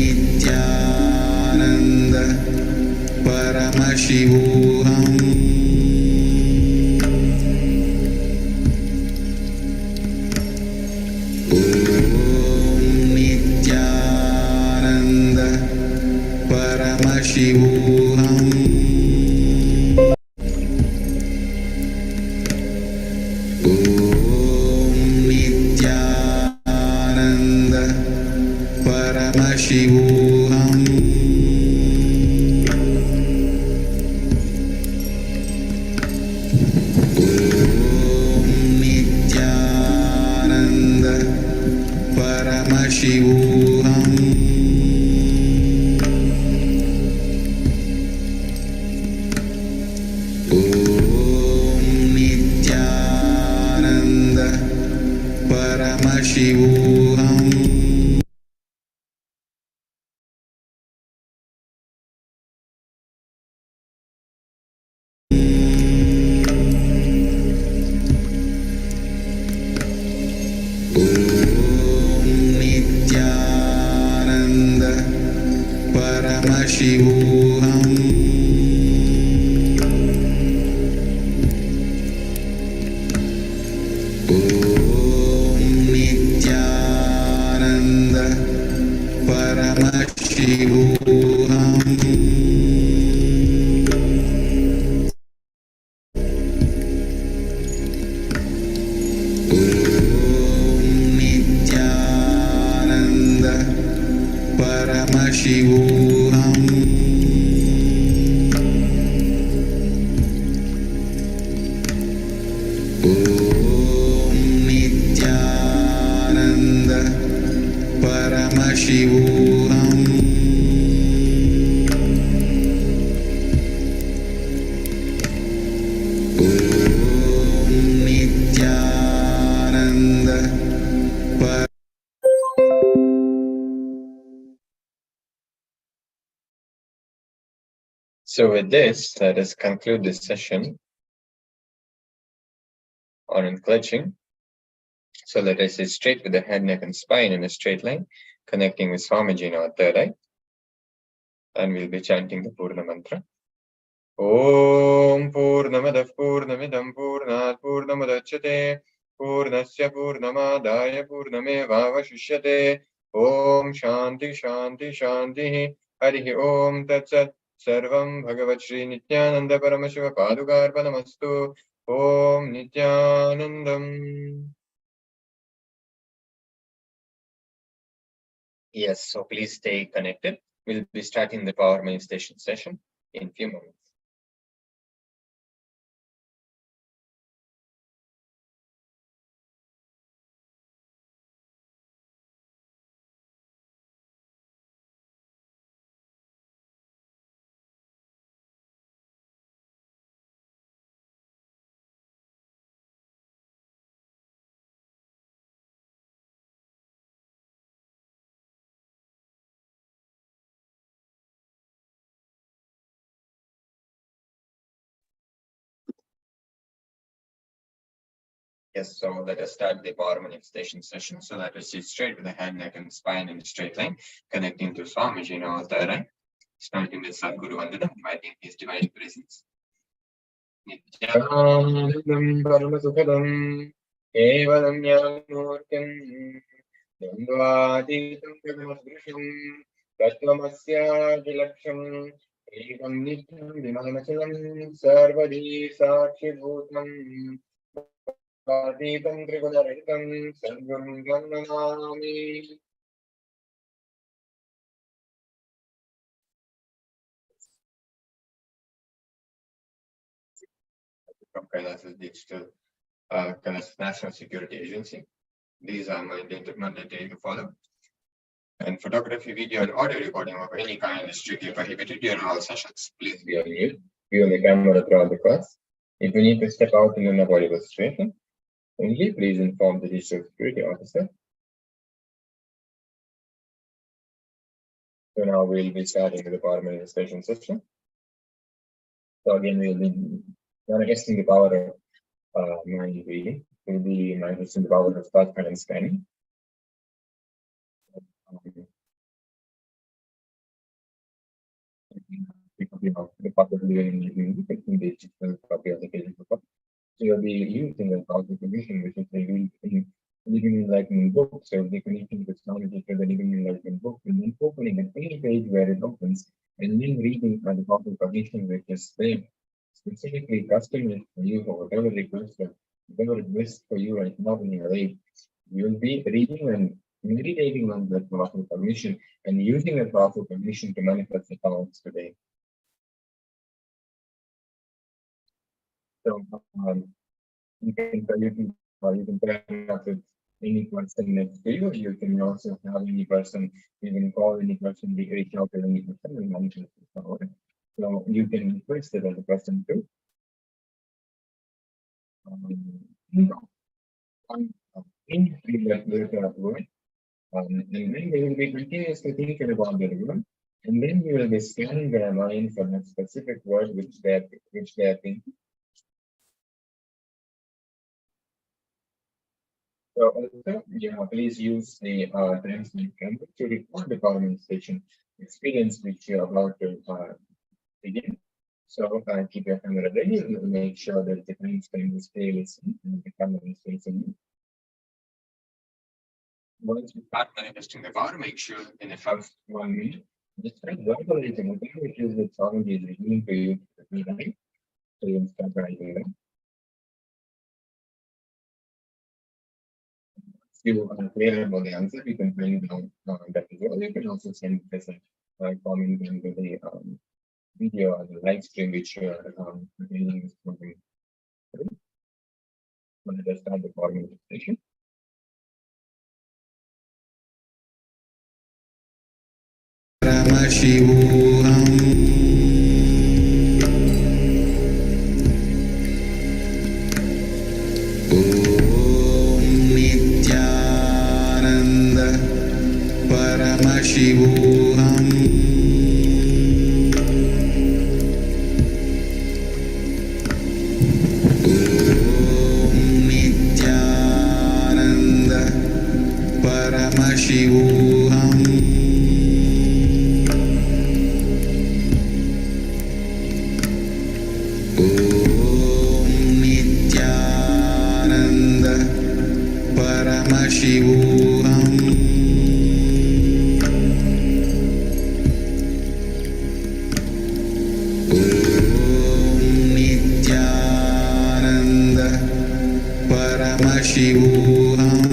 Nithyananda Paramashivoham. Nithyananda Paramashivoham. Nithyananda Paramashivoham. Nithyananda Paramashivoham. Nithyananda Paramashivoham. Nithyananda Paramashivoham. Nithyananda Paramashivoham. Nithyananda Paramashivoham. Nithyananda Paramashivoham. Nithyananda Paramashivoham. Nithyananda So with this, let us conclude this session on unclutching. So let us sit straight with the head, neck, and spine in a straight line, connecting with Swamiji in our third eye. And we'll be chanting the Purna mantra. Om Purnamadav Purnamidam Purnat Purnamudachyate Purnasya Purnamadaya Purnamevavashishyate Om Shanti Shanti Shanti Harihi Om Tatsat Sarvam Bhagavat Shri Nithyananda Paramashiva Padukarpanamastu Om Nithyanandam. Yes, so please stay connected. We'll be starting the power manifestation session in few moments. Yes, so let us start the power manifestation session. So let us sit straight with the head, neck, and spine in a straight line, connecting to Swamiji in our third eye. Starting with Sadguru Vandana, inviting his divine presence. Nityanandam Paramashivoham, Kevalam Jnanamurtim, Dandvaditam Pragamadrasham, Tattvamasya Vilaksham, Ekam Nityam Vimanachalam, Sarvadi Sakshibhutam, Adhitam Trigunarahitam, Sadgurum Gyananami. From KAILASA's digital KAILASA's National Security Agency. These are mandatory to follow. And photography, video, and audio recording of any kind is strictly prohibited during all sessions. Please be on mute. Be on the camera throughout the class. If you need to step out in an unavoidable situation, only please inform the digital security officer. So now we'll be starting with the power manifestation session. So again, we'll be manifesting the power of mind reading. We'll be manifesting the power of thought and scanning. The possibility in the digital copy of the page. So you'll be using a powerful condition, which is a living enlightening book. So the connection with technology to the living enlightening book, and then opening at any page where it opens, and then reading the powerful condition which is there, specifically customized for you or whatever request, whatever it is for you right now in your life. You'll be reading and meditating on that powerful permission and using that powerful permission to manifest the powers today. So you can pair up with any person next to you. You can also have any person, you can call any person, reach out to any person and manifest the power. So you can request it as a person too. And then they will be continuously thinking about the word, and then we will be scanning their mind for a specific word which they are thinking. So also, please use the translate camera to record the power manifestation experience which you are about to begin. So keep your camera ready and make sure that the time frame is clearly seen and the camera is facing you. Once you start manifesting the power, make sure in the first 1 minute, just try verbalizing whatever it is that sound is revealing to you. So you start writing them. If you are clear about the answer, you can bring down that as well. You can also send this comment into the video or the live stream which you are reading this program. Let us start the power manifestation. Paramashivoham. Nithyananda Paramashivoham. Nithyananda Paramashivoham. Nithyananda Paramashivoham. Nithyananda Paramashivoham.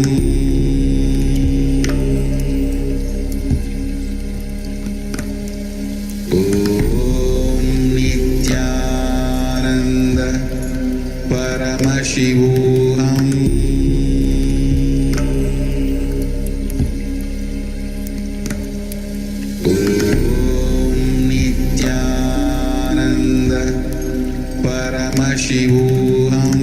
Paramashivoham. Nithyananda Paramashivoham.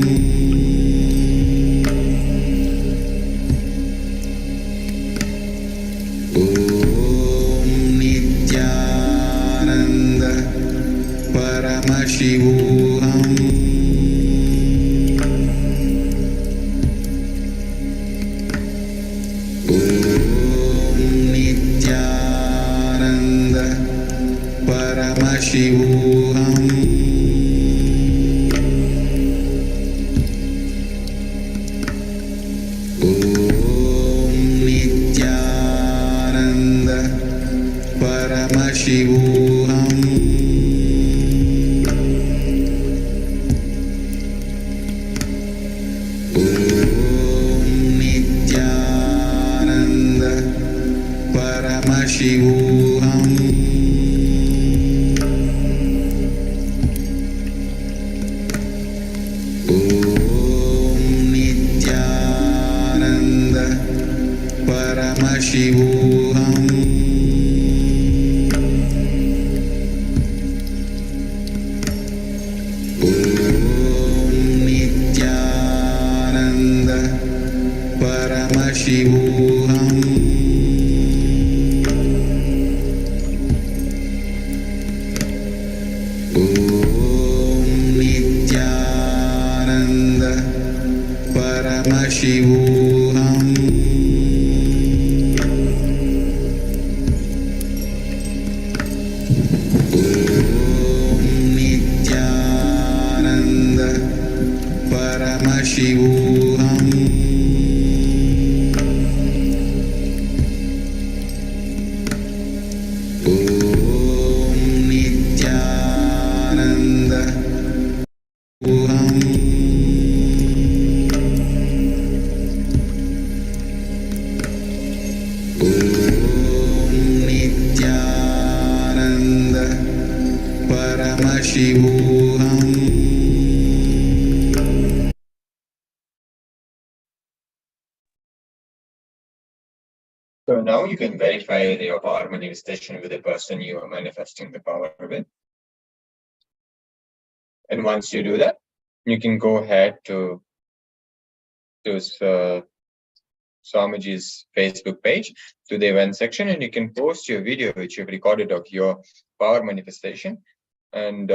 Nithyananda Paramashivoham. Nithyananda Paramashivoham. Nithyananda Paramashivoham. Nithyananda Paramashivoham. Nithyananda Paramashivoham. Nithyananda Paramashivoham. Nithyananda Paramashivoham. Nithyananda Paramashivoham. Nithyananda Nithyananda Paramashivoham. So now you can verify your power manifestation with the person you are manifesting the power with. And once you do that, you can go ahead to Swamiji's Facebook page, to the event section, and you can post your video which you've recorded of your power manifestation, and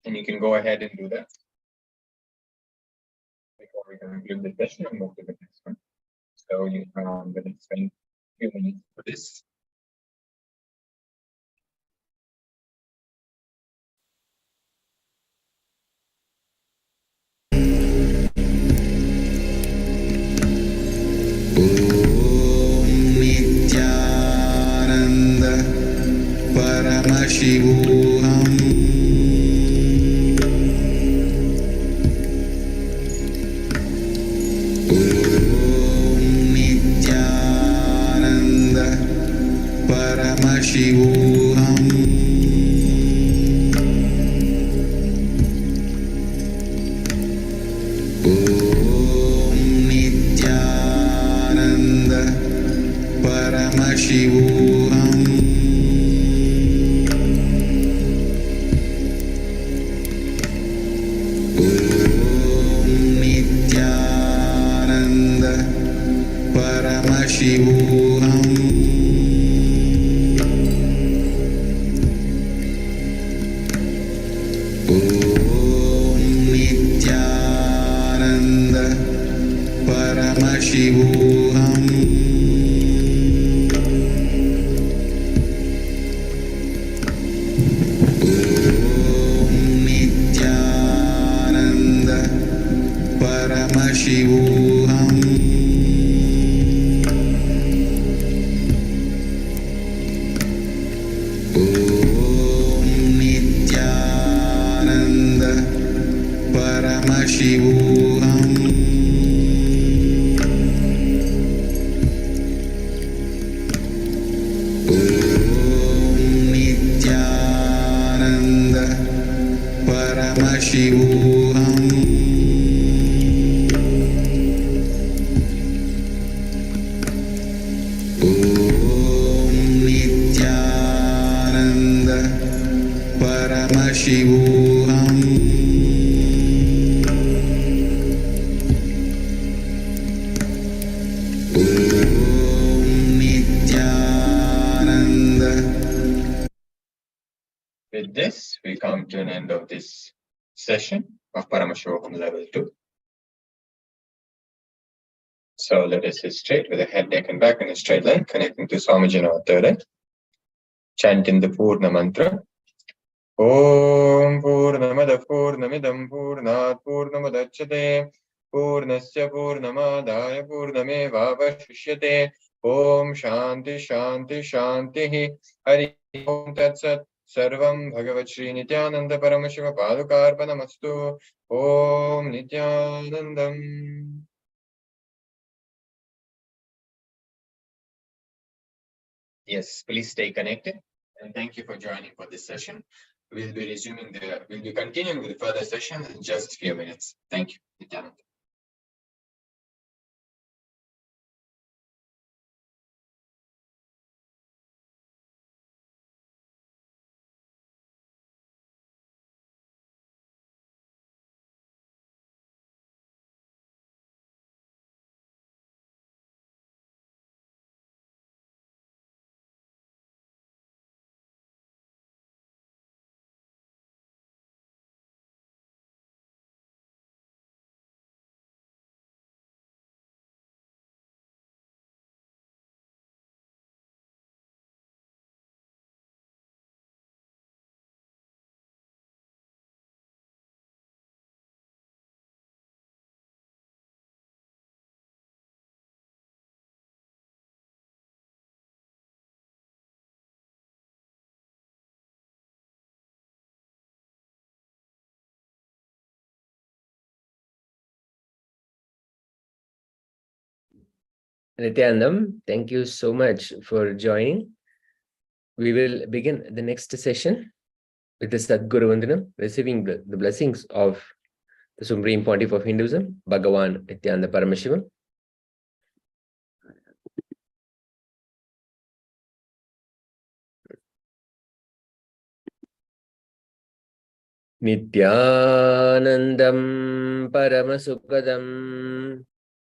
you can go ahead and do that before we conclude the session and move to the next one. So you I'm going to spend a few minutes for this. Nithyananda Paramashivoham. Nithyananda Paramashivoham. Nithyananda Paramashivoham. Nithyananda Paramashivoham. Nithyananda Paramashivoham. Nithyananda Paramashivoham. Nithyananda Paramashivoham. Paramashivoham. Om Nithyananda Paramashivoham. Om Nithyananda. With this, we come to an end of this session of Paramashivoham level 2. So let us sit straight with the head, neck, and back in a straight line, connecting to Swamiji in our third eye. Chanting the Purna mantra. Om Purnamada Purnamidam Purnat Purnamadachyate Purnasya Purnamadaya Purnameva Vashishyate Om Shanti Shanti Shanti Hari Om Tat Sat Sarvam Bhagavat Shri Nithyananda Paramashiva Padukarpanamastu Om Nithyanandam. Yes, please stay connected, and thank you for joining for this session. We'll be continuing with the further session in just a few minutes. Thank you. Nithyananda. Nithyanandam, thank you so much for joining. We will begin the next session with the Sadguru Vandanam, receiving the blessings of the Supreme Pontiff of Hinduism, Bhagavan Nithyananda Paramashivam. Nithyanandam Paramasukadam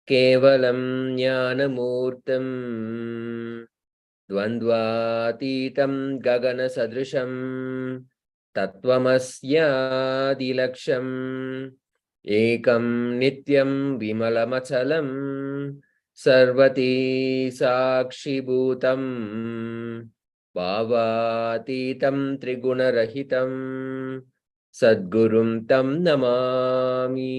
Kevalam Jnanamurtam Dvandvatitam Gagana Sadrisham Tattvamasya Ekam Nityam Vimalamachalam Sarvati Sakshibhutam Bhavatitam Trigunarahitam Sadgurum Tam Namami.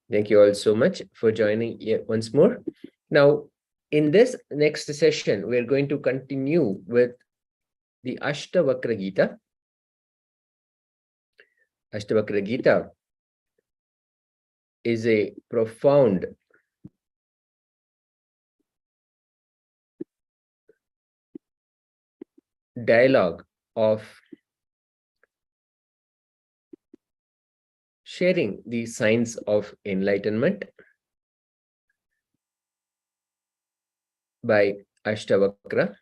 Thank you all so much for joining once more. Now, in this next session, we're going to continue with the Ashtavakra Gita. Ashtavakra Gita is a profound dialogue of sharing the signs of enlightenment by Ashtavakra,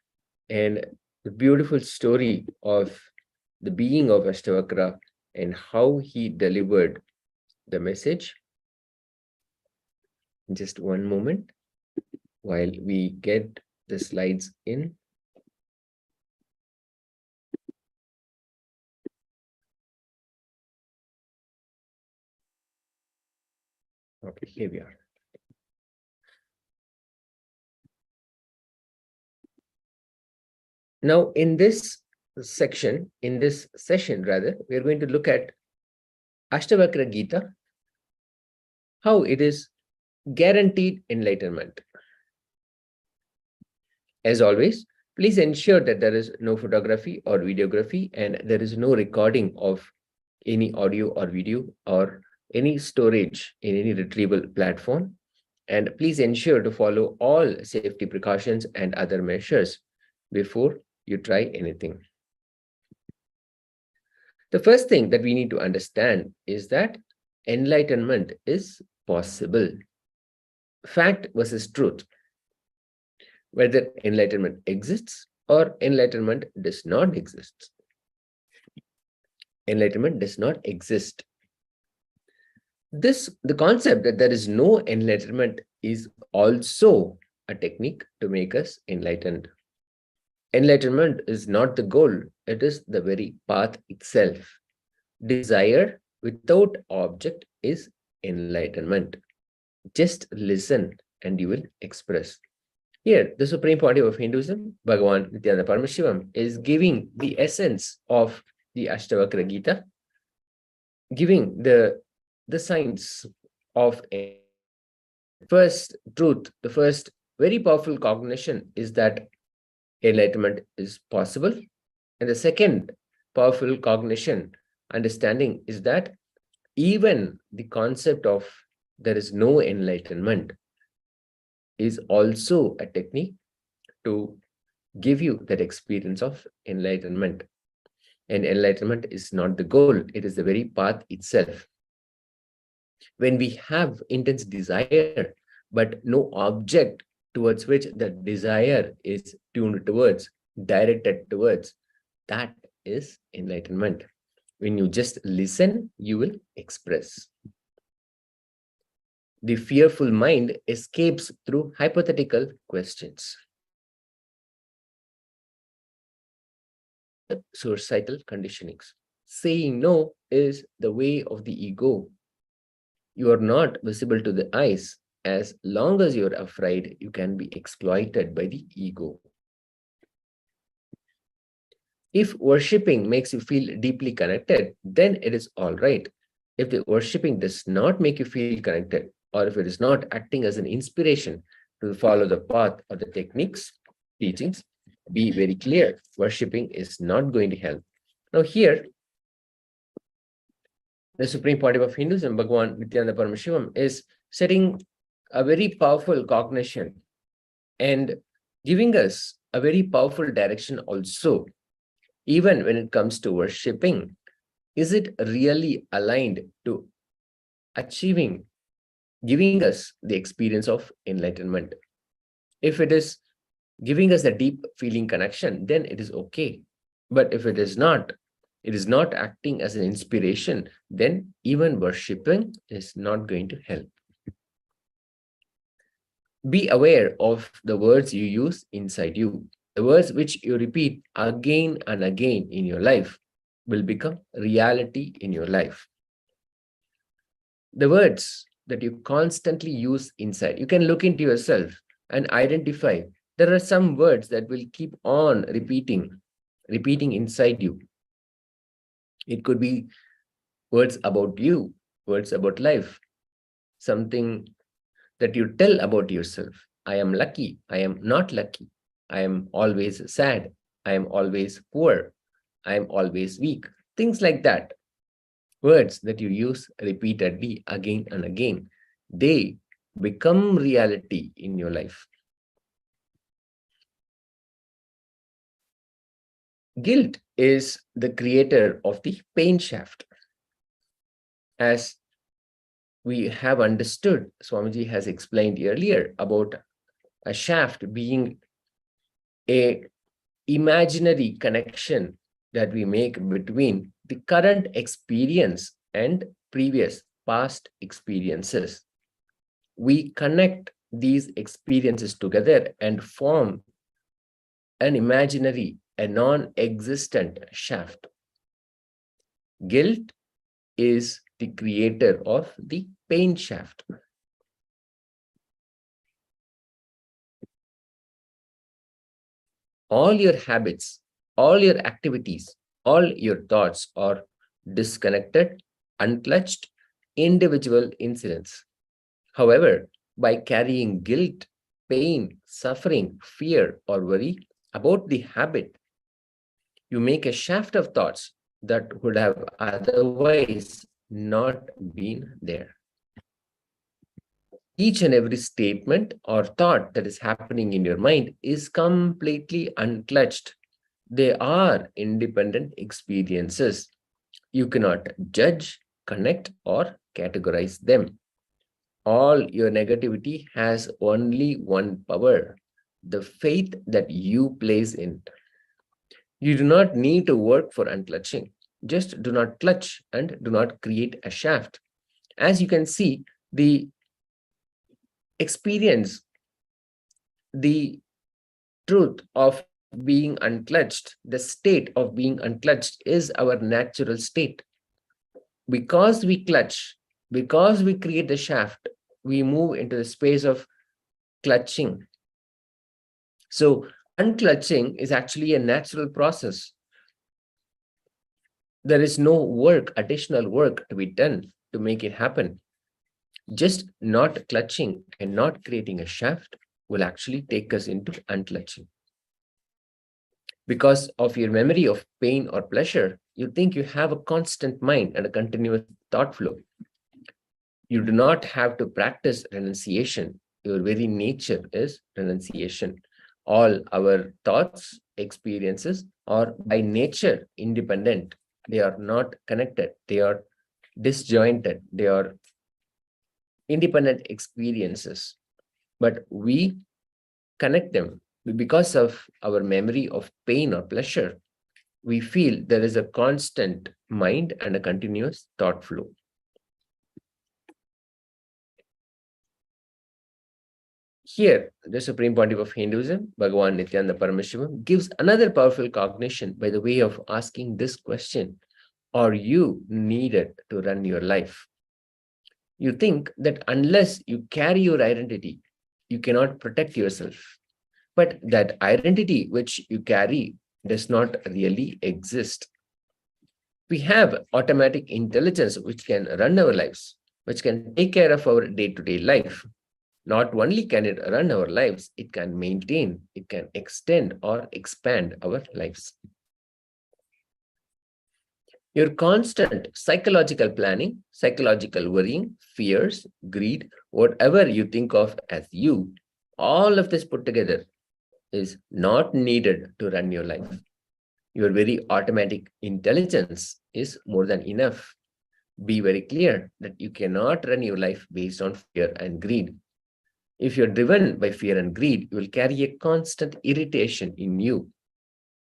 and the beautiful story of the being of Ashtavakra and how he delivered the message. Just one moment while we get the slides in. Okay, here we are. Now, in this session, rather, we are going to look at Ashtavakra Gita, how it is guaranteed enlightenment. As always, please ensure that there is no photography or videography and there is no recording of any audio or video or any storage in any retrieval platform. And please ensure to follow all safety precautions and other measures before you try anything. The first thing that we need to understand is that enlightenment is possible. Fact versus truth. Whether enlightenment exists or enlightenment does not exist. Enlightenment does not exist. The concept that there is no enlightenment is also a technique to make us enlightened. Enlightenment is not the goal, it is the very path itself. Desire without object is enlightenment. Just listen and you will express. Here, the supreme pontiff of Hinduism, Bhagavan Nithyananda Paramashivam, is giving the essence of the Ashtavakra Gita, giving the science of a first truth, the first very powerful cognition is that enlightenment is possible. And the second powerful cognition, understanding, is that even the concept of there is no enlightenment is also a technique to give you that experience of enlightenment. And enlightenment is not the goal, it is the very path itself. When we have intense desire, but no object towards which the desire is tuned towards, directed towards, that is enlightenment. When you just listen, you will express. The fearful mind escapes through hypothetical questions. Societal conditionings. Saying no is the way of the ego. You are not visible to the eyes. As long as you're afraid, you can be exploited by the ego. If worshipping makes you feel deeply connected, then it is all right. If the worshipping does not make you feel connected, or if it is not acting as an inspiration to follow the path or the techniques, teachings, be very clear. Worshipping is not going to help. Now here, the supreme pontiff of Hinduism, Bhagavan Nithyananda Paramashivam, is setting a very powerful cognition and giving us a very powerful direction also. Even when it comes to worshipping, is it really aligned to achieving, giving us the experience of enlightenment? If it is giving us a deep feeling connection, then it is okay. But if it is not acting as an inspiration, then even worshipping is not going to help. Be aware of the words you use inside you. The words which you repeat again and again in your life will become reality in your life. The words that you constantly use inside, you can look into yourself and identify. There are some words that will keep on repeating inside you. It could be words about you, words about life, something that you tell about yourself. I am lucky, I am not lucky. I am always sad. I am always poor. I am always weak. Things like that. Words that you use repeatedly again and again. They become reality in your life. Guilt is the creator of the pain shaft. As we have understood, Swamiji has explained earlier about a shaft being an imaginary connection that we make between the current experience and previous past experiences. We connect these experiences together and form an imaginary, a non-existent shaft. Guilt is the creator of the pain shaft. All your habits, all your activities, all your thoughts are disconnected, unclutched, individual incidents. However, by carrying guilt, pain, suffering, fear, or worry about the habit, you make a shaft of thoughts that would have otherwise not been there. Each and every statement or thought that is happening in your mind is completely unclutched. They are independent experiences. You cannot judge, connect, or categorize them. All your negativity has only one power: the faith that you place in. You do not need to work for unclutching. Just do not clutch and do not create a shaft. As you can see, the experience, the truth of being unclutched, the state of being unclutched is our natural state. Because we clutch, because we create the shaft, we move into the space of clutching. So unclutching is actually a natural process. There is no work, additional work to be done to make it happen. Just not clutching and not creating a shaft will actually take us into unclutching. Because of your memory of pain or pleasure, you think you have a constant mind and a continuous thought flow. You do not have to practice renunciation. Your very nature is renunciation. All our thoughts, experiences are by nature independent. They are not connected. They are disjointed. They are independent experiences. But we connect them because of our memory of pain or pleasure. We feel there is a constant mind and a continuous thought flow. Here, the Supreme Pontiff of Hinduism, Bhagavan Nithyananda Paramashivam, gives another powerful cognition by the way of asking this question: are you needed to run your life? You think that unless you carry your identity, you cannot protect yourself. But that identity which you carry does not really exist. We have automatic intelligence which can run our lives, which can take care of our day-to-day life. Not only can it run our lives, it can maintain, it can extend or expand our lives. Your constant psychological planning, psychological worrying, fears, greed, whatever you think of as you, all of this put together is not needed to run your life. Your very automatic intelligence is more than enough. Be very clear that you cannot run your life based on fear and greed. If you're driven by fear and greed, you will carry a constant irritation in you.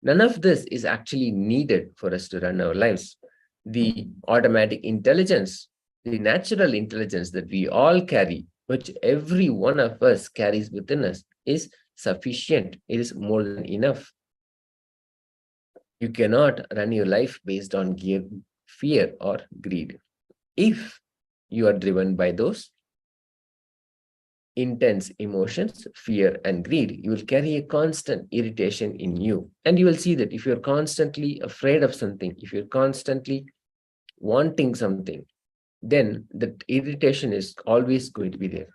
None of this is actually needed for us to run our lives. The automatic intelligence, the natural intelligence that we all carry, which every one of us carries within us, is sufficient. It is more than enough. You cannot run your life based on fear or greed. If you are driven by those intense emotions, fear and greed, you will carry a constant irritation in you. And you will see that if you're constantly afraid of something, if you're constantly wanting something, then the irritation is always going to be there.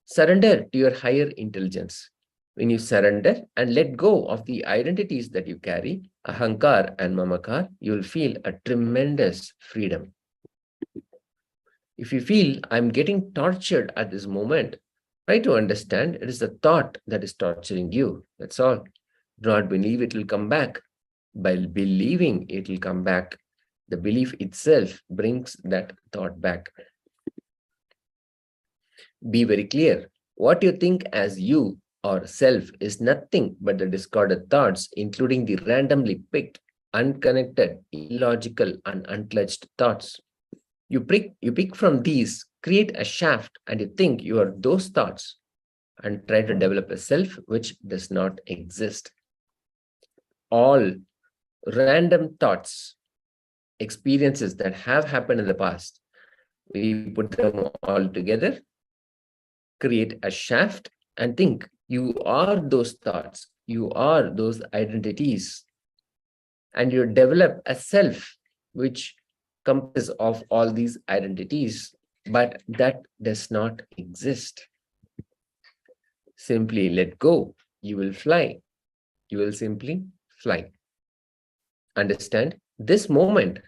Surrender to your higher intelligence. When you surrender and let go of the identities that you carry, ahankar and mamakar, you will feel a tremendous freedom. If you feel I'm getting tortured at this moment, try to understand it is the thought that is torturing you. That's all. Do not believe it will come back. By believing it will come back, the belief itself brings that thought back. Be very clear. What you think as you or self is nothing but the discordant thoughts, including the randomly picked, unconnected, illogical, and unclutched thoughts. You pick from these, create a shaft, and you think you are those thoughts and try to develop a self which does not exist. All random thoughts, experiences that have happened in the past, we put them all together, create a shaft, and think you are those thoughts, you are those identities, and you develop a self which composes of all these identities, but that does not exist. Simply let go. You will fly. You will simply fly. Understand this moment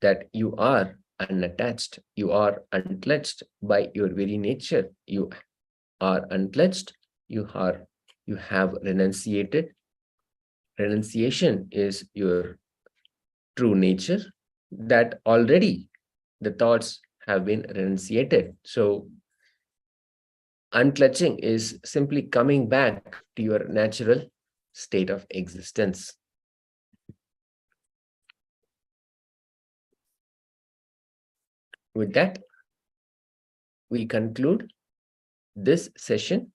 that you are unattached. You are unclutched by your very nature. You are unclutched. You have renunciated. Renunciation is your true nature, that already the thoughts have been renunciated. So unclutching is simply coming back to your natural state of existence. With that, we conclude this session.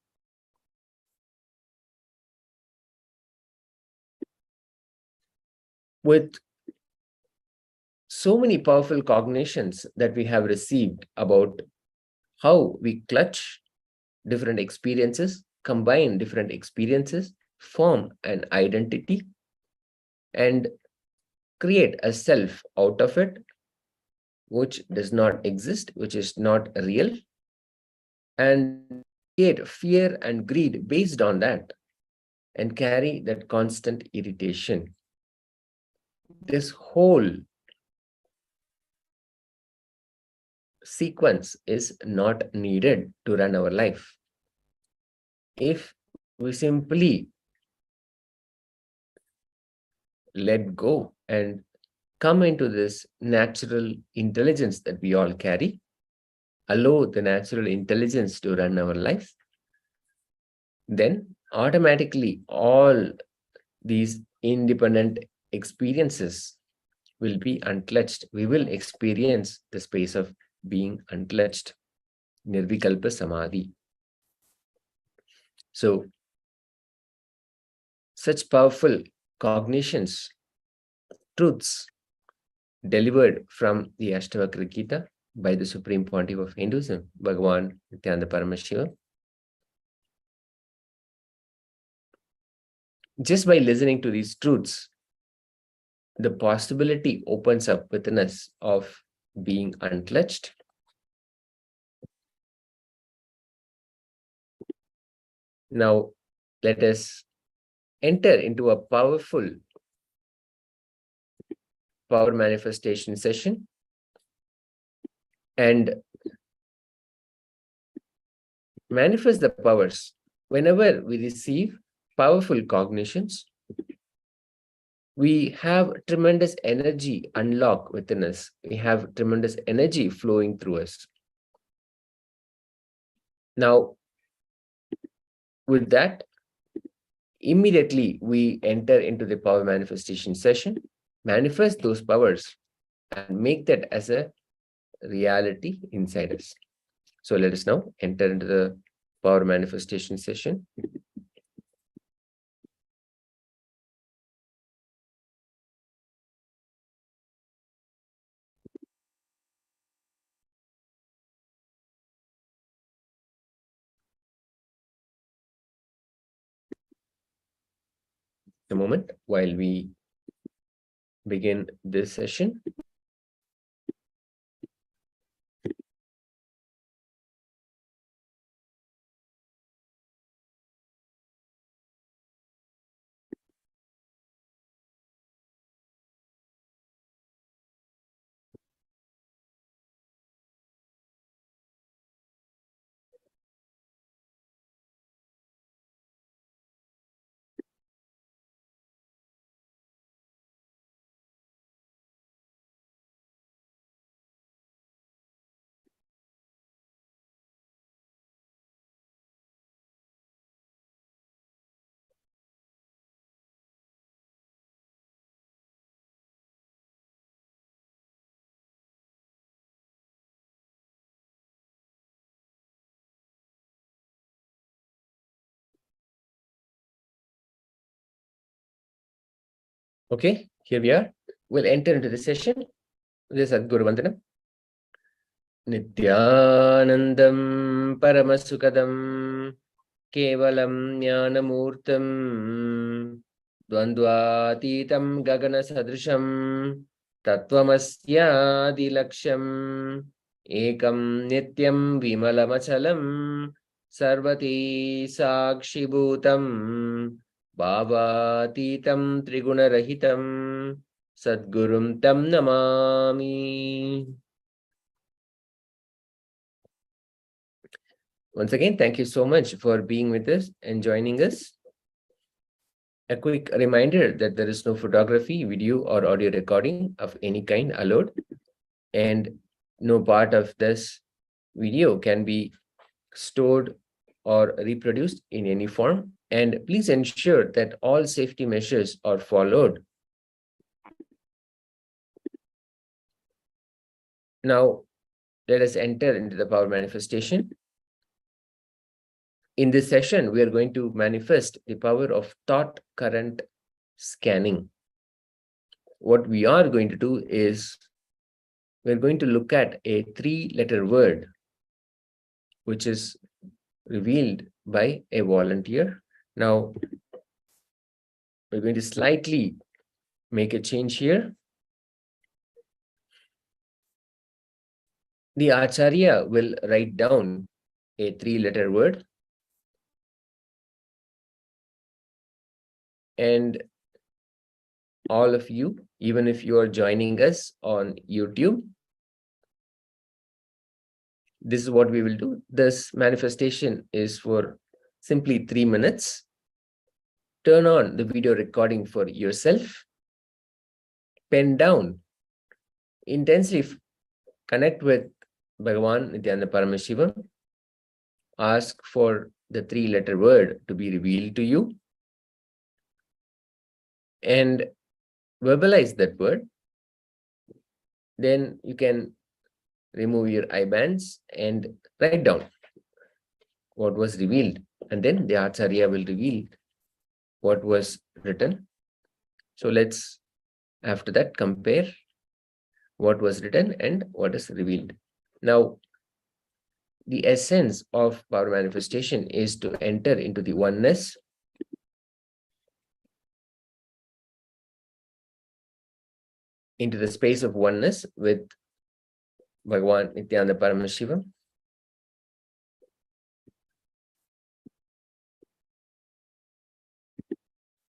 With so many powerful cognitions that we have received about how we clutch different experiences, combine different experiences, form an identity, and create a self out of it, which does not exist, which is not real, and create fear and greed based on that, and carry that constant irritation. This whole sequence is not needed to run our life. If we simply let go and come into this natural intelligence that we all carry, allow the natural intelligence to run our life, then automatically all these independent experiences will be unclutched. We will experience the space of being unclutched, nirvikalpa samadhi. So, such powerful cognitions, truths delivered from the Ashtavakra Gita by the Supreme Pontiff of Hinduism, Bhagavan Nithyananda Paramashivam. Just by listening to these truths, the possibility opens up within us of being unclutched. Now, let us enter into a powerful power manifestation session and manifest the powers. Whenever we receive powerful cognitions, we have tremendous energy unlocked within us. We have tremendous energy flowing through us. Now, with that, immediately we enter into the power manifestation session, manifest those powers, and make that as a reality inside us. So let us now enter into the power manifestation session. A moment while we begin this session. Okay, here we are. We'll enter into the session. This is Sadguru Vandanam. Nithyanandam Paramasukadam Kevalam Jnanamurtam Dvandvatitam Gagana Sadrisham Tattvamasya Laksham Ekam Nityam Vimalamachalam Sarvati Sakshibhutam Bhavatitam Trigunarahitam Sadgurum Tam Namami. Once again, thank you so much for being with us and joining us. A quick reminder that there is no photography, video, or audio recording of any kind allowed, and no part of this video can be stored or reproduced in any form. And please ensure that all safety measures are followed. Now, let us enter into the power manifestation. In this session, we are going to manifest the power of thought current scanning. What we are going to do is we're going to look at a 3-letter word which is revealed by a volunteer. Now, we're going to slightly make a change here. The Acharya will write down a 3-letter word, and all of you, even if you are joining us on YouTube, this is what we will do. This manifestation is for simply 3 minutes. Turn on the video recording for yourself. Pen down. Intensely connect with Bhagavan Nithyananda Paramashivam. Ask for the 3-letter word to be revealed to you. And verbalize that word. Then you can remove your eye bands and write down what was revealed. And then the Acharya will reveal what was written. So let's, after that, compare what was written and what is revealed. Now, the essence of power manifestation is to enter into the oneness, into the space of oneness with Bhagavan Nithyananda Paramashivam.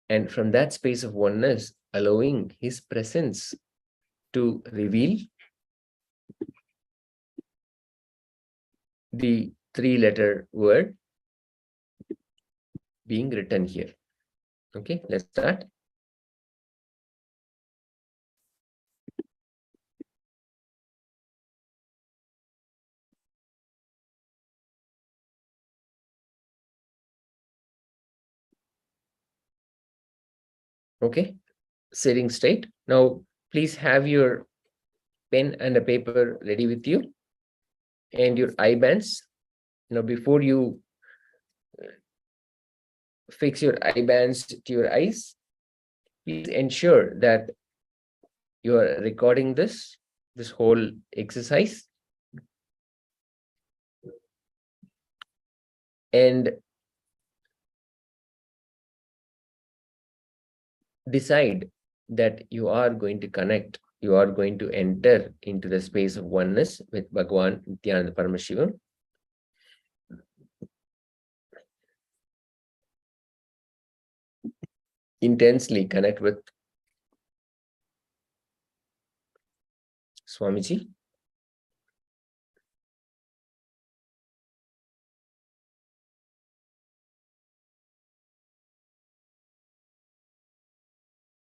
And from that space of oneness, allowing his presence to reveal the 3-letter word being written here. Okay, let's start. Okay, sitting straight. Now, please have your pen and a paper ready with you and your eye bands. Now, before you fix your eye bands to your eyes, please ensure that you are recording this whole exercise. And decide that you are going to connect, you are going to enter into the space of oneness with Bhagavan Nithyananda Paramashivam. Intensely connect with Swamiji.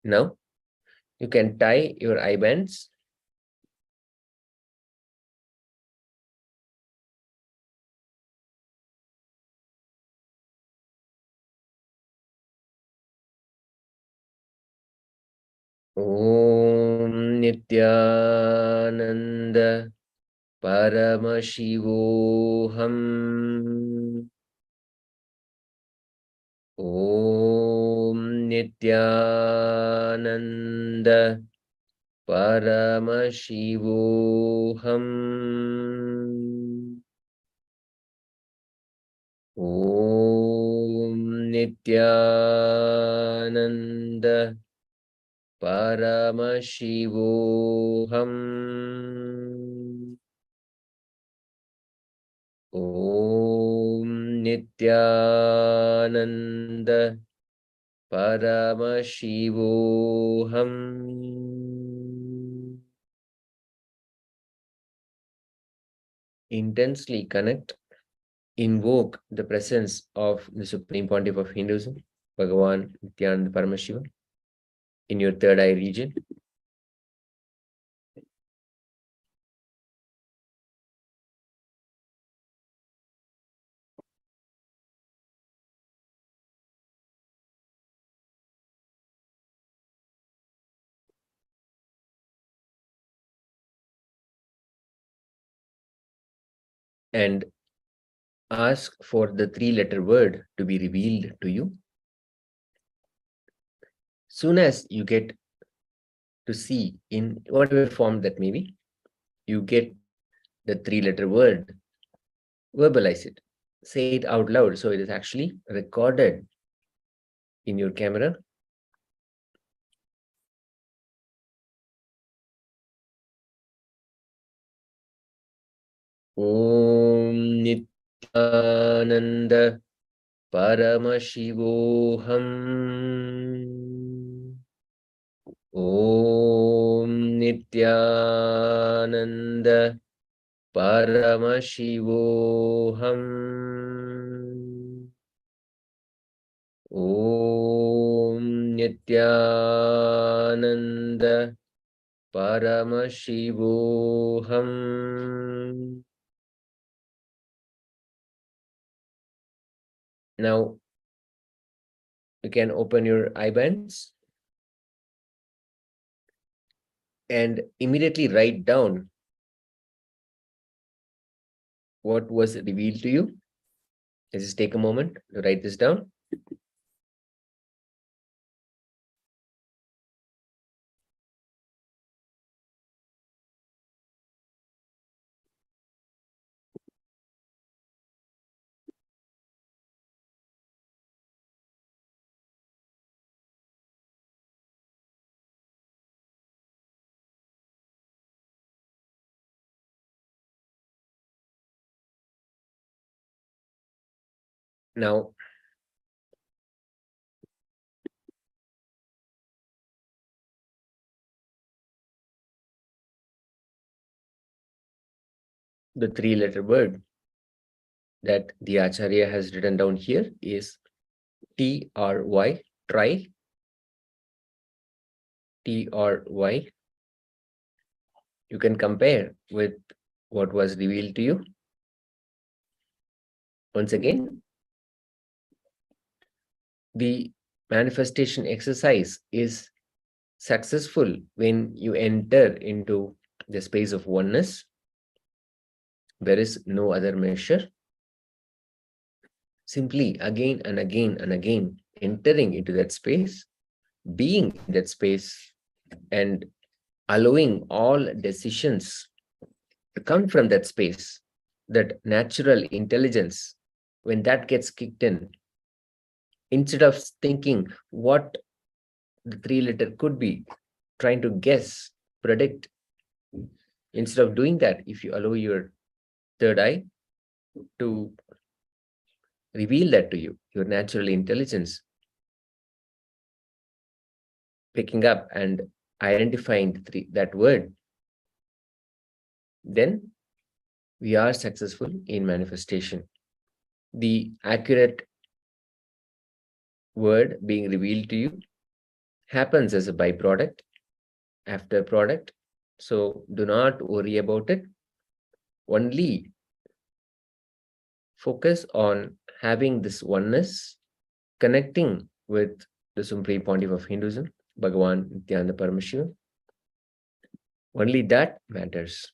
Now, you can tie your eye bands. Om Nithyananda Paramashivoham. Om Nithyananda Paramashivoham. Om Nithyananda Paramashivoham. Om Nithyananda Paramashivoham. Intensely connect, invoke the presence of the Supreme Pontiff of Hinduism, Bhagavan Nithyananda Paramashivam, in your third eye region. And ask for the 3-letter word to be revealed to you. Soon as you get to see in whatever form that may be, you get the 3-letter word, verbalize it, say it out loud, so it is actually recorded in your camera. Om Nithyananda Paramashivoham. Om Nithyananda Paramashivoham. Om Nithyananda Paramashivoham. Now you can open your eye bands and immediately write down what was revealed to you. Let's just take a moment to write this down. Now, the 3-letter word that the Acharya has written down here is T-R-Y, try, T-R-Y. You can compare with what was revealed to you. Once again, the manifestation exercise is successful when you enter into the space of oneness. There is no other measure. Simply again and again and again entering into that space, being in that space, and allowing all decisions to come from that space, that natural intelligence, when that gets kicked in, instead of thinking what the 3-letter could be, trying to guess, predict, instead of doing that, if you allow your third eye to reveal that to you, your natural intelligence, picking up and identifying that word, then we are successful in manifestation. The accurate word being revealed to you happens as a byproduct, after product. So do not worry about it. Only focus on having this oneness, connecting with the supreme pontiff of Hinduism, Bhagavan Nithyananda Paramashivam. Only that matters.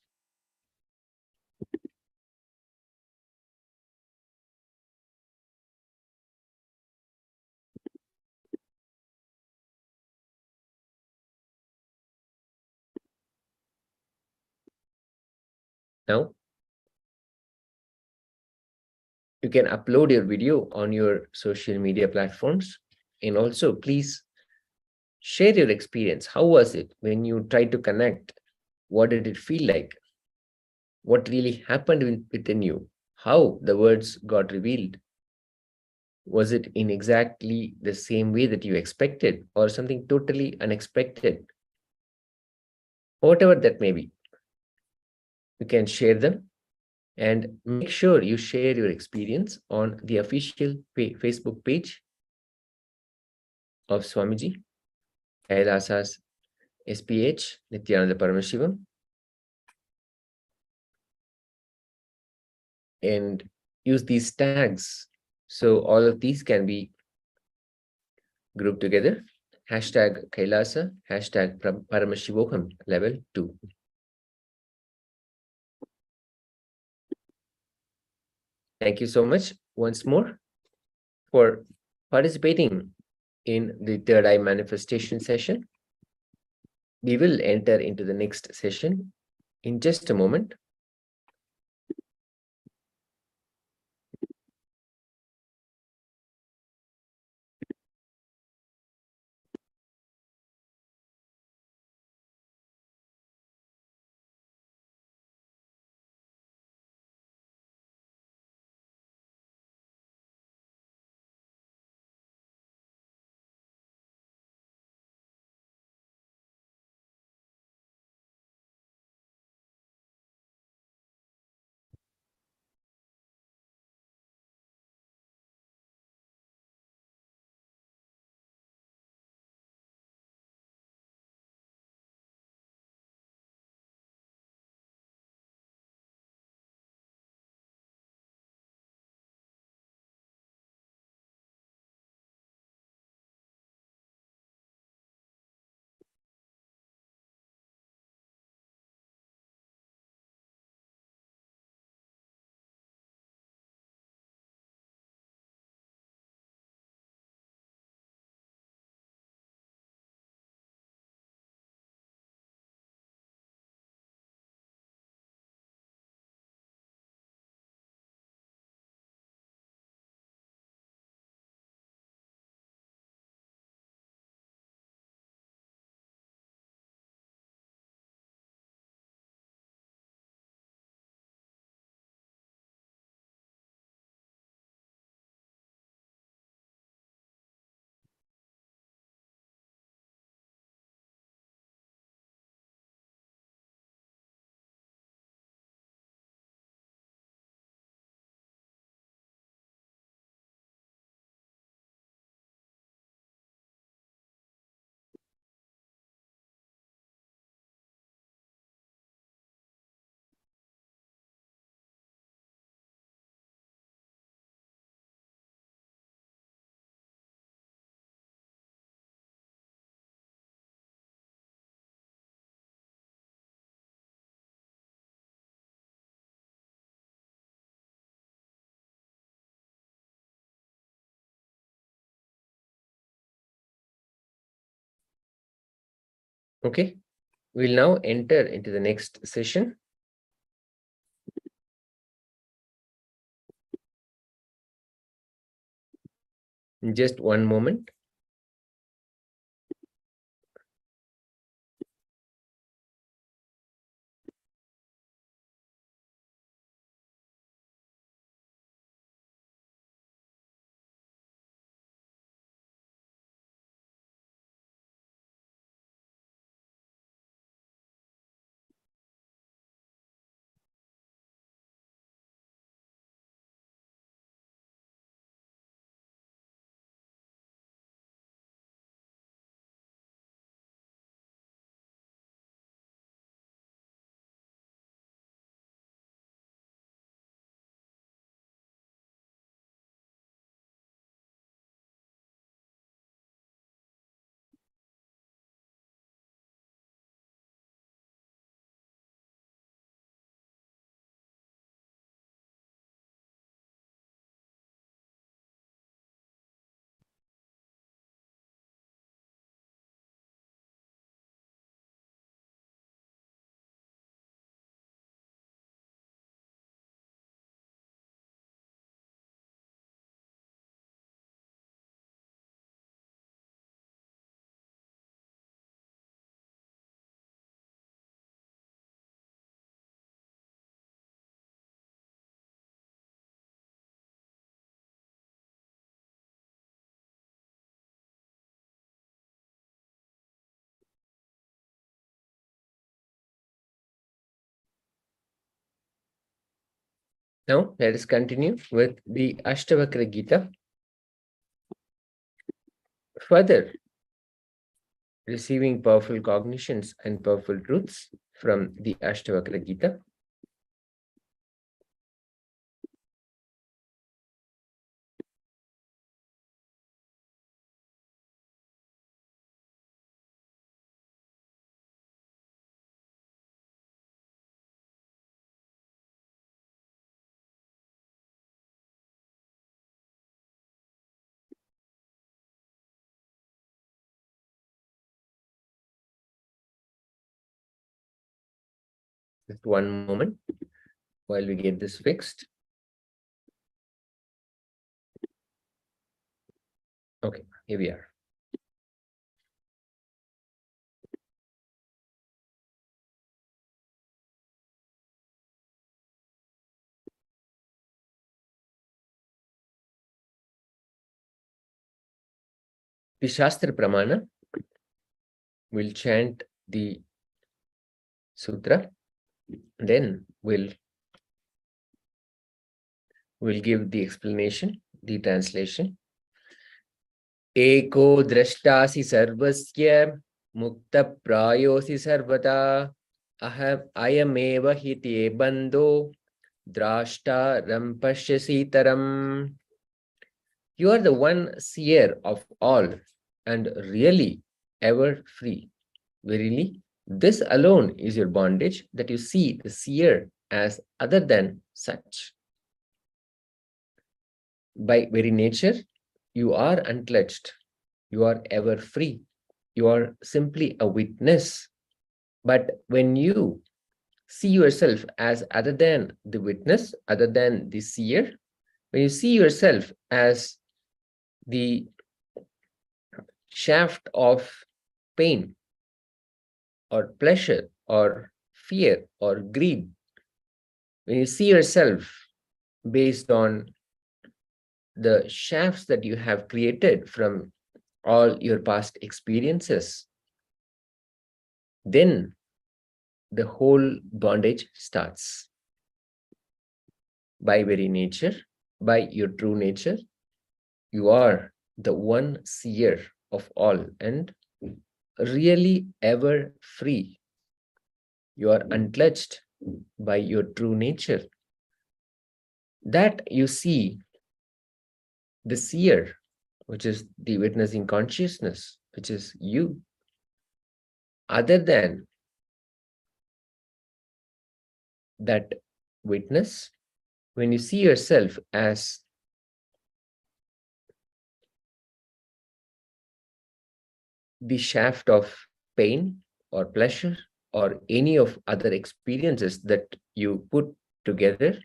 Now, you can upload your video on your social media platforms, and also please share your experience. How was it when you tried to connect? What did it feel like? What really happened within you? How the words got revealed? Was it in exactly the same way that you expected, or something totally unexpected? Whatever that may be, you can share them, and make sure you share your experience on the official Facebook page of Swamiji, KAILASA's SPH Nithyananda Paramashivam, and use these tags. So all of these can be grouped together. Hashtag Kailasa, hashtag Paramashivoham level 2. Thank you so much once more for participating in the third eye manifestation session. We will enter into the next session in just a moment. Okay, we'll now enter into the next session. In just one moment. Now, let us continue with the Ashtavakra Gita. further receiving powerful cognitions and powerful truths from the Ashtavakra Gita. Just one moment while we get this fixed. Okay, here we are. The Shastra Pramana will chant the sutra, then we'll give the explanation, the translation. Eko drashtasi sarvasya mukta prayosi sarvata ayameva hite bando drashta rampashyasi taram. You are the one seer of all and really ever free. Verily, this alone is your bondage, that you see the seer as other than such. By very nature, you are unclutched. You are ever free. You are simply a witness. But when you see yourself as other than the witness, other than the seer, when you see yourself as the shaft of pain or pleasure or fear or greed, when you see yourself based on the shafts that you have created from all your past experiences, then the whole bondage starts. By very nature, by your true nature, you are the one seer of all and really ever free. You are unclutched by your true nature. That you see the seer, which is the witnessing consciousness, which is you, other than that witness, when you see yourself as the shaft of pain or pleasure or any of other experiences that you put together,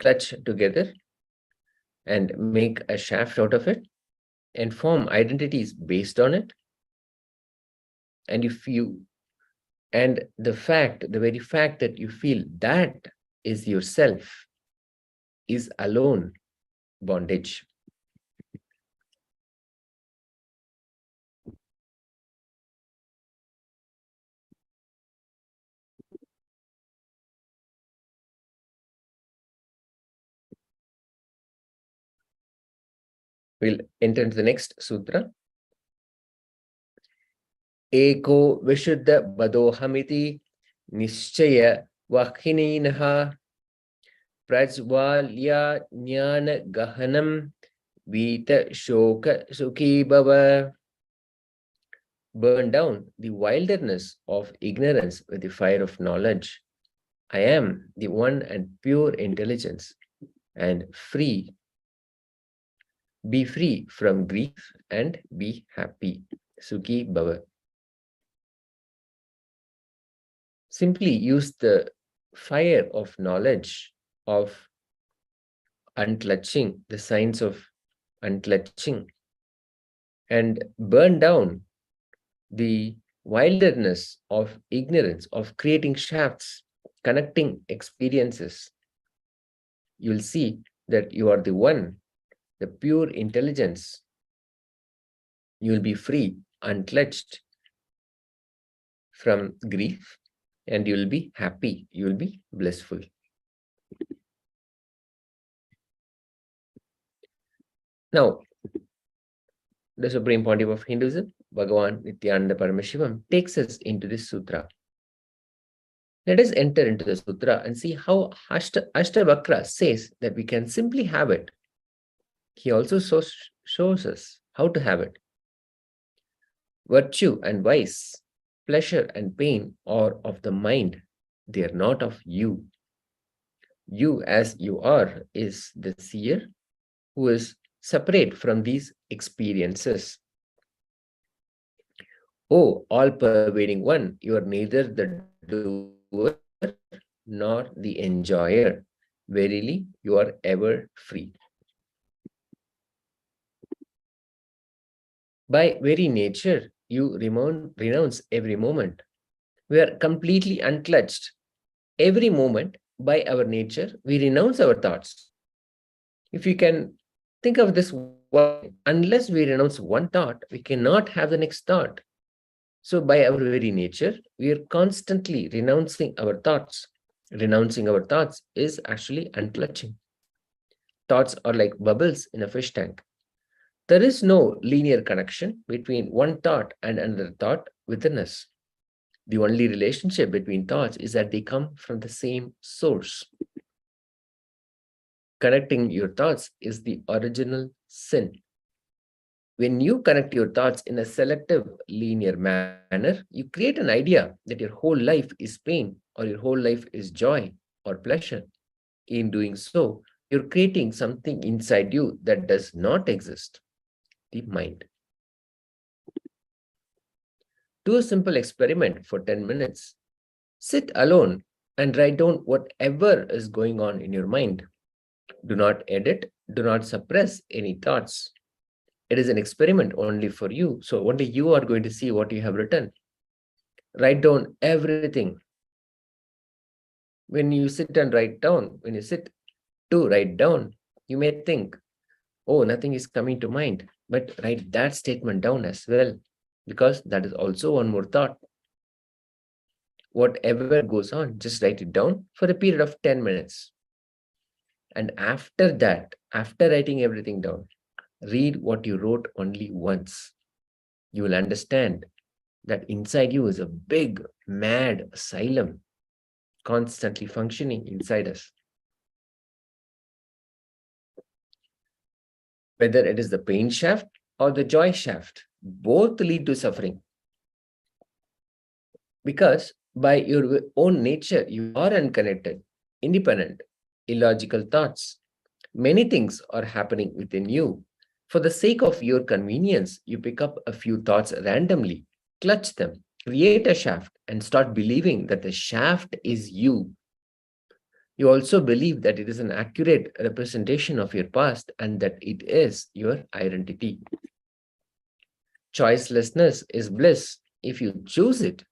clutch together and make a shaft out of it and form identities based on it. And if you, and the very fact that you feel that is yourself is alone bondage. We'll enter into the next sutra. Eko vishuddha badohamiti nischaya vakhininaha prajvalya jnana gahanam vita shoka sukhi bhava. Burn down the wilderness of ignorance with the fire of knowledge. I am the one and pure intelligence, and free. Be free from grief and be happy. Sukhi bhava. Simply use the fire of knowledge, of unclutching, the signs of unclutching, and burn down the wilderness of ignorance, of creating shafts, connecting experiences. You'll see that you are the one, the pure intelligence. You'll be free, unclutched from grief, and you'll be happy, you'll be blissful. Now, the Supreme Pontiff of Hinduism, Bhagavan Nithyananda Paramashivam, takes us into this sutra. Let us enter into the sutra and see how Ashtavakra says that we can simply have it. He also shows us how to have it. Virtue and vice, pleasure and pain are of the mind. They are not of you. You as you are is the seer who is separate from these experiences. O all-pervading one, you are neither the doer nor the enjoyer. Verily, you are ever free. By very nature, you renounce every moment. We are completely unclutched. Every moment, by our nature, we renounce our thoughts. If you can think of this one, unless we renounce one thought, we cannot have the next thought. So by our very nature, we are constantly renouncing our thoughts. Renouncing our thoughts is actually unclutching. Thoughts are like bubbles in a fish tank. There is no linear connection between one thought and another thought within us. The only relationship between thoughts is that they come from the same source. Connecting your thoughts is the original sin. When you connect your thoughts in a selective linear manner, you create an idea that your whole life is pain or your whole life is joy or pleasure. In doing so, you're creating something inside you that does not exist, the mind. Do a simple experiment for 10 minutes. Sit alone and write down whatever is going on in your mind. Do not edit, do not suppress any thoughts. It is an experiment only for you, so only you are going to see what you have written. Write down everything. When you sit and write down, when you sit to write down, you may think, oh, nothing is coming to mind, but write that statement down as well, because that is also one more thought. Whatever goes on, just write it down for a period of 10 minutes. And after that, after writing everything down, read what you wrote only once. You will understand that inside you is a big, mad asylum, constantly functioning inside us. Whether it is the pain shaft or the joy shaft, both lead to suffering. Because by your own nature, you are unconnected, independent, illogical thoughts. Many things are happening within you. For the sake of your convenience, you pick up a few thoughts randomly, clutch them, create a shaft, and start believing that the shaft is you. You also believe that it is an accurate representation of your past and that it is your identity. Choicelessness is bliss. If you choose it,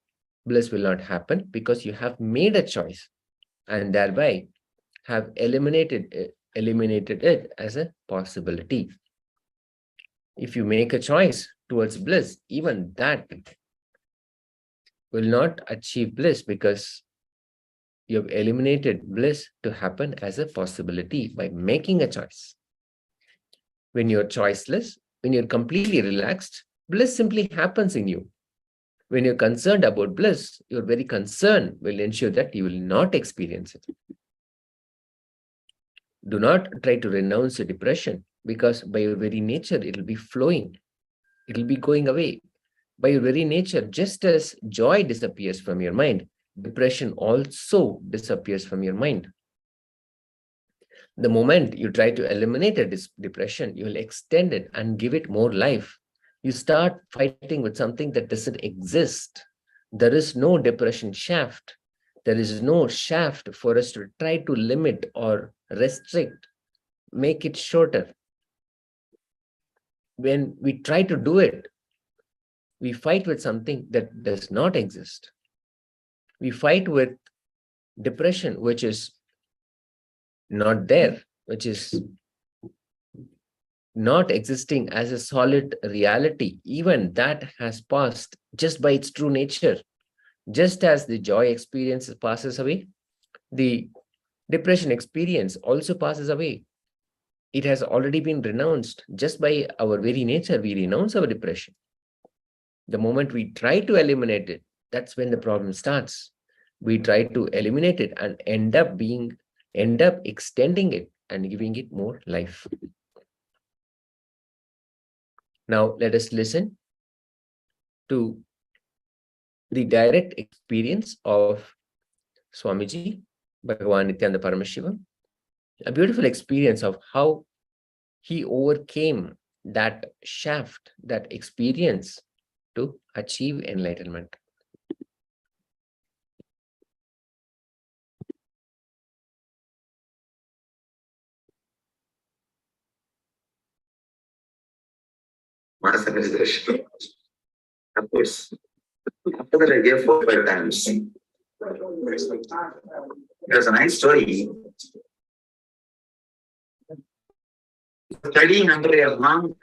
bliss will not happen because you have made a choice and thereby have eliminated it as a possibility. If you make a choice towards bliss, even that will not achieve bliss because you have eliminated bliss to happen as a possibility by making a choice. When you're choiceless, when you're completely relaxed, bliss simply happens in you. When you're concerned about bliss, your very concern will ensure that you will not experience it. Do not try to renounce your depression because by your very nature, it will be flowing. It will be going away. By your very nature, just as joy disappears from your mind, depression also disappears from your mind. The moment you try to eliminate a depression, you will extend it and give it more life. You start fighting with something that doesn't exist. There is no depression shaft. There is no shaft for us to try to limit or restrict, make it shorter. When we try to do it, we fight with something that does not exist. We fight with depression, which is not there, which is not existing as a solid reality. Even that has passed just by its true nature. Just as the joy experience passes away, the depression experience also passes away. it has already been renounced. Just by our very nature, we renounce our depression. The moment we try to eliminate it, that's when the problem starts. We try to eliminate it and end up extending it and giving it more life. Now let us listen to the direct experience of Swamiji, Bhagavan Nithyananda Paramashivam, a beautiful experience of how he overcame that shaft, that experience to achieve enlightenment. Of course, after that I gave 4 or 5 times. It was a nice story. Studying under a monk,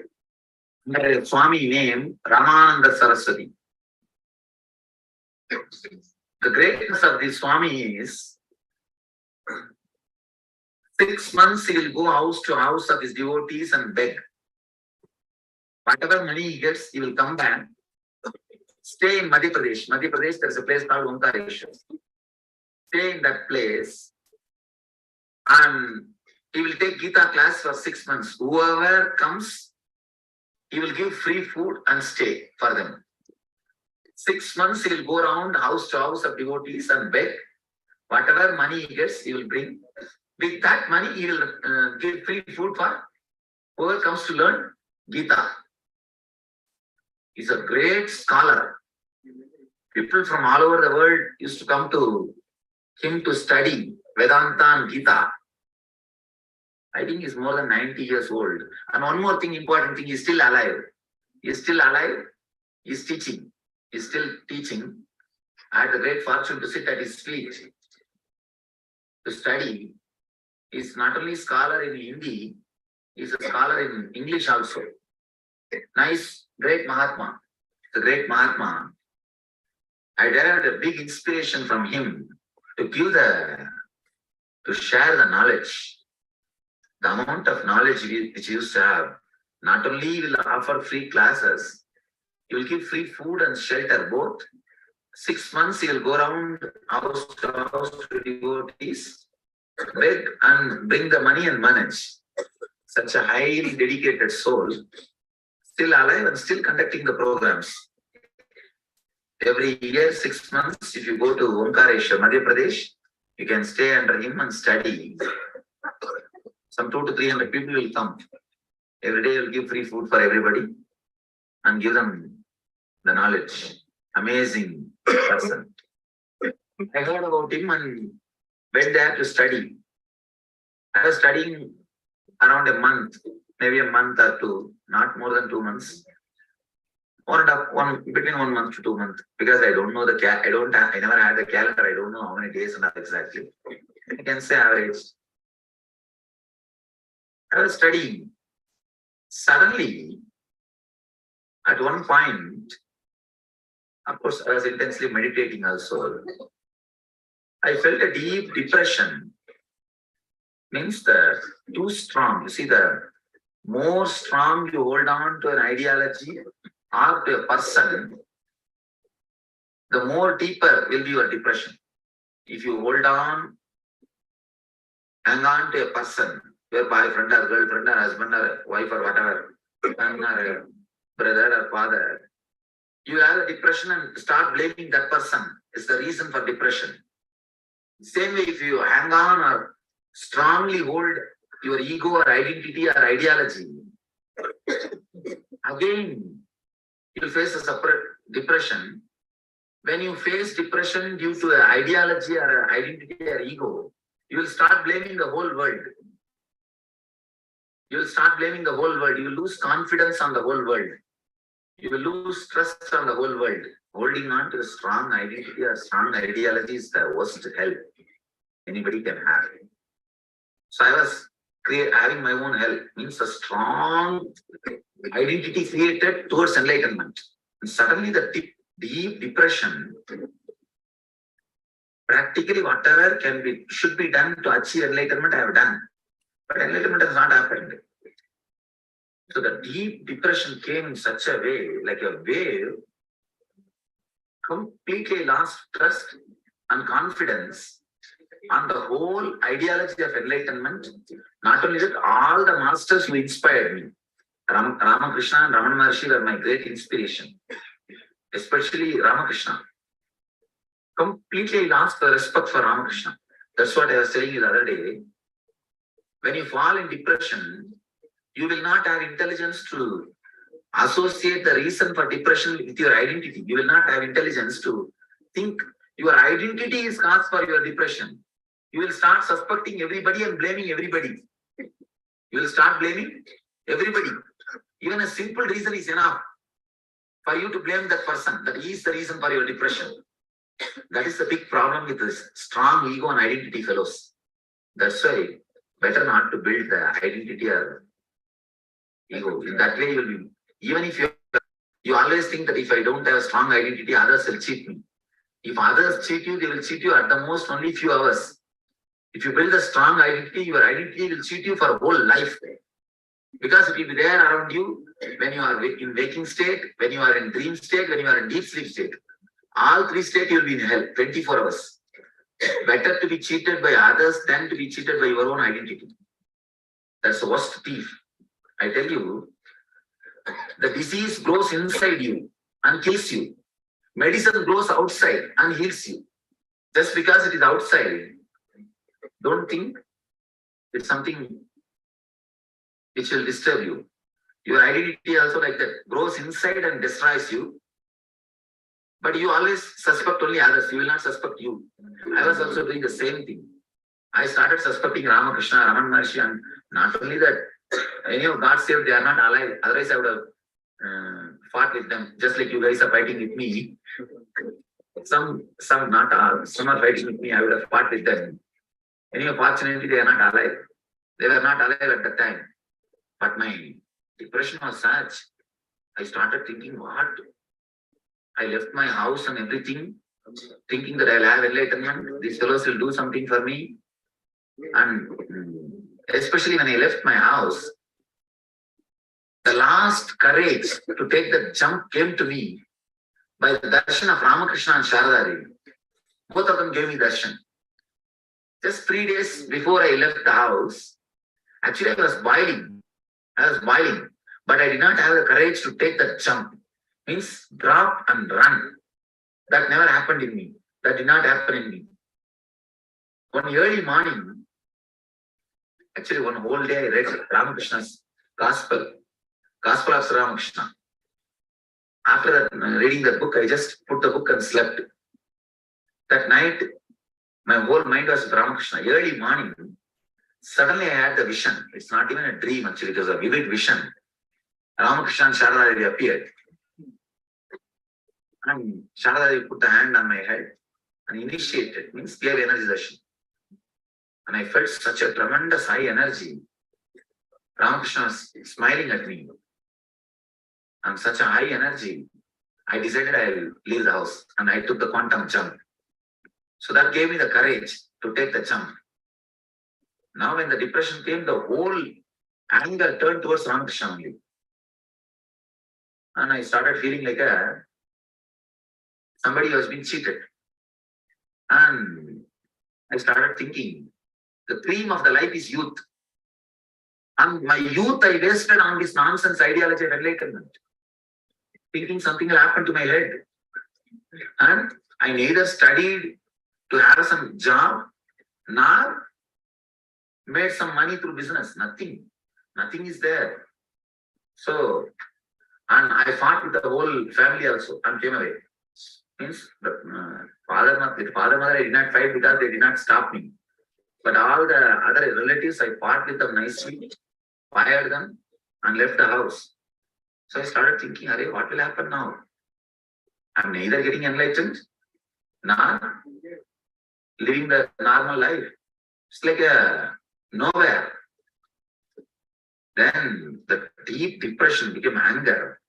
under a Swami named Ramananda Saraswati. The greatness of this Swami is 6 months he will go house to house of his devotees and beg. Whatever money he gets, he will come back, stay in Madhya Pradesh. Madhya Pradesh, there is a place called Unkareshwar. Stay in that place and he will take Gita class for 6 months. Whoever comes, he will give free food and stay for them. 6 months he will go around house to house of devotees and beg. Whatever money he gets, he will bring. With that money, he will give free food for whoever comes to learn Gita. He's a great scholar. People from all over the world used to come to him to study Vedanta and Gita. I think he's more than 90 years old. And one more thing, important thing, he's still alive. He's still alive. He's teaching. He's still teaching. I had the great fortune to sit at his feet to study. He's not only a scholar in Hindi, he's a scholar in English also. Nice, great Mahatma. The great Mahatma. I derived a big inspiration from him to share the knowledge. The amount of knowledge which he used to have. Not only will offer free classes, he will give free food and shelter both. 6 months he will go around house to house to devotees, beg and bring the money and manage. Such a highly dedicated soul, still alive and still conducting the programs. Every year, 6 months, if you go to Omkareshwar, Madhya Pradesh, you can stay under him and study. Some 200 to 300 people will come. Every day he will give free food for everybody and give them the knowledge. Amazing person. I heard about him and went there to study. I was studying around a month, maybe a month or two, not more than 2 months. Between 1 month to 2 months, because I don't know I never had the calendar. I don't know how many days and exactly. I can say average. I was studying. Suddenly, at one point, of course, I was intensely meditating also. I felt a deep depression. Means the too strong. You see, the more strong you hold on to an ideology or to a person, the more deeper will be your depression. If you hold on, hang on to a person, your boyfriend or girlfriend or husband or wife or whatever, son or brother or father, you have a depression and start blaming that person. It's the reason for depression. Same way, if you hang on or strongly hold your ego or identity or ideology, again, you'll face a separate depression. When you face depression due to an ideology or an identity or ego, you will start blaming the whole world. You will start blaming the whole world. You will lose confidence on the whole world. You will lose trust on the whole world. Holding on to a strong identity or strong ideology is the worst help anybody can have. So I was having my own help, means a strong identity created towards enlightenment. And suddenly the deep depression, practically whatever should be done to achieve enlightenment, I have done. But enlightenment has not happened. So the deep depression came in such a way, like a wave, completely lost trust and confidence on the whole ideology of enlightenment. Not only that, all the masters who inspired me, Ramakrishna and Ramana Maharshi were my great inspiration, especially Ramakrishna. Completely lost the respect for Ramakrishna. That's what I was saying the other day. When you fall in depression, you will not have intelligence to associate the reason for depression with your identity. You will not have intelligence to think your identity is cause for your depression. You will start suspecting everybody and blaming everybody. You will start blaming everybody. Even a simple reason is enough for you to blame that person, that he is the reason for your depression. That is the big problem with this strong ego and identity fellows. That's why better not to build the identity or ego. In that way, you will be, even if you always think that if I don't have a strong identity, others will cheat me. If others cheat you, they will cheat you at the most only few hours. If you build a strong identity, your identity will cheat you for a whole life. Because it will be there around you when you are in waking state, when you are in dream state, when you are in deep sleep state. All three states you will be in hell 24 hours. Better to be cheated by others than to be cheated by your own identity. That's the worst thief. I tell you, the disease grows inside you and kills you. Medicine grows outside and heals you. Just because it is outside, don't think it's something which will disturb you. Your identity also like that grows inside and destroys you. But you always suspect only others. You will not suspect you. I was also doing the same thing. I started suspecting Ramakrishna, Ramana Maharshi, and not only that, any of God saved, they are not alive. Otherwise, I would have fought with them, just like you guys are fighting with me. Some not all. Some are fighting with me. I would have fought with them. Anyway, fortunately, they are not alive. They were not alive at that time. But my depression was such. I started thinking, what? I left my house and everything, thinking that I'll have enlightenment. These fellows will do something for me. And especially when I left my house, the last courage to take the jump came to me by the darshan of Ramakrishna and Sharada. Both of them gave me darshan. Just 3 days before I left the house, actually I was boiling, but I did not have the courage to take that jump. Means drop and run. That never happened in me. That did not happen in me. One early morning, actually one whole day I read Ramakrishna's Gospel of Sri Ramakrishna. After that, reading the book, I just put the book and slept. That night, my whole mind was with Ramakrishna. Early morning, suddenly I had the vision. It's not even a dream actually, it was a vivid vision. Ramakrishna and Sharada appeared. And Sharada put the hand on my head and initiated, means gave energization. And I felt such a tremendous high energy. Ramakrishna was smiling at me. And such a high energy, I decided I'll leave the house and I took the quantum jump. So that gave me the courage to take the jump. Now when the depression came, the whole anger turned towards Ramakrishna only. And I started feeling like somebody was being cheated. And I started thinking, the theme of the life is youth. And my youth I wasted on this nonsense ideology of enlightenment. Thinking something will happen to my head. And I neither studied to have some job, nor made some money through business. Nothing. Nothing is there. So, and I fought with the whole family also and came away. Means father, mother, I did not fight because they did not stop me. But all the other relatives, I fought with them nicely, fired them, and left the house. So I started thinking, what will happen now? I'm neither getting enlightened, nor living the normal life. It's like nowhere. Then the deep depression became anger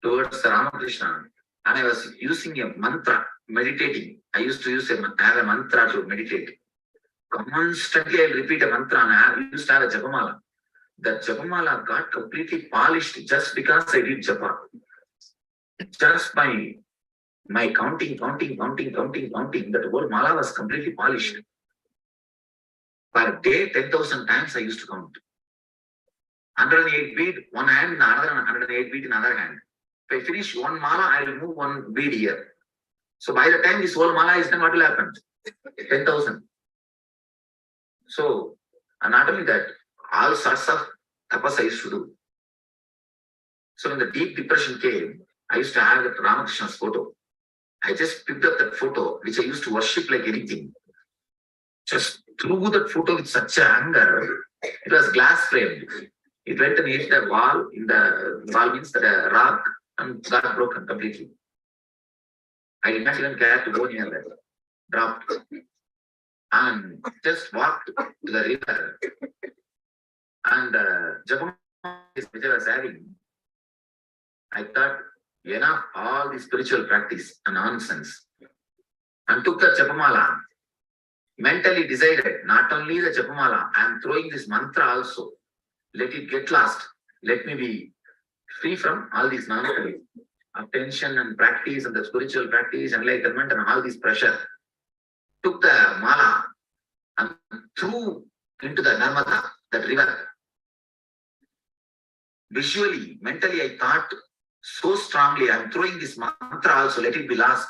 towards Ramakrishna. And I was using a mantra, meditating. I used to have a mantra to meditate. Constantly I'll repeat a mantra, and I used to have a japamala. That japamala got completely polished just because I did japa. Just by counting, that whole mala was completely polished. Per day, 10,000 times I used to count. 108 bead, one hand, another 108 bead in another hand. If I finish one mala, I will move one bead here. So by the time this whole mala is done, what will happen? 10,000. So, and not only that, all sorts of tapas I used to do. So when the deep depression came, I used to have that Ramakrishna's photo. I just picked up that photo, which I used to worship like anything. Just threw that photo with such anger. It was glass framed. It went and hit the wall. In the wall means that a rock, and got broken completely. I did not even care to go near that. Dropped. And just walked to the river. And Japam which I was having, I thought, enough all the spiritual practice and nonsense. And took the Japamala. Mentally decided, not only the Japamala, I am throwing this mantra also. Let it get lost. Let me be free from all these nonsense. Attention and practice and the spiritual practice, enlightenment and all this pressure. Took the mala and threw into the Narmada, that river. Visually, mentally, I thought so strongly, I am throwing this mantra also, let it be lost.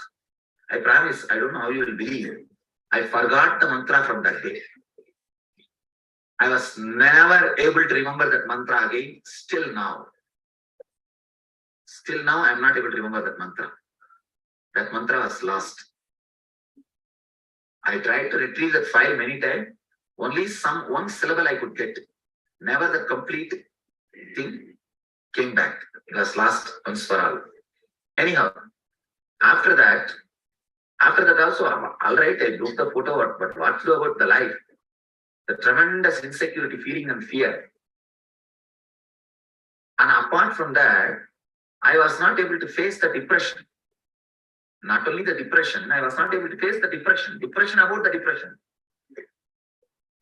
I promise, I don't know how you will believe. I forgot the mantra from that day. I was never able to remember that mantra again, still now. Still now, I am not able to remember that mantra. That mantra was lost. I tried to retrieve that file many times. Only one syllable I could get. Never the complete thing came back. It was lost once for all. Anyhow, after that also, all right, I looked the photo, but what to do about the life? The tremendous insecurity, feeling and fear. And apart from that, I was not able to face the depression. Not only the depression, I was not able to face the depression. Depression about the depression.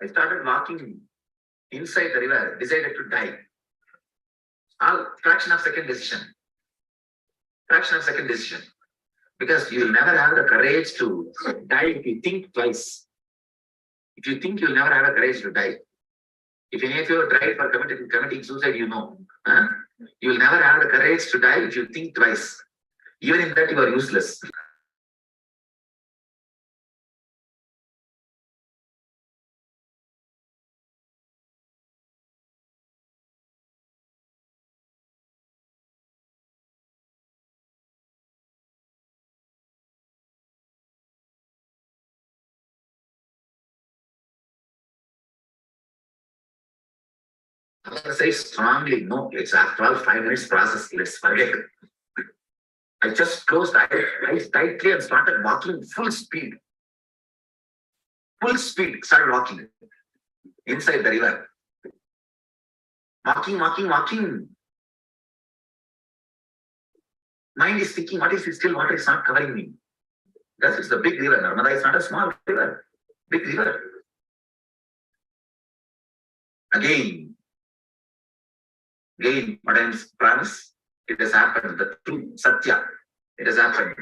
I started walking inside the river, decided to die. All fraction of second decision. Fraction of second decision. Because you will never have the courage to die if you think twice. If you think, you will never have the courage to die. If any of you have tried for committing suicide, you know. Huh? You will never have the courage to die if you think twice. Even in that, you are useless. I say strongly, no, it's after all 5 minutes process, let's forget. I just closed eyes tightly and started walking full speed. Full speed, started walking inside the river. Walking. Mind is thinking, what if still water is not covering me? Because it's the big river. Narmada is not a small river, big river. Again, what I promise, it has happened. The truth, Satya, it has happened.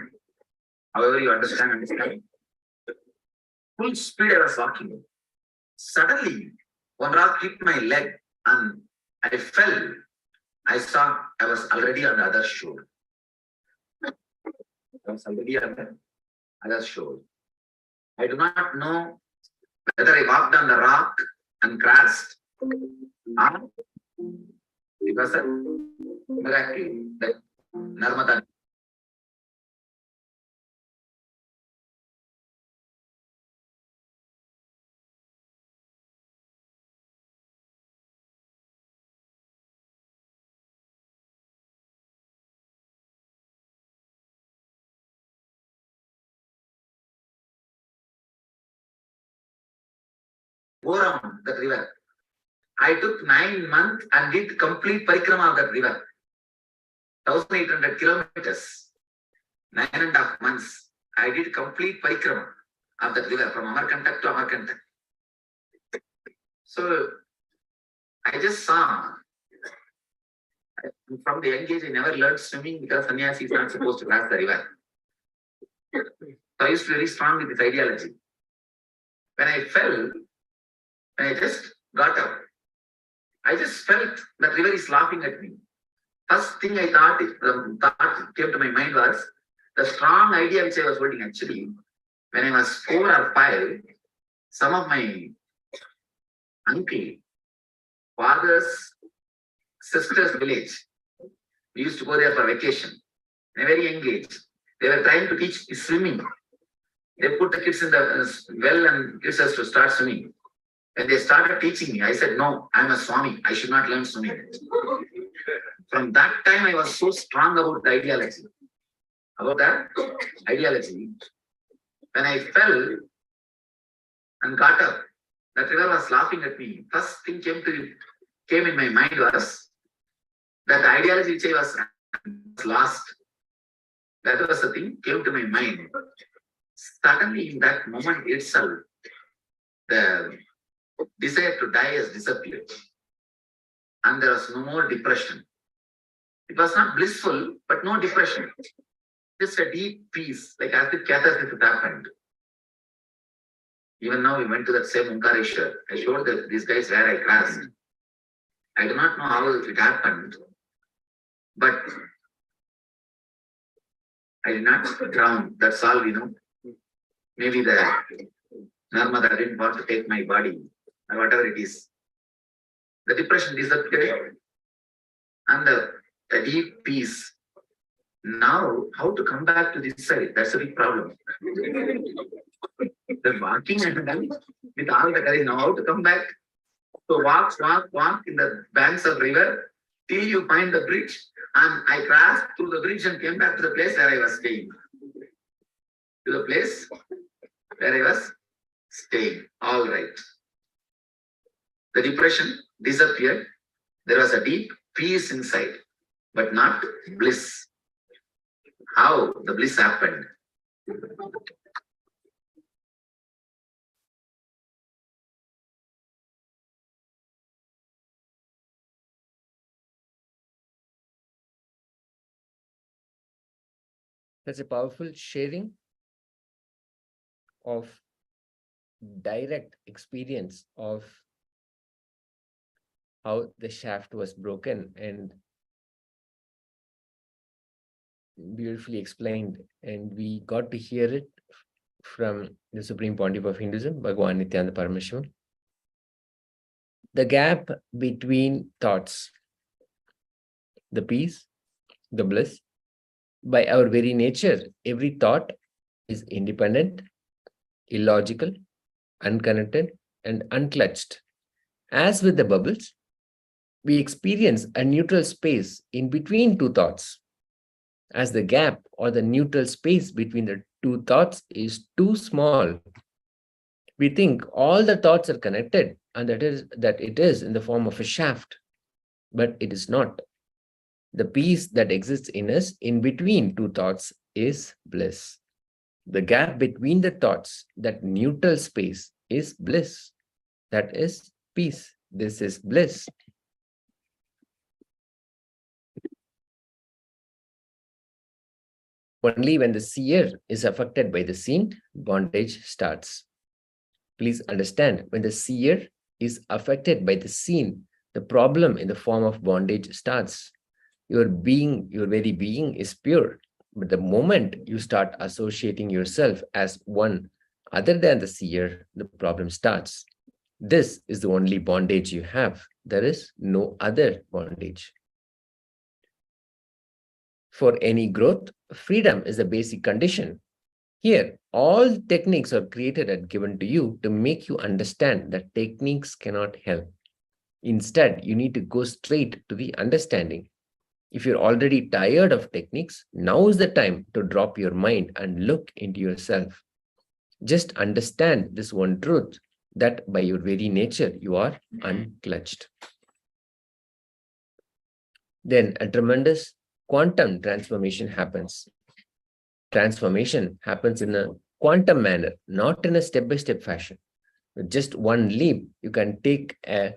However you understand. Full speed I was walking. Suddenly, one rock hit my leg and I fell. I saw I was already on the other shore. I do not know whether I walked on the rock and crashed. It was a miracle that Narmada. Around that river. I took 9 months and did complete parikrama of that river. 1,800 kilometers. 9.5 months. I did complete parikrama of that river from Amarkantak to Amarkantak. So I just saw, from the young age, I never learned swimming because sannyasi is not supposed to cross the river. So I used to be very strong with this ideology. When I fell, when I just got up, I just felt that river is laughing at me. First thing I thought came to my mind was the strong idea which I was holding. Actually, when I was 4 or 5, some of my uncle, father's sister's village, we used to go there for vacation. In a very young age, they were trying to teach swimming. They put the kids in the well and kids us to start swimming. When they started teaching me, I said, no, I'm a Swami. I should not learn swimming. From that time, I was so strong about the ideology. About that ideology, when I fell and got up, that river was laughing at me. First thing came in my mind was that the ideology which I was lost. That was the thing came to my mind. Suddenly, in that moment itself, the desire to die has disappeared. And there was no more depression. It was not blissful, but no depression. Just a deep peace, like as if catharsis had happened. Even now, we went to that same Omkareshwar. I showed these guys where I crossed. I do not know how it happened, but I did not drown. That's all we know. Maybe the Narmada didn't want to take my body, or whatever it is. The depression disappeared, and the deep peace. Now, how to come back to this side? That's a big problem. The walking and done with all the courage. Now, how to come back? So walk in the banks of river till you find the bridge. And I crossed through the bridge and came back to the place where I was staying. To the place where I was staying. All right. The depression disappeared. There was a deep peace inside, but not bliss. How the bliss happened? That's a powerful sharing of direct experience of how the shaft was broken and beautifully explained. And we got to hear it from the Supreme Pontiff of Hinduism, Bhagavan Nithyananda Paramashivam. The gap between thoughts, the peace, the bliss. By our very nature, every thought is independent, illogical, unconnected, and unclutched. As with the bubbles, we experience a neutral space in between two thoughts. As the gap or the neutral space between the two thoughts is too small, we think all the thoughts are connected and that it is in the form of a shaft, but it is not. The peace that exists in us in between two thoughts is bliss. The gap between the thoughts, that neutral space, is bliss. That is peace. This is bliss. Only when the seer is affected by the seen, bondage starts. Please understand, when the seer is affected by the seen, the problem in the form of bondage starts. Your very being is pure. But the moment you start associating yourself as one other than the seer, the problem starts. This is the only bondage you have. There is no other bondage. For any growth, freedom is the basic condition. Here, all techniques are created and given to you to make you understand that techniques cannot help. Instead, you need to go straight to the understanding. If you're already tired of techniques, now is the time to drop your mind and look into yourself. Just understand this one truth, that by your very nature, you are unclutched. Then a tremendous quantum transformation happens. Transformation happens in a quantum manner, not in a step-by-step fashion. With just one leap, you can take a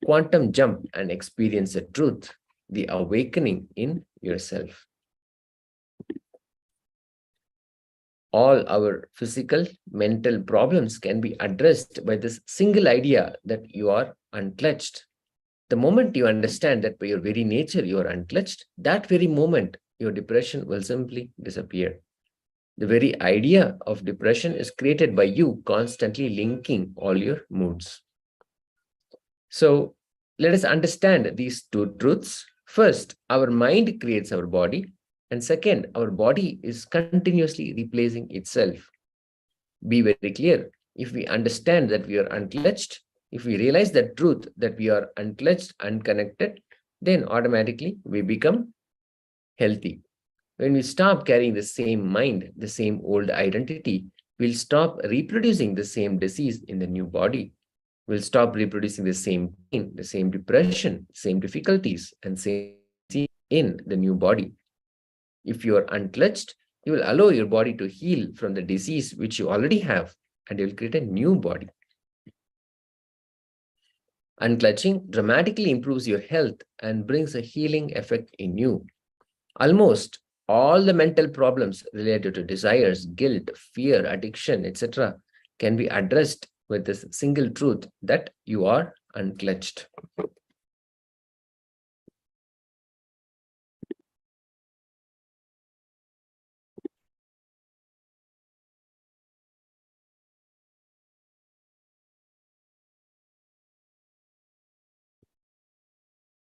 quantum jump and experience the truth, the awakening in yourself. All our physical, mental problems can be addressed by this single idea that you are unclutched. The moment you understand that by your very nature you are unclutched, that very moment your depression will simply disappear. The very idea of depression is created by you constantly linking all your moods. So let us understand these two truths. First, our mind creates our body. And second, our body is continuously replacing itself. Be very clear. If we understand that we are unclutched, if we realize the truth that we are unclutched, unconnected, then automatically we become healthy. When we stop carrying the same mind, the same old identity, we'll stop reproducing the same disease in the new body. We'll stop reproducing the same pain, the same depression, same difficulties, and same in the new body. If you are unclutched, you will allow your body to heal from the disease which you already have, and you will create a new body. Unclutching dramatically improves your health and brings a healing effect in you. Almost all the mental problems related to desires, guilt, fear, addiction, etc. can be addressed with this single truth that you are unclutched.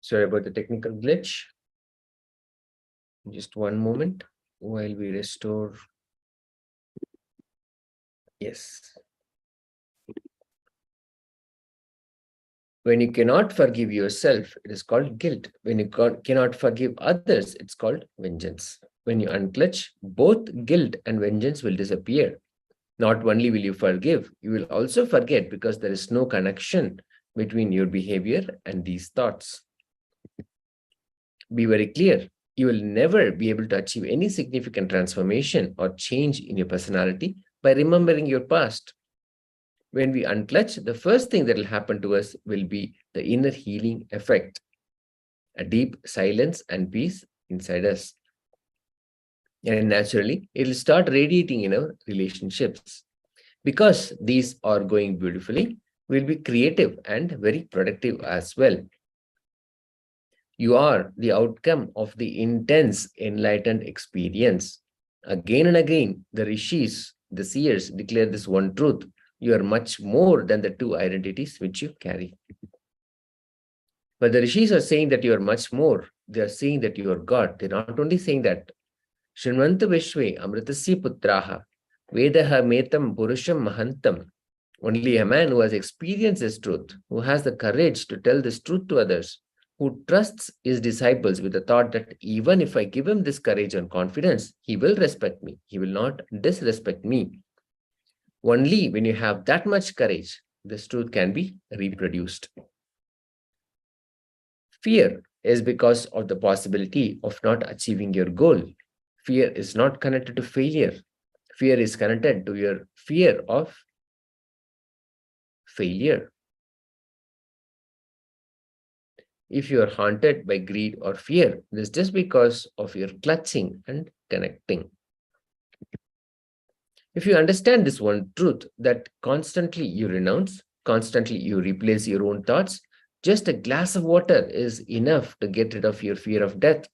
Sorry about the technical glitch. Just one moment while we restore. Yes. When you cannot forgive yourself, it is called guilt. When you cannot forgive others, it's called vengeance. When you unclutch, both guilt and vengeance will disappear. Not only will you forgive, you will also forget because there is no connection between your behavior and these thoughts. Be very clear. You will never be able to achieve any significant transformation or change in your personality by remembering your past. When we unclutch, the first thing that will happen to us will be the inner healing effect, a deep silence and peace inside us. And naturally, it will start radiating in our relationships. Because these are going beautifully, we'll be creative and very productive as well. You are the outcome of the intense enlightened experience. Again and again, the rishis, the seers, declare this one truth. You are much more than the two identities which you carry. But the rishis are saying that you are much more. They are saying that you are God. They're not only saying that. Shrimanta Vishwe Amritasya Putraha Vedaha Metam Purusham Mahantam. Only a man who has experienced this truth, who has the courage to tell this truth to others, who trusts his disciples with the thought that even if I give him this courage and confidence, he will respect me. He will not disrespect me. Only when you have that much courage, this truth can be reproduced. Fear is because of the possibility of not achieving your goal. Fear is not connected to failure. Fear is connected to your fear of failure. If you are haunted by greed or fear, it is just because of your clutching and connecting. If you understand this one truth that constantly you renounce, constantly you replace your own thoughts, just a glass of water is enough to get rid of your fear of death.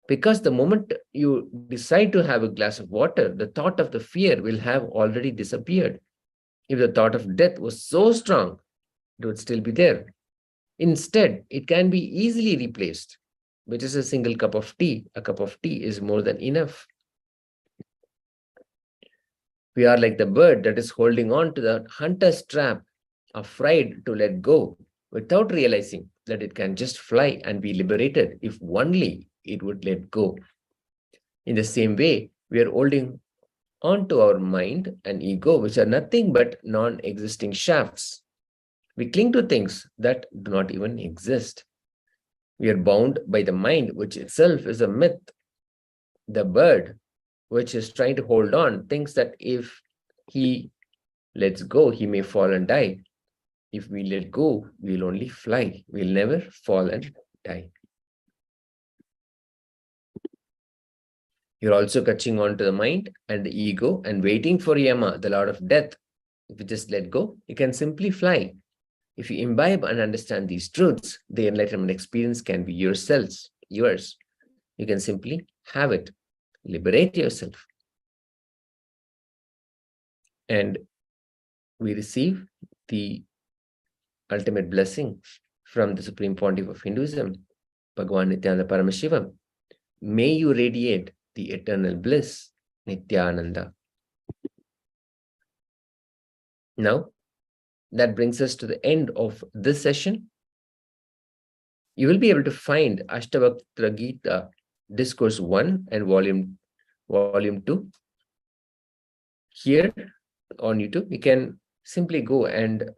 Because the moment you decide to have a glass of water, the thought of the fear will have already disappeared. If the thought of death was so strong, it would still be there. Instead, it can be easily replaced, which is a single cup of tea. A cup of tea is more than enough. We are like the bird that is holding on to the hunter's trap, afraid to let go, without realizing that it can just fly and be liberated if only it would let go. In the same way, we are holding on to our mind and ego, which are nothing but non-existing shafts. We cling to things that do not even exist. We are bound by the mind, which itself is a myth. The bird, which is trying to hold on, thinks that if he lets go, he may fall and die. If we let go, we'll only fly. We'll never fall and die. You're also catching on to the mind and the ego and waiting for Yama, the Lord of Death. If you just let go, you can simply fly. If you imbibe and understand these truths, the enlightenment experience can be yours. You can simply have it. Liberate yourself. And we receive the ultimate blessing from the Supreme Pontiff of Hinduism, Bhagavan Nithyananda Paramashivam. May you radiate the eternal bliss, Nithyananda. Now, that brings us to the end of this session. You will be able to find Ashtavakra Gita, Discourse 1 and Volume 2 here on YouTube. You can simply go and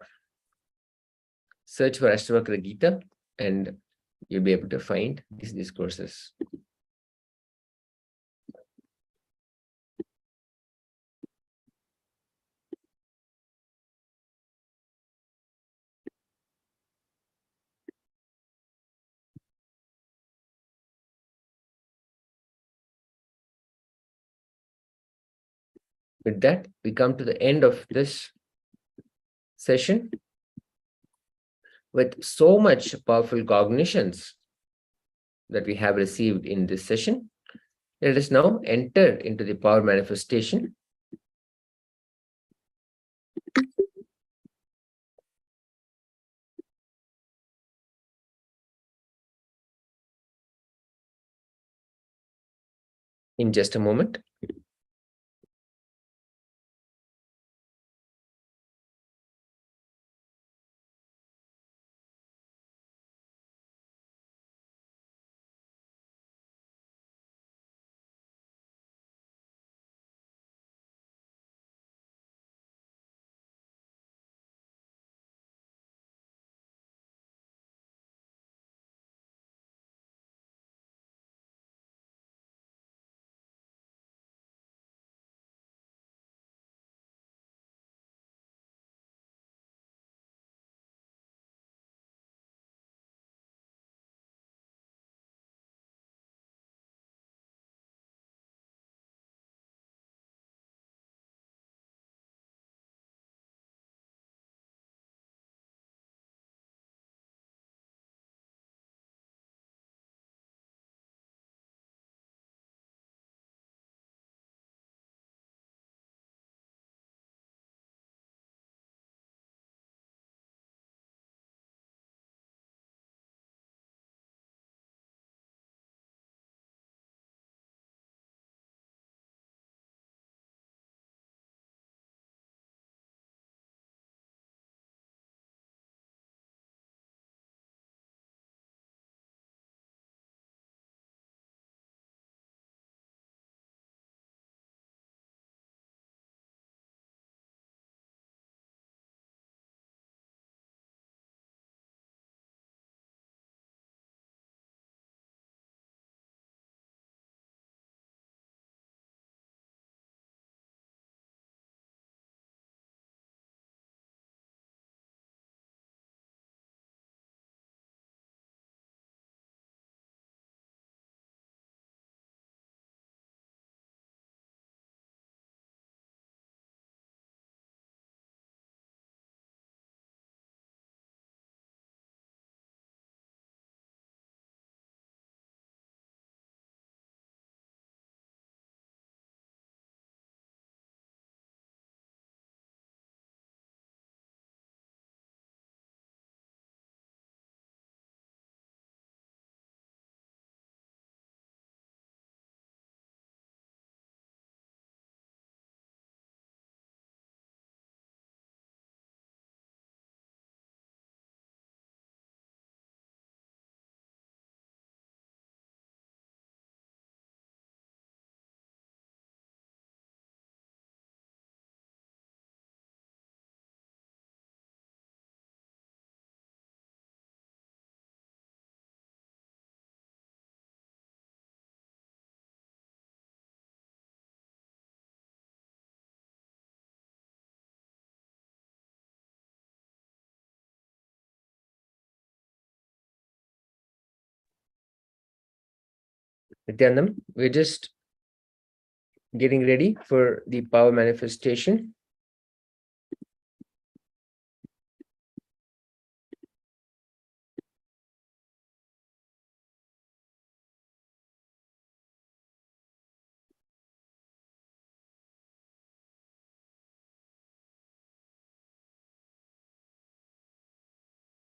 search for Ashtavakra Gita and you'll be able to find these discourses. With that, we come to the end of this session with so much powerful cognitions that we have received in this session. Let us now enter into the power manifestation. In just a moment. Nithyanandam, we're just getting ready for the power manifestation.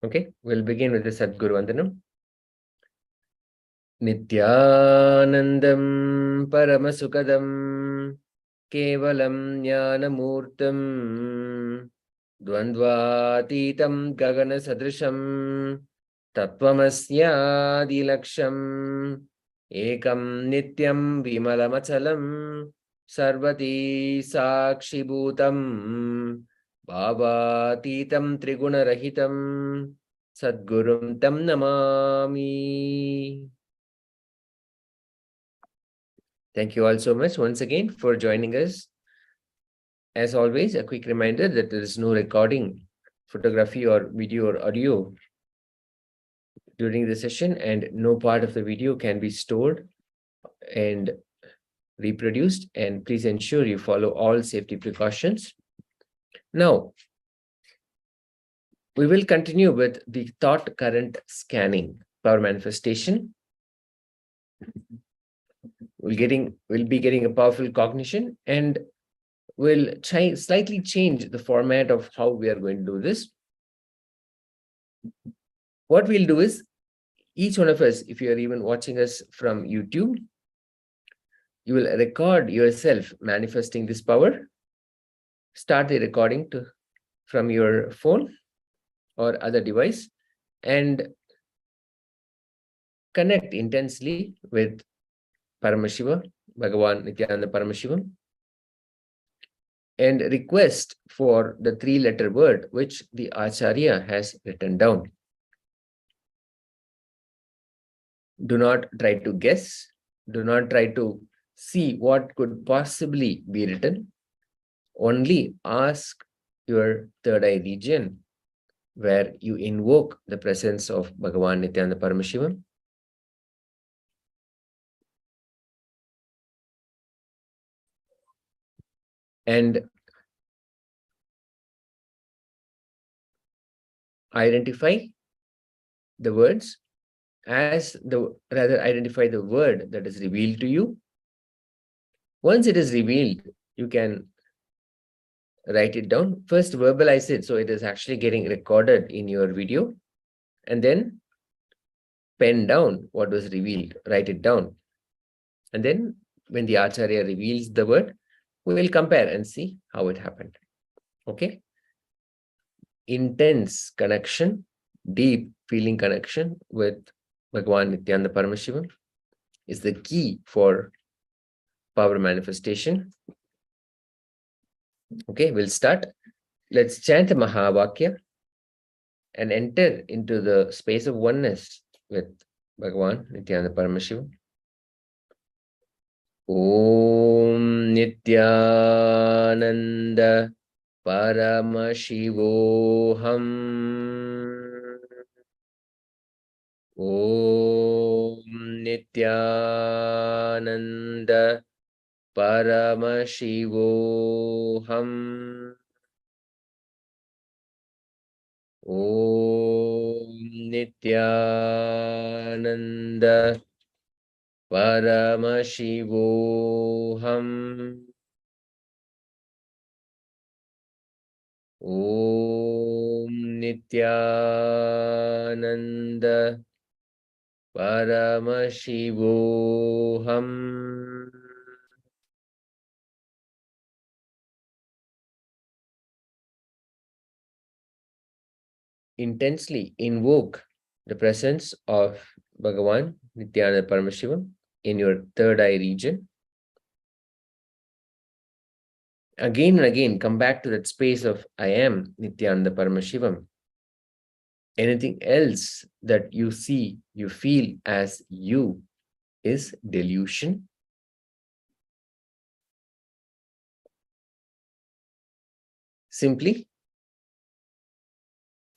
Okay, we'll begin with the Sadguru Vandanam. Nithyanandam Paramasukadam Kevalam Jnanamurtam Dvandvatitam Gagana Sadrisham Tattvamasya Ekam Nityam Vimalamachalam Sarvati Sakshibhutam Bhavatitam Trigunarahitam Sadgurum Tam Namami. Thank you all so much once again for joining us. As always, a quick reminder that there is no recording, photography or video or audio during the session, and no part of the video can be stored and reproduced. And please ensure you follow all safety precautions. Now, we will continue with the thought current scanning, power manifestation. We'll be getting a powerful cognition, and we'll slightly change the format of how we are going to do this. What we'll do is, each one of us, if you are even watching us from YouTube, you will record yourself manifesting this power. Start the recording from your phone or other device and connect intensely with Paramashiva, Bhagavan Nithyananda Paramashivam, and request for the 3-letter word which the Acharya has written down. Do not try to guess. Do not try to see what could possibly be written. Only ask your third eye region where you invoke the presence of Bhagavan Nithyananda Paramashivam. And identify the words identify the word that is revealed to you. Once it is revealed, you can write it down. First, verbalize it so it is actually getting recorded in your video, and then pen down what was revealed, write it down. And then when the Acharya reveals the word, we will compare and see how it happened. Okay? Intense connection, deep feeling connection with Bhagavan Nithyananda Paramashivam is the key for power manifestation. Okay, we'll start. Let's chant the Mahavakya and enter into the space of oneness with Bhagavan Nithyananda Paramashivam. Om Nithyananda Paramashivoham. Om Nithyananda Paramashivoham. Om Nithyananda Paramashivoham. Om Nithyananda Paramashivoham. Intensely invoke the presence of Bhagavan Nithyananda Paramashivam in your third eye region. Again and again, come back to that space of I am Nithyananda Paramashivam. Anything else that you see, you feel as you is delusion. Simply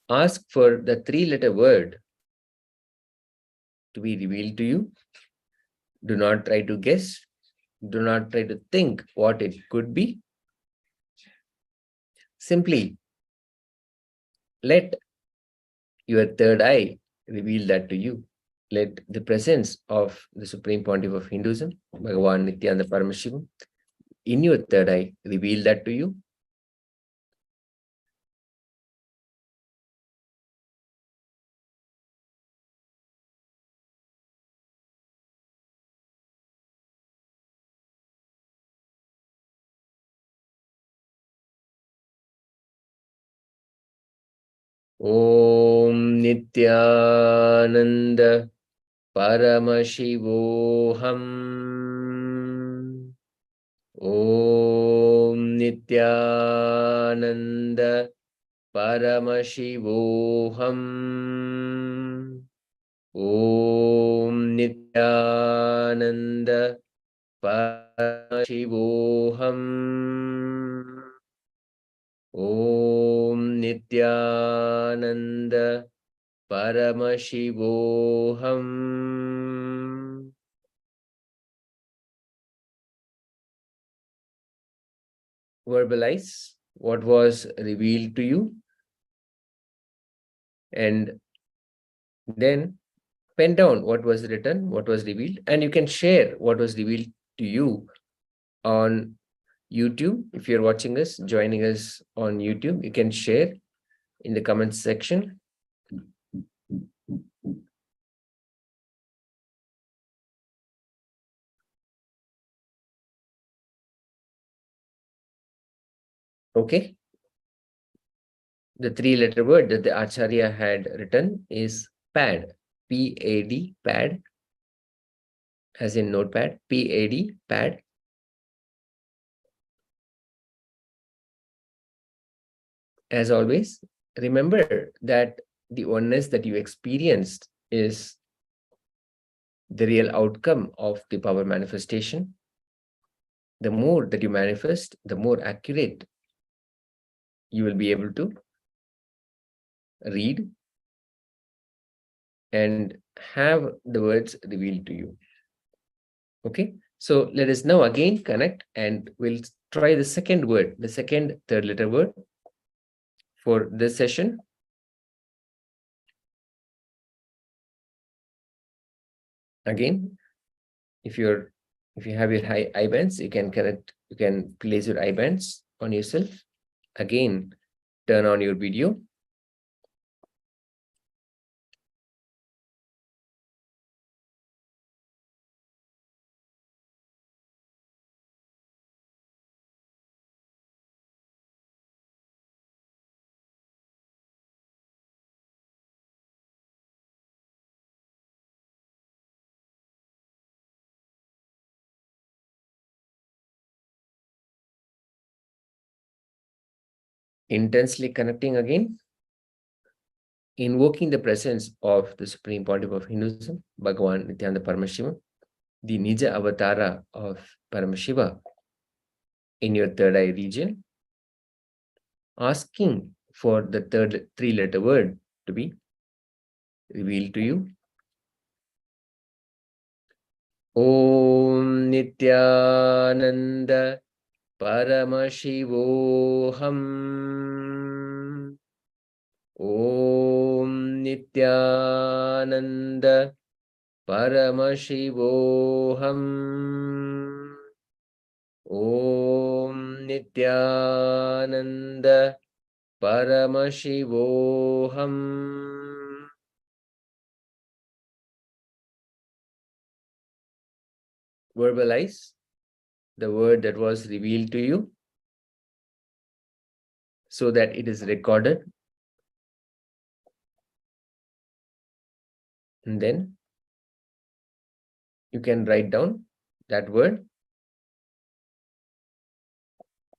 ask for the 3-letter word to be revealed to you. Do not try to guess. Do not try to think what it could be. Simply let your third eye reveal that to you. Let the presence of the Supreme Pontiff of Hinduism, Bhagavan Nithyananda Paramashivam, in your third eye reveal that to you. Om Nithyananda Paramashivoham. Om Nithyananda Paramashivoham. Om Nithyananda Paramashivoham. Om Nithyananda Paramashivoham. Verbalize what was revealed to you, and then pen down what was written, what was revealed, and you can share what was revealed to you on YouTube. If you're watching us, joining us on YouTube, you can share in the comments section. Okay. The three-letter word that the Acharya had written is pad, P-A-D, pad, as in notepad, P-A-D, pad. As always, remember that the oneness that you experienced is the real outcome of the power manifestation. The more that you manifest, the more accurate you will be able to read and have the words revealed to you. Okay, so let us now again connect, and we'll try the second word, the second third letter word for this session. Again, if you have your eye bands, you can place your eye bands on yourself. Again, turn on your video. Intensely connecting again, invoking the presence of the Supreme Pontiff of Hinduism, Bhagavan Nithyananda Paramashivam, the Nija Avatara of Paramashiva in your third eye region, asking for the third three-letter word to be revealed to you. Om Nithyananda Paramashivoham. Om Nithyananda Paramashivoham. Om Nithyananda Paramashivoham. Verbalize the word that was revealed to you so that it is recorded. And then you can write down that word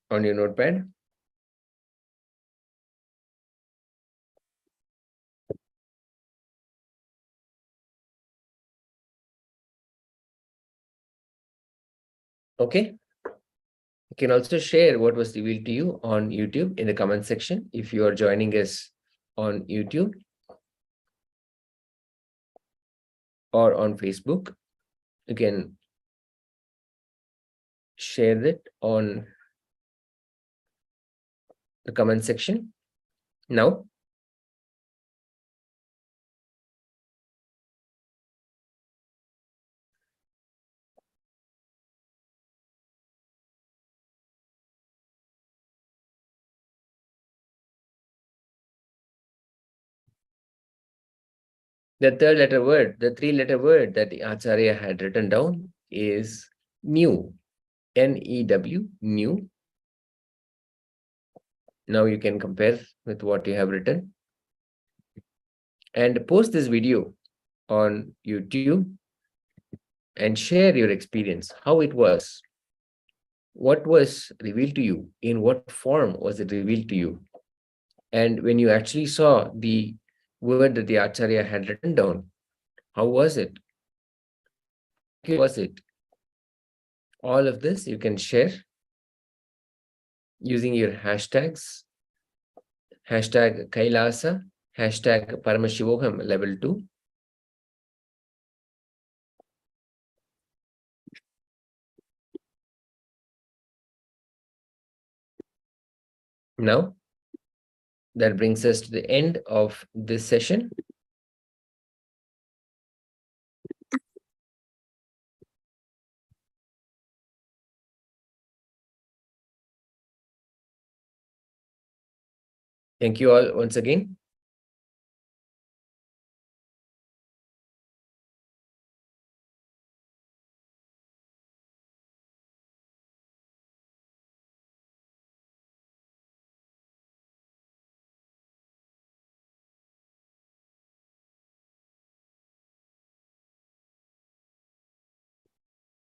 on your notepad. Okay. You can also share what was revealed to you on YouTube in the comment section if you are joining us on YouTube or on Facebook. You can share it on the comment section. Now, the third letter word, the three-letter word that the Acharya had written down is new, N-E-W, new. Now you can compare with what you have written and post this video on YouTube and share your experience, how it was, what was revealed to you, in what form was it revealed to you. And when you actually saw the word that the Acharya had written down, how was it? How was it? All of this you can share using your hashtags, hashtag KAILASA, hashtag Paramashivoham level 2. Now, that brings us to the end of this session. Thank you all once again.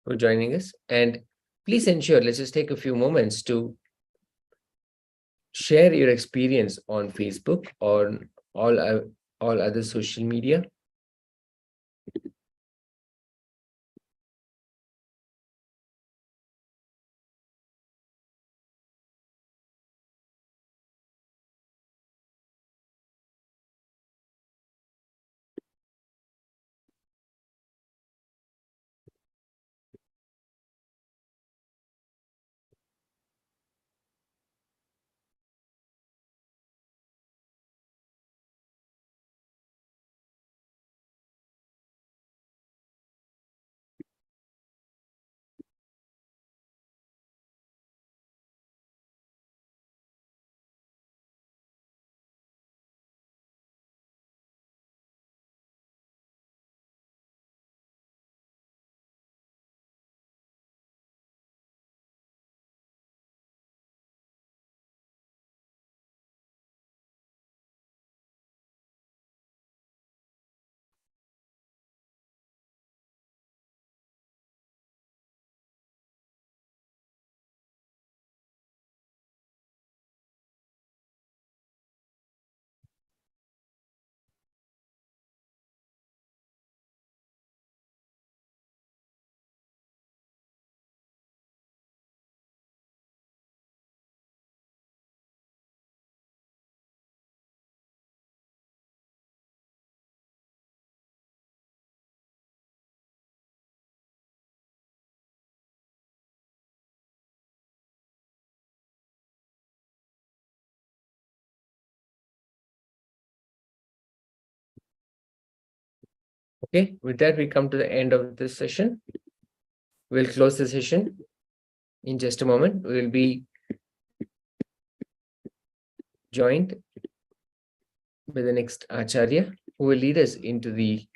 For joining us, and please ensure, let's just take a few moments to share your experience on Facebook or all other social media. Okay, with that, we come to the end of this session. We'll close the session in just a moment. We'll be joined by the next Acharya, who will lead us into the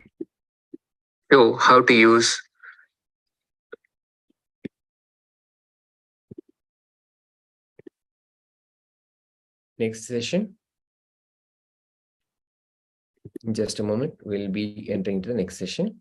show how to use next session. In just a moment, we'll be entering to the next session.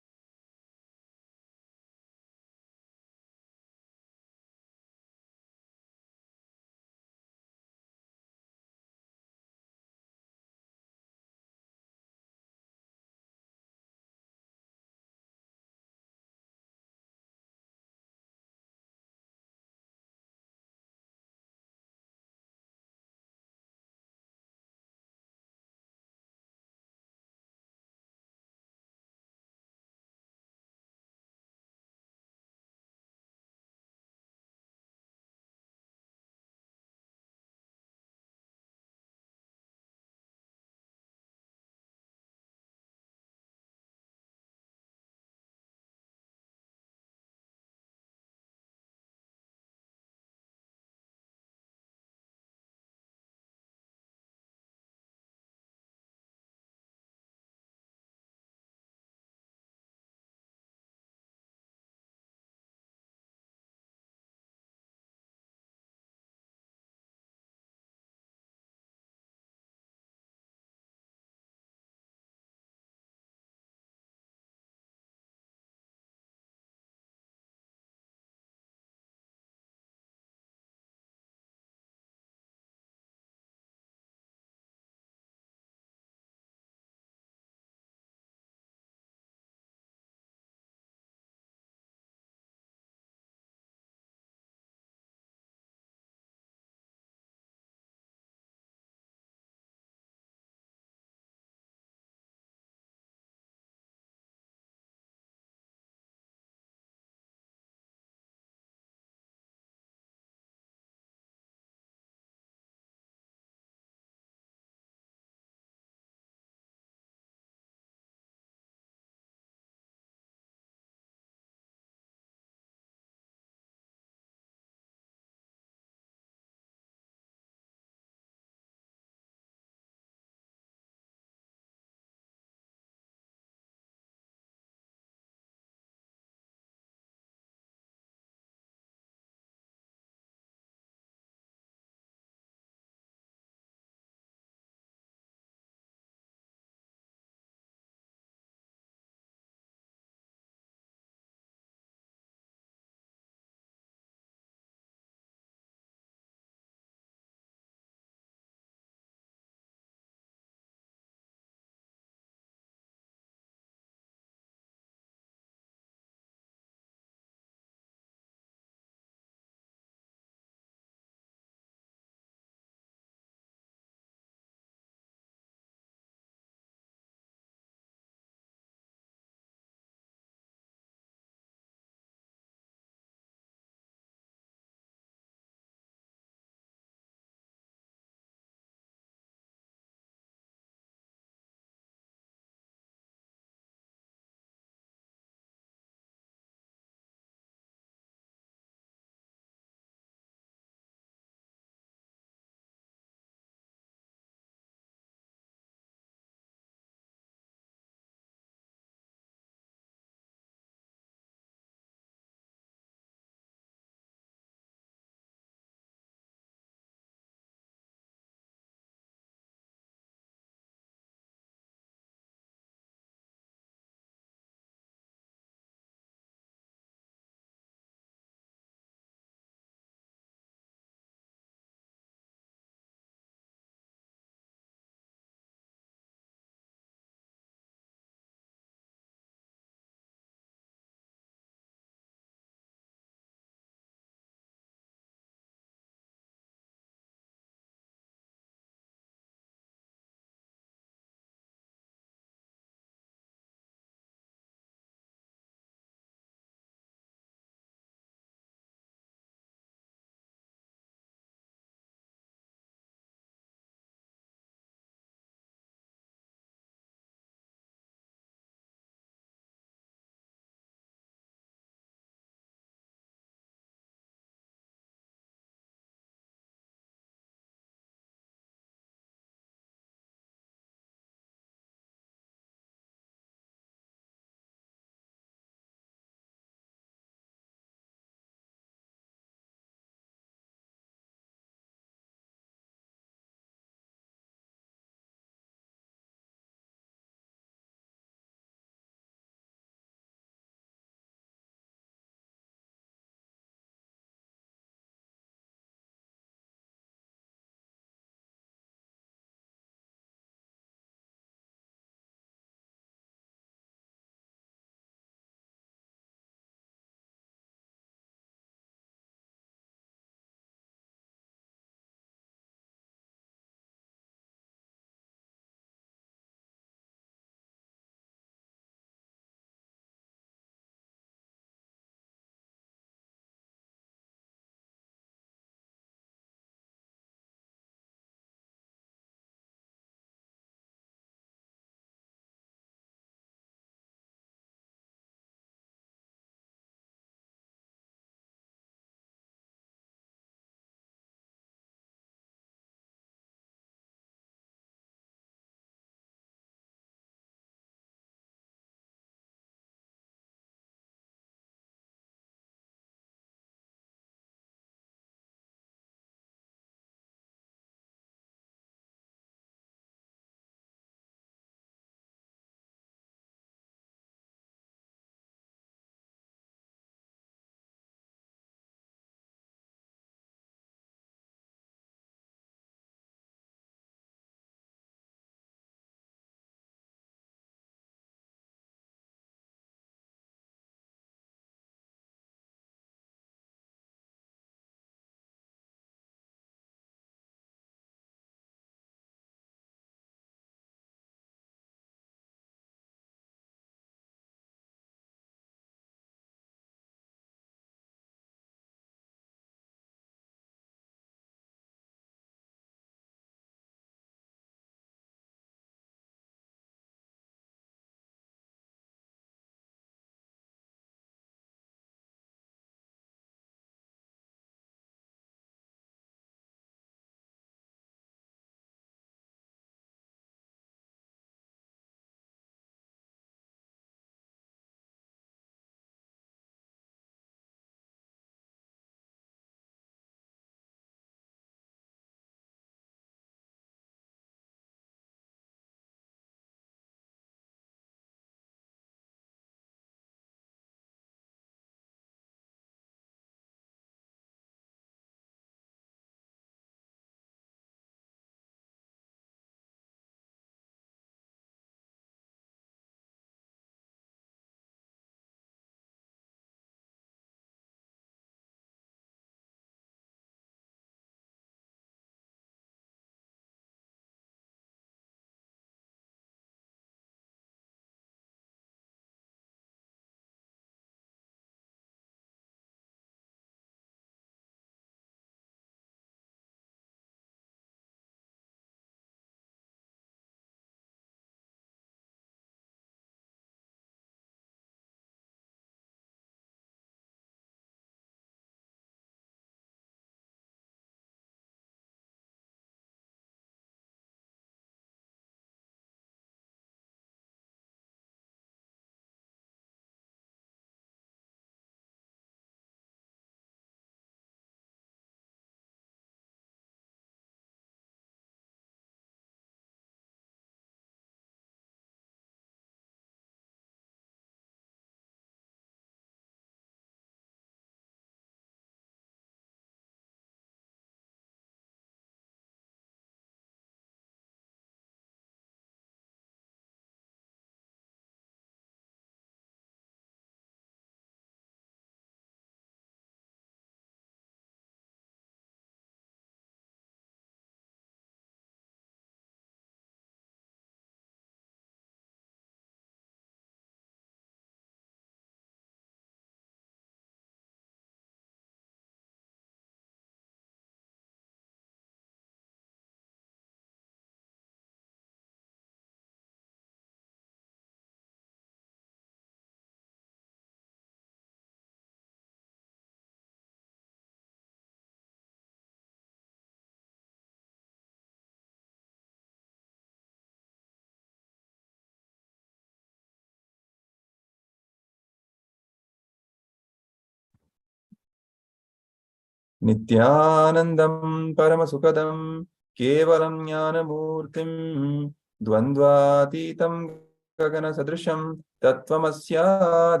Nithyanandam Paramasukadam Kevalam Jnanamurtim Dvandvatitam Gagana Sadrisham Tattvamasya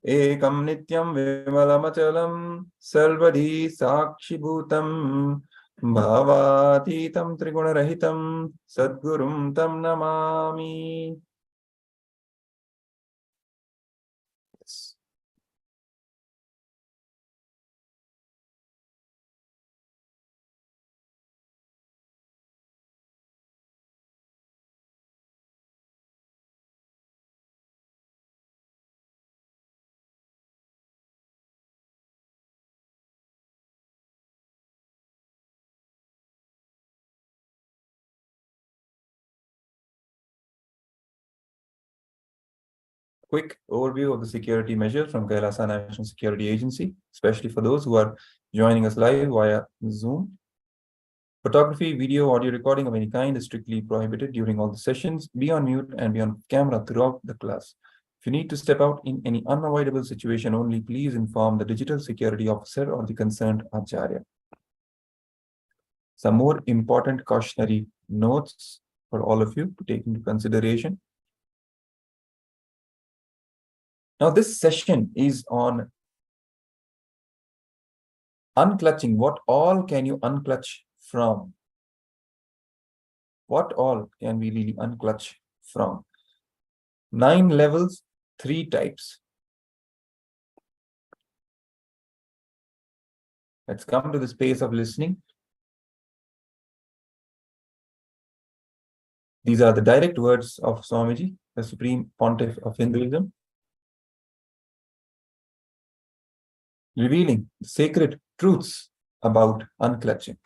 Ekam Nityam Vimalamachalam Sarvadi Sakshibhutam Bhavatitam Trigunarahitam Sadgurum Tam Namami. Yes. Quick overview of the security measures from KAILASA National Security Agency, especially for those who are joining us live via Zoom. Photography, video, audio recording of any kind is strictly prohibited during all the sessions. Be on mute and be on camera throughout the class. If you need to step out in any unavoidable situation only, please inform the digital security officer or the concerned Acharya. Some more important cautionary notes for all of you to take into consideration. Now, this session is on unclutching. What all can you unclutch from? What all can we really unclutch from? 9 levels, 3 types. Let's come to the space of listening. These are the direct words of Swamiji, the Supreme Pontiff of Hinduism, revealing sacred truths about unclutching.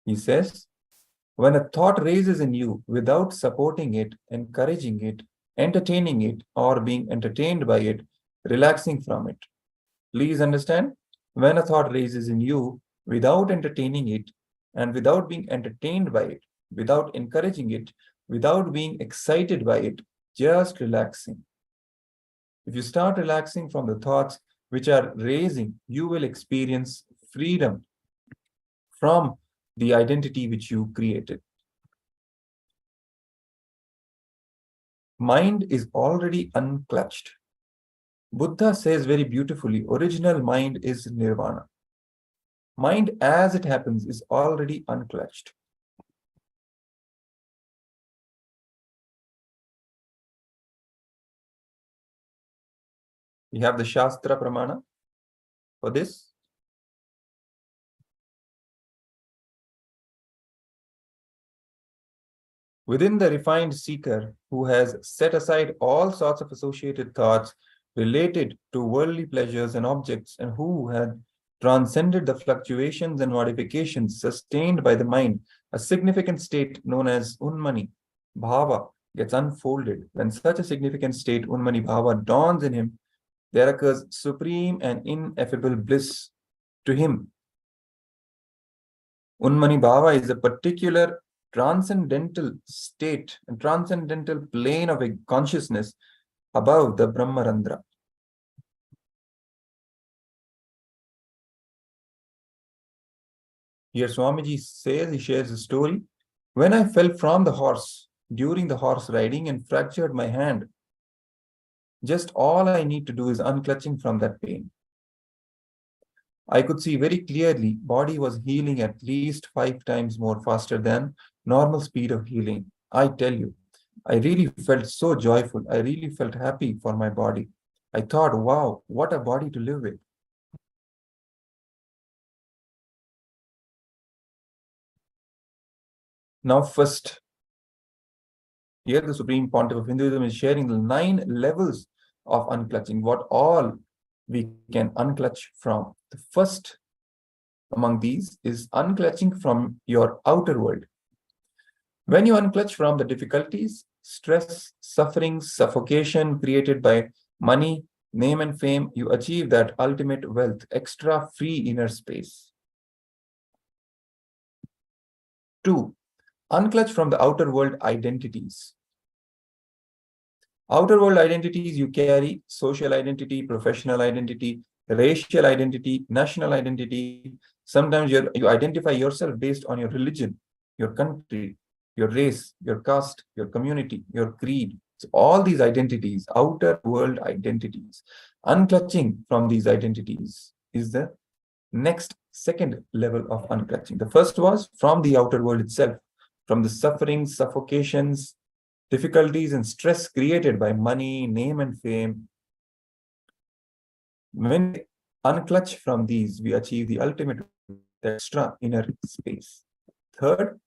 He says, when a thought raises in you without supporting it, encouraging it, entertaining it, or being entertained by it, relaxing from it. Please understand, when a thought raises in you without entertaining it and without being entertained by it, without encouraging it, without being excited by it, just relaxing. If you start relaxing from the thoughts which are raising, you will experience freedom from the identity which you created. Mind is already unclutched. Buddha says very beautifully, original mind is nirvana. Mind as it happens is already unclutched. We have the Shastra Pramana for this. Within the refined seeker who has set aside all sorts of associated thoughts related to worldly pleasures and objects, and who had transcended the fluctuations and modifications sustained by the mind, a significant state known as Unmani Bhava gets unfolded. When such a significant state, Unmani Bhava, dawns in him, there occurs supreme and ineffable bliss to him. Unmani Bhava is a particular transcendental state and transcendental plane of a consciousness above the Brahmarandra. Here Swamiji says, he shares a story. When I fell from the horse during the horse riding and fractured my hand, just all I need to do is unclutching from that pain. I could see very clearly body was healing at least 5 times more faster than normal speed of healing. I tell you, I really felt so joyful. I really felt happy for my body. I thought, wow, what a body to live with. Now first, here the Supreme Pontiff of Hinduism is sharing the 9 levels of unclutching, what all we can unclutch from. The first among these is unclutching from your outer world. When you unclutch from the difficulties, stress, suffering, suffocation created by money, name and fame, you achieve that ultimate wealth, extra free inner space. 2. Unclutch from the outer world identities. Outer world identities you carry, social identity, professional identity, racial identity, national identity. Sometimes you identify yourself based on your religion, your country, your race, your caste, your community, your creed. So all these identities, outer world identities, unclutching from these identities is the next second level of unclutching. The first was from the outer world itself, from the sufferings, suffocations, difficulties, and stress created by money, name, and fame. When we unclutch from these, we achieve the ultimate, the extra inner space. Third,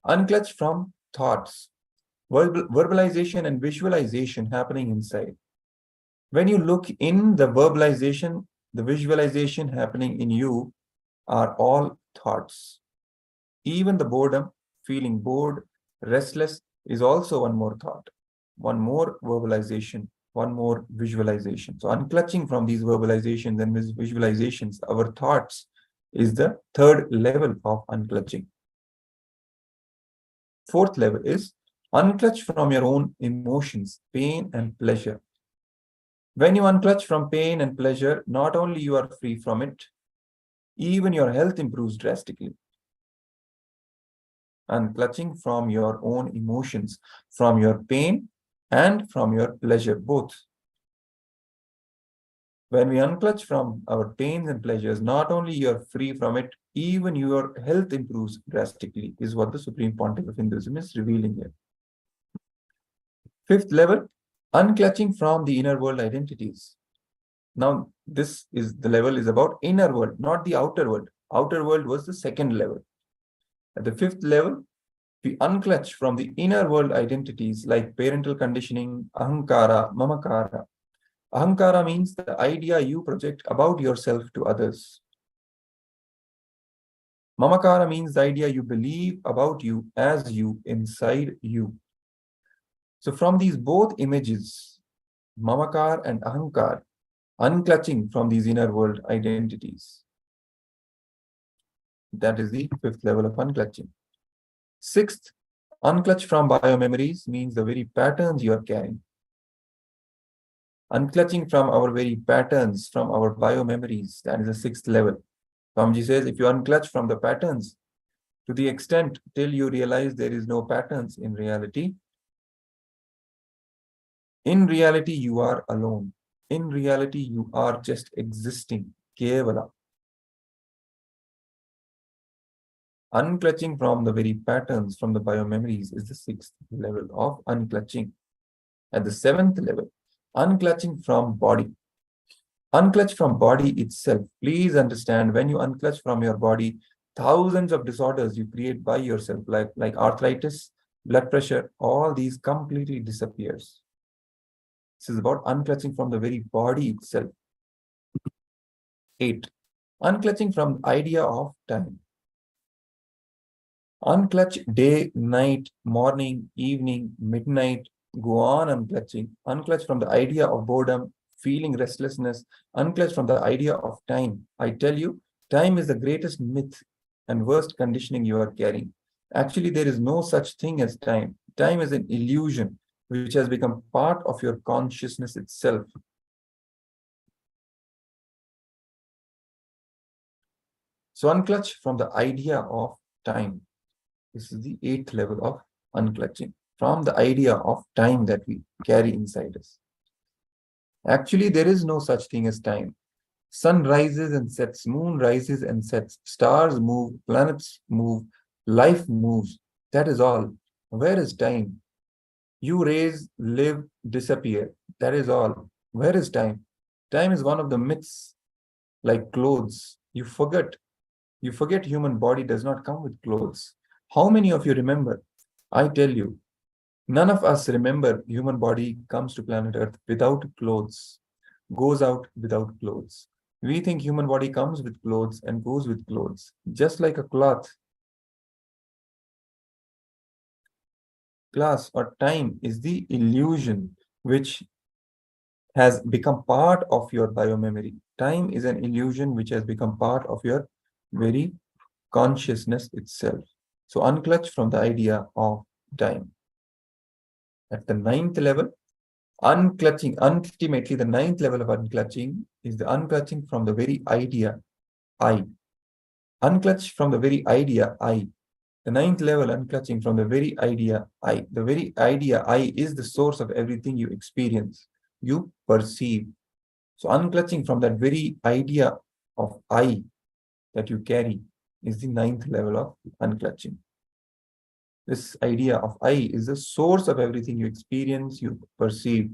unclutch from thoughts, verbalization and visualization happening inside. When you look in, the verbalization, the visualization happening in you are all thoughts. Even the boredom, feeling bored, restless is also one more thought, one more verbalization, one more visualization. So unclutching from these verbalizations and visualizations, our thoughts, is the third level of unclutching. Fourth level is unclutch from your own emotions, pain and pleasure. When you unclutch from pain and pleasure, not only you are free from it, even your health improves drastically. Unclutching from your own emotions, from your pain and from your pleasure, both. When we unclutch from our pains and pleasures, not only you are free from it, even your health improves drastically, is what the Supreme Pontiff of Hinduism is revealing here. Fifth level, unclutching from the inner world identities. Now, this is the level is about inner world, not the outer world. Outer world was the second level. At the fifth level, we unclutch from the inner world identities like parental conditioning, ahankara, mamakara. Ahankara means the idea you project about yourself to others. Mamakara means the idea you believe about you as you inside you. So from these both images, mamakar and ahankar, unclutching from these inner world identities. That is the fifth level of unclutching. Sixth, unclutch from biomemories means the very patterns you are carrying. Unclutching from our very patterns, from our biomemories, that is the sixth level. Swamiji says, if you unclutch from the patterns, to the extent till you realize there is no patterns in reality, you are alone. In reality, you are just existing. Kevala. Unclutching from the very patterns, from the biomemories, is the sixth level of unclutching. At the seventh level, unclutching from body. Unclutch from body itself. Please understand, when you unclutch from your body, thousands of disorders you create by yourself, like arthritis, blood pressure, all these completely disappears. This is about unclutching from the very body itself. 8. Unclutching from the idea of time. Unclutch day, night, morning, evening, midnight, go on unclutching. Unclutch from the idea of boredom, feeling restlessness, unclutch from the idea of time. I tell you, time is the greatest myth and worst conditioning you are carrying. Actually, there is no such thing as time. Time is an illusion which has become part of your consciousness itself. So unclutch from the idea of time. This is the 8th level of unclutching, from the idea of time that we carry inside us. Actually, there is no such thing as time. Sun rises and sets, moon rises and sets, stars move, planets move, life moves. That is all. Where is time? You raise, live, disappear. That is all. Where is time? Time is one of the myths, like clothes. You forget human body does not come with clothes. How many of you remember? I tell you, none of us remember human body comes to planet Earth without clothes, goes out without clothes. We think human body comes with clothes and goes with clothes, just like a cloth. Class or time is the illusion which has become part of your biomemory. Time is an illusion which has become part of your very consciousness itself. So unclutch from the idea of time. At the 9th level, Unclutching, ultimately the ninth level of unclutching is the unclutching from the very idea I. Unclutch from the very idea I. The ninth level, unclutching from the very idea I. The very idea I is the source of everything you experience, you perceive. So unclutching from that very idea of I that you carry is the ninth level of unclutching. This idea of I is the source of everything you experience, you perceive.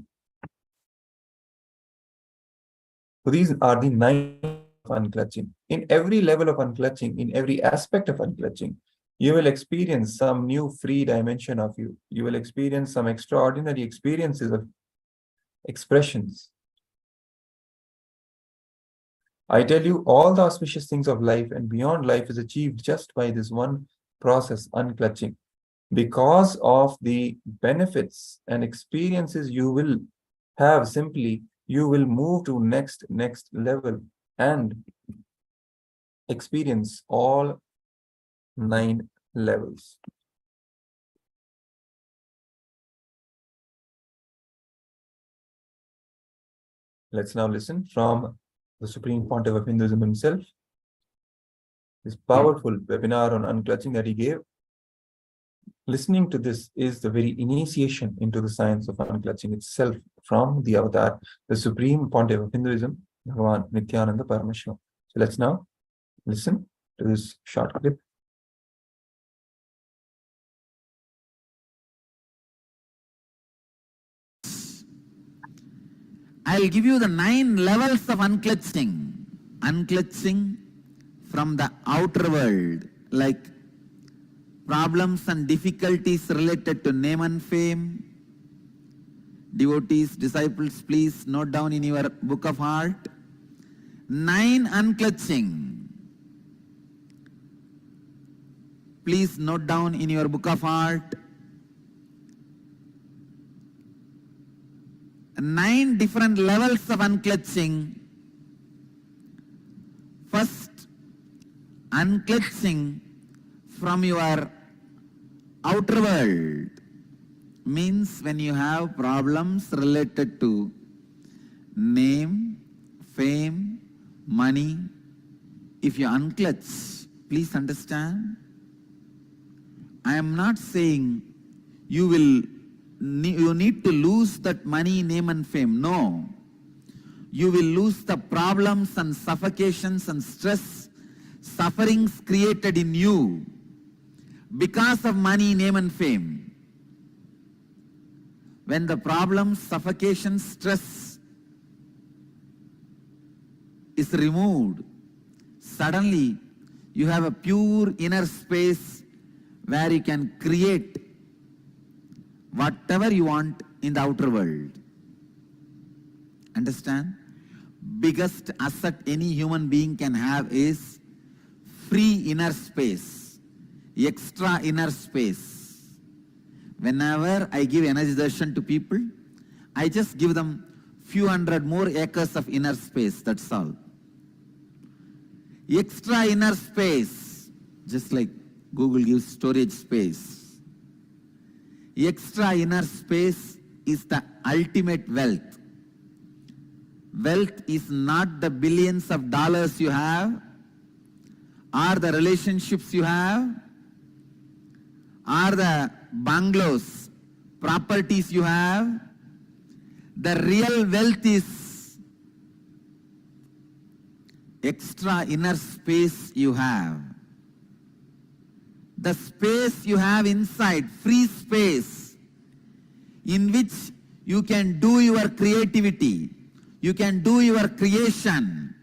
So these are the nine of unclutching. In every level of unclutching, in every aspect of unclutching, you will experience some new free dimension of you. You will experience some extraordinary experiences of expressions. I tell you, all the auspicious things of life and beyond life is achieved just by this one process, unclutching. Because of the benefits and experiences you will have, simply you will move to next level and experience all 9 levels. Let's now listen from the Supreme Pontiff of Hinduism himself, this powerful webinar on unclutching that he gave. Listening to this is the very initiation into the science of unclutching itself from the avatar, the Supreme Pontiff of Hinduism, Bhagavan Nithyananda Paramashivam. So let's now listen to this short clip. I'll give you the 9 levels of unclutching. Unclutching from the outer world, like problems and difficulties related to name and fame. Devotees, disciples, please note down in your book of heart. 9 unclutching. Please note down in your book of heart. 9 different levels of unclutching. First, unclutching from your outer world means when you have problems related to name, fame, money. If you unclutch, please understand, I am not saying you need to lose that money, name and fame. No. You will lose the problems and suffocations and stress, sufferings created in you because of money, name and fame. When the problems, suffocation, stress is removed, suddenly you have a pure inner space where you can create whatever you want in the outer world. Understand? Biggest asset any human being can have is free inner space, extra inner space. Whenever I give energy darshan to people, I just give them few hundred more acres of inner space, that's all. Extra inner space, just like Google gives storage space. Extra inner space is the ultimate wealth. Wealth is not the billions of dollars you have, or the relationships you have, or the bungalows, properties you have. The real wealth is extra inner space you have. The space you have inside, free space, in which you can do your creativity, you can do your creation.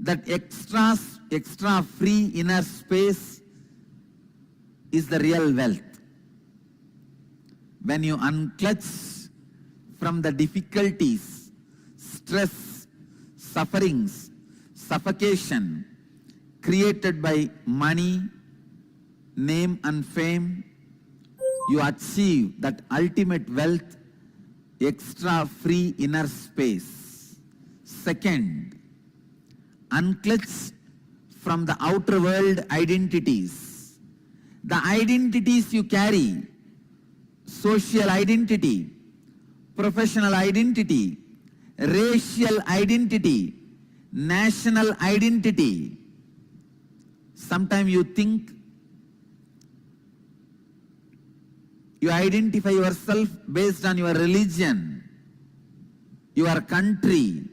That extra free inner space is the real wealth. When you unclutch from the difficulties, stress, sufferings, suffocation created by money, name and fame, you achieve that ultimate wealth, extra free inner space. Second, unclutch from the outer world identities. The identities you carry, social identity, professional identity, racial identity, national identity. Sometimes you think you identify yourself based on your religion, your country,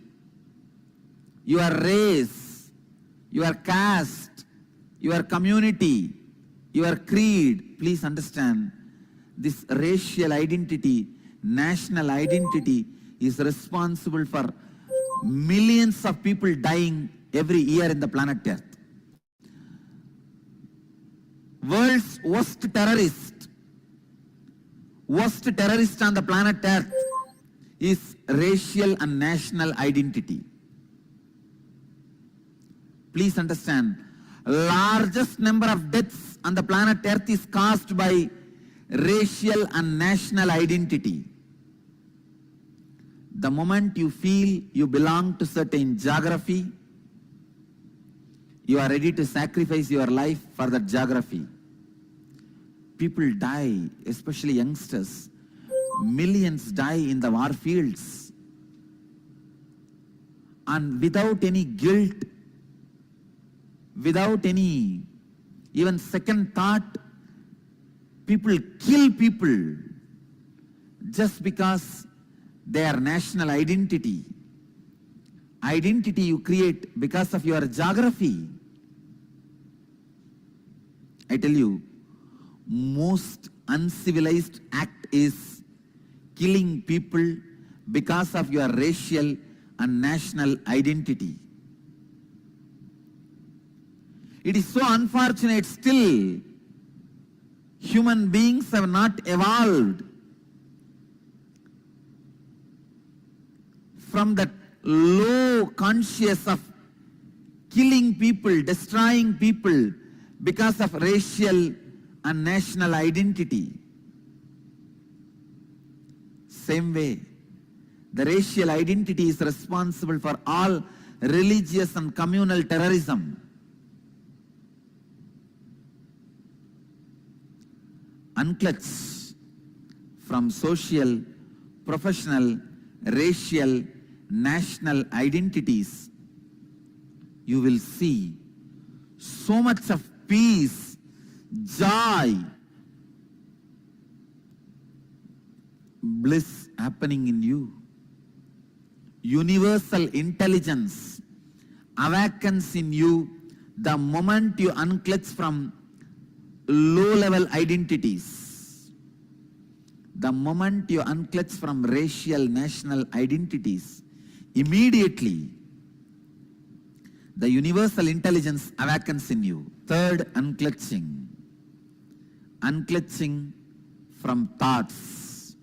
your race, your caste, your community, your creed. Please understand, this racial identity, national identity is responsible for millions of people dying every year in the planet Earth. World's worst terrorist on the planet Earth is racial and national identity. Please understand, largest number of deaths on the planet Earth is caused by racial and national identity. The moment you feel you belong to certain geography, you are ready to sacrifice your life for that geography. People die, especially youngsters. Millions die in the war fields. And without any guilt, without any even second thought, people kill people just because their national identity. Identity you create because of your geography. I tell you, most uncivilized act is killing people because of your racial and national identity. It is so unfortunate still human beings have not evolved from that low conscious of killing people, destroying people because of racial and national identity. Same way, the racial identity is responsible for all religious and communal terrorism. Unclutch from social, professional, racial, national identities. You will see so much of peace, joy, bliss happening in you. Universal intelligence awakens in you the moment you unclutch from low-level identities. The moment you unclutch from racial, national identities, immediately the universal intelligence awakens in you. Third, unclutching. Unclutching from thoughts,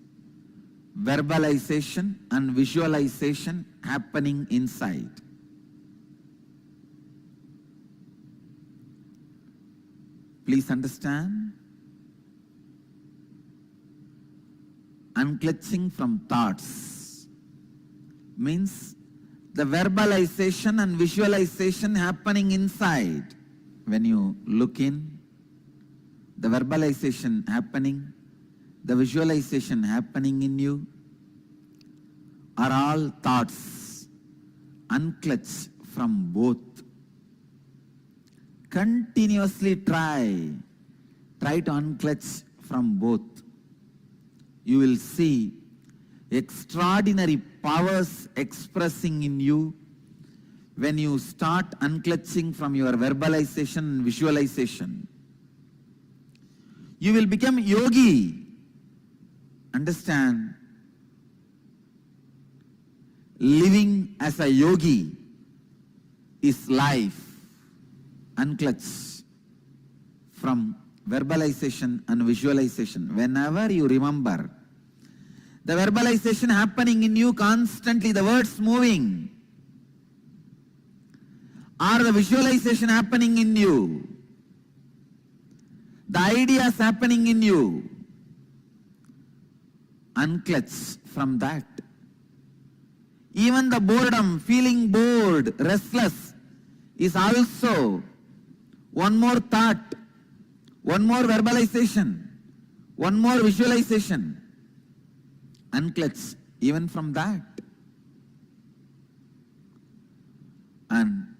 verbalization and visualization happening inside. Please understand. Unclutching from thoughts means the verbalization and visualization happening inside. When you look in, the verbalization happening, the visualization happening in you are all thoughts. Unclutch from both. Continuously try to unclutch from both. You will see extraordinary powers expressing in you when you start unclutching from your verbalization and visualization. You will become yogi. Understand? Living as a yogi is life. Unclutch from verbalization and visualization. Whenever you remember the verbalization happening in you constantly, the words moving, or the visualization happening in you, the ideas happening in you, unclutch from that. Even the boredom, feeling bored, restless, is also one more thought, one more verbalization, one more visualization. Unclutch even from that. And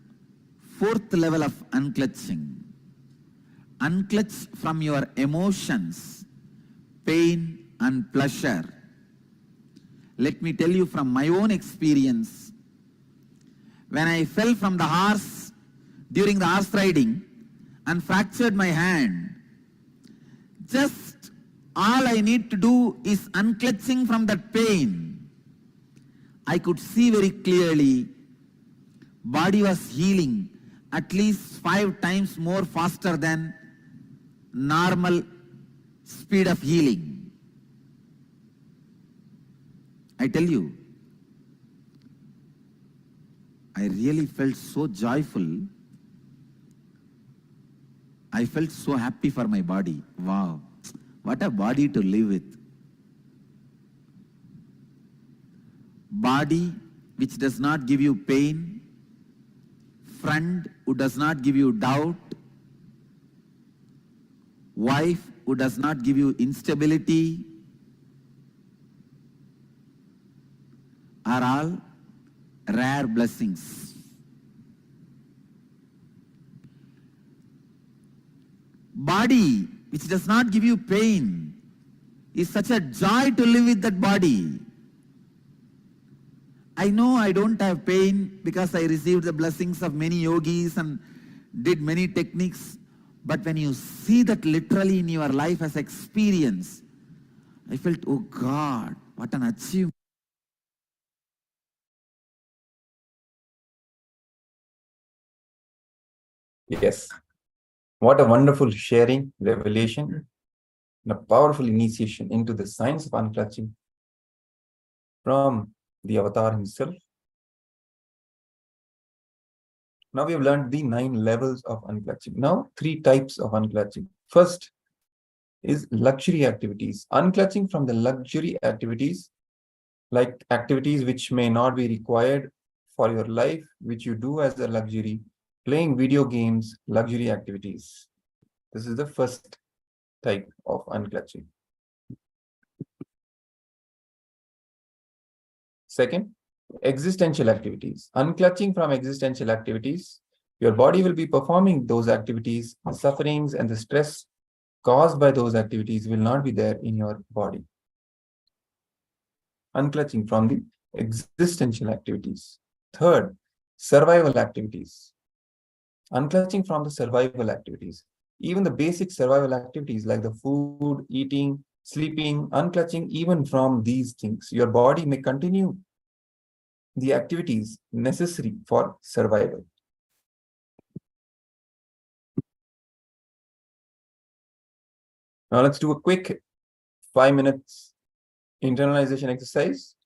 fourth level of unclutching. Unclutch from your emotions, pain and pleasure. Let me tell you from my own experience, when I fell from the horse during the horse riding and fractured my hand, just all I need to do is unclutching from that pain. I could see very clearly, body was healing at least 5 times more faster than normal speed of healing. I tell you, I really felt so joyful. I felt so happy for my body. Wow, what a body to live with. Body which does not give you pain, friend who does not give you doubt, wife who does not give you instability, are all rare blessings. Body which does not give you pain is such a joy to live with that body. I know I don't have pain because I received the blessings of many yogis and did many techniques, but when you see that literally in your life as experience, I felt, oh God, what an achievement. Yes. What a wonderful sharing, revelation, and a powerful initiation into the science of unclutching from the avatar himself. Now we have learned the 9 levels of unclutching. Now 3 types of unclutching. First is luxury activities. Unclutching from the luxury activities, like activities which may not be required for your life, which you do as a luxury. Playing video games, luxury activities. This is the first type of unclutching. Second, existential activities. Unclutching from existential activities. Your body will be performing those activities. The sufferings and the stress caused by those activities will not be there in your body. Unclutching from the existential activities. Third, survival activities. Unclutching from the survival activities. Even the basic survival activities like the food, eating, sleeping, unclutching even from these things. Your body may continue the activities necessary for survival. Now let's do a quick 5 minutes internalization exercise.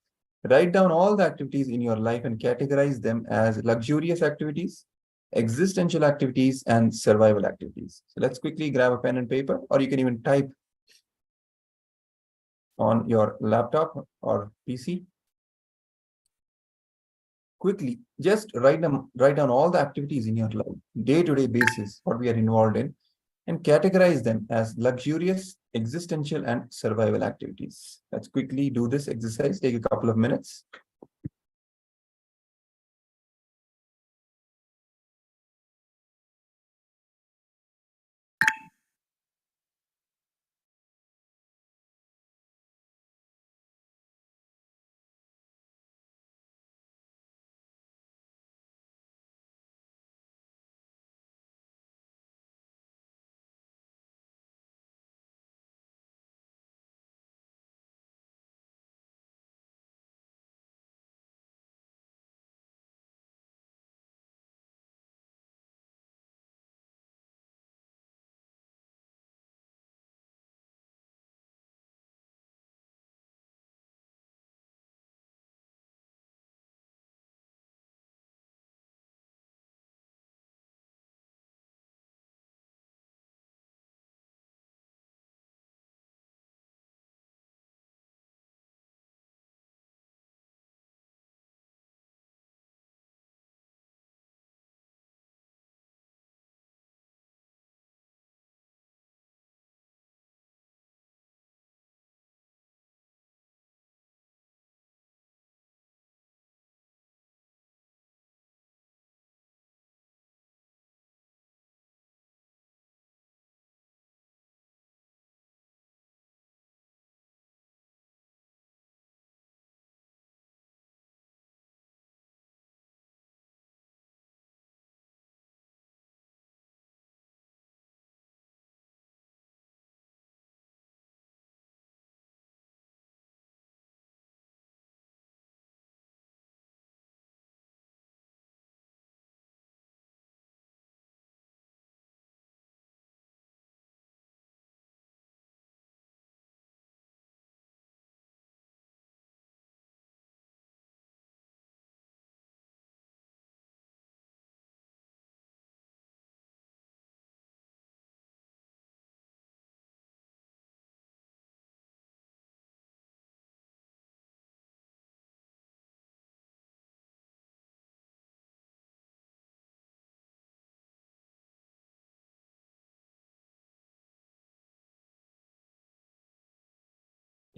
Write down all the activities in your life and categorize them as luxurious activities, existential activities, and survival activities. So let's quickly grab a pen and paper, or you can even type on your laptop or PC. Quickly, just write down all the activities in your life, day-to-day basis, what we are involved in, and categorize them as luxurious, existential, and survival activities. Let's quickly do this exercise, take a couple of minutes.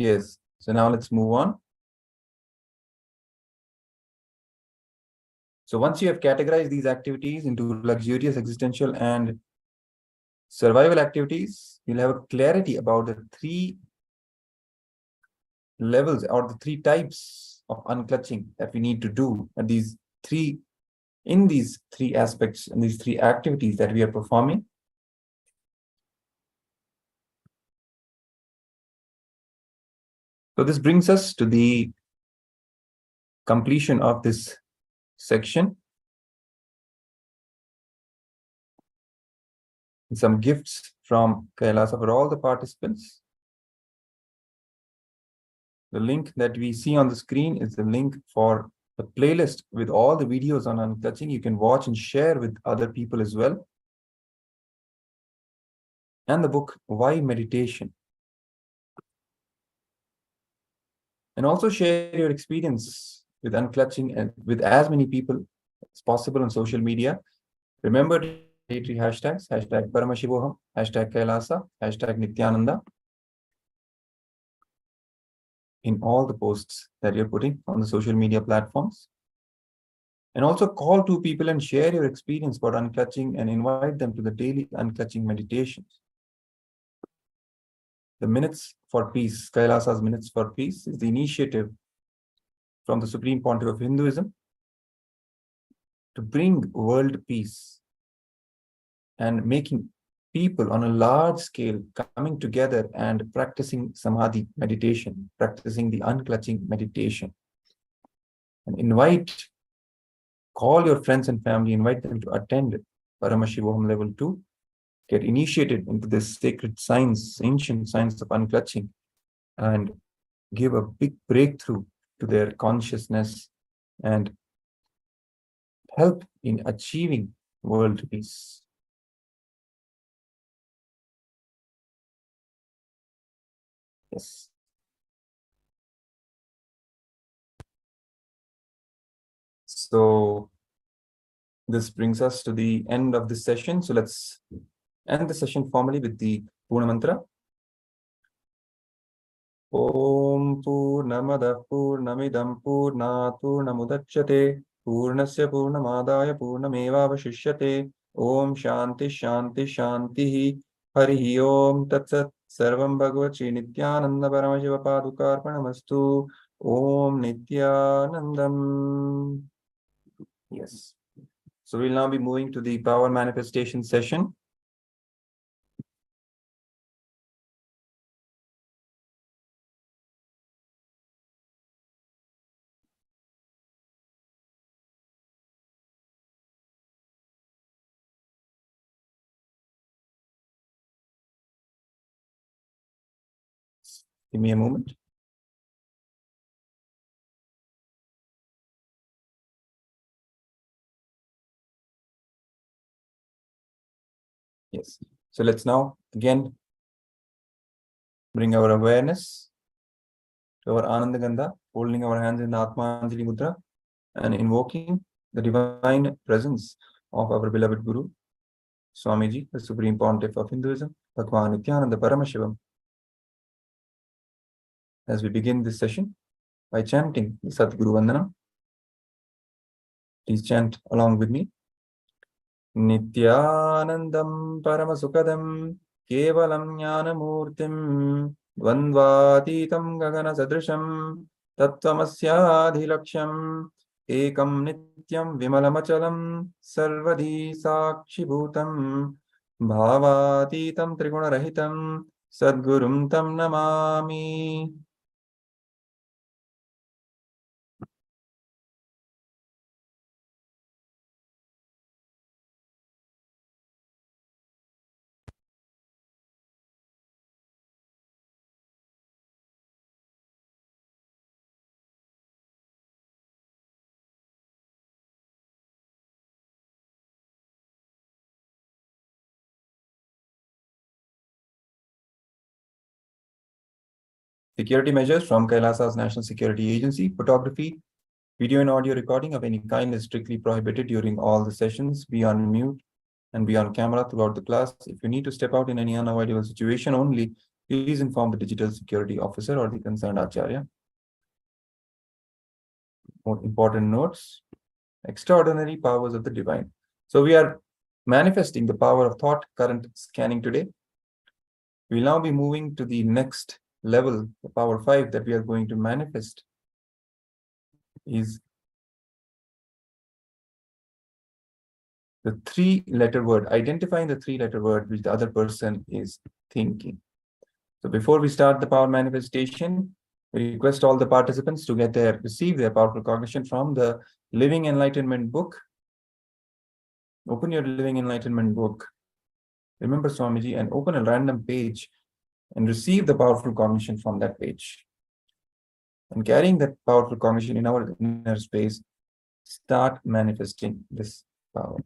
Yes. So now let's move on. So once you have categorized these activities into luxurious, existential, and survival activities, you'll have a clarity about the three levels or the three types of unclutching that we need to do at these three aspects and these three activities that we are performing. So this brings us to the completion of this section. Some gifts from Kailasa for all the participants. The link that we see on the screen is the link for the playlist with all the videos on unclutching. You can watch and share with other people as well. And the book, Why Meditation? And also share your experience with unclutching and with as many people as possible on social media. Remember the hashtags, hashtag Paramashivoham, hashtag KAILASA, hashtag Nithyananda in all the posts that you're putting on the social media platforms. And also call two people and share your experience about unclutching and invite them to the daily unclutching meditations. The Minutes for Peace, Kailasa's Minutes for Peace, is the initiative from the Supreme Pontiff of Hinduism to bring world peace and making people on a large scale coming together and practicing samadhi meditation, practicing the unclutching meditation. And call your friends and family, invite them to attend Paramashivoham level 2, get initiated into this sacred science, ancient science of unclutching, and give a big breakthrough to their consciousness and help in achieving world peace. Yes. So this brings us to the end of this session. So let's end the session formally with the Purna Mantra. Om Purnamada Purnamidam Purnat Purnamudachyate Purnasya Purnamadaya Purnamevavashishyate Om Shanti Shanti Shanti Harihi Om Tatsat Sarvam Bhagavati Nithyananda Paramashiva Padukarpanamastu Om Nithyanandam. Yes. So we'll now be moving to the power manifestation session. Give me a moment. Yes. So let's now again bring our awareness to our Ananda Gandha, holding our hands in the Atmanjali Mudra and invoking the divine presence of our beloved Guru, Swamiji, the Supreme Pontiff of Hinduism, Bhagwan Nithyananda Paramashivam. As we begin this session by chanting the Sadguru Vandana, please chant along with me. Nithyanandam Paramasukadam Kevalam Jnanamurtim Dvandvatitam Gagana Sadrisham Tattvamasyaadhilaksham Ekam Nityam Vimalamachalam Sarvadhi Sakshibhutam Bhavatitam Trigunarahitam Sadgurum Tam Namami. Security measures from Kailasa's National Security Agency. Photography, video and audio recording of any kind is strictly prohibited during all the sessions. Be on mute and be on camera throughout the class. If you need to step out in any unavoidable situation only, please inform the digital security officer or the concerned Acharya. More important notes, extraordinary powers of the divine. So we are manifesting the power of thought current scanning today. We'll now be moving to the next level, the power 5 that we are going to manifest is the 3-letter word, identifying the 3-letter word which the other person is thinking. So before we start the power manifestation, we request all the participants to receive their powerful cognition from the Living Enlightenment book. Open your Living Enlightenment book. Remember Swamiji, and open a random page and receive the powerful cognition from that page. And carrying that powerful cognition in our inner space, start manifesting this power.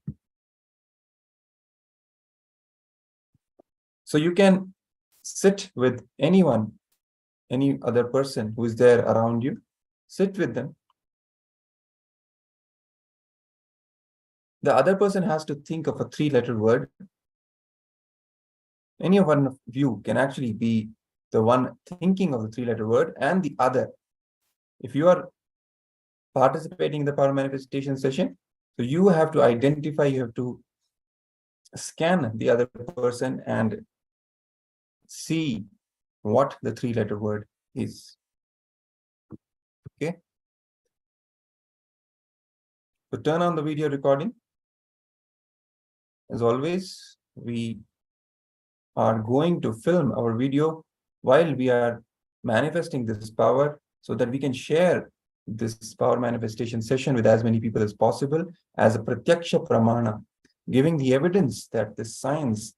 So you can sit with anyone, any other person who is there around you, sit with them. The other person has to think of a 3-letter word. Any one of you can actually be the one thinking of the 3-letter word and the other. If you are participating in the power manifestation session, so you have to identify, you have to scan the other person and see what the 3-letter word is. Okay. So turn on the video recording. As always, we are going to film our video while we are manifesting this power so that we can share this power manifestation session with as many people as possible as a pratyaksha pramana, giving the evidence that this science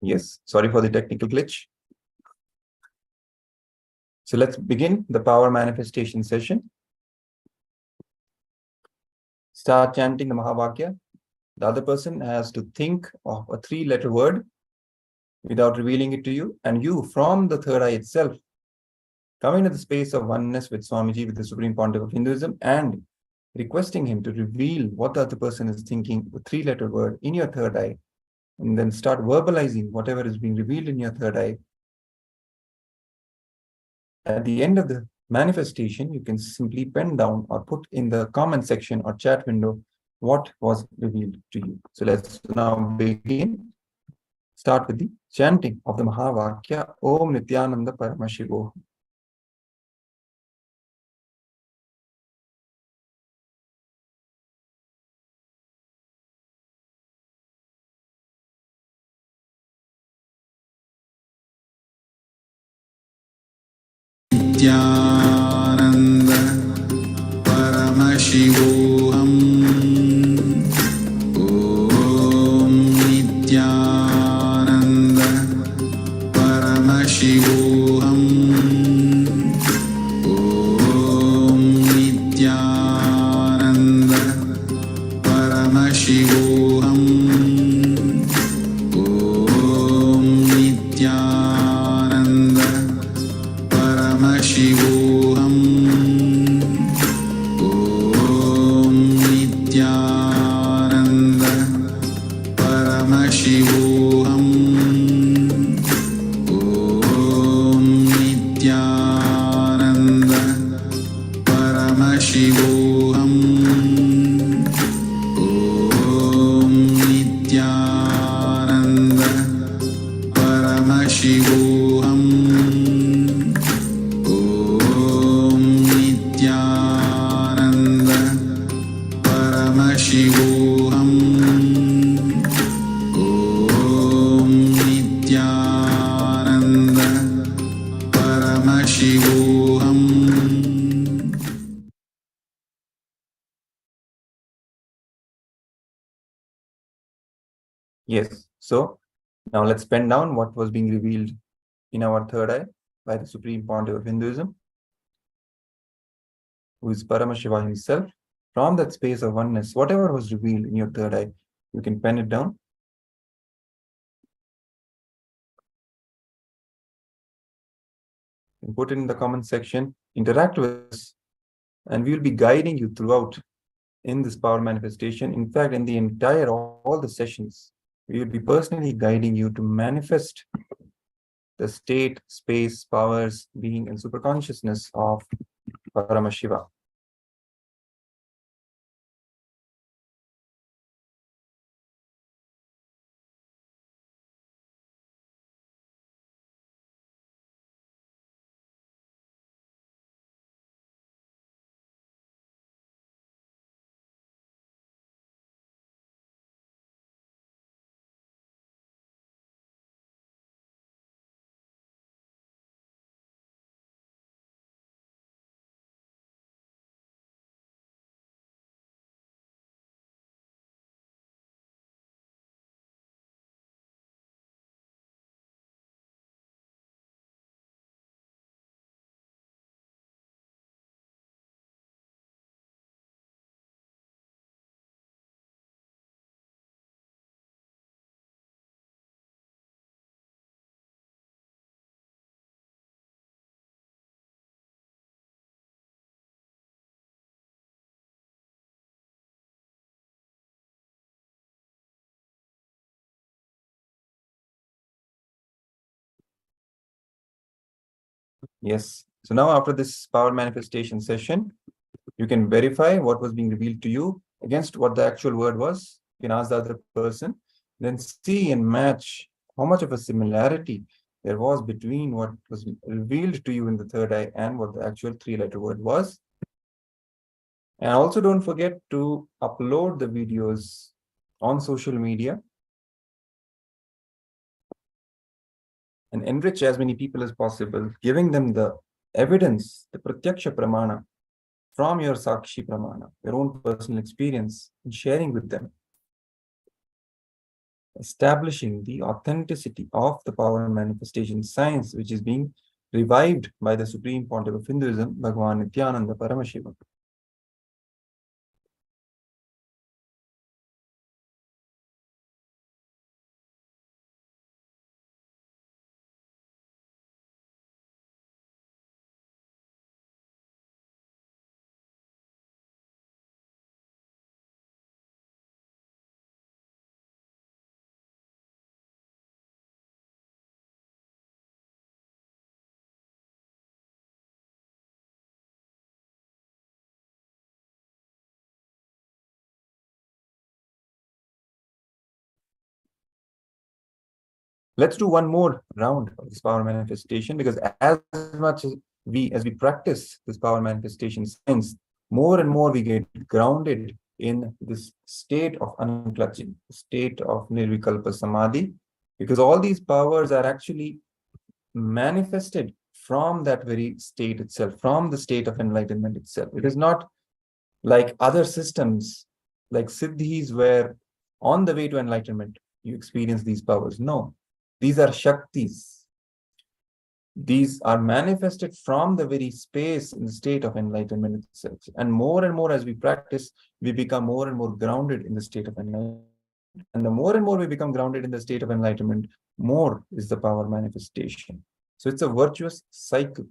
Yes, sorry for the technical glitch. So let's begin the power manifestation session. Start chanting the Mahavakya. The other person has to think of a 3-letter word without revealing it to you. And you, from the third eye itself, come into the space of oneness with Swamiji, with the Supreme Pontiff of Hinduism, and requesting him to reveal what the other person is thinking, the 3-letter word in your third eye. And then start verbalizing whatever is being revealed in your third eye. At the end of the manifestation, you can simply pen down or put in the comment section or chat window what was revealed to you. So let's now begin. Start with the chanting of the Mahavakya, Om Nithyananda Paramashivoham. Nithyananda Paramashivoham. Om Nithyananda Paramashivoham. Om Nithyananda Paramashivoham. Om Nithyananda Paramashivoham. Om Nithyananda Paramashivoham. Om Nithyananda Paramashivoham. Om Nithyananda Paramashivoham. Paramashivoham. Om Nithyananda Paramashivoham. Om Nithyananda Paramashivoham. Yes. So now let's pen down what was being revealed in our third eye by the Supreme Pontiff of Hinduism, who is Paramashiva himself. From that space of oneness, whatever was revealed in your third eye, you can pen it down. And put it in the comment section, interact with us, and we will be guiding you throughout in this power manifestation. In fact, in the entire, all the sessions, we will be personally guiding you to manifest the state, space, powers, being, and superconsciousness of Paramashiva. Yes. So now after this power manifestation session, you can verify what was being revealed to you against what the actual word was. You can ask the other person, then see and match how much of a similarity there was between what was revealed to you in the third eye and what the actual three-letter word was. And also don't forget to upload the videos on social media and enrich as many people as possible, giving them the evidence, the pratyaksha pramana from your sakshi pramana, your own personal experience, and sharing with them, establishing the authenticity of the power manifestation science, which is being revived by the Supreme Pontiff of Hinduism, Bhagavan Nithyananda Paramashivam. Let's do one more round of this power manifestation, because as much as we practice this power manifestation science, more and more we get grounded in this state of unclutching, state of nirvikalpa samadhi, because all these powers are actually manifested from that very state itself, from the state of enlightenment itself. It is not like other systems, like siddhis, where on the way to enlightenment, you experience these powers. No, these are shaktis. These are manifested from the very space in the state of enlightenment itself. And more as we practice, we become more and more grounded in the state of enlightenment. And the more and more we become grounded in the state of enlightenment, more is the power manifestation. So it's a virtuous cycle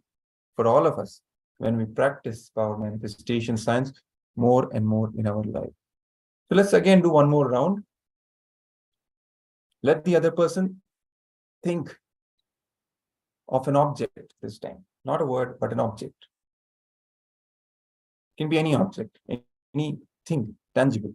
for all of us when we practice power manifestation science more and more in our life. So let's again do one more round. Let the other person think of an object this time, not a word, but an object. It can be any object, anything tangible.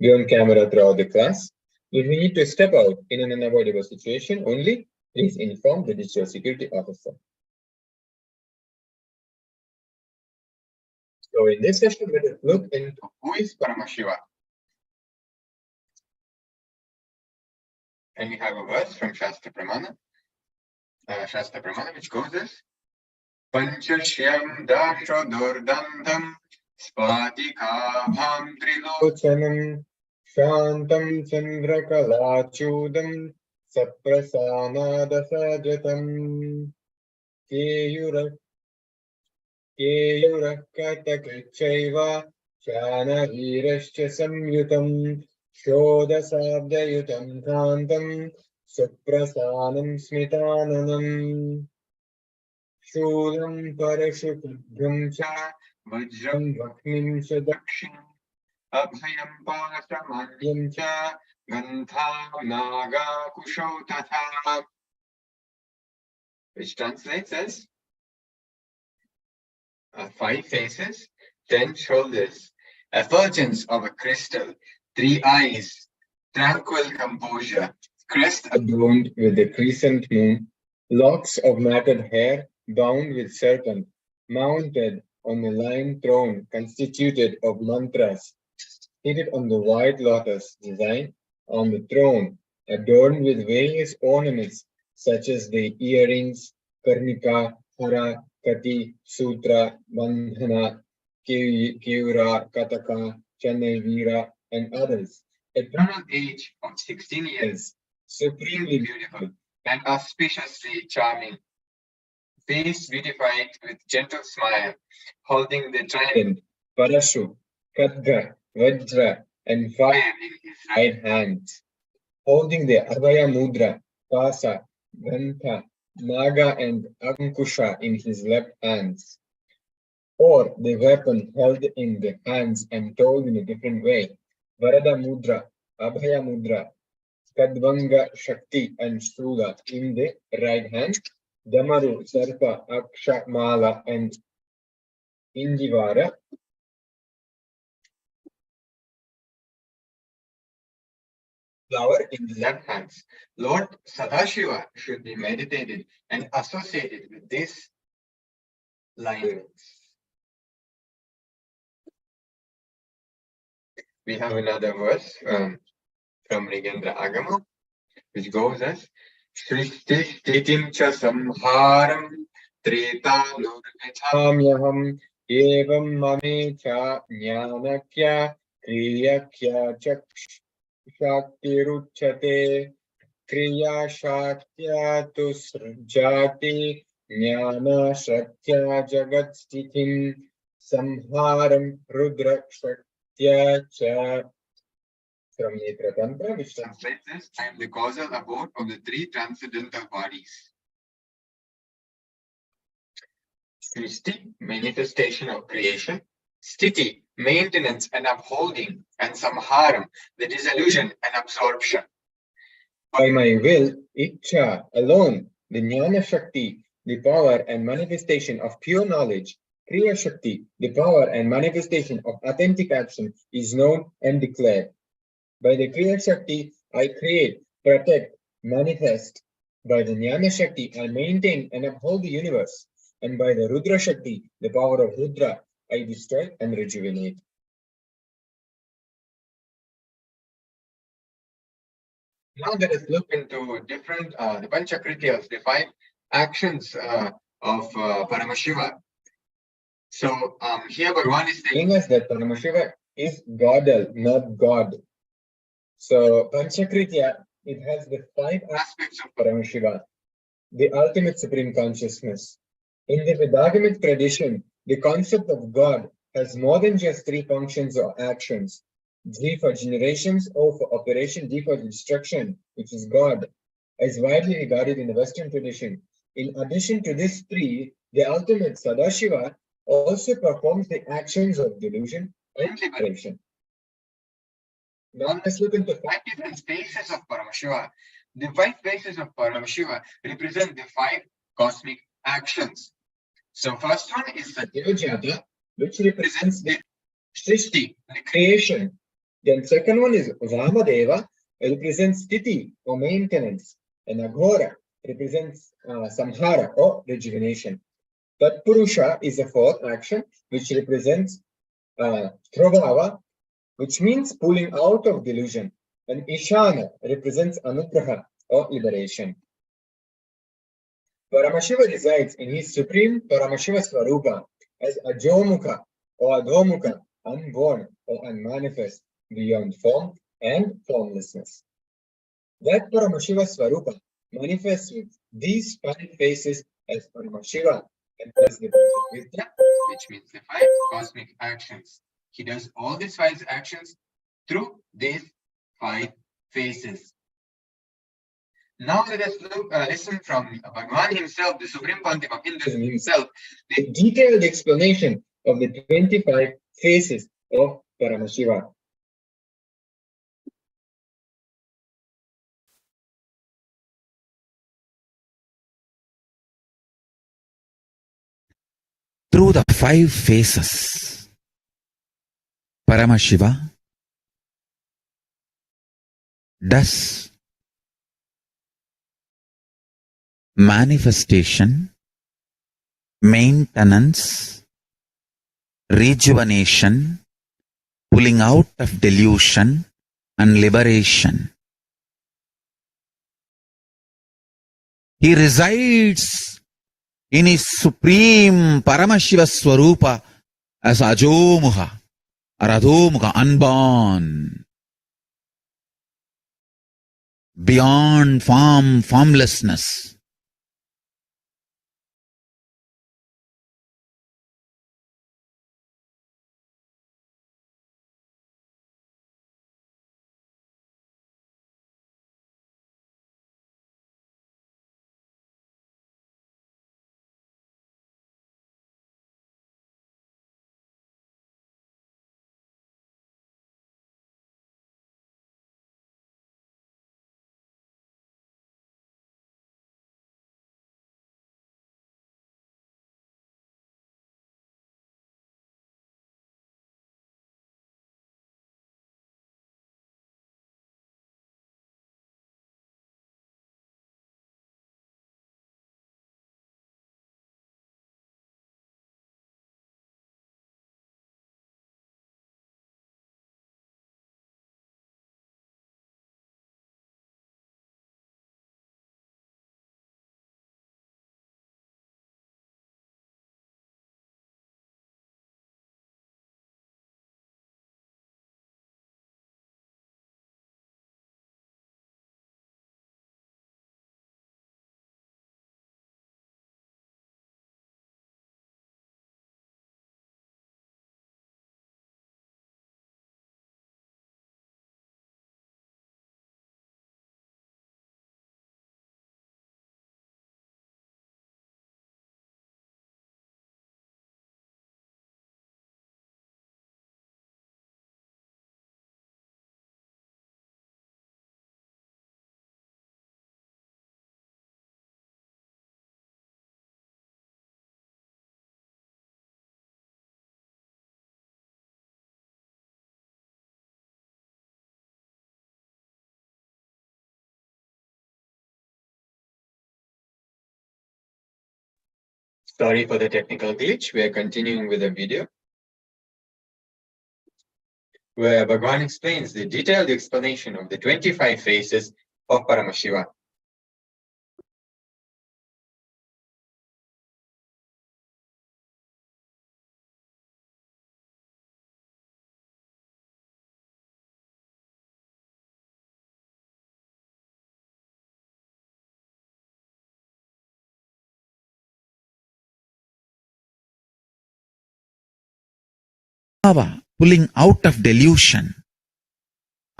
be on camera throughout the class. If you need to step out in an unavoidable situation only, please inform the digital security officer. So in this session, let us look into who is Paramashiva. And we have a verse from Shastra Pramana, which goes as Panchashyam Dasha Durdandam Spatikabham Trilochanam Shantam Chandrakalaachudam Saprasanada Sajatam Keyurakkatakrichaiva Chanahirascha Samyutam Shodasabdayutam Kantam Suprasanam Smitananam Shulam Parashukubhyam Cha Vajram Vaknim Cha Dakshinam Abhayam Pasamalyam Cha Gantha Naga Kusho Tatha, which translates as 5 faces, 10 shoulders, effulgence of a crystal, 3 eyes, tranquil composure, crest adorned with the crescent moon, locks of matted hair bound with serpent, mounted on a lion throne constituted of mantras, seated on the white lotus design on the throne, adorned with various ornaments such as the earrings, karnika, hara, Kati, Sutra, Bandhana, Keura, Kataka, Chennai Veera, and others. Eternal age of 16 years, supremely beautiful and auspiciously charming. Face beautified with gentle smile, holding the trident, Parashu, Khadga, Vajra, and fire in his right hand. Holding the Abhaya Mudra, Pasa, Gantha, Naga and Ankusha in his left hands, or the weapon held in the hands and told in a different way, Varada Mudra, Abhaya Mudra, Kadvanga Shakti and Shula in the right hand, Damaru, Sarpa, Aksha, Mala and Indivara, flower in the left hands. Lord Sadashiva should be meditated and associated with this lineaments. We have another verse from Rigendra Agama, which goes as Srishti Stitim Cha Samharam Treta Nurvithamyaham Evam Mame Cha Jnanakya Kriyakya Chaksh Shaktiruchate Kriya Shaktya Tusrjati Jnana Shaktya Jagat Stithim Samharam Rudra Shaktya Cha. From Netra Tantra, which translates as I am the causal abode of the 3 transcendental bodies. Srishti, manifestation of creation. Sthiti, maintenance and upholding, and Samharam, the dissolution and absorption. By my will, Ichcha alone, the Jnana Shakti, the power and manifestation of pure knowledge, Kriya Shakti, the power and manifestation of authentic action, is known and declared. By the Kriya Shakti, I create, protect, manifest. By the Jnana Shakti, I maintain and uphold the universe. And by the Rudra Shakti, the power of Rudra, I destroy and rejuvenate. Now let us look into different, the Panchakrityas, the 5 actions of Paramashiva. So here Bhagavan is telling us that Paramashiva is Godal, not God. So Panchakritya, it has the 5 aspects of Paramashiva, the ultimate supreme consciousness. In the Vedagamic tradition, the concept of God has more than just 3 functions or actions. G for generations, O for operation, D for destruction, which is God, as widely regarded in the Western tradition. In addition to these 3, the ultimate Sadashiva also performs the actions of delusion and liberation. Now let's look into 5 different phases of Paramashiva. The 5 phases of Paramashiva represent the 5 cosmic actions. So first one is the Devajata, which represents the Srishti, the creation. Then second one is Vamadeva, represents Sthiti or maintenance, and Aghora represents Samhara or rejuvenation. Tatpurusha is the fourth action, which represents Throbhava, which means pulling out of delusion. And Ishana represents Anugraha or liberation. Paramashiva resides in his supreme Paramashiva Swarupa as Ajomukha or Adhomukha, unborn or unmanifest, beyond form and formlessness. That Paramashiva Swarupa manifests with these five faces as Paramashiva and does the Vidya, which means the five cosmic actions. He does all these five actions through these five faces. Now let us listen from Bhagavan himself, the Supreme Pontiff of Hinduism himself, the detailed explanation of the 25 faces of Paramashiva. Through the five faces, Paramashiva does manifestation, maintenance, rejuvenation, pulling out of delusion, and liberation. He resides in his supreme Paramashiva Swarupa as Ajomukha or Adhomukha, unborn, beyond form, formlessness. Sorry for the technical glitch. We are continuing with the video where Bhagavan explains the detailed explanation of the 25 faces of Paramashiva. Pulling out of delusion,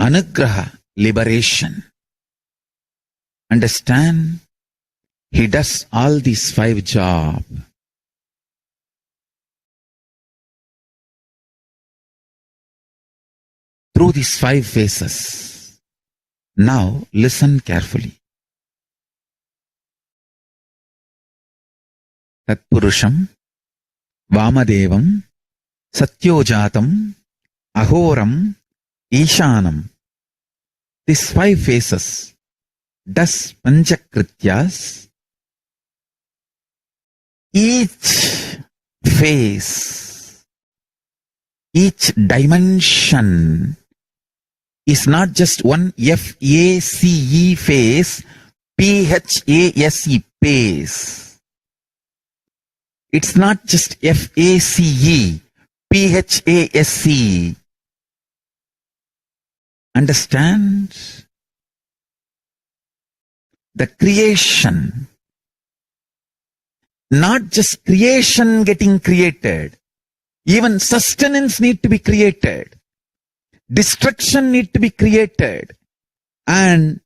Anugraha, liberation. Understand? He does all these five jobs. Through these five faces. Now listen carefully. Tatpurusham, Vamadevam, Satyojatam, Ahoram, Ishanam. These 5 phases does Panchakrityas. Each phase, each dimension is not just one F-A-C-E phase, P-H-A-S-E phase. It's not just F-A-C-E, P-H-A-S-E. Understand? The creation, not just creation getting created, even sustenance need to be created, destruction need to be created, and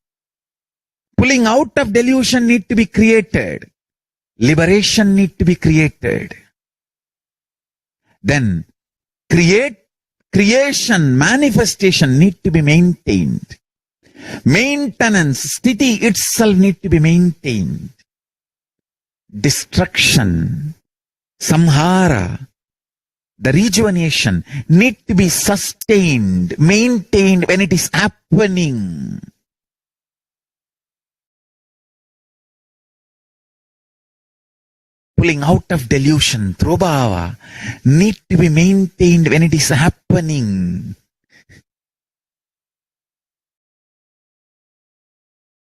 pulling out of delusion need to be created, liberation need to be created. Then creation, manifestation need to be maintained. Maintenance, sthiti itself need to be maintained. Destruction, samhara, the rejuvenation need to be sustained, maintained when it is happening. Pulling out of delusion, trobhava, need to be maintained when it is happening.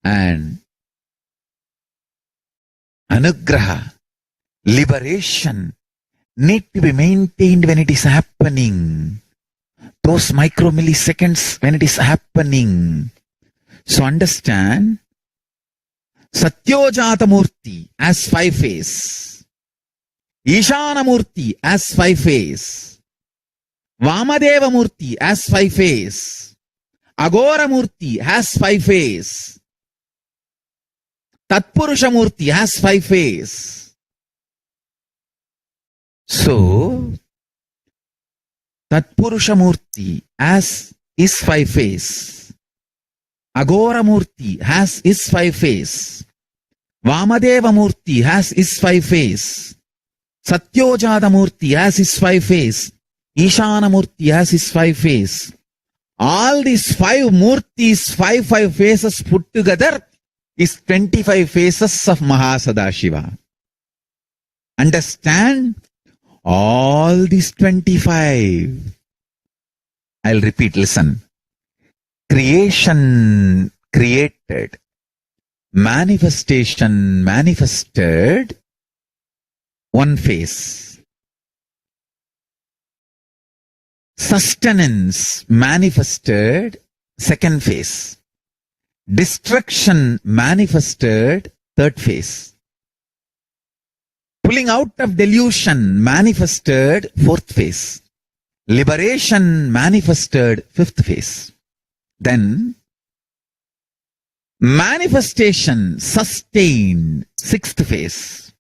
And anugraha, liberation, need to be maintained when it is happening. Those micromilliseconds when it is happening. So understand, Satyojata Murti as 5 phase, Ishana Murti as 5 phase, Vamadeva Murti as 5 phase, Agora Murti has 5 phase, Tatpurusha Murti has 5 phase. So, Tatpurusha Murti as is 5 phase, Agora Murti has is 5 phase, Vamadeva Murti has is 5 phase, Satyojata Murti has his 5 phase, Ishana Murti has his 5 phase. All these 5 Murtis, 5 phases put together is 25 phases of Mahasadashiva. Understand? All these 25. I'll repeat, listen. Creation created, manifestation manifested, 1 phase. Sustenance manifested, 2nd phase. Destruction manifested, 3rd phase. Pulling out of delusion manifested, 4th phase. Liberation manifested, 5th phase. Then manifestation sustained, 6th phase.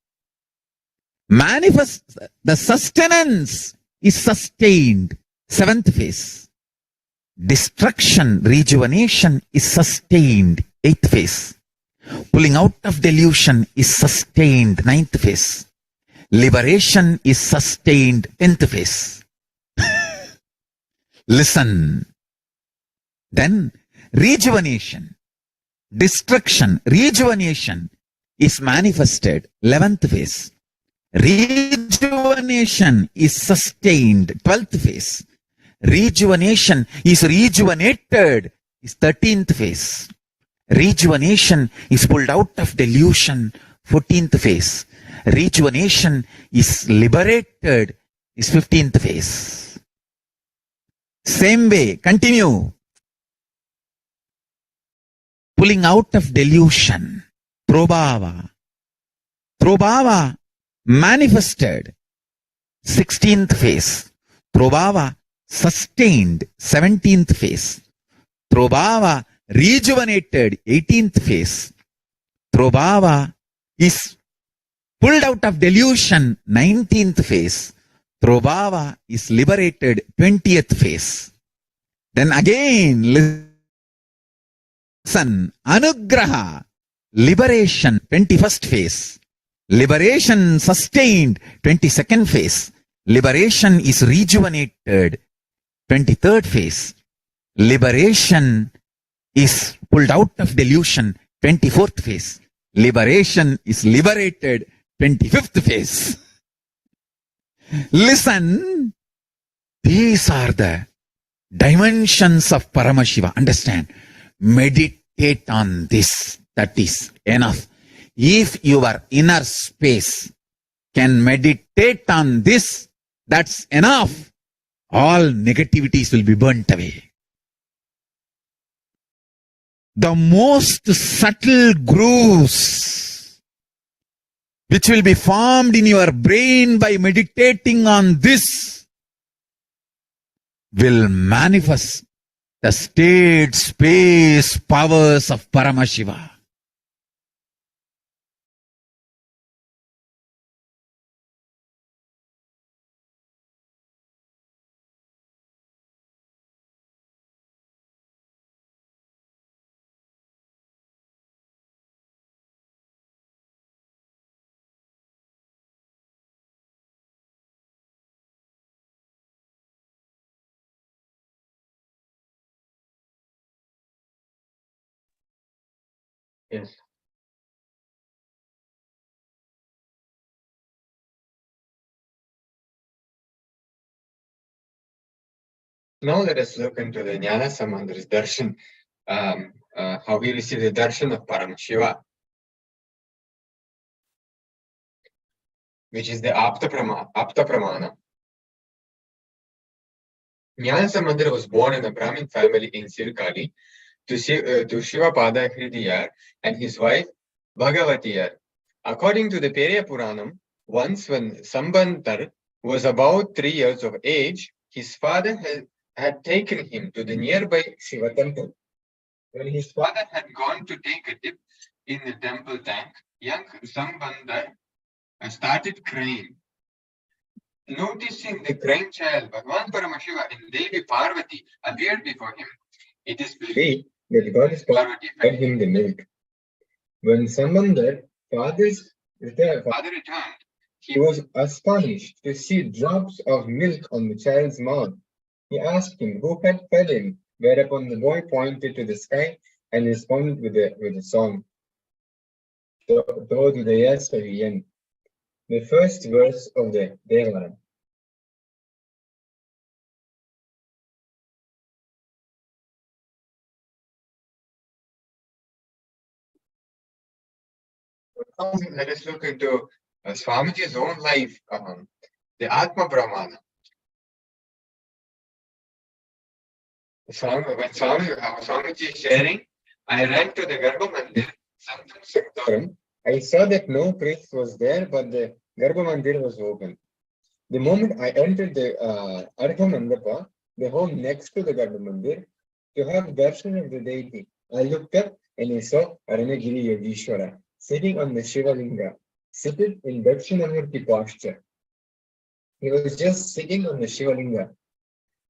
The sustenance is sustained, 7th phase. Destruction, rejuvenation is sustained, 8th phase. Pulling out of delusion is sustained, 9th phase. Liberation is sustained, 10th phase. Listen. Then rejuvenation, destruction, rejuvenation is manifested, 11th phase. Rejuvenation is sustained, 12th phase. Rejuvenation is rejuvenated, is 13th phase. Rejuvenation is pulled out of delusion, 14th phase. Rejuvenation is liberated, is 15th phase. Same way, continue. Pulling out of delusion, trobhava. Trobhava manifested, 16th phase. Trobhava sustained, 17th phase. Trobhava rejuvenated, 18th phase. Trobhava is pulled out of delusion, 19th phase. Trobhava is liberated, 20th phase. Then again, listen, anugraha, liberation, 21st phase. Liberation sustained, 22nd phase. Liberation is rejuvenated, 23rd phase. Liberation is pulled out of delusion, 24th phase. Liberation is liberated, 25th phase. Listen, these are the dimensions of Paramashiva. Understand? Meditate on this. That is enough. If your inner space can meditate on this, that's enough. All negativities will be burnt away. The most subtle grooves which will be formed in your brain by meditating on this will manifest the state, space, powers of Paramashiva. Yes. Now let us look into the Jnana Samandra's darshan, how he received the darshan of Paramashiva, which is the Apta Pramana. Jnana Samandra was born in a Brahmin family in Sirkali to Shivapada Hridiyar and his wife Bhagavatiyar. According to the Periya Puranam, once when Sambantar was about 3 years of age, his father had taken him to the nearby Shiva temple. When his father had gone to take a dip in the temple tank, young Sambantar started crying. Noticing the crying child, Bhagavan Paramashiva and Devi Parvati appeared before him. It is believed that Goddess Parvati fed him the milk. When Sambantar father returned, he was astonished to see drops of milk on the child's mouth. He asked him who had fed him, whereupon the boy pointed to the sky and responded with a song. The first verse of the Devara. Let us look into Swamiji's own life, the Atma Brahmana. When Swamiji is sharing, I ran to the Garbha Mandir, I saw that no priest was there, but the Garbha Mandir was open. The moment I entered the Ardha Mandapa, the home next to the Garbha Mandir, to have darshan of the deity, I looked up and I saw Aranagiri Yogeshwara sitting on the Shiva Linga, seated in Dakshinamurti posture. He was just sitting on the Shiva Linga.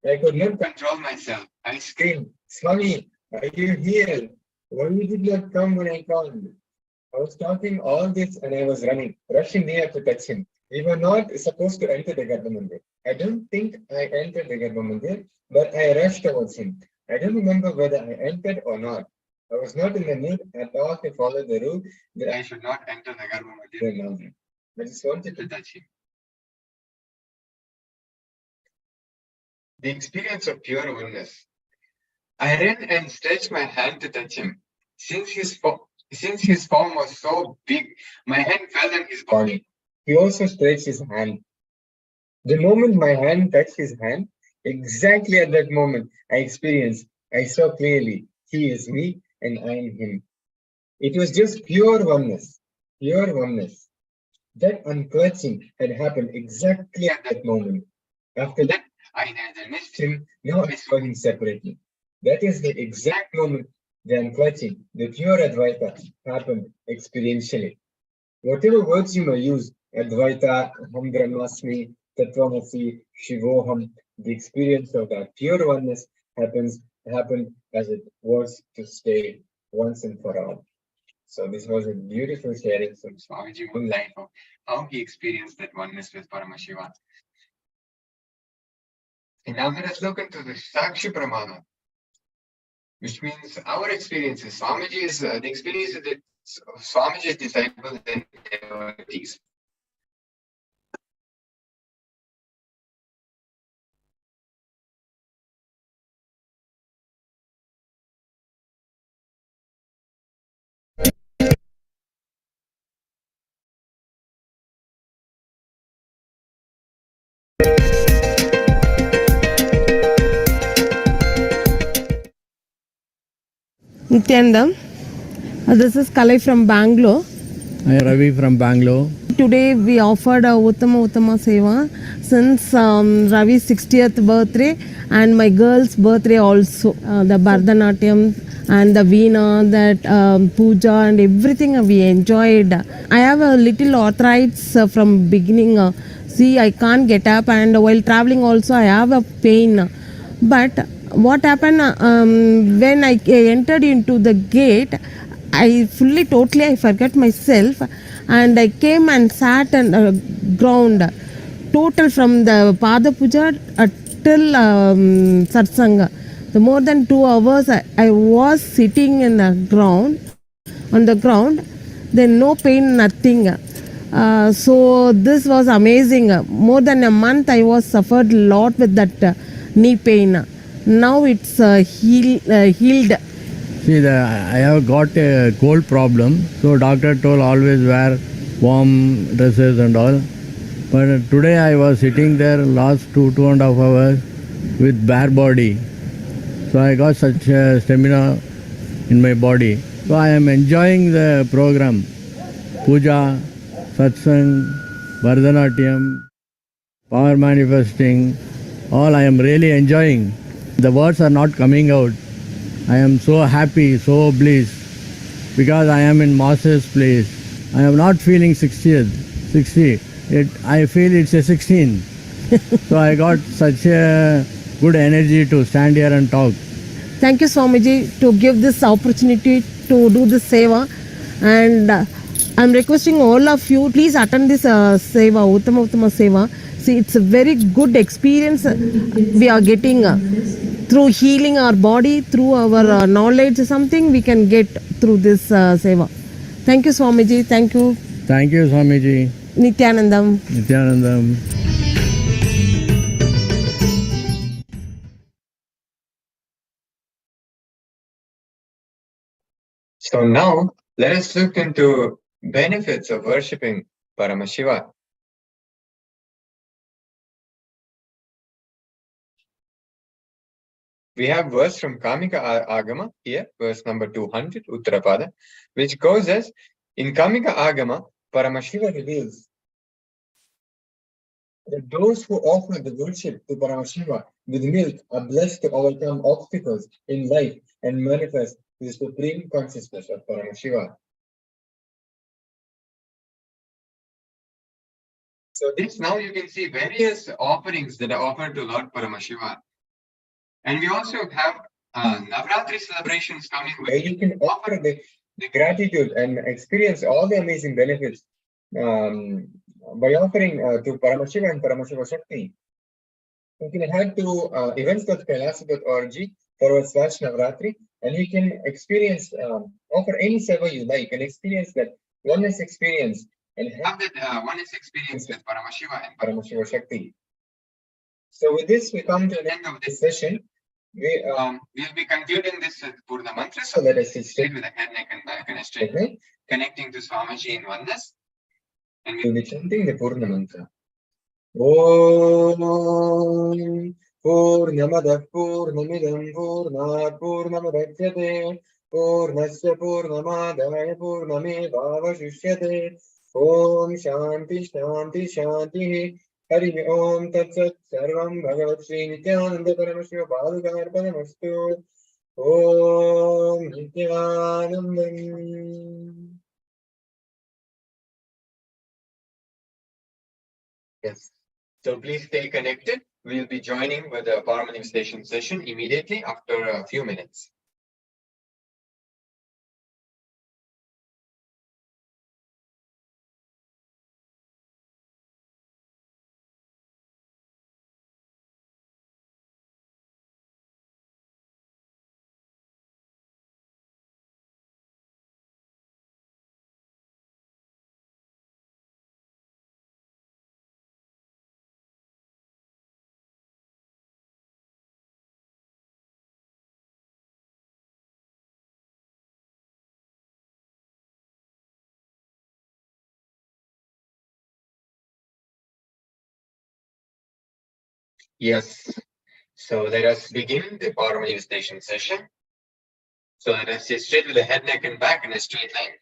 I could not control myself. I screamed, Swami, are you here? Why you did not come when I called? I was talking all this and I was rushing near to touch him. We were not supposed to enter the Garbha Mandir. I don't think I entered the Garbha Mandir, but I rushed towards him. I don't remember whether I entered or not. I was not in the mood at all to follow the rule that I should not enter the Garbha Mandir. I just wanted to touch him. The experience of pure oneness. I ran and stretched my hand to touch him. Since his form was so big, my hand fell on his body. He also stretched his hand. The moment my hand touched his hand, exactly at that moment, I saw clearly, he is me and I am him. It was just pure oneness, That unclutching had happened exactly at that moment. After that, I neither missed him nor I saw him separately. That is the exact moment the unclutching, the pure Advaita, happened experientially. Whatever words you may use, Advaita, Aham Brahmasmi, Tattvamasi, Shivoham, the experience of that pure oneness happened as it was to stay once and for all. So this was a beautiful sharing from Swamiji's own life of how he experienced that oneness with Paramashiva. And now let us look into the Sakshi Pramana. which means our experiences. Swamiji is the experience of the Swamiji's disciples and devotees. Nithyananda, this is Kalai from Bangalore. I am Ravi from Bangalore. Today we offered a Uttama Seva since Ravi's 60th birthday and my girl's birthday also. The Bharatanatyam and the Veena, that puja and everything we enjoyed. I have a little arthritis from beginning. See, I can't get up, and while traveling also I have a pain. But what happened when I entered into the gate, I totally forgot myself, and I came and sat on ground, total from the Pada Puja till Satsanga. The more than 2 hours, I was sitting in the ground, on the ground, then no pain, nothing. So this was amazing. More than a month, I was suffered a lot with that knee pain. Now it's healed. See, I have got a cold problem, so doctor told always wear warm dresses and all. But today I was sitting there last 2.5 hours with bare body. So I got such a stamina in my body. So I am enjoying the program. Puja, satsang, Bharatanatyam, power manifesting, all I am really enjoying. The words are not coming out. I am so happy, so blessed, because I am in Master's place. I am not feeling 60. I feel it's a 16. So I got such a good energy to stand here and talk. Thank you, Swamiji, to give this opportunity to do this seva. And I'm requesting all of you, please attend this seva, Uttama Seva. See, it's a very good experience we are getting through healing our body, through our knowledge, something we can get through this seva. Thank you, Swamiji. Thank you. Thank you, Swamiji. Nithyanandam. Nithyanandam. So now let us look into benefits of worshipping Paramashiva. We have verse from Kamika Agama here, verse number 200, Uttarapada, which goes as, in Kamika Agama, Paramashiva reveals that those who offer the worship to Paramashiva with milk are blessed to overcome obstacles in life and manifest the supreme consciousness of Paramashiva. So this, now you can see various offerings that are offered to Lord Paramashiva. And we also have Navratri celebrations coming where you can offer the gratitude and experience all the amazing benefits by offering to Paramashiva and Paramashiva Shakti. You can head to events.kailasa.org/Navratri, and you can experience, offer any seva you like, and experience that oneness experience, and have that oneness experience with Paramashiva and Paramashiva Shakti. So with this, we come to the end of this session. We'll be concluding this with Purna Mantra. So let us sit straight with the head, neck, and back, and a straight head, connecting to Swamiji in oneness. And we'll be chanting the Purna Mantra. Om Purnamada Purnamidam Purnat Purnamadachyate Purnasya Purnamadaya Purnamevavashishyate Om Shanti Shanti Shanti Hari Om Tat Sat Sarvam Bhagavat Shri Nithyananda Paramashiva Padukarpanamastu Om Nithyanandam. Yes. So please stay connected. We'll be joining with the power manifestation session immediately after a few minutes. Yes. So let us begin the power manifestation session. So let us sit straight with the head, neck, and back in a straight line.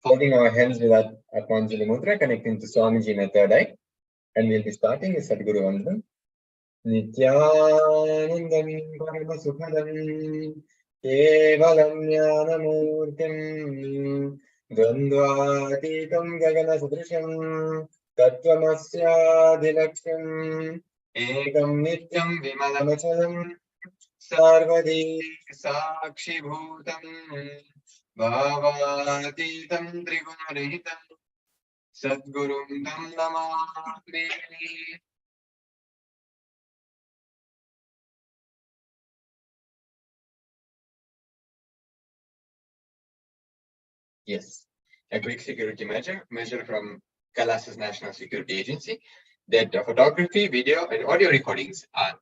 Folding our hands with our Panjali Mudra, connecting to Swamiji in the third eye. And we'll be starting with Sadguru Vandana. Nithyanandam Paramashivoham Kevalam Jnanamurtim Dvandvatitam Gagana Sadrisham Tattvamasya Ekam Nityam Vimalamachalam Sarvadi Sakshi Bhutam Bhavatitam Trigunarahitam Sadgurum Tam Namami. Yes, a quick security measure from KAILASA's National Security Agency, that photography, video, and audio recordings are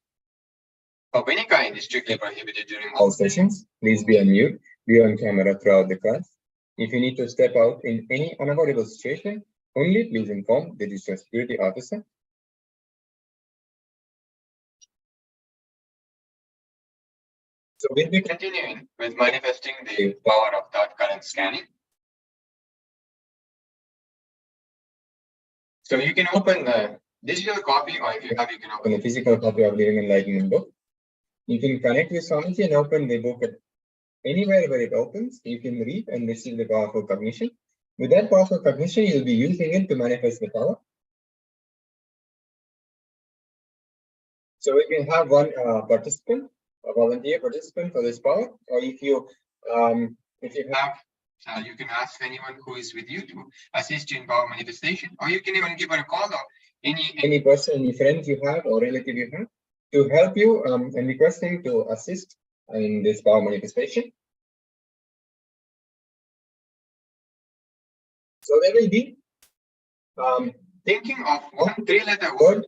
of any kind is strictly prohibited during all sessions. Please be on mute, be on camera throughout the class. If you need to step out in any unavoidable situation, only please inform the digital security officer. So we'll be continuing with manifesting the power of thought current scanning. So you can open the digital copy, or if you have, you can open the physical copy of Living Enlightening book. You can connect with Swamiji and open the book at anywhere where it opens. You can read and receive the powerful cognition. With that powerful cognition, you'll be using it to manifest the power. So we can have one participant, a volunteer participant for this power, or if you have, you can ask anyone who is with you to assist you in power manifestation, or you can even give her a call, or any person, any friend you have or relative you have, to help you and requesting to assist in this power manifestation. So they will be thinking of one three-letter word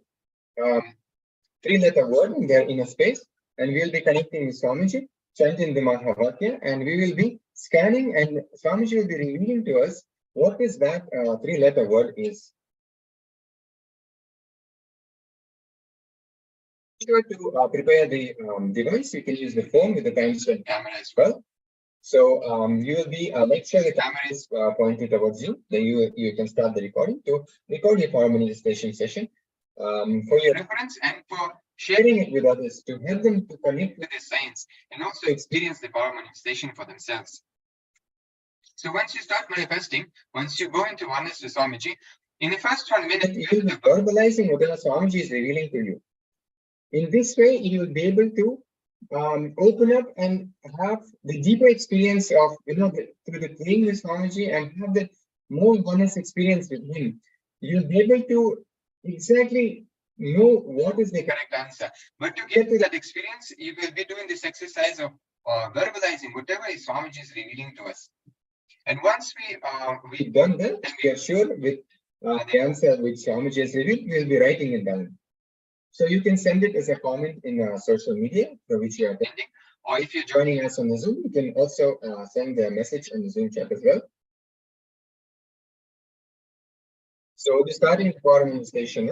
in a space, and we'll be connecting with Swamiji, chanting the Mahavakya, and we will be scanning, and Swamiji will be revealing to us what is that three-letter word is. Sure to prepare the device. You can use the phone with the timestamp camera as well. So you will be make sure the camera is pointed towards you. Then you can start the recording to record your power manifestation session for your reference and for sharing it with others, to help them to connect with the science and also experience the power manifestation for themselves. So once you start manifesting, once you go into oneness with Swamiji, in the first 1 minute, you will be verbalizing whatever Swamiji is revealing to you. In this way, you will be able to open up and have the deeper experience of, through the playing with Swamiji, and have the more oneness experience with him. You'll be able to exactly know what is the correct answer. But to get to that experience, you will be doing this exercise of verbalizing whatever Swamiji is revealing to us. And once we've done that, and we are sure with the answer which Swamiji has revealed, we'll be writing it down. So you can send it as a comment in social media for which you are attending, or if you're joining us on the Zoom, you can also send a message on the Zoom chat as well. So we'll be starting the power manifestation.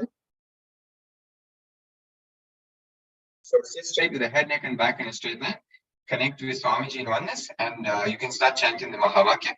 So sit straight with the head, neck, and back in a straight line. Connect with Swamiji in oneness, and you can start chanting the Mahavakya.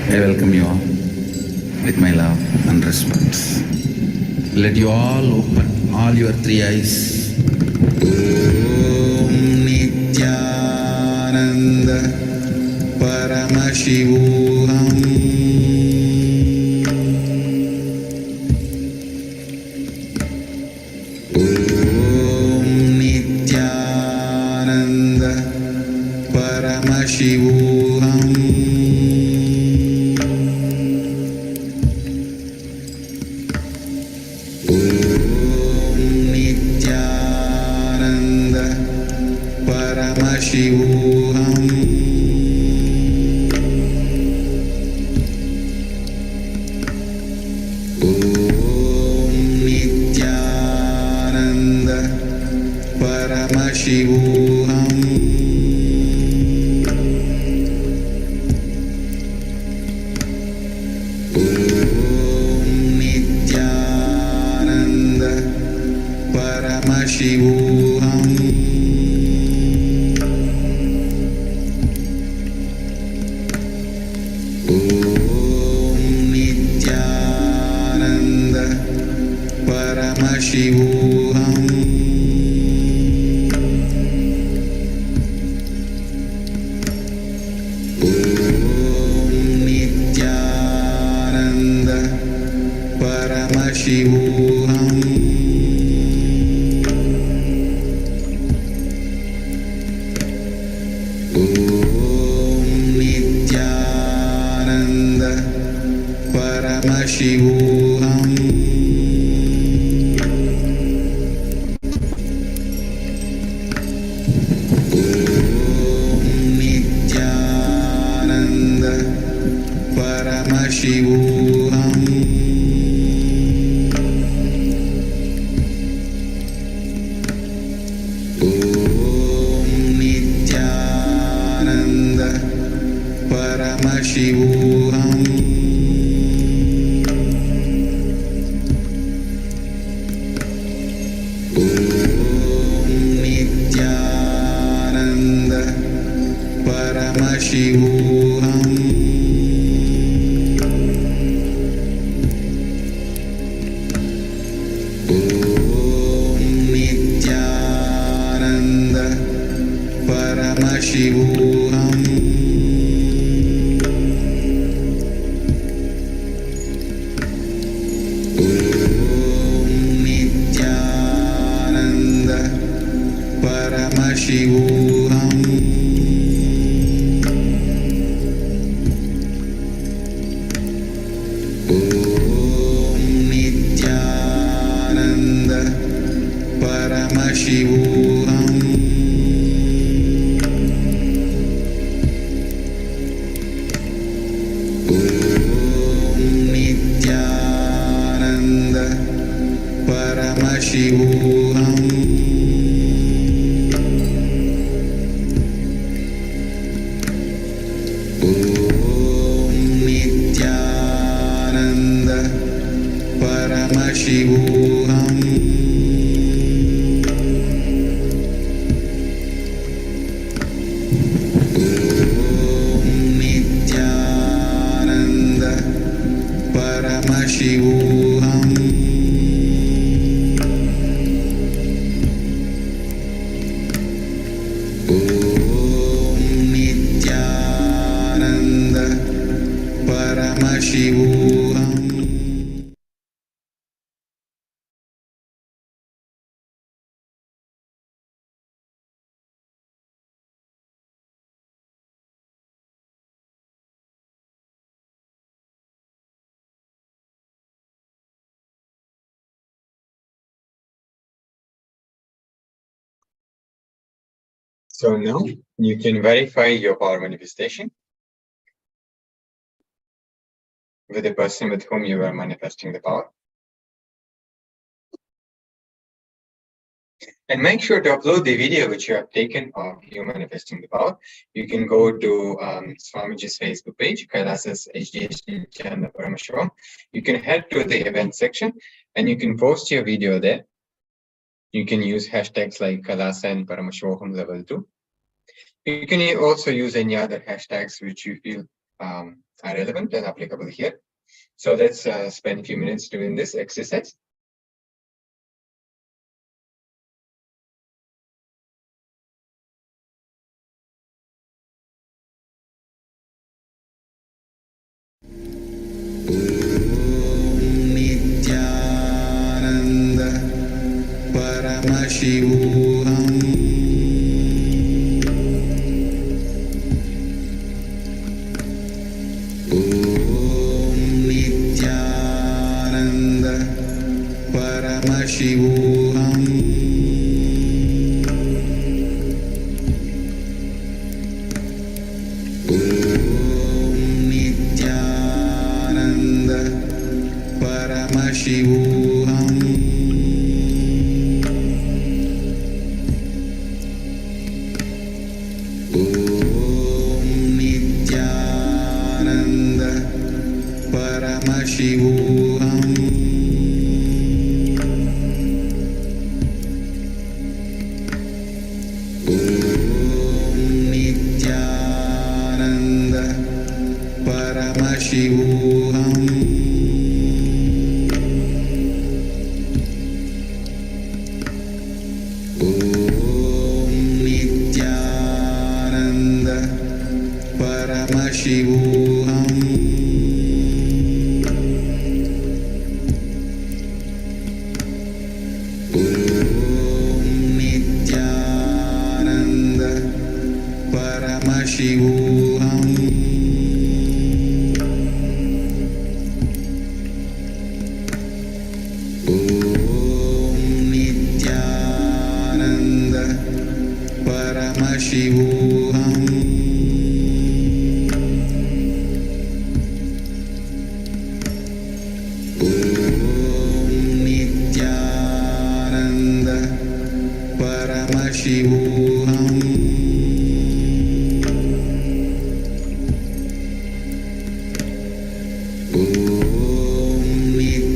I welcome you all with my love and respect. Let you all open all your three eyes. Om Nithyananda Paramashivoham. Om Nithyananda Paramashivoham. Nithyananda Paramashivoham. Nithyananda Paramashivoham. Nithyananda Paramashivoham. Nithyananda Paramashivoham. Nithyananda Paramashivoham. Nithyananda Paramashivoham. Nithyananda Paramashivoham. Nithyananda Paramashivoham. Nithyananda Paramashivoham. Nithyananda Paramashivoham. Nithyananda Paramashivoham. Nithyananda Paramashivoham. Nithyananda Paramashivoham. Nithyananda Paramashivoham. Nithyananda Paramashivoham. So now you can verify your power manifestation with the person with whom you are manifesting the power. And make sure to upload the video which you have taken of you manifesting the power. You can go to Swamiji's Facebook page, KAILASA's SPH Nithyananda Paramashivam. You can head to the event section and you can post your video there. You can use hashtags like KAILASA and Paramashivoham level 2. You can also use any other hashtags which you feel are relevant and applicable here. So let's spend a few minutes doing this exercise. Nithyananda Paramashivoham. Nithyananda Paramashivoham. Paramashivoham. Nithyananda Paramashivoham. Nithyananda Paramashivoham. Nithyananda Paramashivoham. Nithyananda Paramashivoham. Nithyananda Paramashivoham.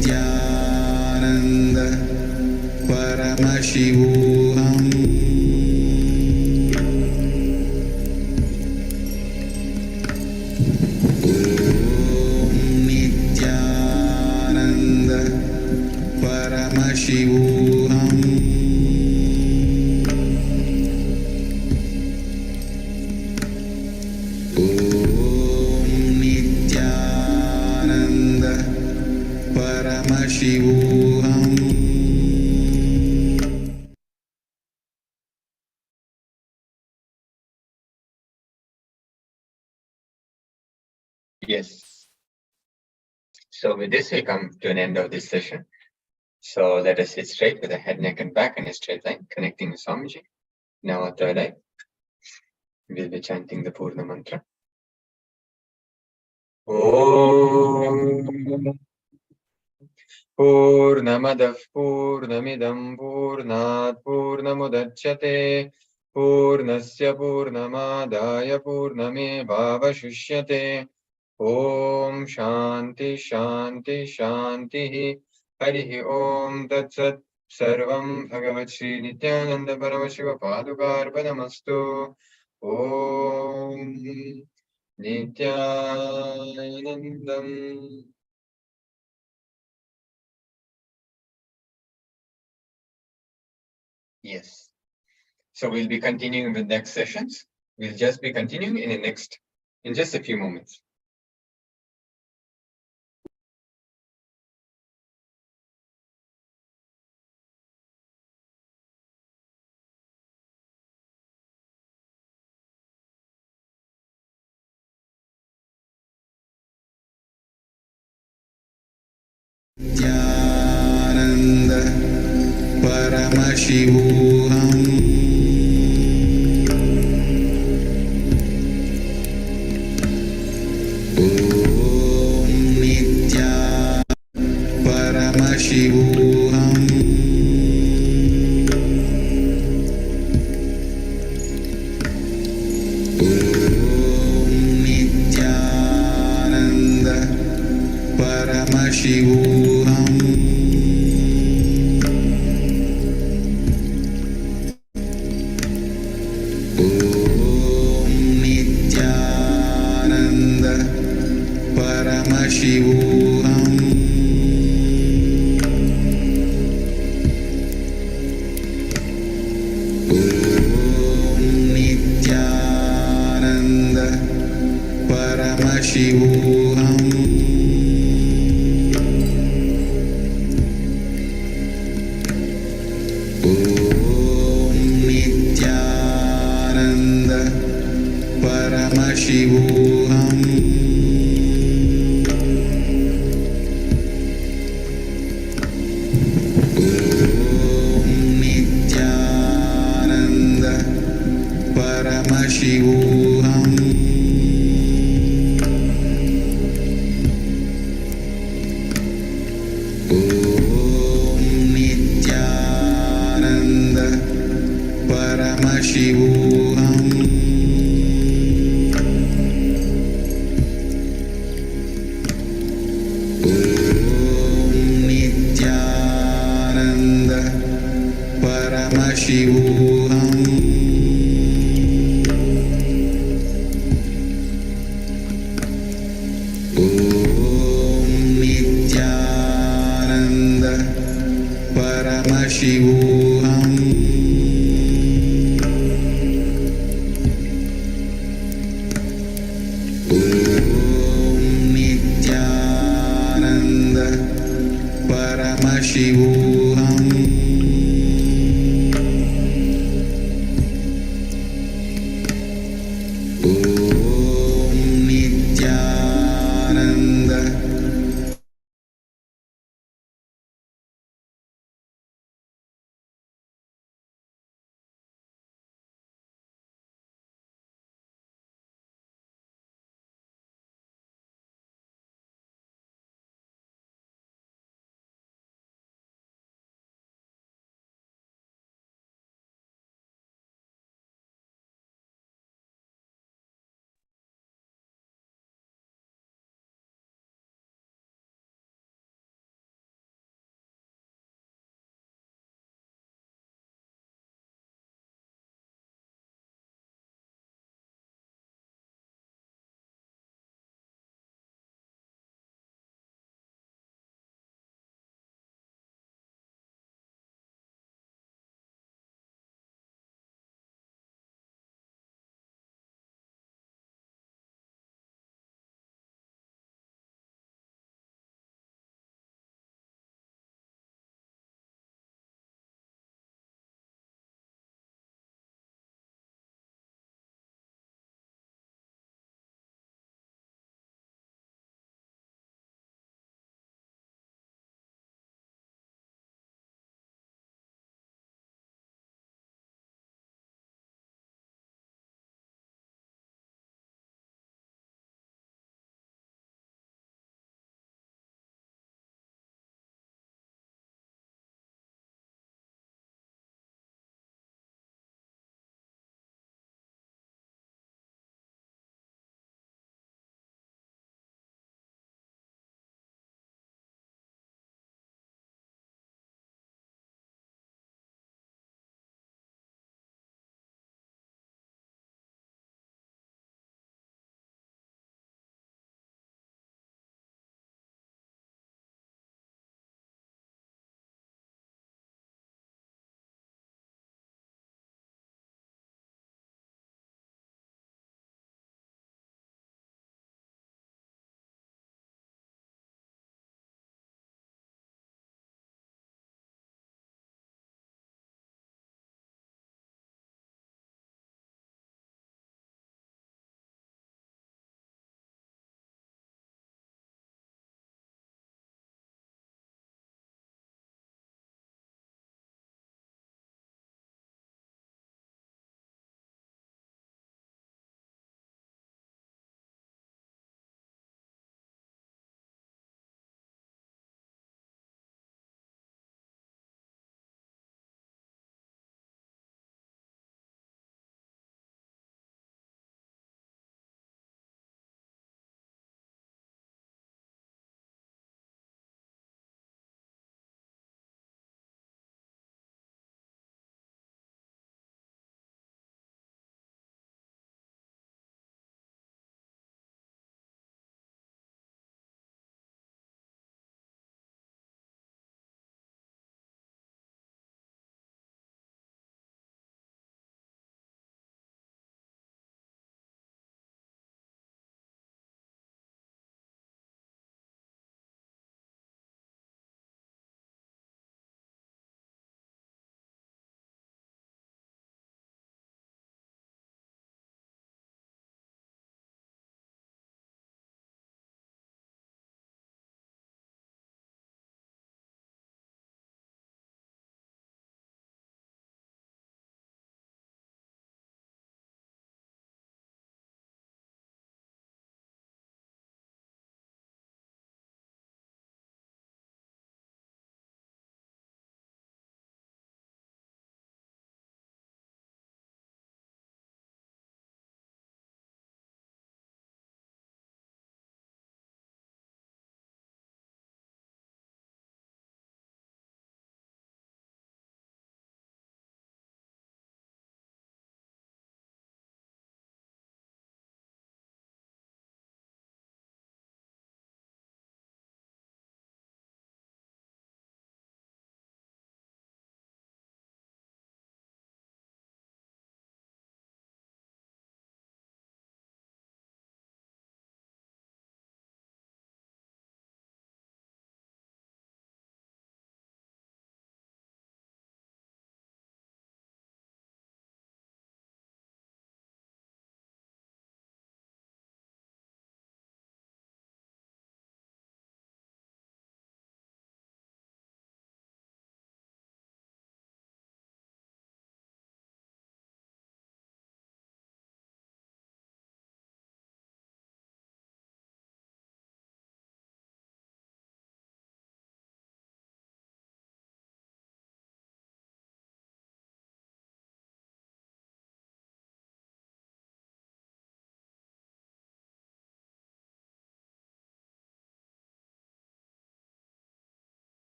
Nithyananda Paramashivoham. Nithyananda Paramashivoham. Nithyananda Paramashivoham. Yes. So with this, we come to an end of this session. So let us sit straight with the head, neck, and back in a straight line, connecting with Swamiji. Now our third eye. We'll be chanting the Purna mantra. Om Purnamadah Purnamidam Purnat Purnamudachyate Purnasya Purnamadaya Purnamevavashishyate. Om Shanti Shanti Shanti Harihi Om Tat Sat. Sarvam Bhagavat Shri Nithyananda Paramashiva Padukarpanamastu. Om Nithyanandam. Yes. So we'll be continuing with next sessions. We'll just be continuing in just a few moments. Nithyananda Paramashivoham. Nithyananda Paramashivoham. Nithyananda Paramashivoham. Nithyananda Paramashivoham. Nithyananda Paramashivoham. Nithyananda Paramashivoham. Nithyananda Paramashivoham. Nithyananda Paramashivoham. Paramashivoham. Om Nithyananda Paramashivoham.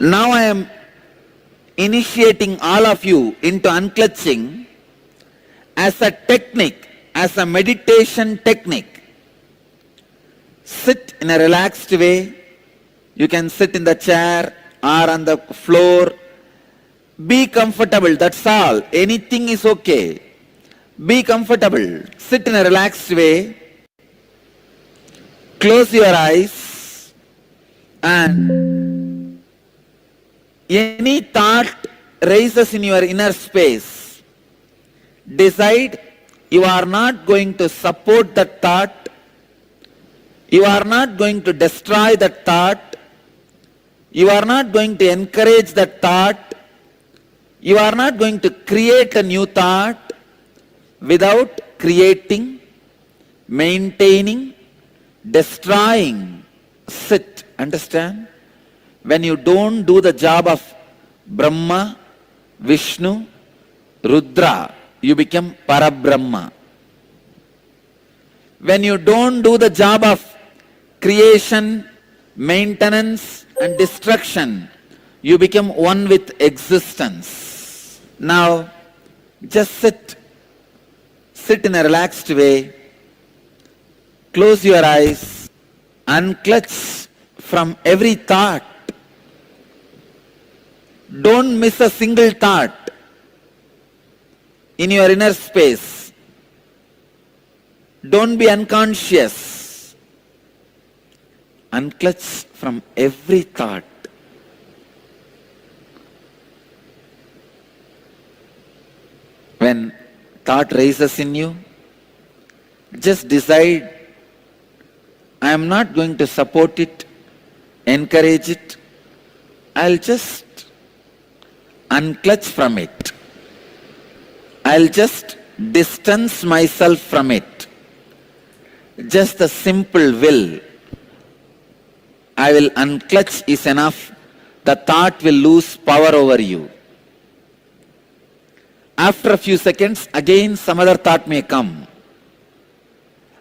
Now I am initiating all of you into unclutching as a technique, as a meditation technique. Sit in a relaxed way. You can sit in the chair or on the floor. Be comfortable, that's all. Anything is okay. Be comfortable. Sit in a relaxed way. Close your eyes, and any thought rises in your inner space. Decide you are not going to support that thought. You are not going to destroy that thought. You are not going to encourage that thought. You are not going to create a new thought without creating, maintaining, destroying. Sit. Understand? When you don't do the job of Brahma, Vishnu, Rudra, you become Parabrahma. When you don't do the job of creation, maintenance and destruction, you become one with existence. Now, just sit. Sit in a relaxed way. Close your eyes. Unclutch from every thought. Don't miss a single thought in your inner space. Don't be unconscious. Unclutch from every thought. When thought rises in you, just decide, I am not going to support it, encourage it. I'll just unclutch from it. I'll just distance myself from it. Just a simple will. I will unclutch is enough. The thought will lose power over you. After a few seconds, again some other thought may come.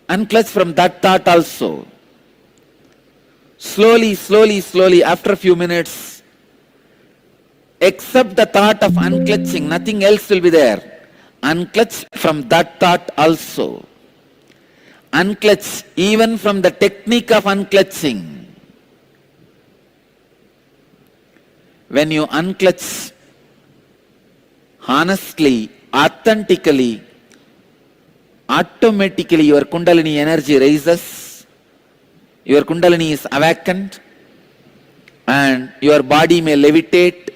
Unclutch from that thought also. Slowly, slowly, slowly, after a few minutes, except the thought of unclutching, nothing else will be there. Unclutch from that thought also. Unclutch even from the technique of unclutching. When you unclutch honestly, authentically, automatically your Kundalini energy rises, your Kundalini is awakened, and your body may levitate.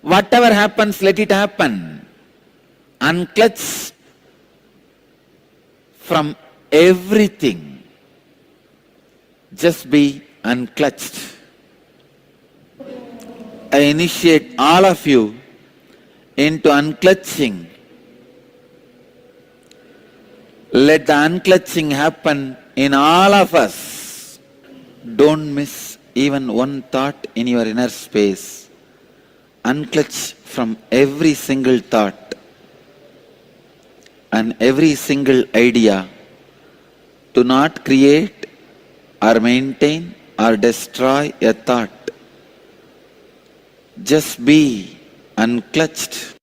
Whatever happens, let it happen. Unclutch from everything. Just be unclutched. I initiate all of you into unclutching. Let the unclutching happen in all of us. Don't miss even one thought in your inner space. Unclutch from every single thought and every single idea. Do not create or maintain or destroy a thought. Just be unclutched.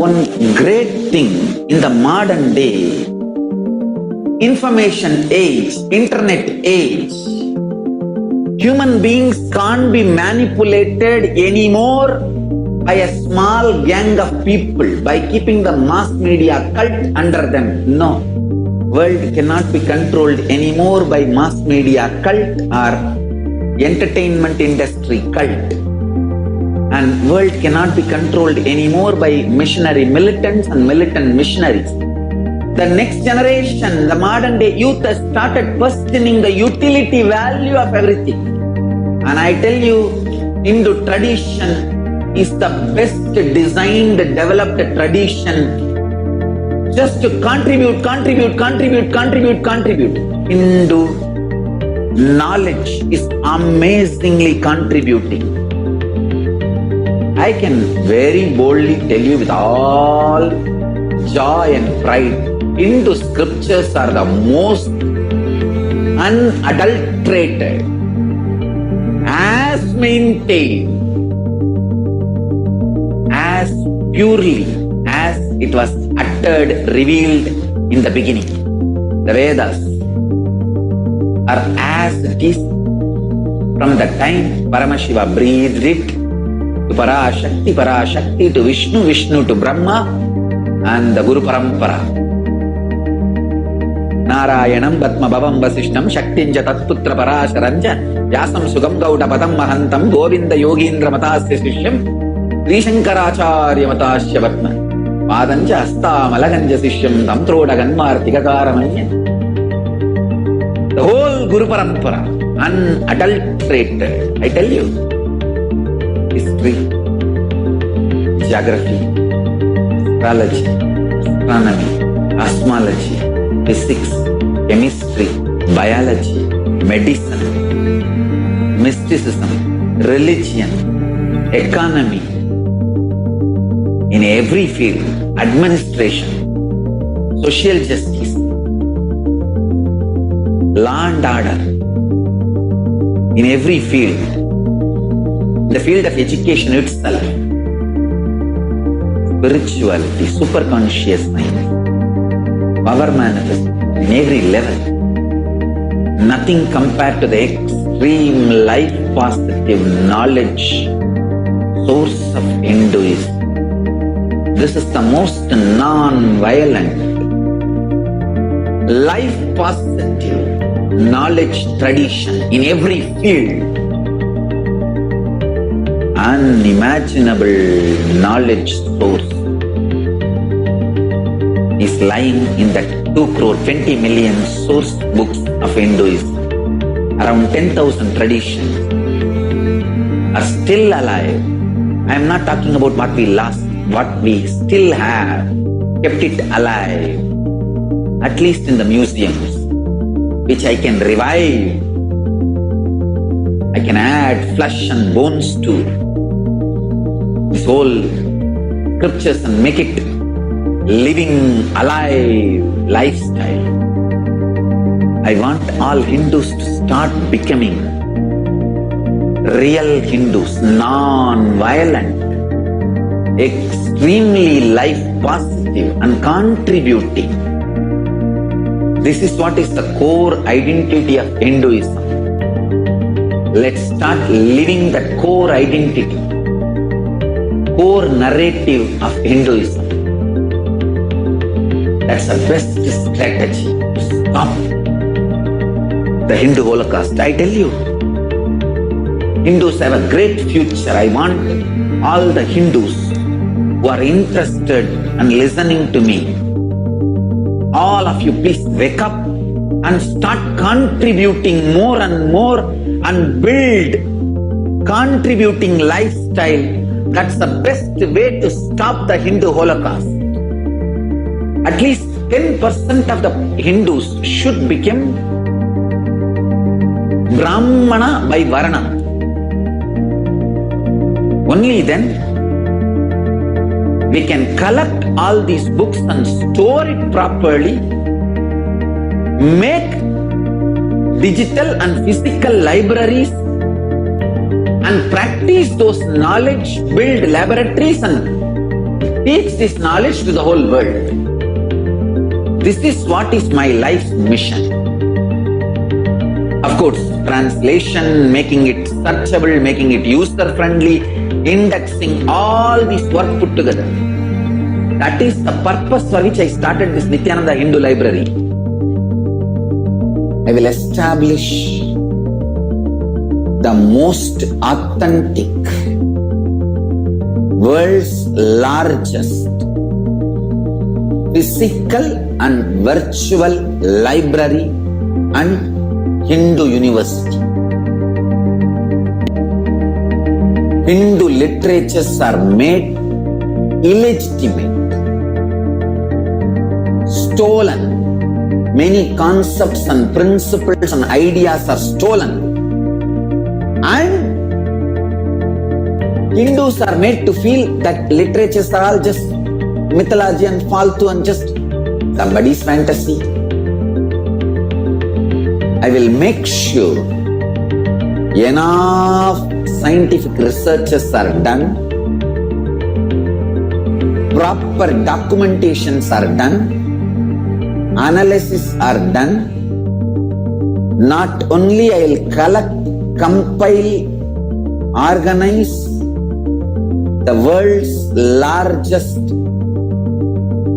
one great thing in the modern day, information age, internet age, human beings can't be manipulated anymore by a small gang of people, by keeping the mass media cult under them. No. World cannot be controlled anymore by mass media cult or entertainment industry cult. And world cannot be controlled anymore by missionary militants and militant missionaries. The next generation, the modern day youth, has started questioning the utility value of everything. And I tell you, Hindu tradition is the best designed, developed tradition just to contribute. Hindu knowledge is amazingly contributing. I can very boldly tell you with all joy and pride, Hindu scriptures are the most unadulterated, as maintained, as purely as it was uttered, revealed in the beginning. The Vedas are as it is from the time Paramashiva breathed it to Parashakti to Vishnu to Brahma and the Guru Parampara. Narayanam Batma Bhavam Vasishtam Shaktinja Tatputra Parasharanja Vyasam Sugam Gaudapadam Mahantam Govinda Yogindra Matasya Sishyam Srishankaracharya Matasya Vatma Padanja Asta Malaganja Sishyam Tamtroda Ganmartika Karamanya. The whole Guru Parampara, unadulterated, I tell you. History, geography, astrology, astronomy, cosmology, physics, chemistry, biology, medicine, mysticism, religion, economy, in every field, administration, social justice, law and order, in every field, the field of education itself, spirituality, superconscious mind, power manifest in every level. Nothing compared to the extreme life positive knowledge source of Hinduism. This is the most non-violent, life positive knowledge tradition in every field. Unimaginable knowledge source is lying in that 2,20 million source books of Hinduism. Around 10,000 traditions are still alive. I am not talking about what we lost, what we still have, kept it alive, at least in the museums, which I can revive. I can add flesh and bones to this whole scriptures and make it living, alive lifestyle. I want all Hindus to start becoming real Hindus, non-violent, extremely life positive and contributing. This is what is the core identity of Hinduism. Let's start living that core identity, core narrative of Hinduism. That's the best strategy to stop the Hindu Holocaust. I tell you, Hindus have a great future. I want all the Hindus who are interested and listening to me, all of you, please wake up and start contributing more and more and build contributing lifestyle. That's the best way to stop the Hindu Holocaust. At least 10% of the Hindus should become Brahmana by Varna. Only then we can collect all these books and store it properly, make digital and physical libraries and practice those knowledge, build laboratories and teach this knowledge to the whole world. This is what is my life's mission. Of course, translation, making it searchable, making it user-friendly, indexing, all this work put together. That is the purpose for which I started this Nithyananda Hindu Library. I will establish the most authentic, world's largest physical and virtual library and Hindu university. Hindu literatures are made illegitimate, stolen. Many concepts and principles and ideas are stolen. And Hindus are made to feel that literatures are all just mythology and faltu and just somebody's fantasy. I will make sure enough scientific researches are done, proper documentations are done, analysis are done. Not only I will collect, compile, organize the world's largest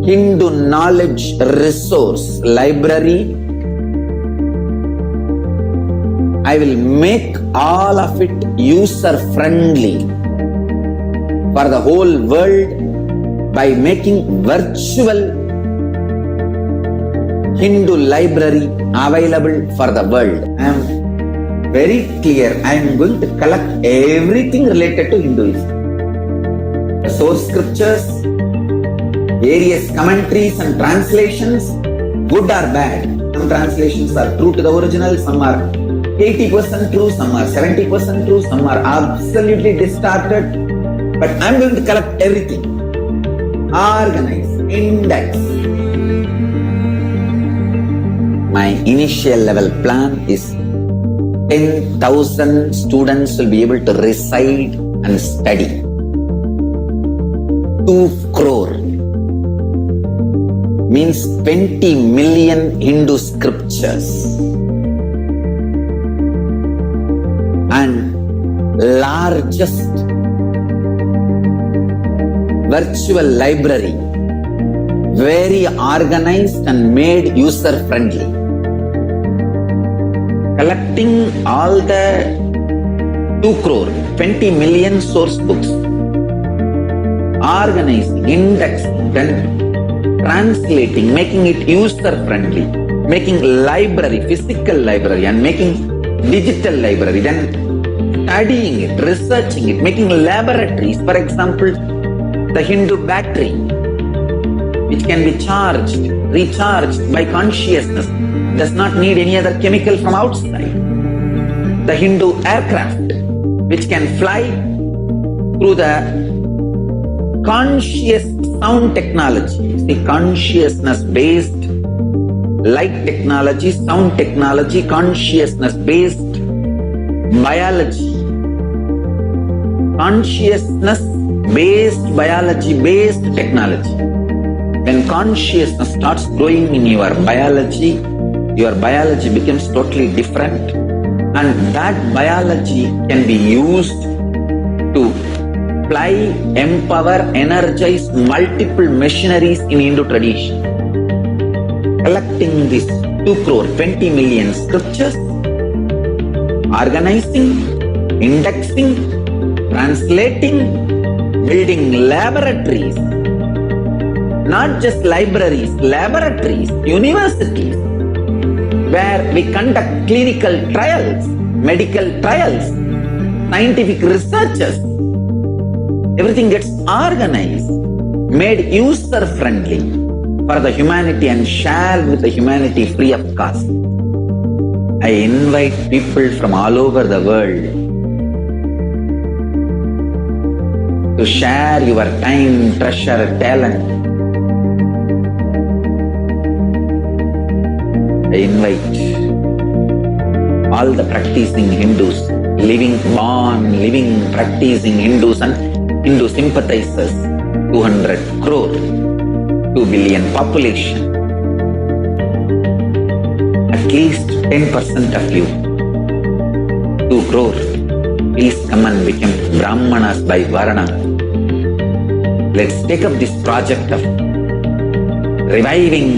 Hindu knowledge resource library, I will make all of it user-friendly for the whole world by making virtual Hindu library available for the world. I am very clear. I am going to collect everything related to Hinduism. The source scriptures, various commentaries and translations, good or bad. Some translations are true to the original, some are 80% true, some are 70% true, some are absolutely distorted. But I am going to collect everything, organize, index. My initial level plan is 10,000 students will be able to reside and study. 2 crore means 20 million Hindu scriptures and largest virtual library, very organized and made user-friendly. Collecting all the 2 crore, 20 million source books, organizing, indexing, then translating, making it user-friendly, making library, physical library and making digital library, then studying it, researching it, making laboratories. For example, the Hindu battery, which can be charged, recharged by consciousness, does not need any other chemical from outside. The Hindu aircraft, which can fly through the conscious sound technology, see, consciousness-based light technology, sound technology, consciousness-based biology, consciousness-based biology-based technology. When consciousness starts growing in your biology becomes totally different, and that biology can be used to fly, empower, energize multiple machineries in Hindu tradition. Collecting this 2 crore, 20 million scriptures, organizing, indexing, translating, building laboratories, not just libraries, laboratories, universities, where we conduct clinical trials, medical trials, scientific researches. Everything gets organized, made user-friendly for the humanity and shared with the humanity free of cost. I invite people from all over the world to share your time, treasure, talent. I invite all the practicing Hindus, living, practicing Hindus and Hindu sympathizers 200 crore, 2 billion population. At least 10% of you, 2 crore, please come and become Brahmanas by Varana. Let's take up this project of reviving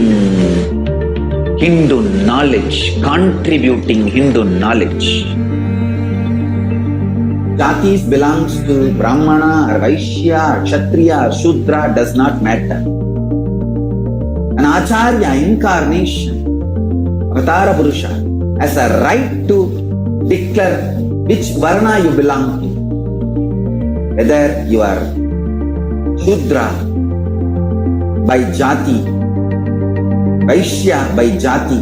Hindu knowledge, contributing Hindu knowledge. Jatis belongs to Brahmana or Vaishya or Kshatriya or Shudra does not matter. An Acharya incarnation, Avatara Purusha, has a right to declare which Varna you belong to. Whether you are Shudra by Jati, Vaishya by Jati,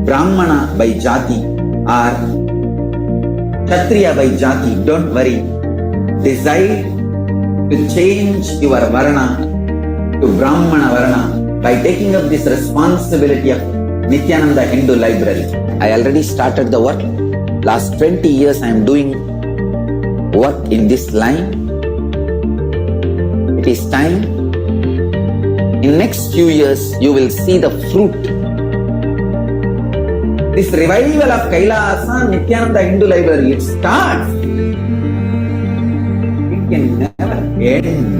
Brahmana by Jati, or Kshatriya by Jati, don't worry. Decide to change your Varna to Brahmana Varna by taking up this responsibility of Nithyananda Hindu Library. I already started the work. Last 20 years I am doing work in this line. It is time. In next few years, you will see the fruit. This revival of Kailasa, Nithyananda Hindu Library, it starts. It can never end.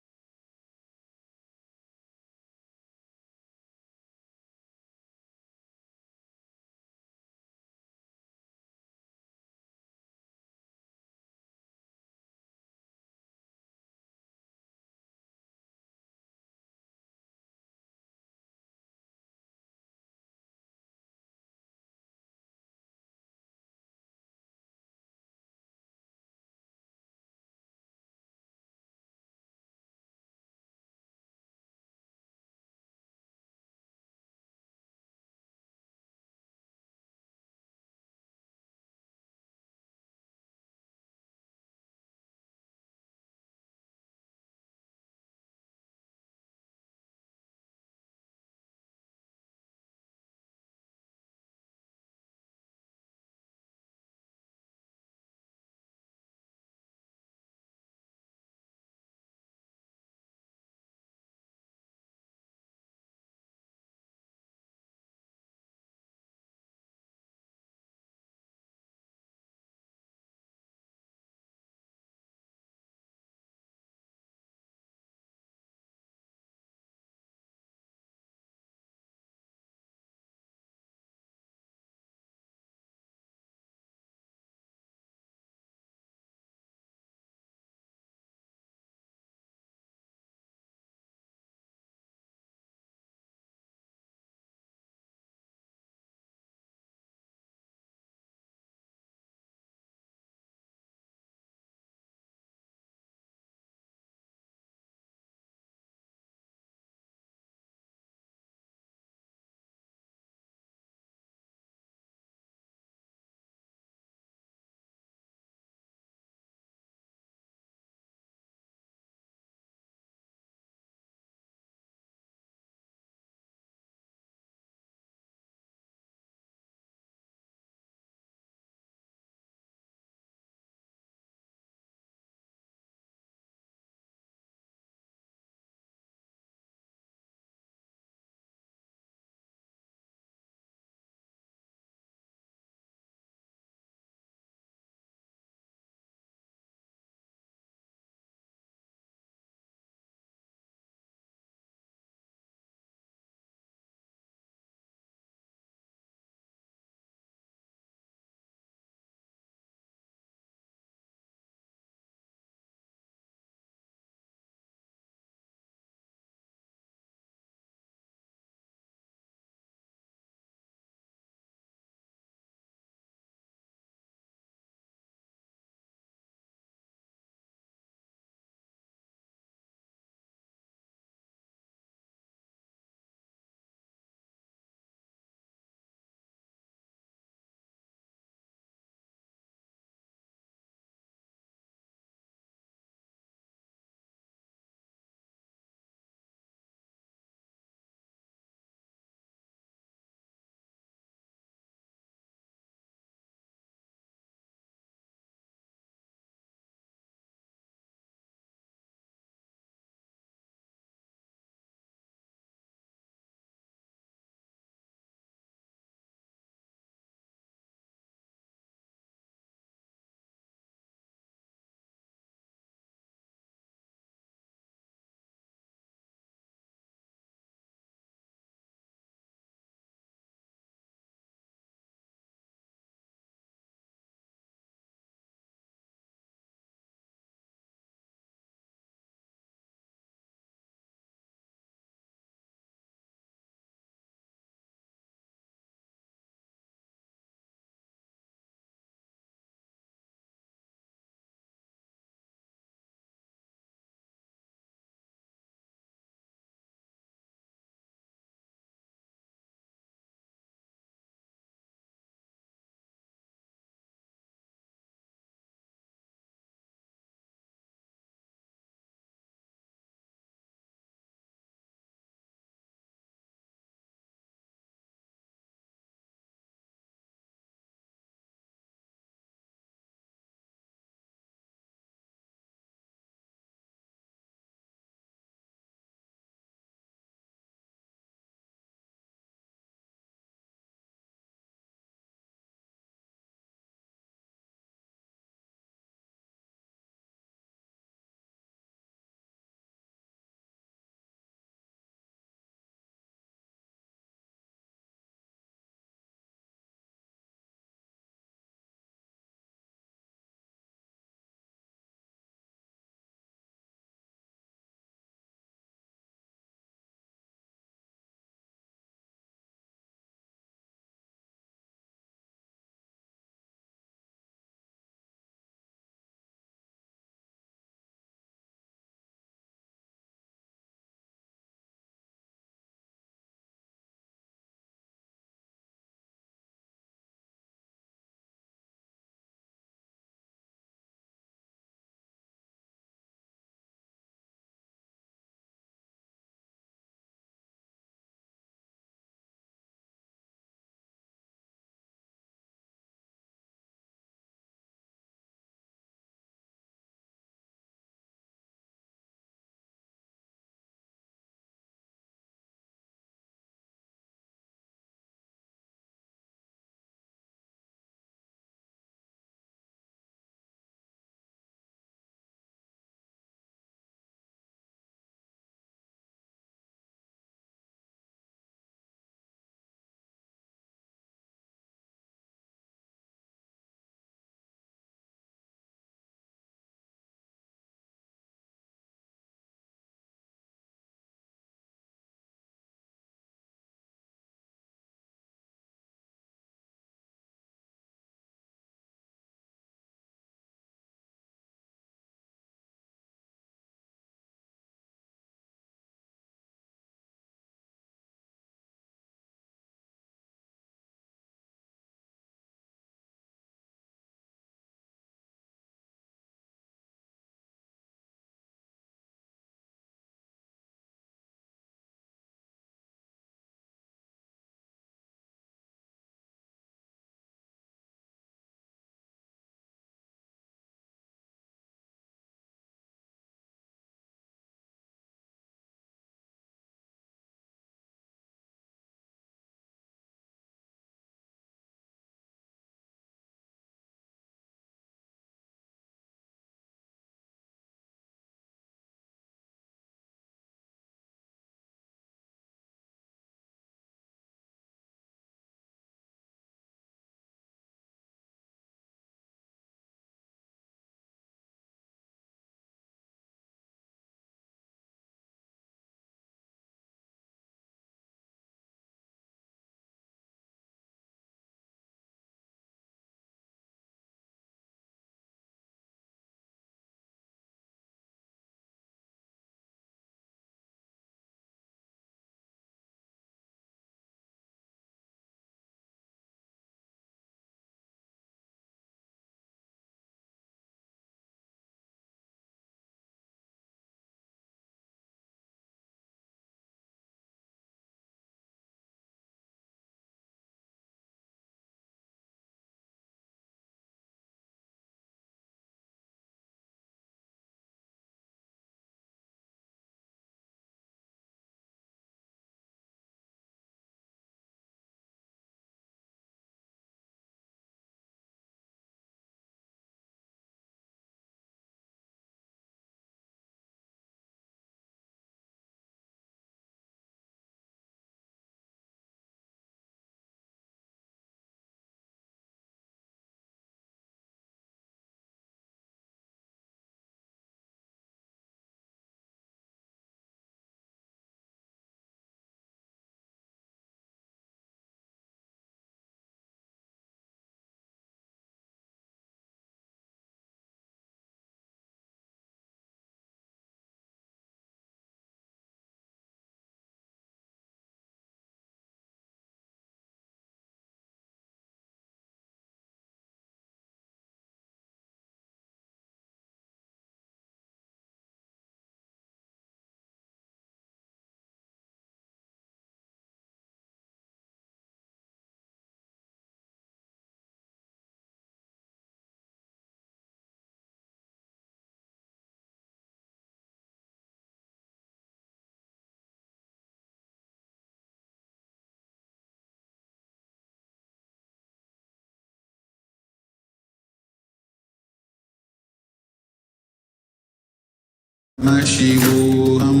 Paramashivoham.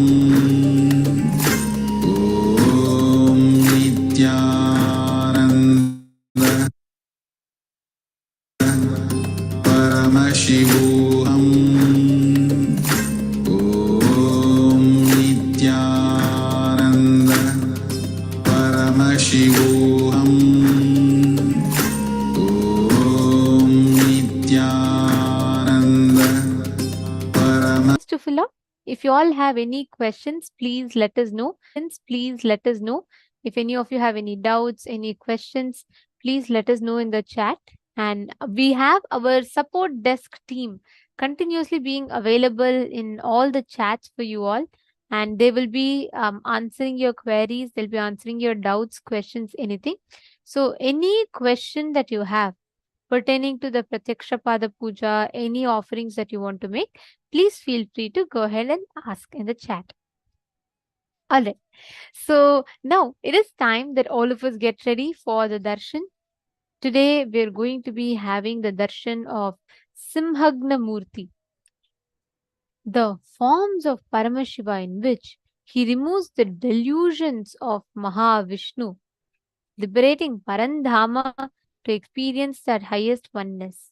Om Nithyananda Paramashivoham. Om Nithyananda Paramashivoham. Om Nithyananda To fill up. If you all have any questions, please let us know. Please let us know. If any of you have any doubts, any questions, please let us know in the chat. And we have our support desk team continuously being available in all the chats for you all. And they will be answering your queries, they'll be answering your doubts, questions, anything. So, any question that you have pertaining to the Pratyaksha Pada Puja, any offerings that you want to make, please feel free to go ahead and ask in the chat. All right. So now it is time that all of us get ready for the darshan. Today we're going to be having the darshan of Simhagna Murti, the forms of Paramashiva in which he removes the delusions of Mahavishnu, liberating Parandhama to experience that highest oneness.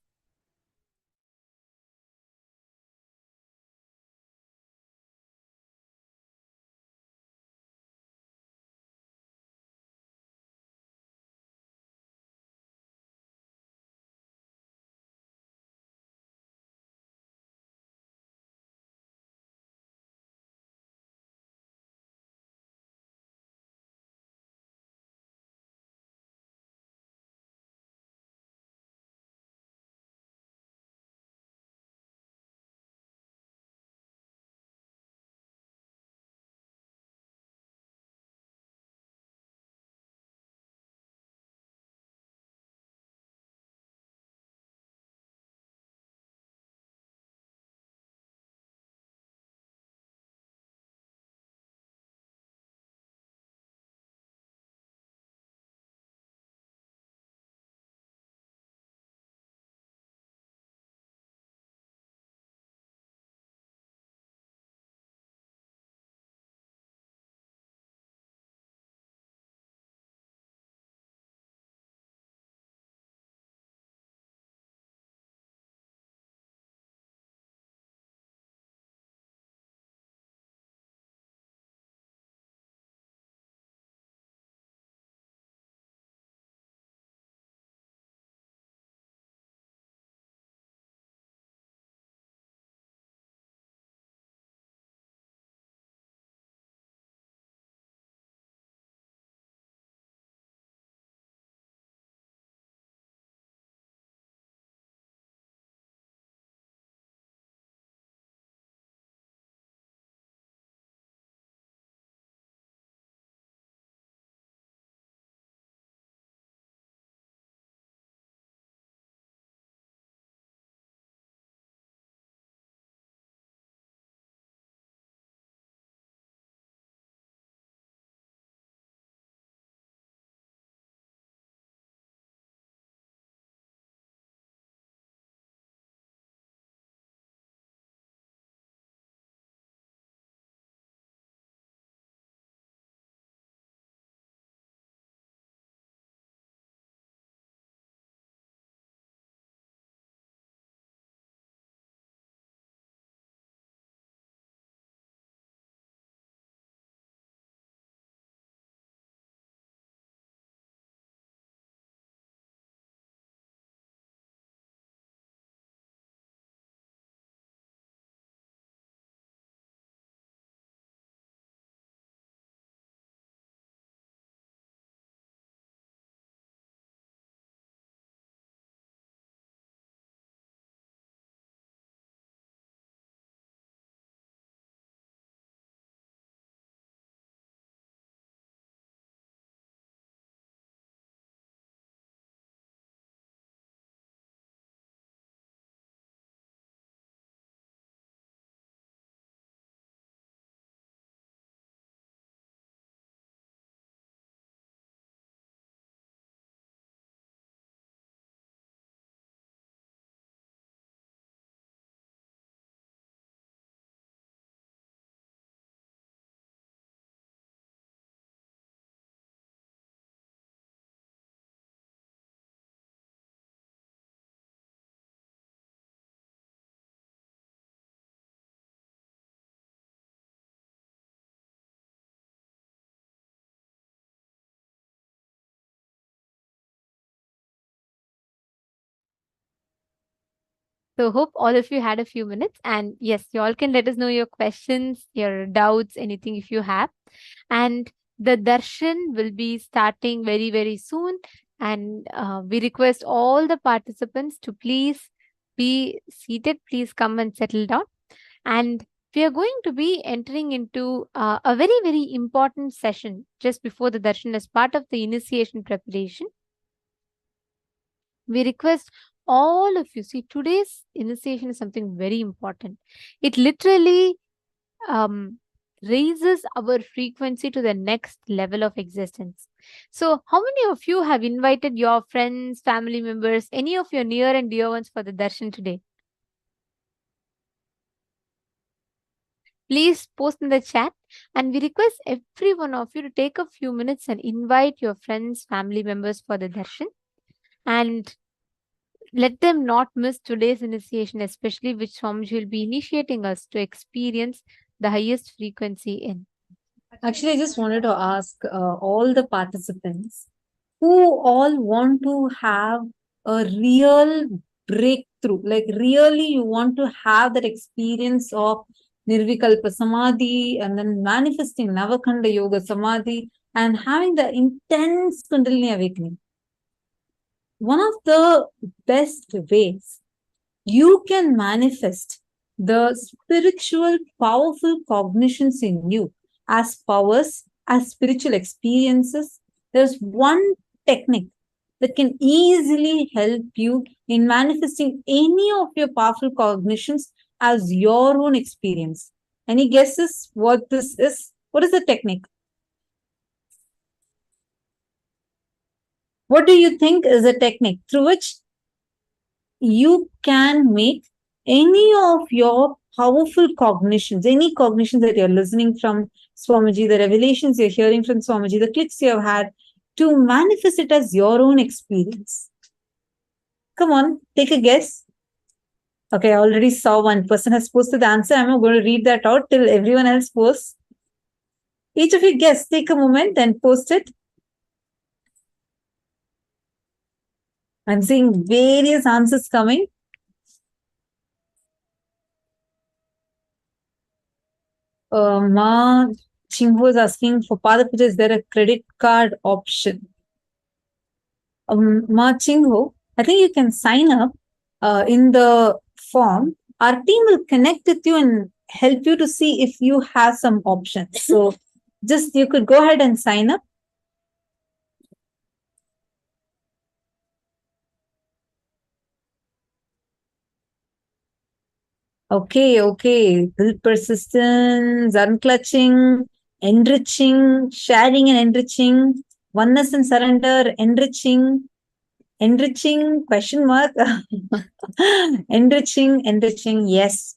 So hope all of you had a few minutes, and yes, you all can let us know your questions, your doubts, anything if you have. And the darshan will be starting very, very soon. And we request all the participants to please be seated. Please come and settle down. And we are going to be entering into a very, very important session just before the darshan as part of the initiation preparation. We request all of you, see, today's initiation is something very important. It literally raises our frequency to the next level of existence. So, how many of you have invited your friends, family members, any of your near and dear ones for the darshan today? Please post in the chat, and we request every one of you to take a few minutes and invite your friends, family members for the darshan. And let them not miss today's initiation, especially which Swamiji will be initiating us to experience the highest frequency in. Actually, I just wanted to ask all the participants who all want to have a real breakthrough, like really you want to have that experience of Nirvikalpa Samadhi and then manifesting Navakhanda Yoga Samadhi and having the intense Kundalini awakening. One of the best ways you can manifest the spiritual powerful cognitions in you as powers, as spiritual experiences. There's one technique that can easily help you in manifesting any of your powerful cognitions as your own experience. Any guesses what this is? What is the technique? What do you think is a technique through which you can make any of your powerful cognitions, any cognitions that you're listening from Swamiji, the revelations you're hearing from Swamiji, the clicks you have had, to manifest it as your own experience? Come on, take a guess. Okay, I already saw one person has posted the answer. I'm not going to read that out till everyone else posts. Each of you guess, take a moment and post it. I'm seeing various answers coming. Ma Chingho is asking for Pada Puja, is there a credit card option? Ma Chingho, I think you can sign up in the form. Our team will connect with you and help you to see if you have some options. So just you could go ahead and sign up. Okay. Build persistence, unclutching, enriching, sharing and enriching, oneness and surrender, enriching, question mark. Enriching, yes.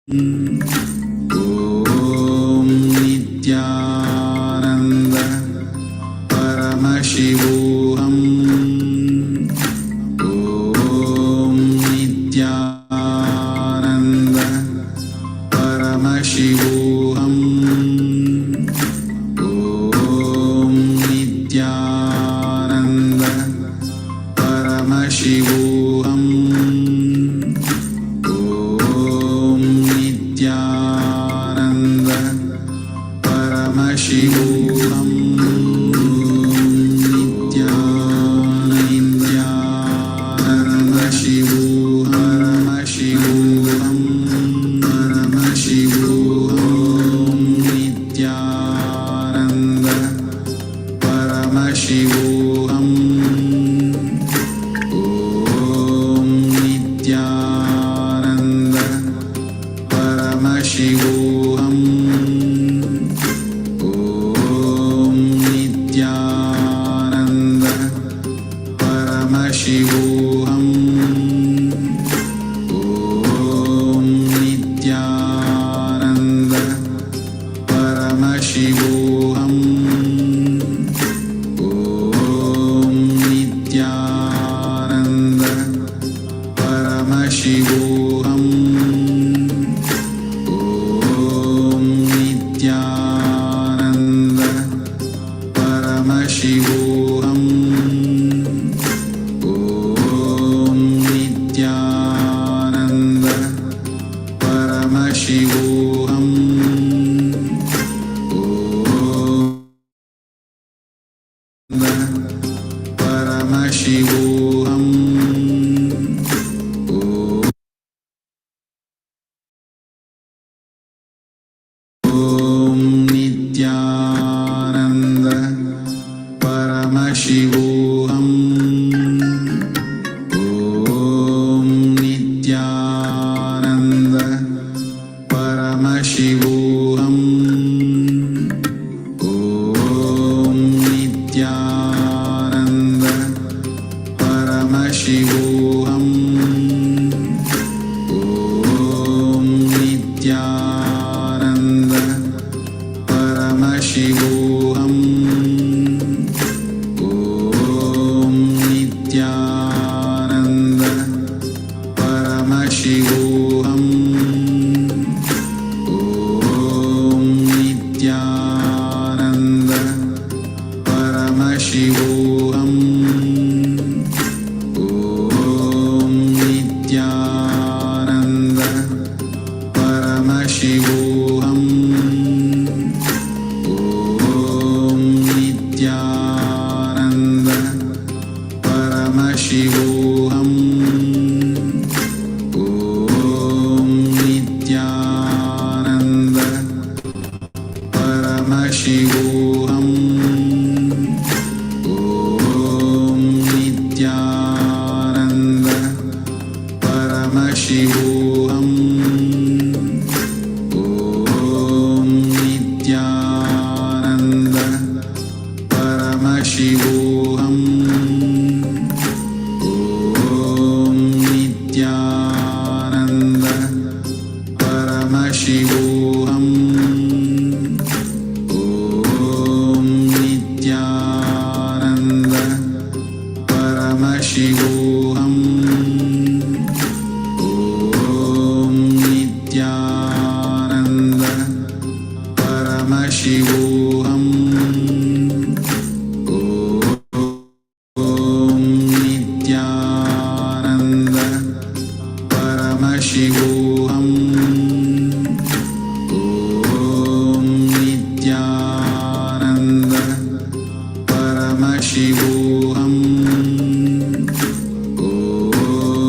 ॐ नित्यानन्द परमशिवोऽहम् ॐ नित्यानन्द परमशिवोऽहम् ॐ नित्यानन्द परमशिवोऽहम् ॐ नित्यानन्द परमशिवोऽहम् Paramashivoham.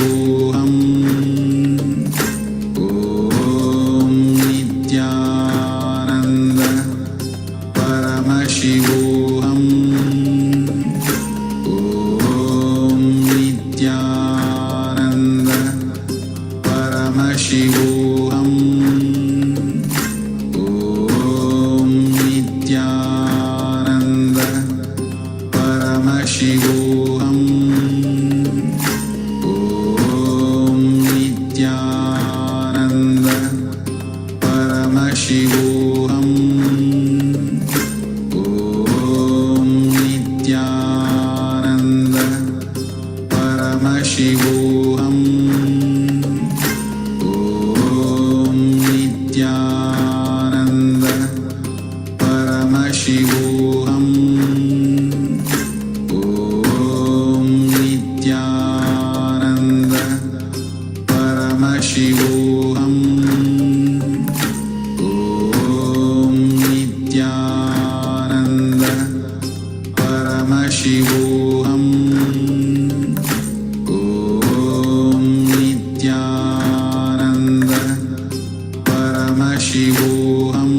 Paramashivoham. Om Nithyananda Paramashivoham. Om Nithyananda Paramashivoham. Om Nithyananda Paramashivoham. Om Nithyananda Paramashivoham. Om Nithyananda Paramashivoham. Om Nithyananda Paramashivoham. Om Nithyananda Paramashivoham. Om Nithyananda Paramashivoham. Om Nithyananda Paramashivoham.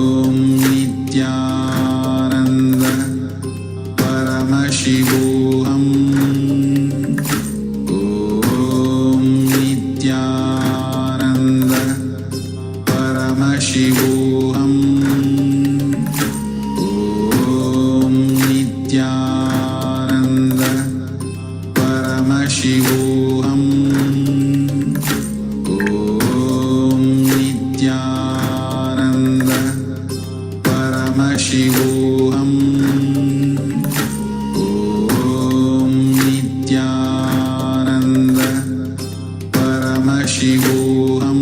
Om Nithyananda Paramashivoham. Om Nithyananda Paramashivoham. Om Nithyananda Paramashivoham. Om Nithyananda Paramashivoham. Om Nithyananda Paramashivoham.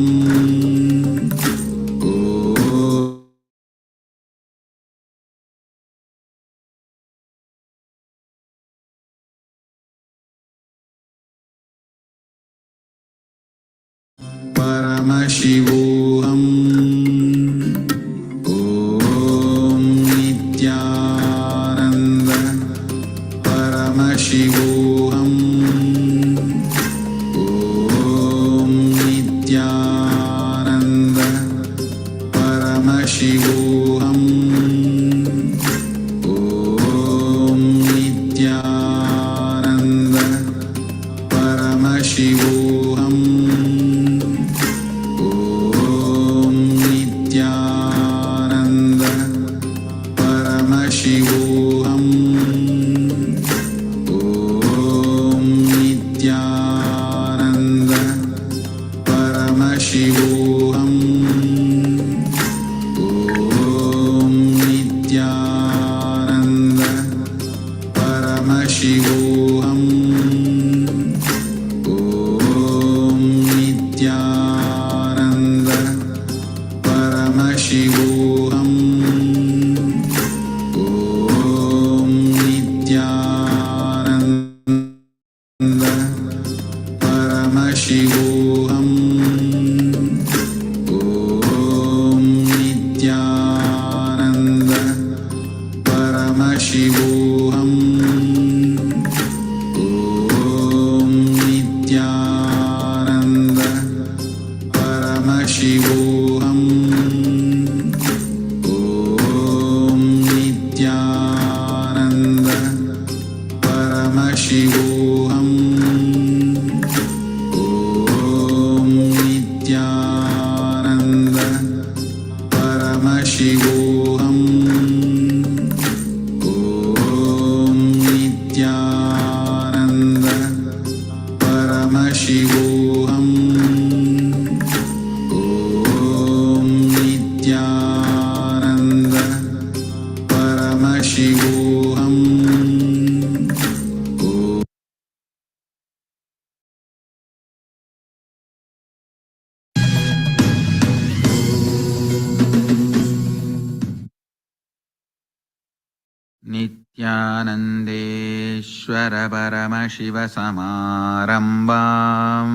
Paramashivoham. Om Nithyananda Paramashivoham. Om Nithyananda Paramashivoham. Om Nithyananda Paramashivoham. Om Nithyananda Paramashivoham. Om Nithyananda Paramashivoham. Om Nithyananda Paramashivoham. Om Nithyananda Paramashivoham. Om Nithyananda Paramashivoham. Om Nithyananda Paramashivoham. Om Nithyananda Paramashivoham. Om Nithyananda Paramashivoham. Om Nithyananda Paramashivoham. Om Nithyananda Paramashivoham. Om Nithyananda Paramashivoham. Nithyanandeshwara Paramashiva Samarambam.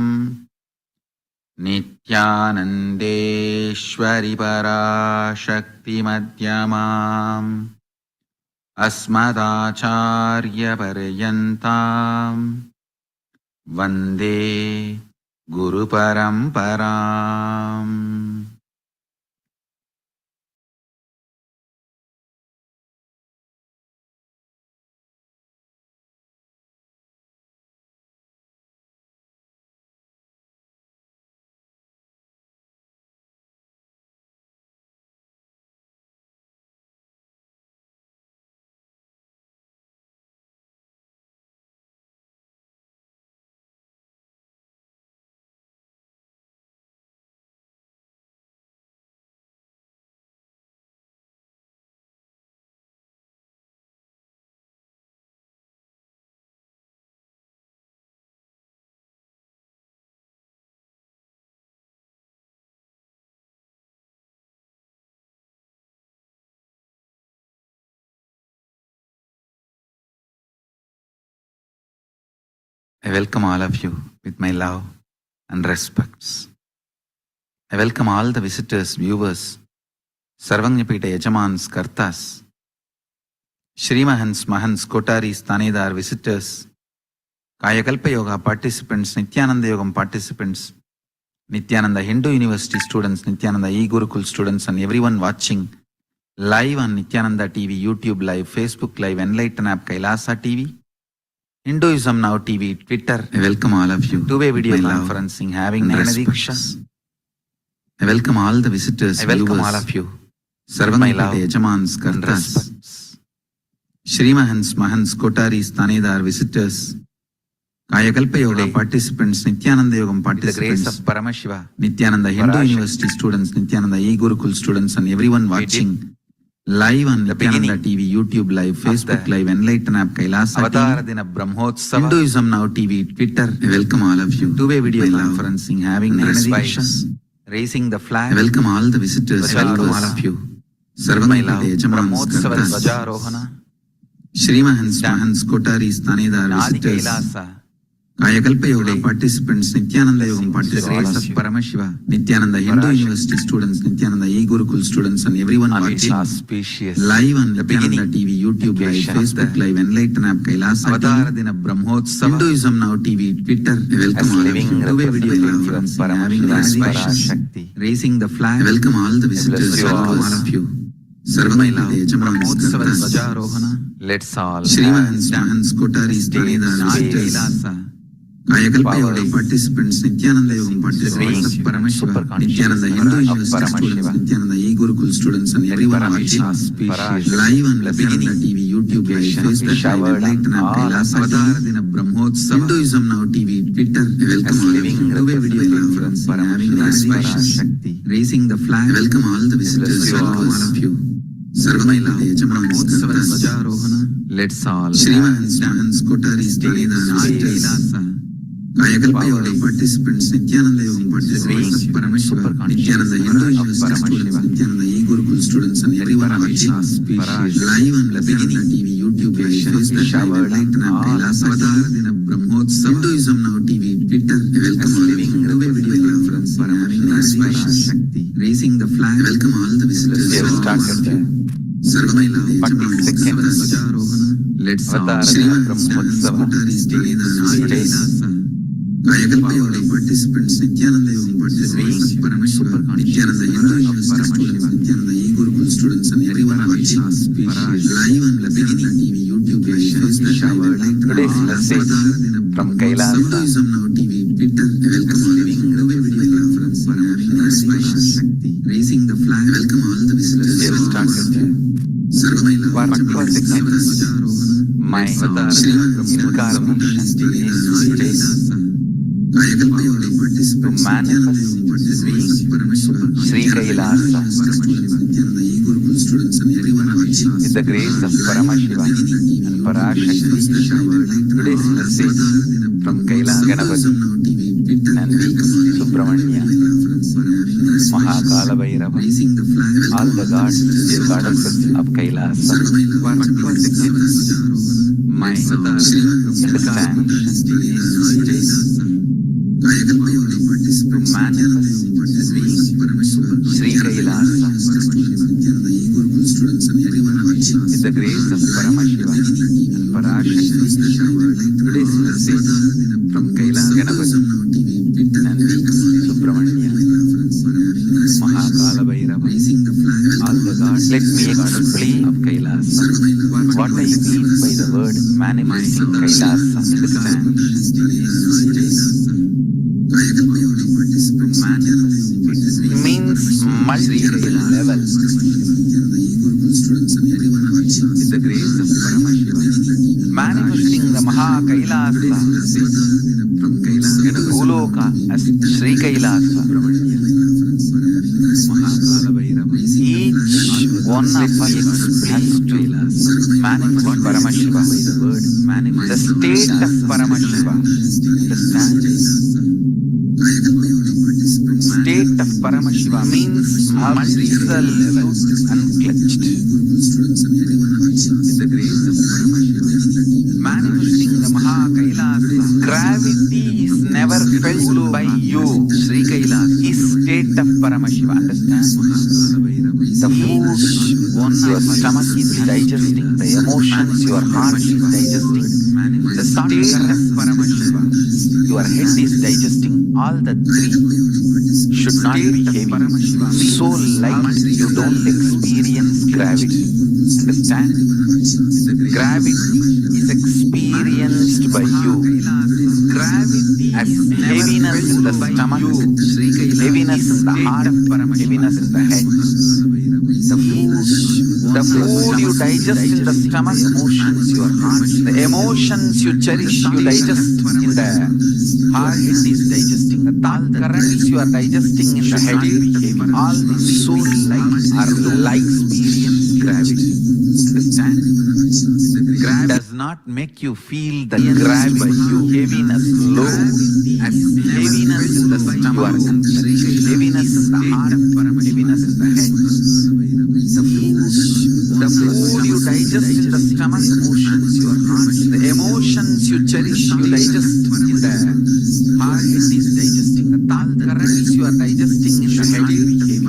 Nithyanandeshwari Parashakti Madhyamam. अस्मदाचार्यपर्यन्तां वन्दे गुरुपरम्पराम्. I welcome all of you with my love and respects. I welcome all the visitors, viewers, Sarvangyapita Yajamans, Kartas, Shrimahans, Mahans, Kotaris, Tanedar, visitors, Kayakalpa Yoga participants, Nithyananda Yogam participants, Nithyananda Hindu University students, Nithyananda E-Gurukul students, and everyone watching live on Nithyananda TV, YouTube Live, Facebook Live, Enlighten app, Kailasa TV, Hinduism Now TV, Twitter. I welcome all of you. Two-way video conferencing, having Nayanadiksha. I welcome all the visitors. I welcome all of you. Sarvangyapita Yajamans, Kartas, Shrimahans, Mahans, Kotaris, Tanedar, visitors, Kayakalpa Yoga participants, Nithyananda Yogam participants, the grace of Paramashiva, Nithyananda Hindu University students, Nithyananda E-Gurukul students, and everyone watching live on Nithyananda TV, YouTube Live, Facebook Live, Enlighten app, Kailasa TV, Hinduism Now TV, Twitter. I welcome all of you. Two-way video conferencing, having Nayanadiksha, raising the flag. I welcome all the visitors. I welcome all of you. Sarvangyapita Yajamans, Kartas, Shrimahans, Mahans, Kotaris, Tanedar, visitors, Kayakalpa Yoga participants, Nithyananda Yogam participants, Paramashiva, Nithyananda Hindu University students, Nithyananda E-Gurukul students, and everyone watching live on Nithyananda TV, YouTube Live, Facebook Live, Enlighten app, Kailasa TV, Hinduism Now TV, Twitter. I welcome all of you. Two-way video conference, having Nayanadiksha, raising the flag. I welcome all the visitors. I welcome all of you. Sarvangyapita Yajamans, Kartas, let's all Shrimahans, Mahans, Kotaris, Tanedar, visitors, Kayakalpa Yoga participants, Nithyananda Yogam participants, Paramashiva, Nithyananda Hindu University students, Nithyananda E-Gurukul students, and everyone watching live on Nithyananda TV, YouTube Live, Facebook Live, Enlighten app, Kailasa TV, Hinduism Now TV, Twitter. I welcome all of you. Two-way video conference, having Nayanadiksha, raising the flag. I welcome all the visitors. I welcome all of you. Sarvangyapita Yajamans, Kartas, let's all Shrimahans, Mahans, Kotaris, Tanedar, visitors, Kayakalpa Yoga participants, Nithyananda Yogam participants, Paramashiva, Nithyananda Hindu University students, Nithyananda E-Gurukul students, and everyone watching live on Nithyananda TV, YouTube Live, Facebook Live, Enlighten app, Kailasa TV, Hinduism Now TV, Twitter. I welcome all of you. Two-way video conference, having Nayanadiksha, raising the flag. I welcome all the visitors. I welcome all of you. Sarvangyapita Yajamans, Kartas, let's all Shrimahans, Mahans, Kotaris, Tanedar, visitors, Kayakalpa Yoga participants, Nithyananda Yogam participants, Paramashiva, Nithyananda Hindu University students, Nithyananda E-Gurukul students, and everyone watching live on Nithyananda TV, YouTube Live, Facebook Live, Enlighten app, from Kailasa, Hinduism Now TV, Twitter. I welcome all of you. Two-way video conference, having Nayanadiksha, raising the flag. I welcome all the visitors. Sarvangyapita Yajamans, Kartas, my Shrimahans, Mahans, Kotaris, Kayakalpa Yoga participants, Nithyananda Yogam participants, Paramashiva, Sri Kailasa, Nithyananda E-Gurukul students, and everyone watching with the grace of Paramashiva and Parashakti. Today's message from Kailasa Ganapati, Nandi, Subramanya, Mahakala Bhairava, all the gods and goddesses of Kailasa. My understand to manifest being Sri Kailasa with the grace of Paramashivoham and Parashakti. Today's message from Kailasa Ganapati, Nandi, Subramanya, Mahakala Bhairava, all the gods. Let me explain of Kailasa. What I mean by the word manifesting Kailasa. Understand? Means multi-level. With the grace of Paramashivoham, manifesting the Maha Kailasa from Kailasa, Bhuloka as Sri Kailasa. Each one of us has to manifest Paramashiva. The state of Paramashiva. Understand? State of Paramashiva means multi-level, unclutched. With the grace of Paramashiva, manifesting the Maha Kailasa. Gravity is never felt by you. Sri Kailasa is state of Paramashiva. Understand? The food your stomach is digesting, the emotions your heart is digesting, the state of Paramashiva your head is digesting. All the three should not be heavy, so light you don't experience gravity. Understand? Gravity is experienced by you as heaviness in the stomach, heaviness in the heart, heaviness in the head. The food you digest in the stomach, the emotions you cherish, you digest in the heart, it is digesting. The thought currents you are digesting in the head, all these so light are light experience gravity. Understand? Gravity does not make you feel the gravity by you. Heaviness low, as heaviness in the stomach, heaviness in the heart, heaviness in the head. The food you digest in the stomach, the emotions you cherish, you digest in the heart, it is digesting. The thought currents you are digesting in the head,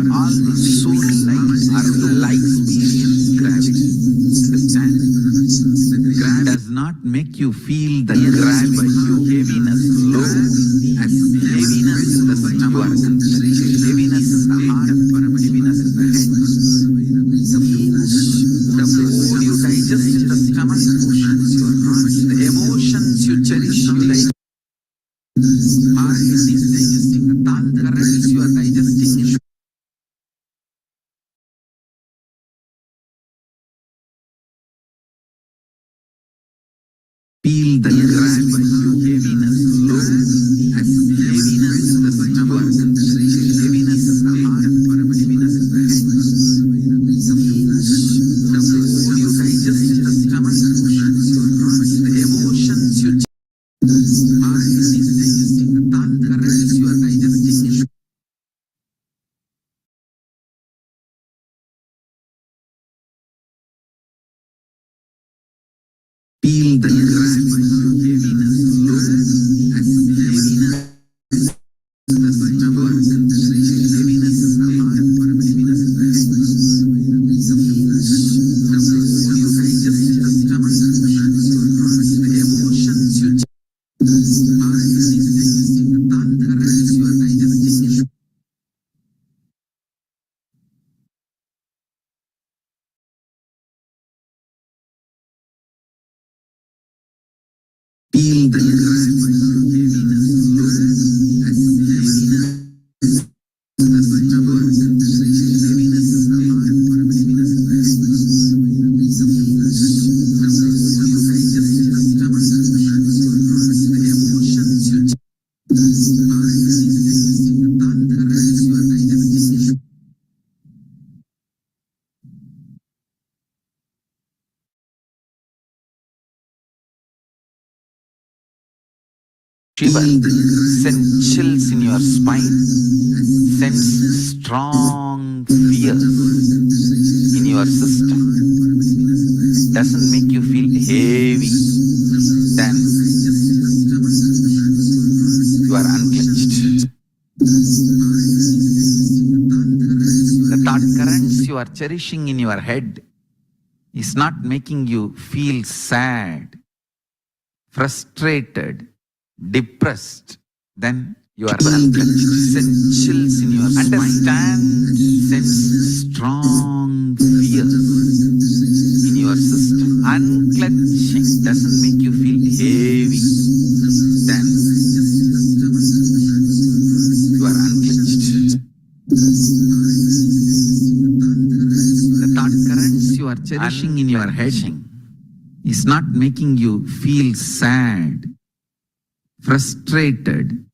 all these so light are light experience gravity. Understand? Gravity does not make you feel the gravity by you. Heaviness low, as heaviness in the stomach, heaviness in the heart, heaviness in the head. The food you digest in the stomach, the emotions you cherish, you digest. Heart is digesting. The thought currents you are digesting in the feel the gravity by you. Heaviness low, as heaviness in the stomach, heaviness in the heart, heaviness in the head. The food you digest in the stomach, the emotions you heart is digesting. The thought currents you are digesting in the feel the gravity by you. Heaviness low, as heaviness in the stomach, heaviness in the heart, heaviness in the head. The food you digest in the stomach, the emotions you heart is digesting. The thought currents you are digesting in the feel the gravity by you. Heaviness low, as heaviness in the stomach, heaviness in the heart, heaviness in the head. The food you digest in the stomach, the emotions you heart is digesting. The thought currents you are digesting in the shiver, send chills in your spine, sends strong fear in your system, doesn't make you feel heavy, then you are unclutched. you are cherishing in your head is not making you feel sad, frustrated, depressed, then you are unclutched. Sense chills in your understand, sense strong fear in your system. Unclutching doesn't make you feel heavy, then you are unclutched. The thought currents you are cherishing in your head is not making you feel sad, frustrated,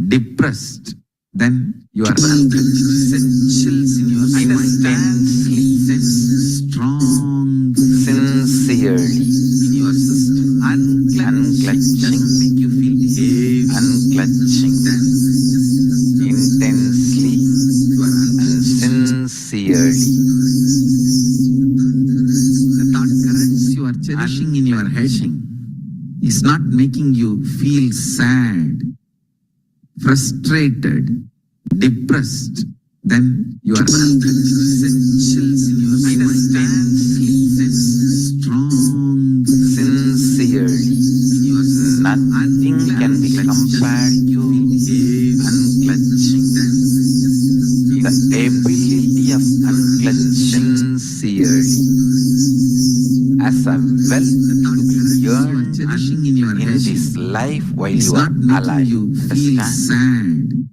depressed, then you are unclutched. Sense chills in your intensely, sense strong, sincerely in your system. Unclutching make you feel heavy. Unclutching intensely and sincerely. The thought currents you are cherishing in your head is not making you feel sad, frustrated, depressed, then you are unclutched. Sense chills in your intensely, sense strong, sincerely in your system. Nothing can be compared to unclutching. The ability of unclutching sincerely as a wealth to be earned in this life while you are alive. Understand?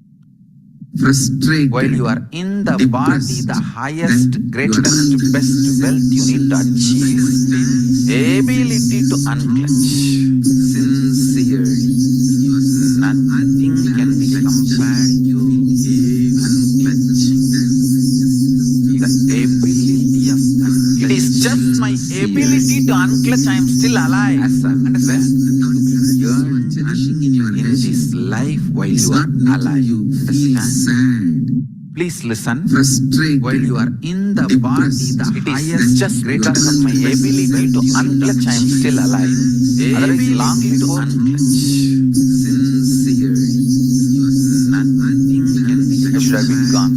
Frustrated. While you are in the body, the highest, greatest, best wealth you need to achieve ability to unclutch sincerely. Nothing can be compared to unclutching. The ability of unclutching. It is just my ability to unclutch. I am still alive. Understand? In this life while you are alive. Understand? Please listen. While you are in the body, it is just because of my ability to unclutch, I am still alive. Otherwise, long before unclutch. Sincerely. Nothing can be. I should have been gone.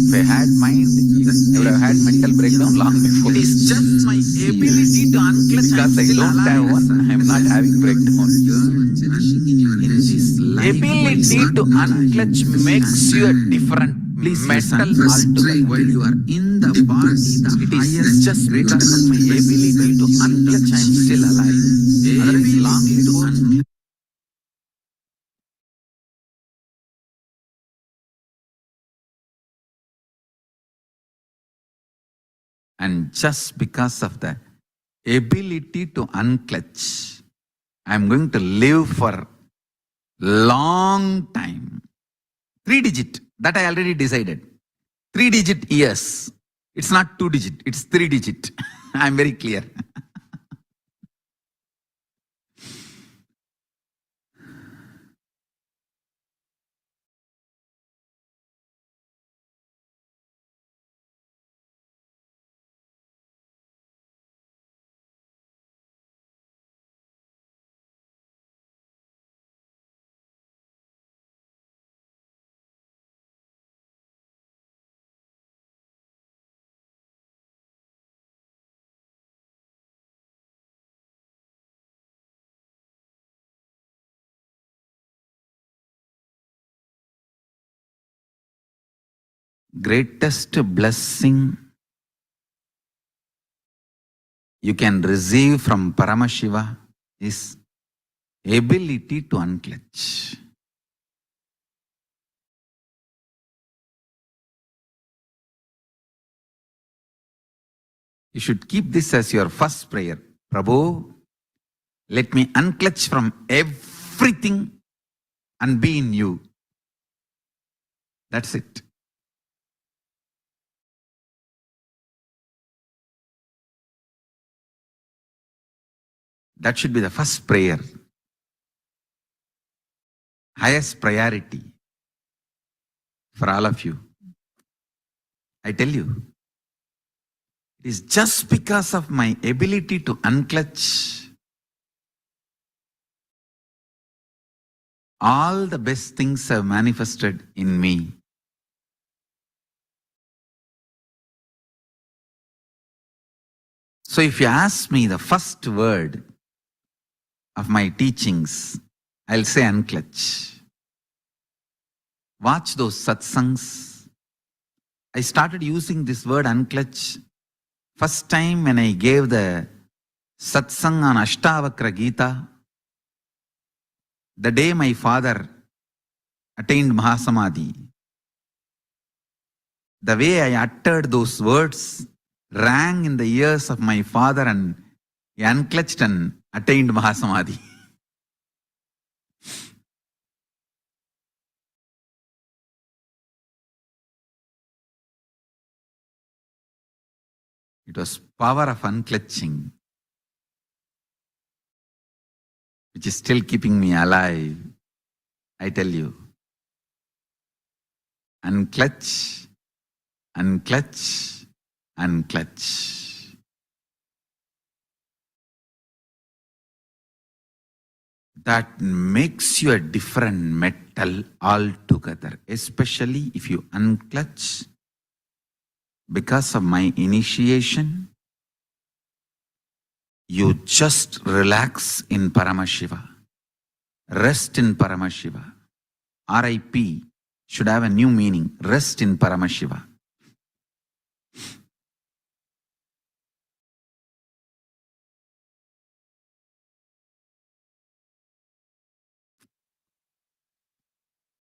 If I had mind, I would have had mental breakdown long before. It is just my ability to unclutch. Because I don't have one, I am not having breakdown. Ability to unclutch makes you a different mental altogether. While you are in the body, it is just because of my ability to unclutch, I am still alive. Otherwise, long before. And just because of the ability to unclutch, I am going to live for long time. 3-digit, that I already decided. 3-digit years. It's not 2-digit, it's 3-digit. I am very clear. Greatest blessing you can receive from Paramashiva is ability to unclutch. You should keep this as your first prayer. Prabhu, let me unclutch from everything and be in you. That's it. That should be the first prayer. Highest priority for all of you. I tell you, it is just because of my ability to unclutch, all the best things have manifested in me. So if you ask me the first word of my teachings, I'll say unclutch. Watch those satsangs. I started using this word unclutch first time when I gave the satsang on Ashtavakra Gita, the day my father attained Mahasamadhi. The way I uttered those words rang in the ears of my father, and he unclutched and attained Mahasamadhi. It was power of unclutching which is still keeping me alive. I tell you, unclutch, unclutch, unclutch. That makes you a different metal altogether, especially if you unclutch. Because of my initiation, you just relax in Paramashiva. Rest in Paramashiva. RIP should have a new meaning. Rest in Paramashiva.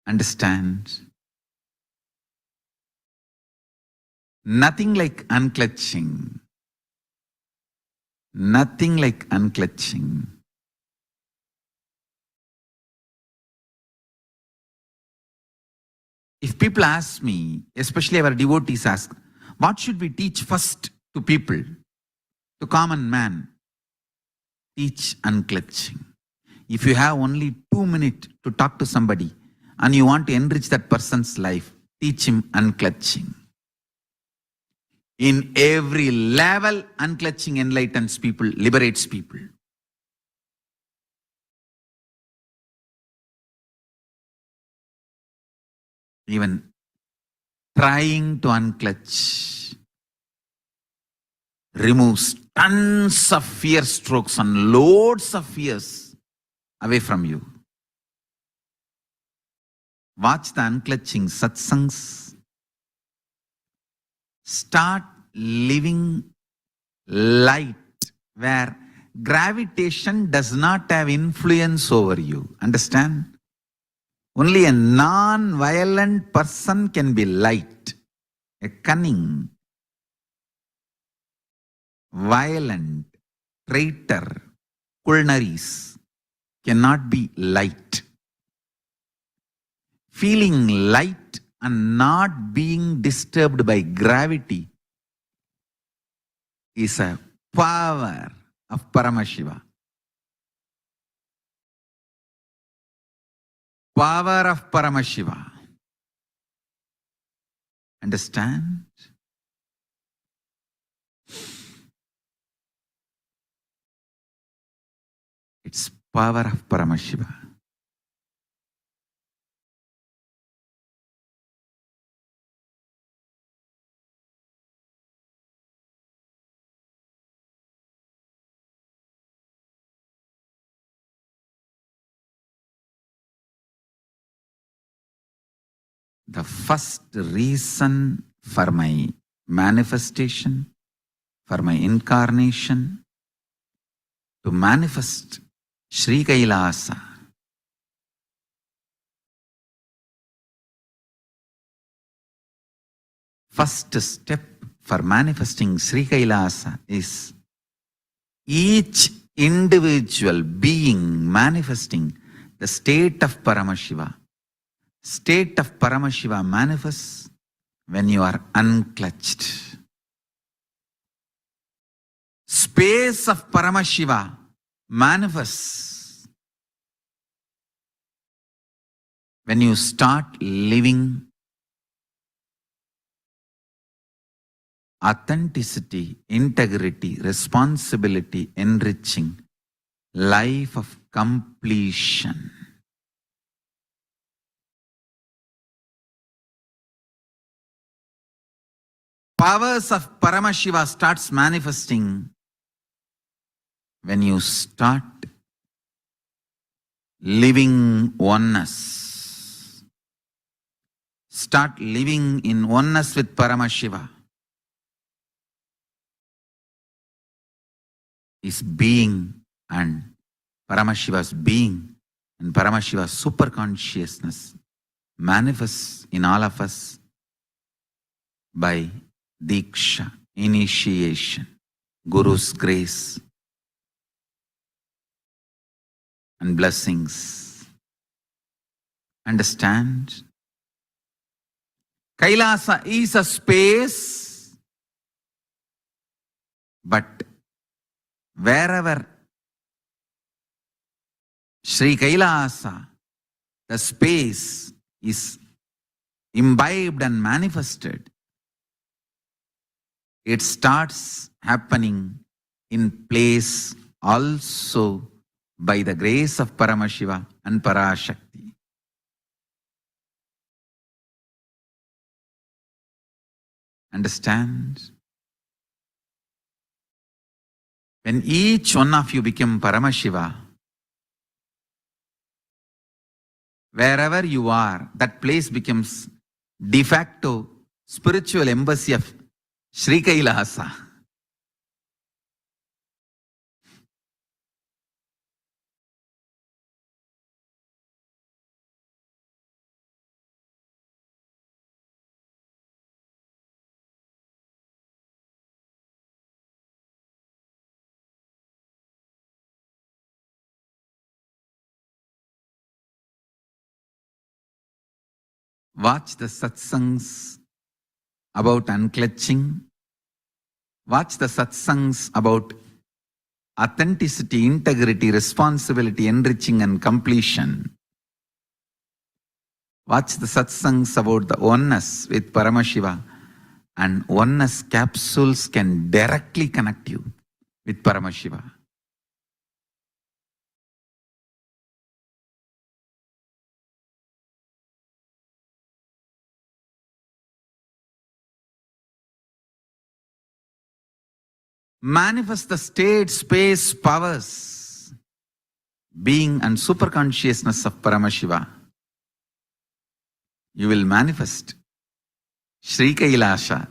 Understand? Nothing like unclutching. Nothing like unclutching. If people ask me, especially our devotees ask, what should we teach first to people, to common man? Teach unclutching. If you have only 2 minutes to talk to somebody and you want to enrich that person's life, teach him unclutching. In every level, unclutching enlightens people, liberates people. Even trying to unclutch removes tons of fear strokes and loads of fears away from you. Watch the unclutching satsangs. Start living light where gravitation does not have influence over you. Understand? Only a non-violent person can be light. A cunning, violent, traitor, culnaries cannot be light. Feeling light and not being disturbed by gravity is a power of Paramashiva. Power of Paramashiva. Understand? It's power of Paramashiva. The first reason for my manifestation, for my incarnation, to manifest Sri Kailasa. First step for manifesting Sri Kailasa is each individual being manifesting the state of Paramashiva. State of Paramashiva manifests when you are unclutched. Space of Paramashiva manifests when you start living authenticity, integrity, responsibility, enriching life of completion. Powers of Paramashiva starts manifesting when you start living oneness, start living in oneness with Paramashiva, his being and Paramashiva's being and Paramashiva's super consciousness manifests in all of us by Diksha, initiation, Guru's grace and blessings. Understand? Kailasa is a space, but wherever Sri Kailasa, the space is imbibed and manifested, it starts happening in place also by the grace of Paramashiva and Parashakti. Understand? When each one of you become Paramashiva, wherever you are, that place becomes de facto spiritual embassy of Sri Kailasa. Watch the satsangs about unclutching. Watch the satsangs about authenticity, integrity, responsibility, enriching and completion. Watch the satsangs about the oneness with Paramashiva, and oneness capsules can directly connect you with Paramashiva. Manifest the state, space, powers, being and super consciousness of Paramashiva. You will manifest Sri Kailasa.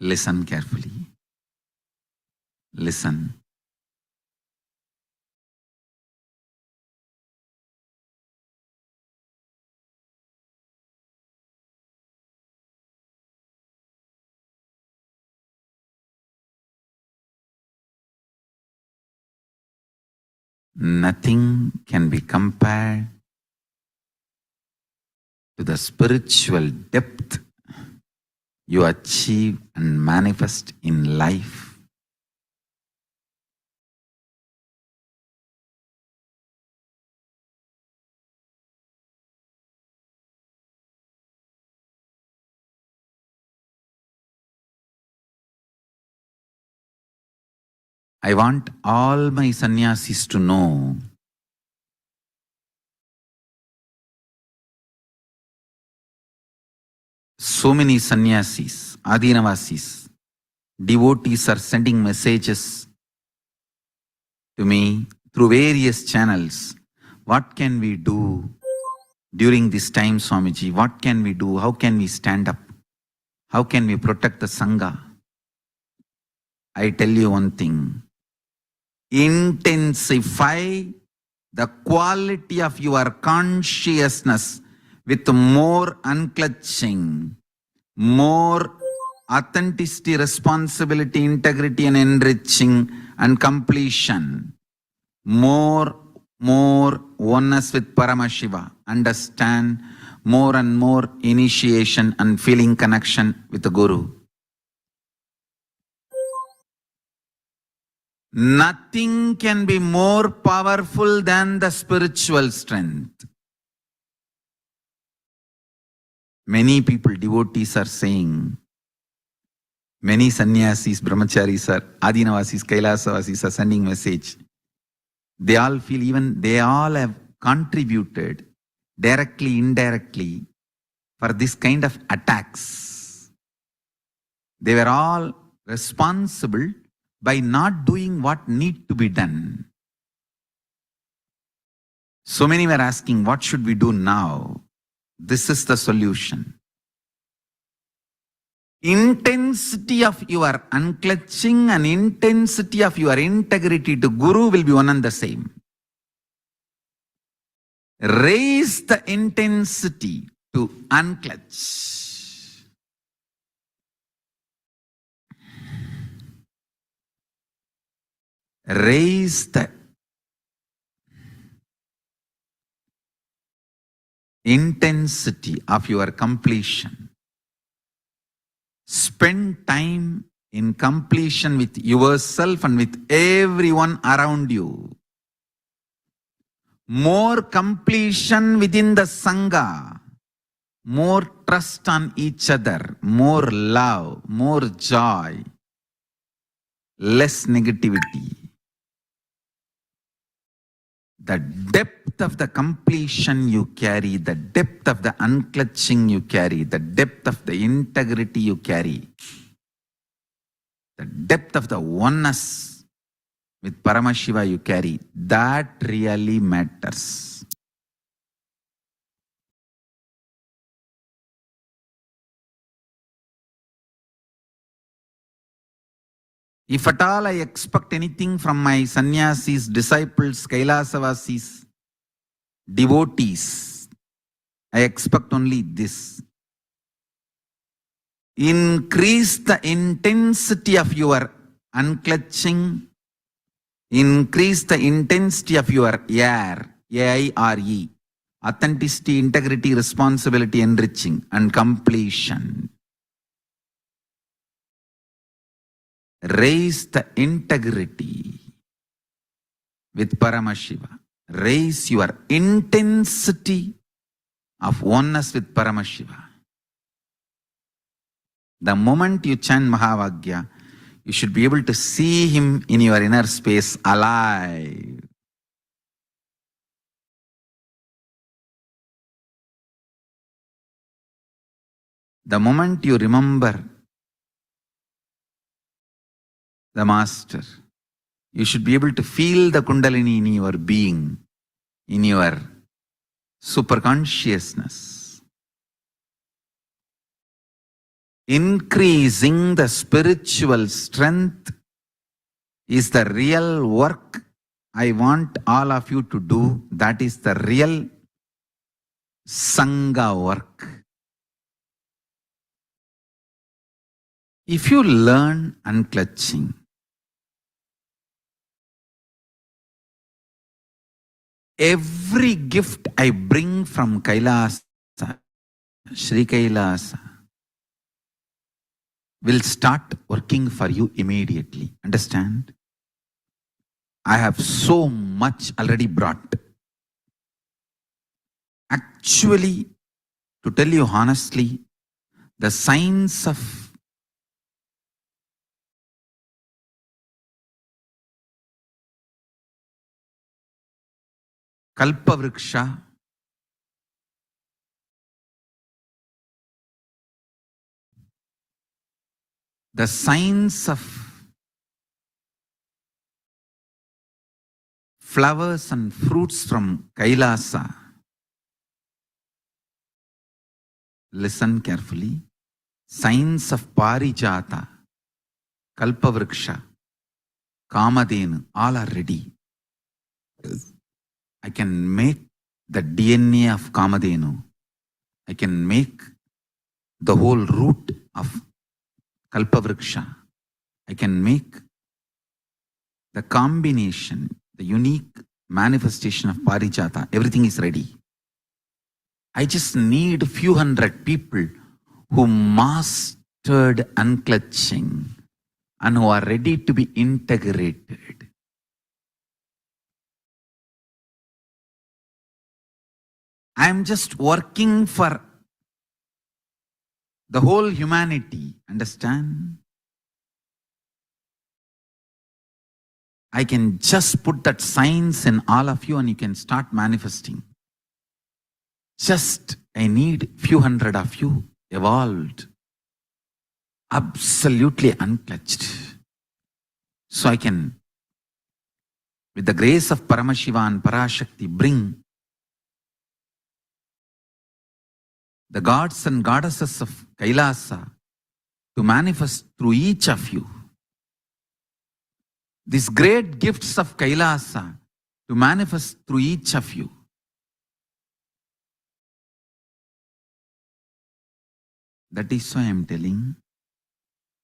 Listen carefully. Listen. Nothing can be compared to the spiritual depth you achieve and manifest in life. I want all my sannyasis to know so many sannyasis, adinavasis, devotees are sending messages to me through various channels. What can we do during this time, Swamiji? What can we do? How can we stand up? How can we protect the Sangha? I tell you one thing. Intensify the quality of your consciousness with more unclutching, more authenticity, responsibility, integrity and enriching and completion, more oneness with Paramashiva. Understand, more and more initiation and feeling connection with the Guru. Nothing can be more powerful than the spiritual strength. Many people, devotees are saying, many sannyasis, brahmacharis, adinavasis, kailasa are sending message. They all feel they all have contributed directly, indirectly for this kind of attacks. They were all responsible by not doing what need to be done. So many were asking, what should we do now? This is the solution. Intensity of your unclutching and intensity of your integrity to Guru will be one and the same. Raise the intensity to unclutch. Raise the intensity of your completion. Spend time in completion with yourself and with everyone around you. More completion within the Sangha. More trust on each other. More love. More joy. Less negativity. The depth of the completion you carry, the depth of the unclutching you carry, the depth of the integrity you carry, the depth of the oneness with Paramashiva you carry, that really matters. If at all I expect anything from my sannyasis, disciples, kailasavasis, devotees, I expect only this. Increase the intensity of your unclutching, increase the intensity of your AIRE, AIRE, authenticity, integrity, responsibility, enriching, and completion. Raise the integrity with Paramashiva. Raise your intensity of oneness with Paramashiva. The moment you chant Mahavagya, you should be able to see him in your inner space alive. The moment you remember the Master, you should be able to feel the Kundalini in your being, in your superconsciousness. Increasing the spiritual strength is the real work I want all of you to do. That is the real Sangha work. If you learn unclutching, every gift I bring from Kailasa, Sri Kailasa, will start working for you immediately. Understand? I have so much already brought. Actually, to tell you honestly, the signs of Kalpavriksha, the signs of flowers and fruits from Kailasa. Listen carefully. Signs of Parijata, Kalpavriksha, Kamadhenu, all are ready. I can make the DNA of Kamadhenu. I can make the whole root of Kalpavriksha. I can make the combination, the unique manifestation of Parijata. Everything is ready. I just need a few hundred people who mastered unclutching and who are ready to be integrated. I am just working for the whole humanity. Understand? I can just put that science in all of you and you can start manifesting. Just I need few hundred of you evolved, absolutely unclutched. So I can, with the grace of Paramashiva and Parashakti, bring the gods and goddesses of Kailasa to manifest through each of you. These great gifts of Kailasa to manifest through each of you. That is why I am telling,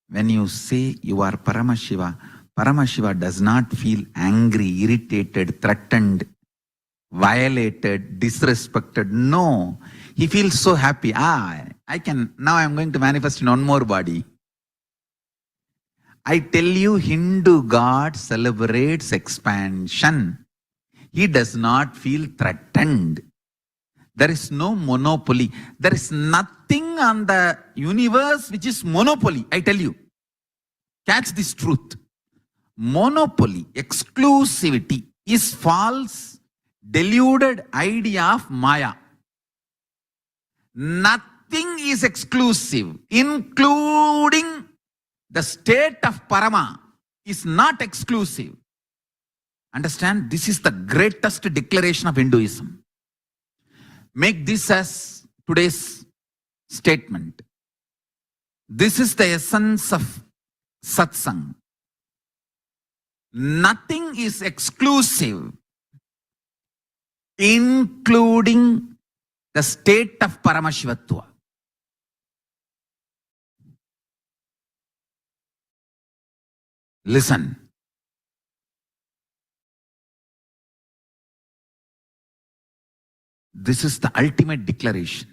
when you say you are Paramashiva, Paramashiva does not feel angry, irritated, threatened, violated, disrespected. No, he feels so happy. Now I am going to manifest in one more body. I tell you, Hindu God celebrates expansion. He does not feel threatened. There is no monopoly. There is nothing on the universe which is monopoly. I tell you, catch this truth. Monopoly, exclusivity is false, deluded idea of Maya. Nothing is exclusive, including the state of Parama is not exclusive. Understand? This is the greatest declaration of Hinduism. Make this as today's statement. This is the essence of satsang. Nothing is exclusive, including the state of Paramashivatva. Listen. This is the ultimate declaration.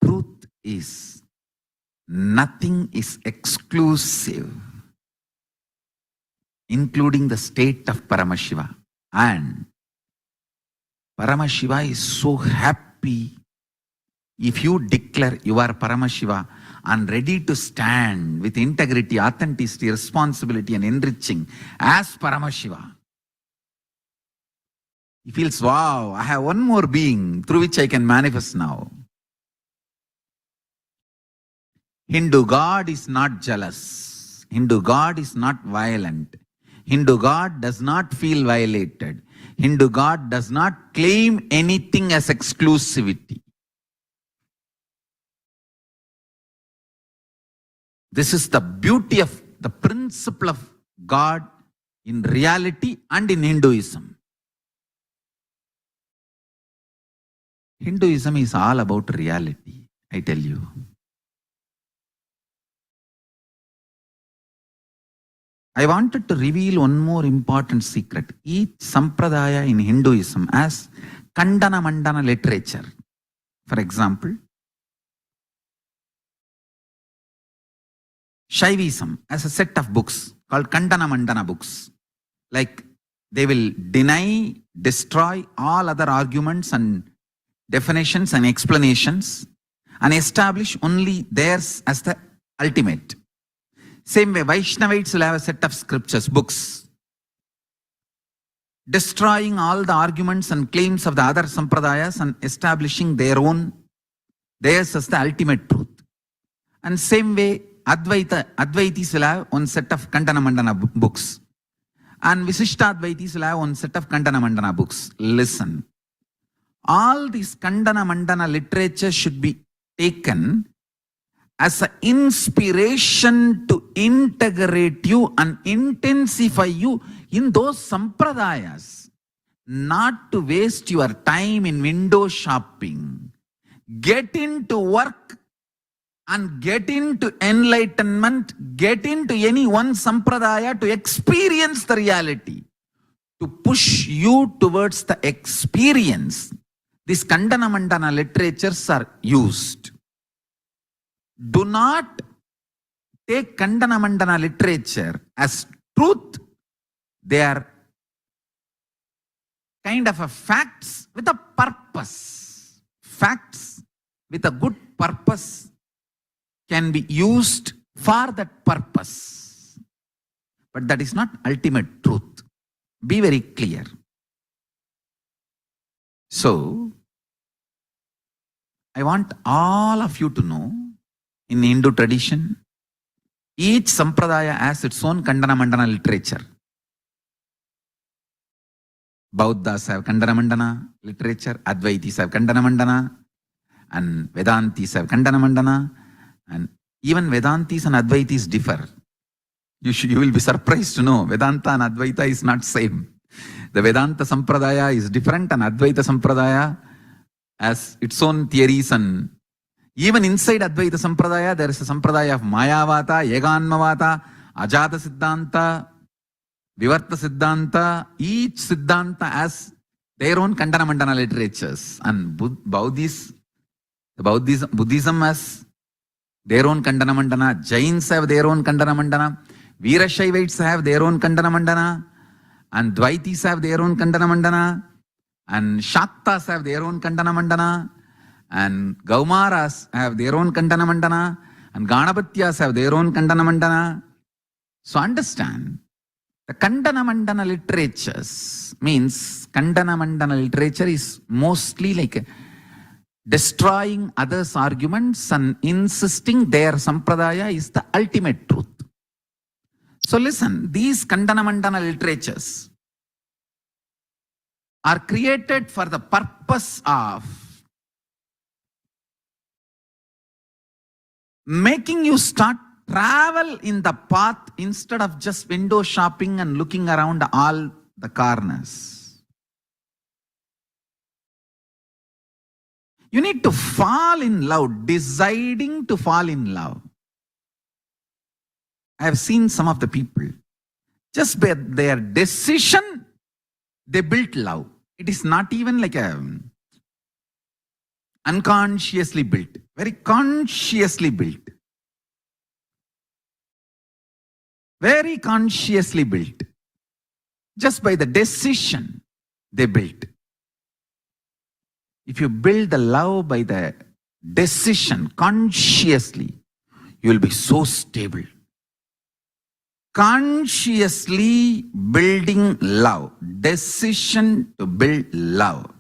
Truth is, nothing is exclusive, including the state of Paramashiva. And Paramashiva is so happy if you declare you are Paramashiva and ready to stand with integrity, authenticity, responsibility and enriching as Paramashiva. He feels, wow, I have one more being through which I can manifest now. Hindu God is not jealous. Hindu God is not violent. Hindu God does not feel violated. Hindu God does not claim anything as exclusivity. This is the beauty of the principle of God in reality and in Hinduism. Hinduism is all about reality, I tell you. I wanted to reveal one more important secret. Each sampradaya in Hinduism has Kandana Mandana literature. For example, Shaivism has a set of books called Kandana Mandana books. Like they will deny, destroy all other arguments and definitions and explanations and establish only theirs as the ultimate. Same way, Vaishnavites will have a set of scriptures, books, destroying all the arguments and claims of the other sampradayas and establishing theirs as the ultimate truth. And same way, Advaitis will have one set of Kandana Mandana books. And Visishtadvaitis will have one set of Kandana Mandana books. Listen. All these Kandana Mandana literature should be taken as an inspiration to integrate you and intensify you in those sampradayas. Not to waste your time in window shopping. Get into work and get into enlightenment, get into any one sampradaya to experience the reality, to push you towards the experience. These Kandana Mandana literatures are used. Do not take Kandana Mandana literature as truth. They are kind of a facts with a purpose. Facts with a good purpose can be used for that purpose. But that is not ultimate truth. Be very clear. So, I want all of you to know, in Hindu tradition, each sampradaya has its own Kandana Mandana literature. Bauddhas have Kandana Mandana literature, Advaitis have Kandana Mandana, and Vedantis have Kandana Mandana, and even Vedantis and Advaitis differ. You will be surprised to know Vedanta and Advaita is not same. The Vedanta Sampradaya is different and Advaita Sampradaya has its own theories, and even inside Advaita Sampradaya there is a Sampradaya of Mayavata, Yeganmavata, Ajata Siddhanta, Vivarta Siddhanta. Each Siddhanta has their own Kandana Mandana literatures, and Buddhism has their own Kandana Mandana, Jains have their own Kandana Mandana, Veerashaivites have their own Kandana Mandana, and Dvaitis have their own Kandana Mandana, and Shaktas have their own Kandana Mandana, and Gaumaras have their own Kandana Mandana, and Ganapatyas have their own Kandana Mandana. So understand, the Kandana Mandana literatures means Kandana Mandana literature is mostly like destroying others' arguments and insisting their sampradaya is the ultimate truth. So listen, these Kandana Mandana literatures are created for the purpose of making you start travel in the path instead of just window shopping and looking around all the corners. You need to fall in love, deciding to fall in love. I have seen some of the people, just by their decision, they built love. It is not even like a unconsciously built, very consciously built. Very consciously built. Just by the decision they built. If you build the love by the decision consciously, you will be so stable. Consciously building love. Decision to build love.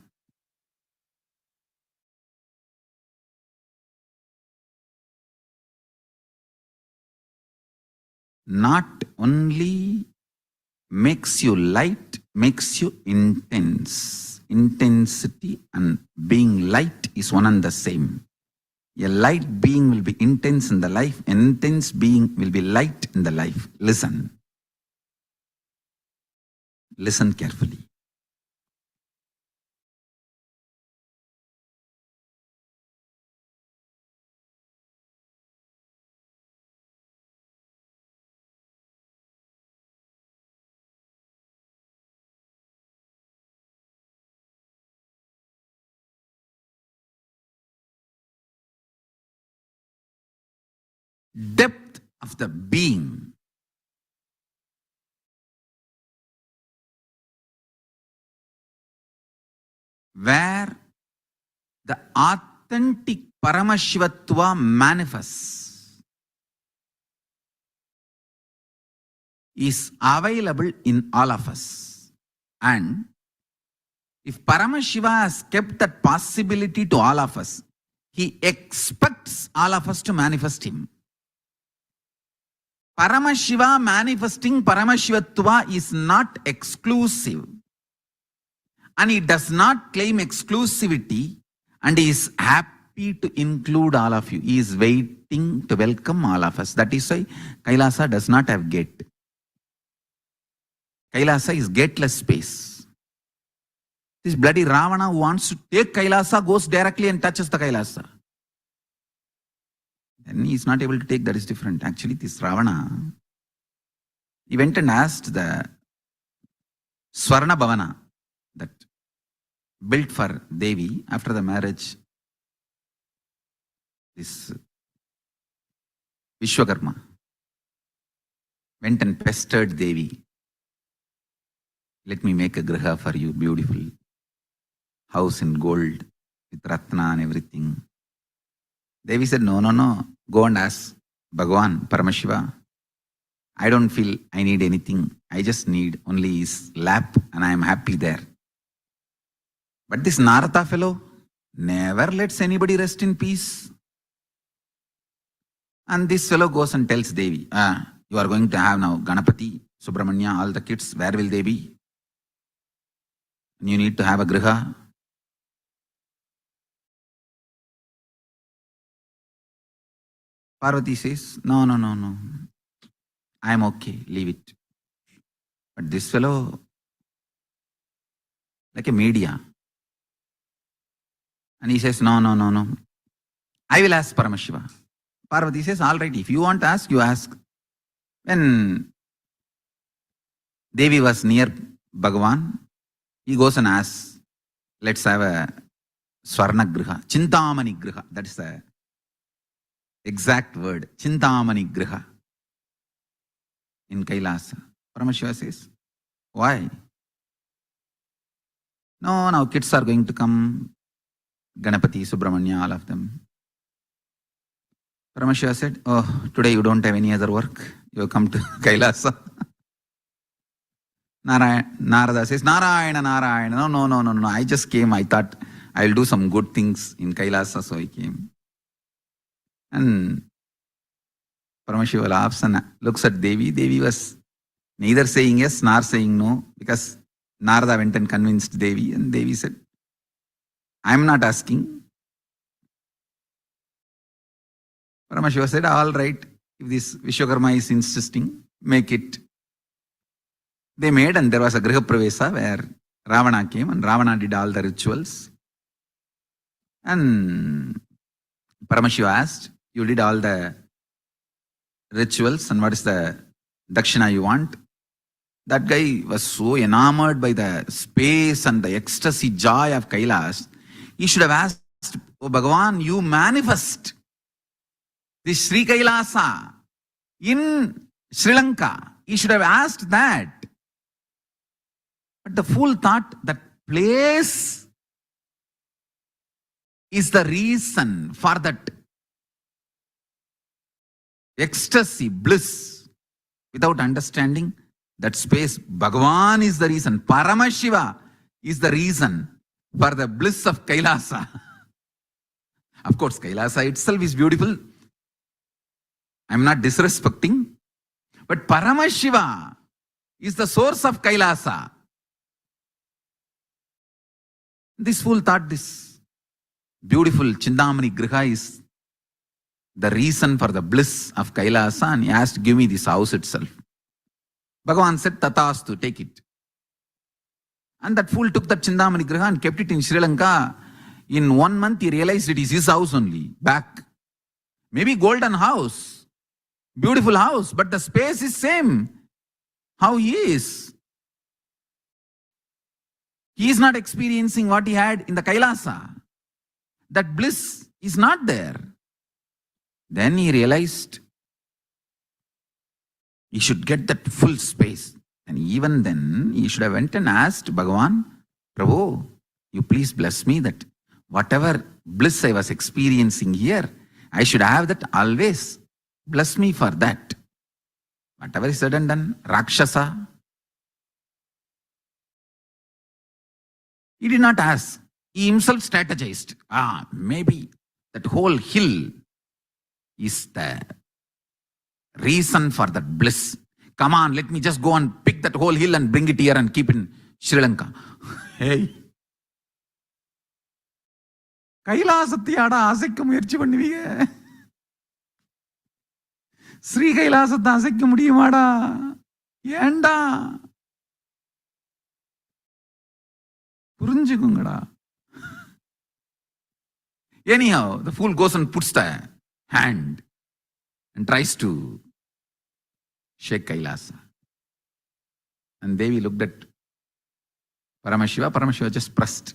Not only makes you light, makes you intense. Intensity and being light is one and the same. A light being will be intense in the life, an intense being will be light in the life. Listen. Listen carefully. Depth of the being. Where the authentic Paramashivatva manifests is available in all of us. And if Paramashiva has kept that possibility to all of us, he expects all of us to manifest him. Paramashiva manifesting Paramashivatva is not exclusive. And he does not claim exclusivity, and he is happy to include all of you. He is waiting to welcome all of us. That is why Kailasa does not have gate. Kailasa is gateless space. This bloody Ravana who wants to take Kailasa goes directly and touches the Kailasa. Then he is not able to take, that is different. Actually, this Ravana, he went and asked the Swarna Bhavana, that built for Devi after the marriage, this Vishwakarma went and pestered Devi. Let me make a griha for you, beautiful. house in gold with Ratna and everything. Devi said, no, go and ask Bhagavan, Paramashiva. I don't feel I need anything. I just need only his lap and I am happy there. But this Narada fellow never lets anybody rest in peace. And this fellow goes and tells Devi, you are going to have now Ganapati, Subramanya, all the kids, where will they be? You need to have a griha. Parvati says, no. I am okay, leave it. But this fellow, like a media. And he says, no. I will ask Paramashiva. Parvati says, all right, if you want to ask, you ask. When Devi was near Bhagavan, he goes and asks, let's have a Swarna Griha, Chintamani Griha. That is the exact word, Chintamani Griha in Kailasa. Paramashiva says, why? No, now kids are going to come, Ganapati, Subramanya, all of them. Paramashiva said, today you don't have any other work. You have come to Kailasa. Narada says, Narayana. No. I just came. I thought I'll do some good things in Kailasa, so I came. And Paramashiva laughs and looks at Devi. Devi was neither saying yes nor saying no, because Narada went and convinced Devi, and Devi said, I'm not asking. Paramashiva said, all right, if this Vishwakarma is insisting, make it. They made, and there was a Griha Pravesa where Ravana came, and Ravana did all the rituals. And Paramashiva asked, you did all the rituals, and what is the dakshina you want? That guy was so enamored by the space and the ecstasy, joy of Kailas. He should have asked, oh Bhagavan, you manifest this Sri Kailasa in Sri Lanka. He should have asked that. But the fool thought that place is the reason for that ecstasy, bliss, without understanding that space. Bhagavan is the reason. Paramashiva is the reason for the bliss of Kailasa. Of course, Kailasa itself is beautiful. I'm not disrespecting. But Paramashiva is the source of Kailasa. This fool thought this beautiful Chindamani Griha is the reason for the bliss of Kailasa, and he asked, give me this house itself. Bhagavan said, Tatastu, take it. And that fool took that Chindamani Griha and kept it in Sri Lanka. In 1 month, he realized it is his house only, back. Maybe golden house, beautiful house, but the space is same. How he is. He is not experiencing what he had in the Kailasa. That bliss is not there. Then he realized he should get that full space. And even then, he should have went and asked Bhagavan, Prabhu, you please bless me that whatever bliss I was experiencing here, I should have that always. Bless me for that. Whatever is said and done, Rakshasa. He did not ask. He himself strategized. Maybe that whole hill is the reason for that bliss. Come on, let me just go and pick that whole hill and bring it here and keep in Sri Lanka. Hey. கைலாசத்தையாடா அசைக்க முயற்சி பண்ணுவீங்க? ஸ்ரீ கைலாசத்தை அசைக்க முடியுமாடா? ஏண்டா? புரிஞ்சுக்குங்கடா. Anyhow, the fool goes and puts the hand and tries to shake Kailasa. And Devi looked at Paramashiva. Paramashiva just pressed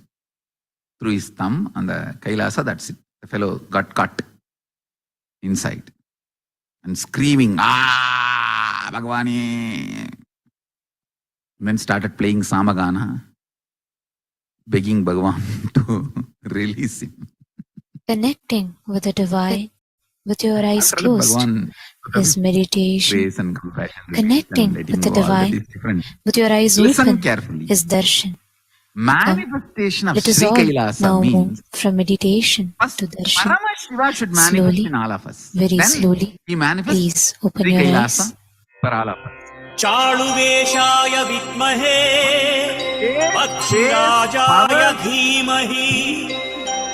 through his thumb on the Kailasa. That's it. The fellow got caught inside and screaming, Bhagavani. Then started playing Samagana. begging Bhagavan to release him. Connecting with the divine with your eyes After that, closed Bhagavan is meditation. grace and compassion. Connecting Let him with the go. All that divine is different. with your eyes Listen open carefully. is darshan. Manifestation of Let us Sri all Kailasa now means move from meditation first to darshan. Paramashiva should manifest Slowly, in all of us. very Then slowly. he manifests Please open Sri your Kailasa eyes. for all of us. चारुवेशाय विद्महे पक्षिराजाय धीमहि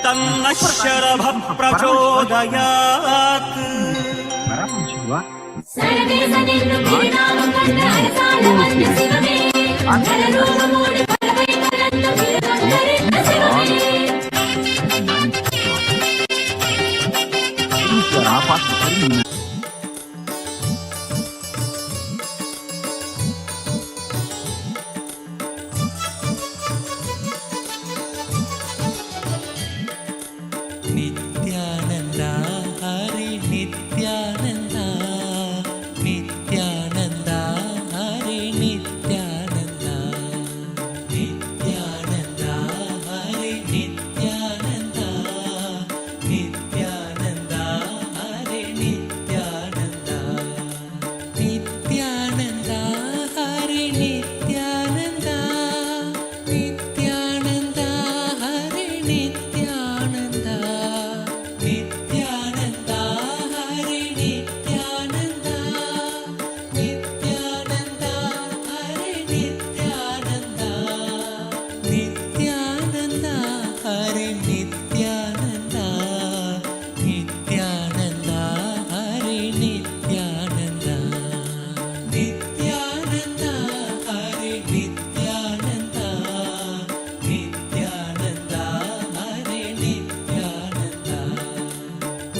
तन्नः शरभः प्रचोदयात् Paramashiva Nityananda हरे नित्यानन्दा नित्यानन्दा हरे नित्यानन्दा नित्यानन्दा हरे नित्यानन्दा नित्यानन्दा हरे नित्यानन्दा नित्यानन्दा हरे नित्यानन्दा नित्यानन्दा हरे नित्यानन्दा नित्यानन्दा हरे नित्यानन्दा नित्यानन्दा हरे नित्यानन्दा नित्यानन्दा हरे नित्यानन्दा नित्यानन्दा हरे नित्यानन्दा नित्यानन्दा हरे नित्यानन्दा नित्यानन्दा हरे नित्यानन्दा नित्यानन्दा हरे नित्यानन्दा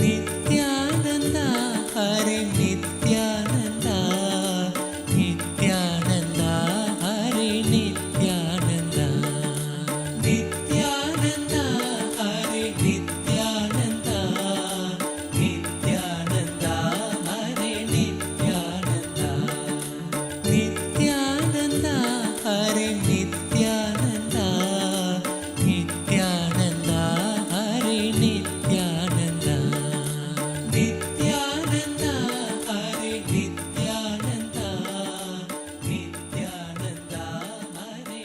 नित्यानन्दा हरे नित्यानन्दा नित्यानन्दा हरे नित्यानन्दा नित्यानन्दा हरे नित्यानन्दा नित्यानन्दा हरे नित्यानन्दा नित्यानन्दा हरे नित्यानन्दा नित्यानन्दा हरे नित्यानन्दा नित्यानन्दा हरे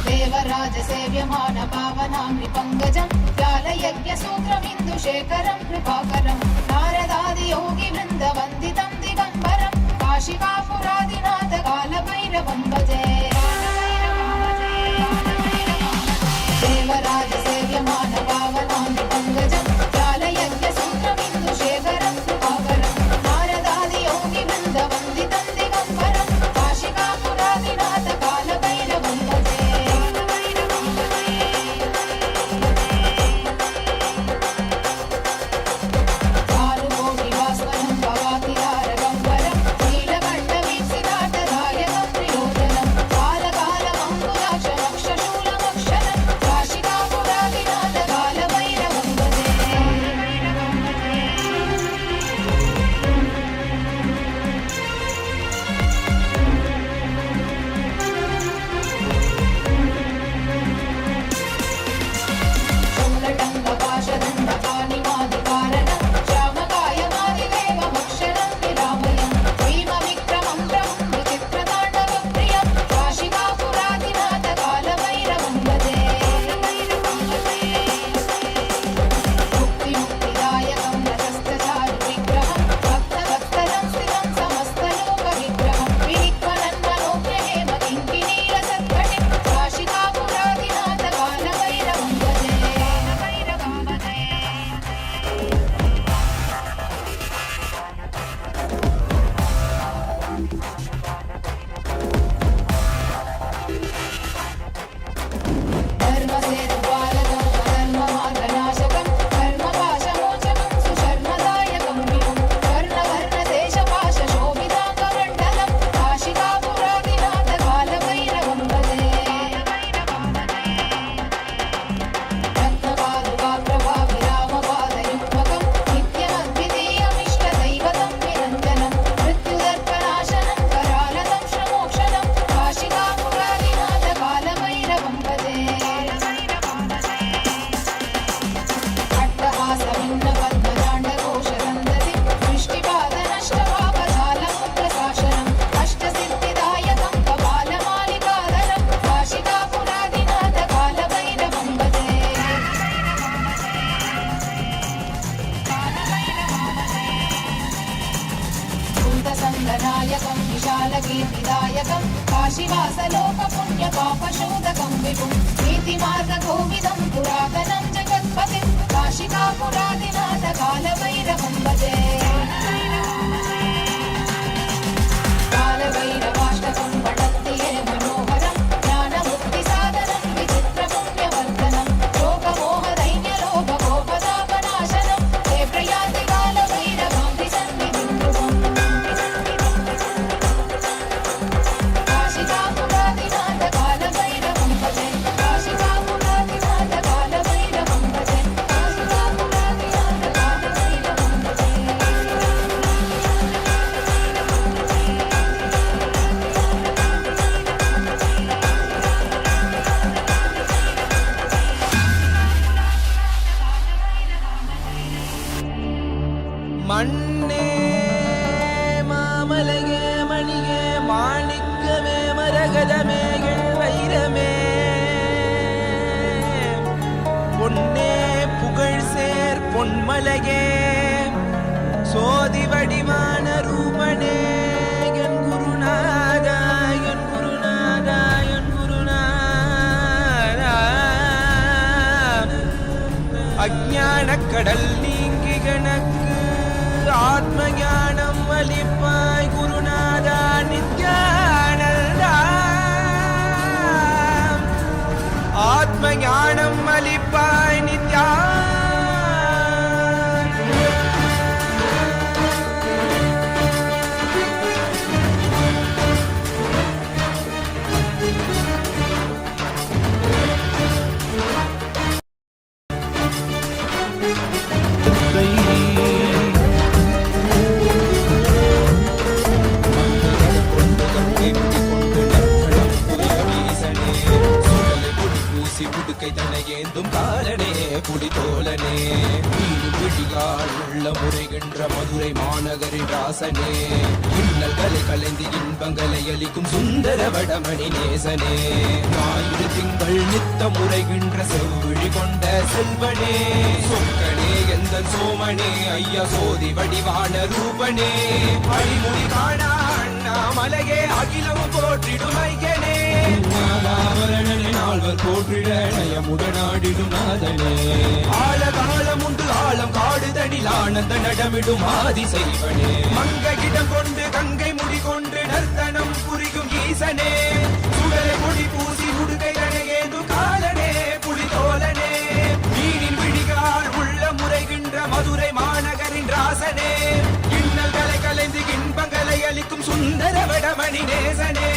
देवराज सेव्यमान पावनामृपङ्गजं व्यालयज्ञसूत्रमिन्दुशेखरं कृपाकरं नारदादि योगि वृन्दवन्दितं दिगम्बरं काशिकापुरादिनाथ कालभैरवं भजे देवराज सेव्यमान पावनामृपङ्गजं व्यालयज्ञसूत्रमिन्दुशेखरं कृपाकरं नारदादि योगि वृन्दवन्दितं दिगम्बरं काशिकापुरादिनाथ कालभैरवं भजे पुण्यपापशोधकं विभुं नीतिमार्गकोविदं पुरातनं जगत्पतिं काशिकापुरादिनाथ कालभैरवं भजे कालभैरवाष्टकं पठन्ति ये मनोहरं ज्ञानमुक्तिसाधनं विचित्रपुण्यवर्धनं लोकमोहदैन्यलोभकोपतापनाशनं हे प्रयाति कालभैरवां त्रिसन्निधिं ध्रुवम् काशिकापुरादिनाथ कालभैरवं भजे काशिकापुरादिनाथ कालभैरवं भजे काशिकापुरादिनाथ कालभैरवं भजे மண்ணே மாமலையே மணியே மாணிக்கமே மரகதமே வைரமே பொன்னே புகழ் சேர் பொன்மலையே சோதி வடிவான ரூபனே என் குருநாதா என் குருநாதா என் குருநாதா அஞ்ஞானக் கடல் நீங்கி கணக்கு ஆத்ம ஞானம் அளிப்பாய் குருநாதா நித்யானந்தா ஆத்ம ஞானம் அளிப்பாய் புடுக்கை தனையேந்தும் காலனே புலிதோலனே மீண்டும் விழியால் உள்ள முறைகின்ற மதுரை மாநகரின் ராசனே இன்னல்களை கலைந்து இன்பங்களை அளிக்கும் சுந்தர வடமணி நேசனே ஞாயிறு திங்கள் நித்த முறைகின்ற செவ்விழி கொண்ட செல்வனே சொக்கனே எந்த சோமனே ஐயா சோதி வடிவான ரூபனே அடிமுடி காணா அண்ணாமலையே அகிலம் போற்றிடும் ஐயனே நாதாவரணனே நால்வர் போற்றிட நயமுடனாடிடும் நாதனே ஆழகாலம் உண்டு ஆழம் காடுதனில் ஆனந்த நடமிடும் ஆதி செய்வனே மங்கையிடம் கொண்டு கங்கை முடி கொண்டு நர்த்தனம் புரியும் ஈசனே சுடரை முடி பூசி உடுகை கணையேது காலனே புலிதோலனே நீரின் விழிகால் உள்ள முறைகின்ற மதுரை மாநகரின் ராசனே இன்னல்களை கலைந்து இன்பங்களை அளிக்கும் சுந்தர வடமணி நேசனே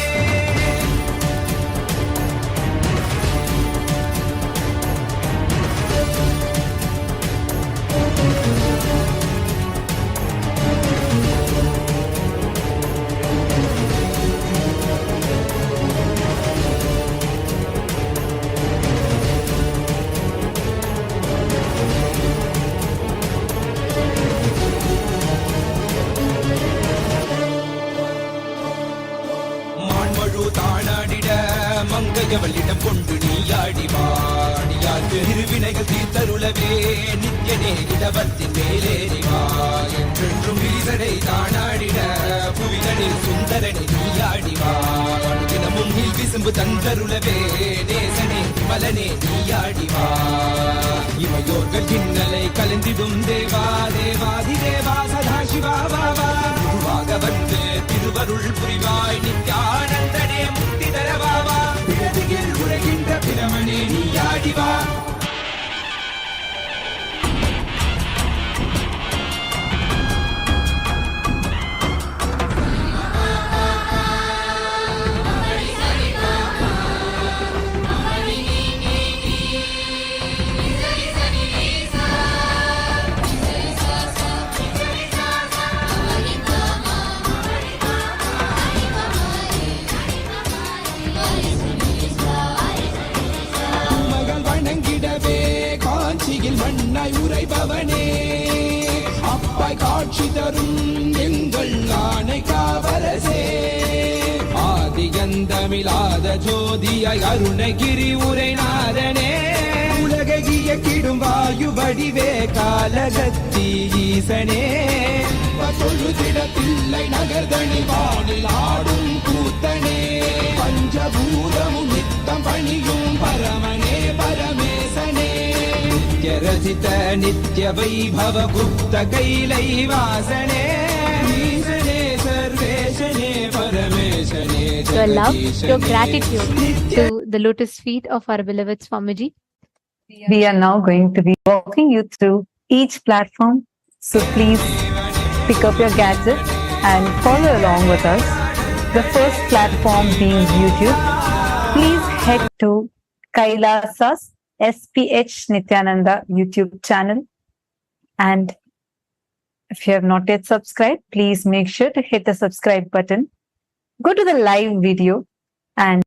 மங்கையவளிடம் கொண்டு நீயாடி வாடியாக்கு இருவினைகள் தீர்த்தருளவே நித்யனே இடவத்தின் மேலேறிவா என்றென்றும் வீசனை தானாடிட புவிதனில் சுந்தரனை நீயாடிவா தினமும் நீல் விசும்பு தந்தருளவே நேசனே மலனே நீயாடிவா இமையோர்கள் இன்னலை கலந்திடும் தேவா தேவாதி தேவா சதா சிவா பாபா குருவாக வந்து திருவருள் புரிவாய் நித்யானந்தனே முக்தி தரவாவா பிறவியில் உரைகின்ற பிரமணே நீயாடிவா மண்ணாய் உரைபவனே அப்பாய் காட்சி தரும் எங்கள் ஆணை காவரசே ஆதியந்தமிழாத ஜோதியாய் அருணகிரி உரைநாதனே உலகை இயக்கிடும் வாயு வடிவே காலகத்தி ஈசனே தொழுதிடத்தில்லை நகர்தனி வானில் ஆடும் கூத்தனே பஞ்சபூதமும் नित्य वैभव गुप्त कैलैवासने ईशने सर्वेशने परमेशने Your love, your gratitude to the lotus feet of our beloved Swamiji. We are now going to be walking you through each platform. So please pick up your gadget and follow along with us. The first platform being YouTube. Please head to KAILASA's SPH Nithyananda YouTube channel. And if you have not yet subscribed, please make sure to hit the subscribe button. Go to the live video, and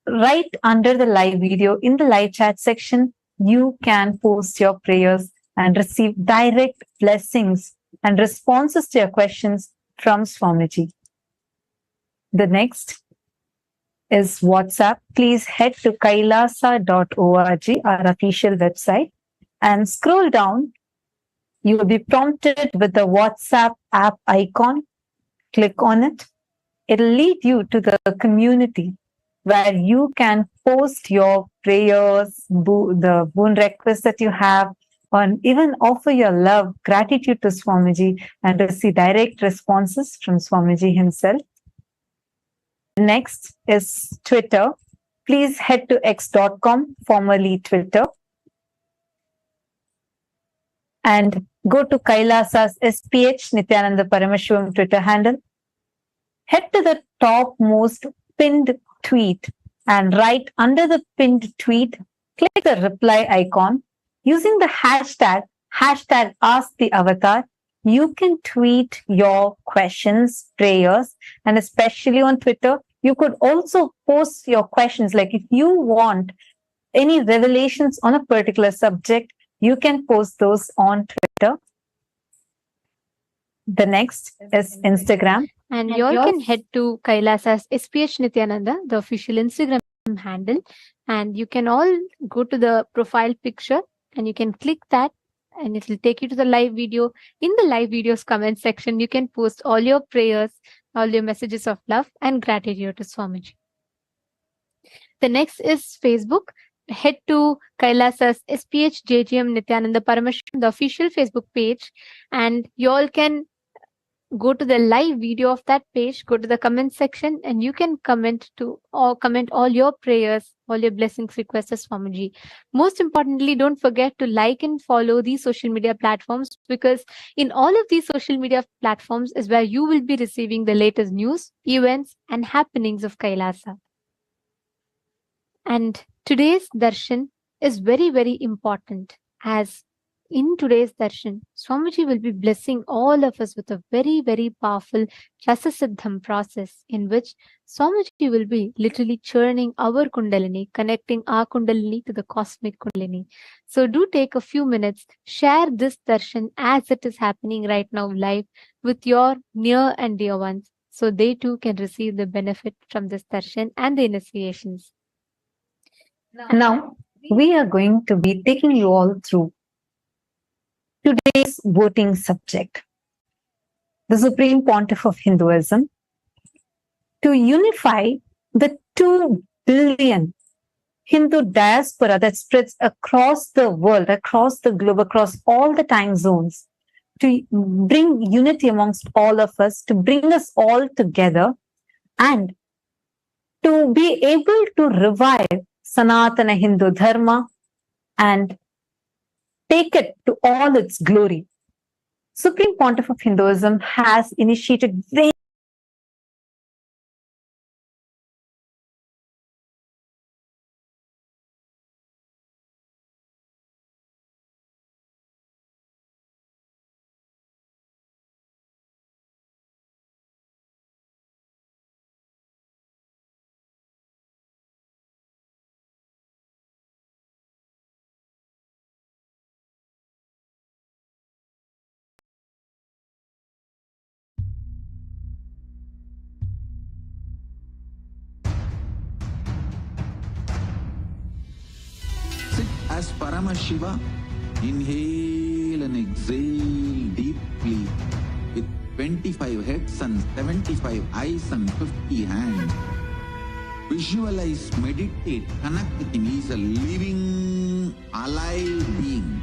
right under the live video in the live chat section, you can post your prayers and receive direct blessings and responses to your questions from Swamiji. The next is WhatsApp. Please head to kailasa.org, our official website, and scroll down. You will be prompted with the WhatsApp app icon. Click on it. It will lead you to the community where you can post your prayers, the boon requests that you have, or even offer your love, gratitude to Swamiji and receive direct responses from Swamiji himself. Next is Twitter. Please head to x.com, formerly Twitter, and go to KAILASA's SPH Nithyananda Paramashivam Twitter handle. Head to the topmost pinned tweet, and right under the pinned tweet, click the reply icon. Using the hashtag #AskTheAvatar, you can tweet your questions, prayers, and especially on Twitter, you could also post your questions. Like if you want any revelations on a particular subject, you can post those on Twitter. The next is Instagram. And you all can head to KAILASA's SPH Nithyananda, the official Instagram handle, and you can all go to the profile picture and you can click that and it will take you to the live video. In the live videos comment section, you can post all your prayers, all your messages of love and gratitude to Swamiji. The next is Facebook. Head to KAILASA's SPH JGM Nithyananda Paramashivam, the official Facebook page, and you all can go to the live video of that page, go to the comment section, and you can comment all your prayers, all your blessings, requests as Swamiji. Most importantly, don't forget to like and follow these social media platforms, because in all of these social media platforms is where you will be receiving the latest news, events, and happenings of Kailasa. And today's darshan is very, very important, as in today's darshan, Swamiji will be blessing all of us with a very, very powerful Rasasiddham process, in which Swamiji will be literally churning our Kundalini, connecting our Kundalini to the cosmic Kundalini. So do take a few minutes, share this darshan as it is happening right now live with your near and dear ones, so they too can receive the benefit from this darshan and the initiations. Now, we are going to be taking you all through today's voting subject, the Supreme Pontiff of Hinduism, to unify the 2 billion Hindu diaspora that spreads across the world, across the globe, across all the time zones, to bring unity amongst all of us, to bring us all together, and to be able to revive Sanatana Hindu Dharma and take it to all its glory. Supreme Pontiff of Hinduism has initiated very Sit as Paramashiva. Inhale and exhale deeply with 25 heads and 75 eyes and 50 hands. Visualize, meditate, connect with him. He is a living, alive being.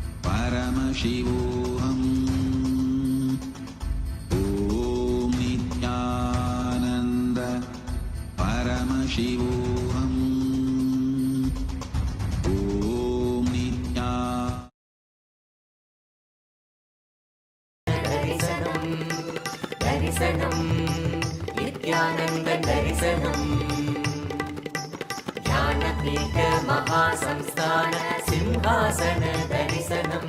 Paramashivoham. Om Nithyananda Paramashivoham. Om दर्शनं नित्यानन्द दर्शनं ज्ञानपीठ महासंस्थान सिंहासन दर्शनं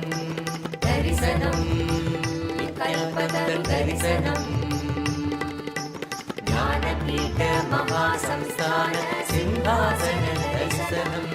कल्पतरु दर्शनं ज्ञानपीठ महासंस्थान सिंहासन दर्शनम्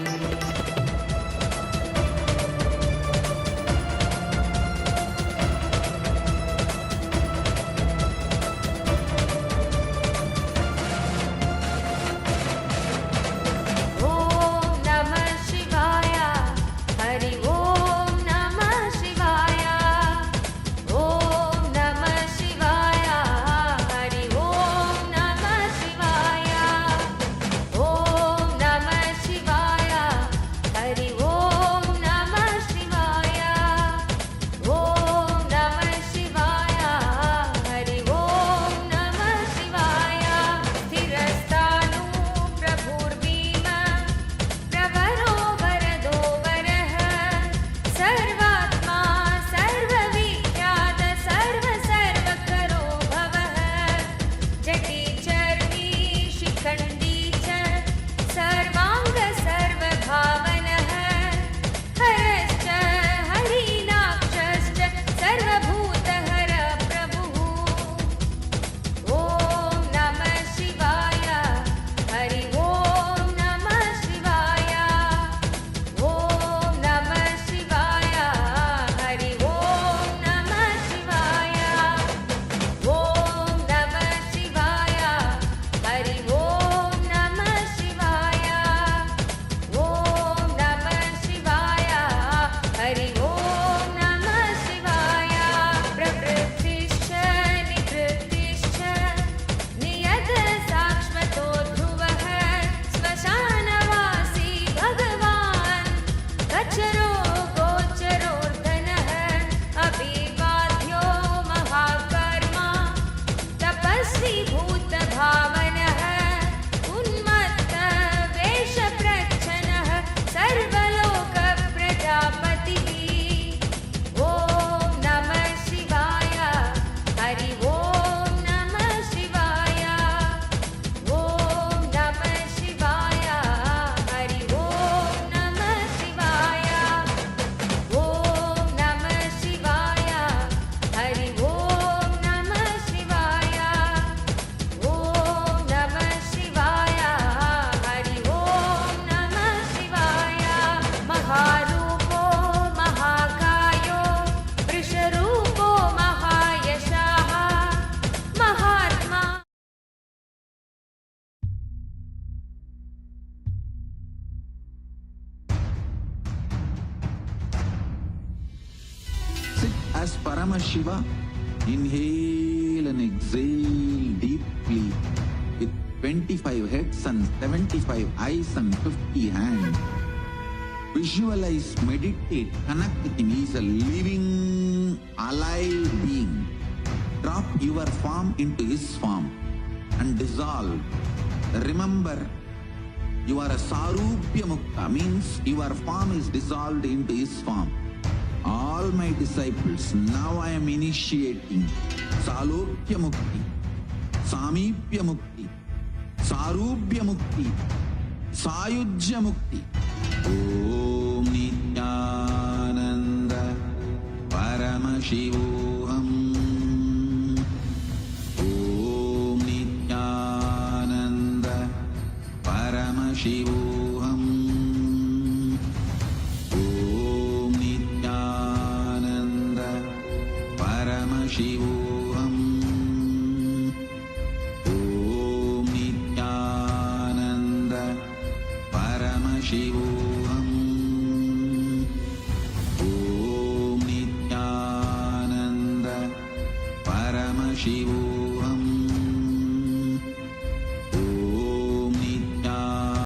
As Paramashiva, inhale and exhale deeply with 25 heads and 75 eyes and 50 hands. Visualize, meditate, connect with him. He is a living, alive being. Drop your form into his form and dissolve. Remember, you are a Sarupya Mukta, means your form is dissolved into his form. All my disciples, now I am initiating Salokya Mukti, Samipya Mukti, Sarupya Mukti, Sayujya Mukti. Om Nithyananda Paramashivoham. Om Nithyananda Paramashivoham. Om Nithyananda Paramashivoham. Om Nithyananda Paramashivoham. Om Nithyananda Paramashivoham.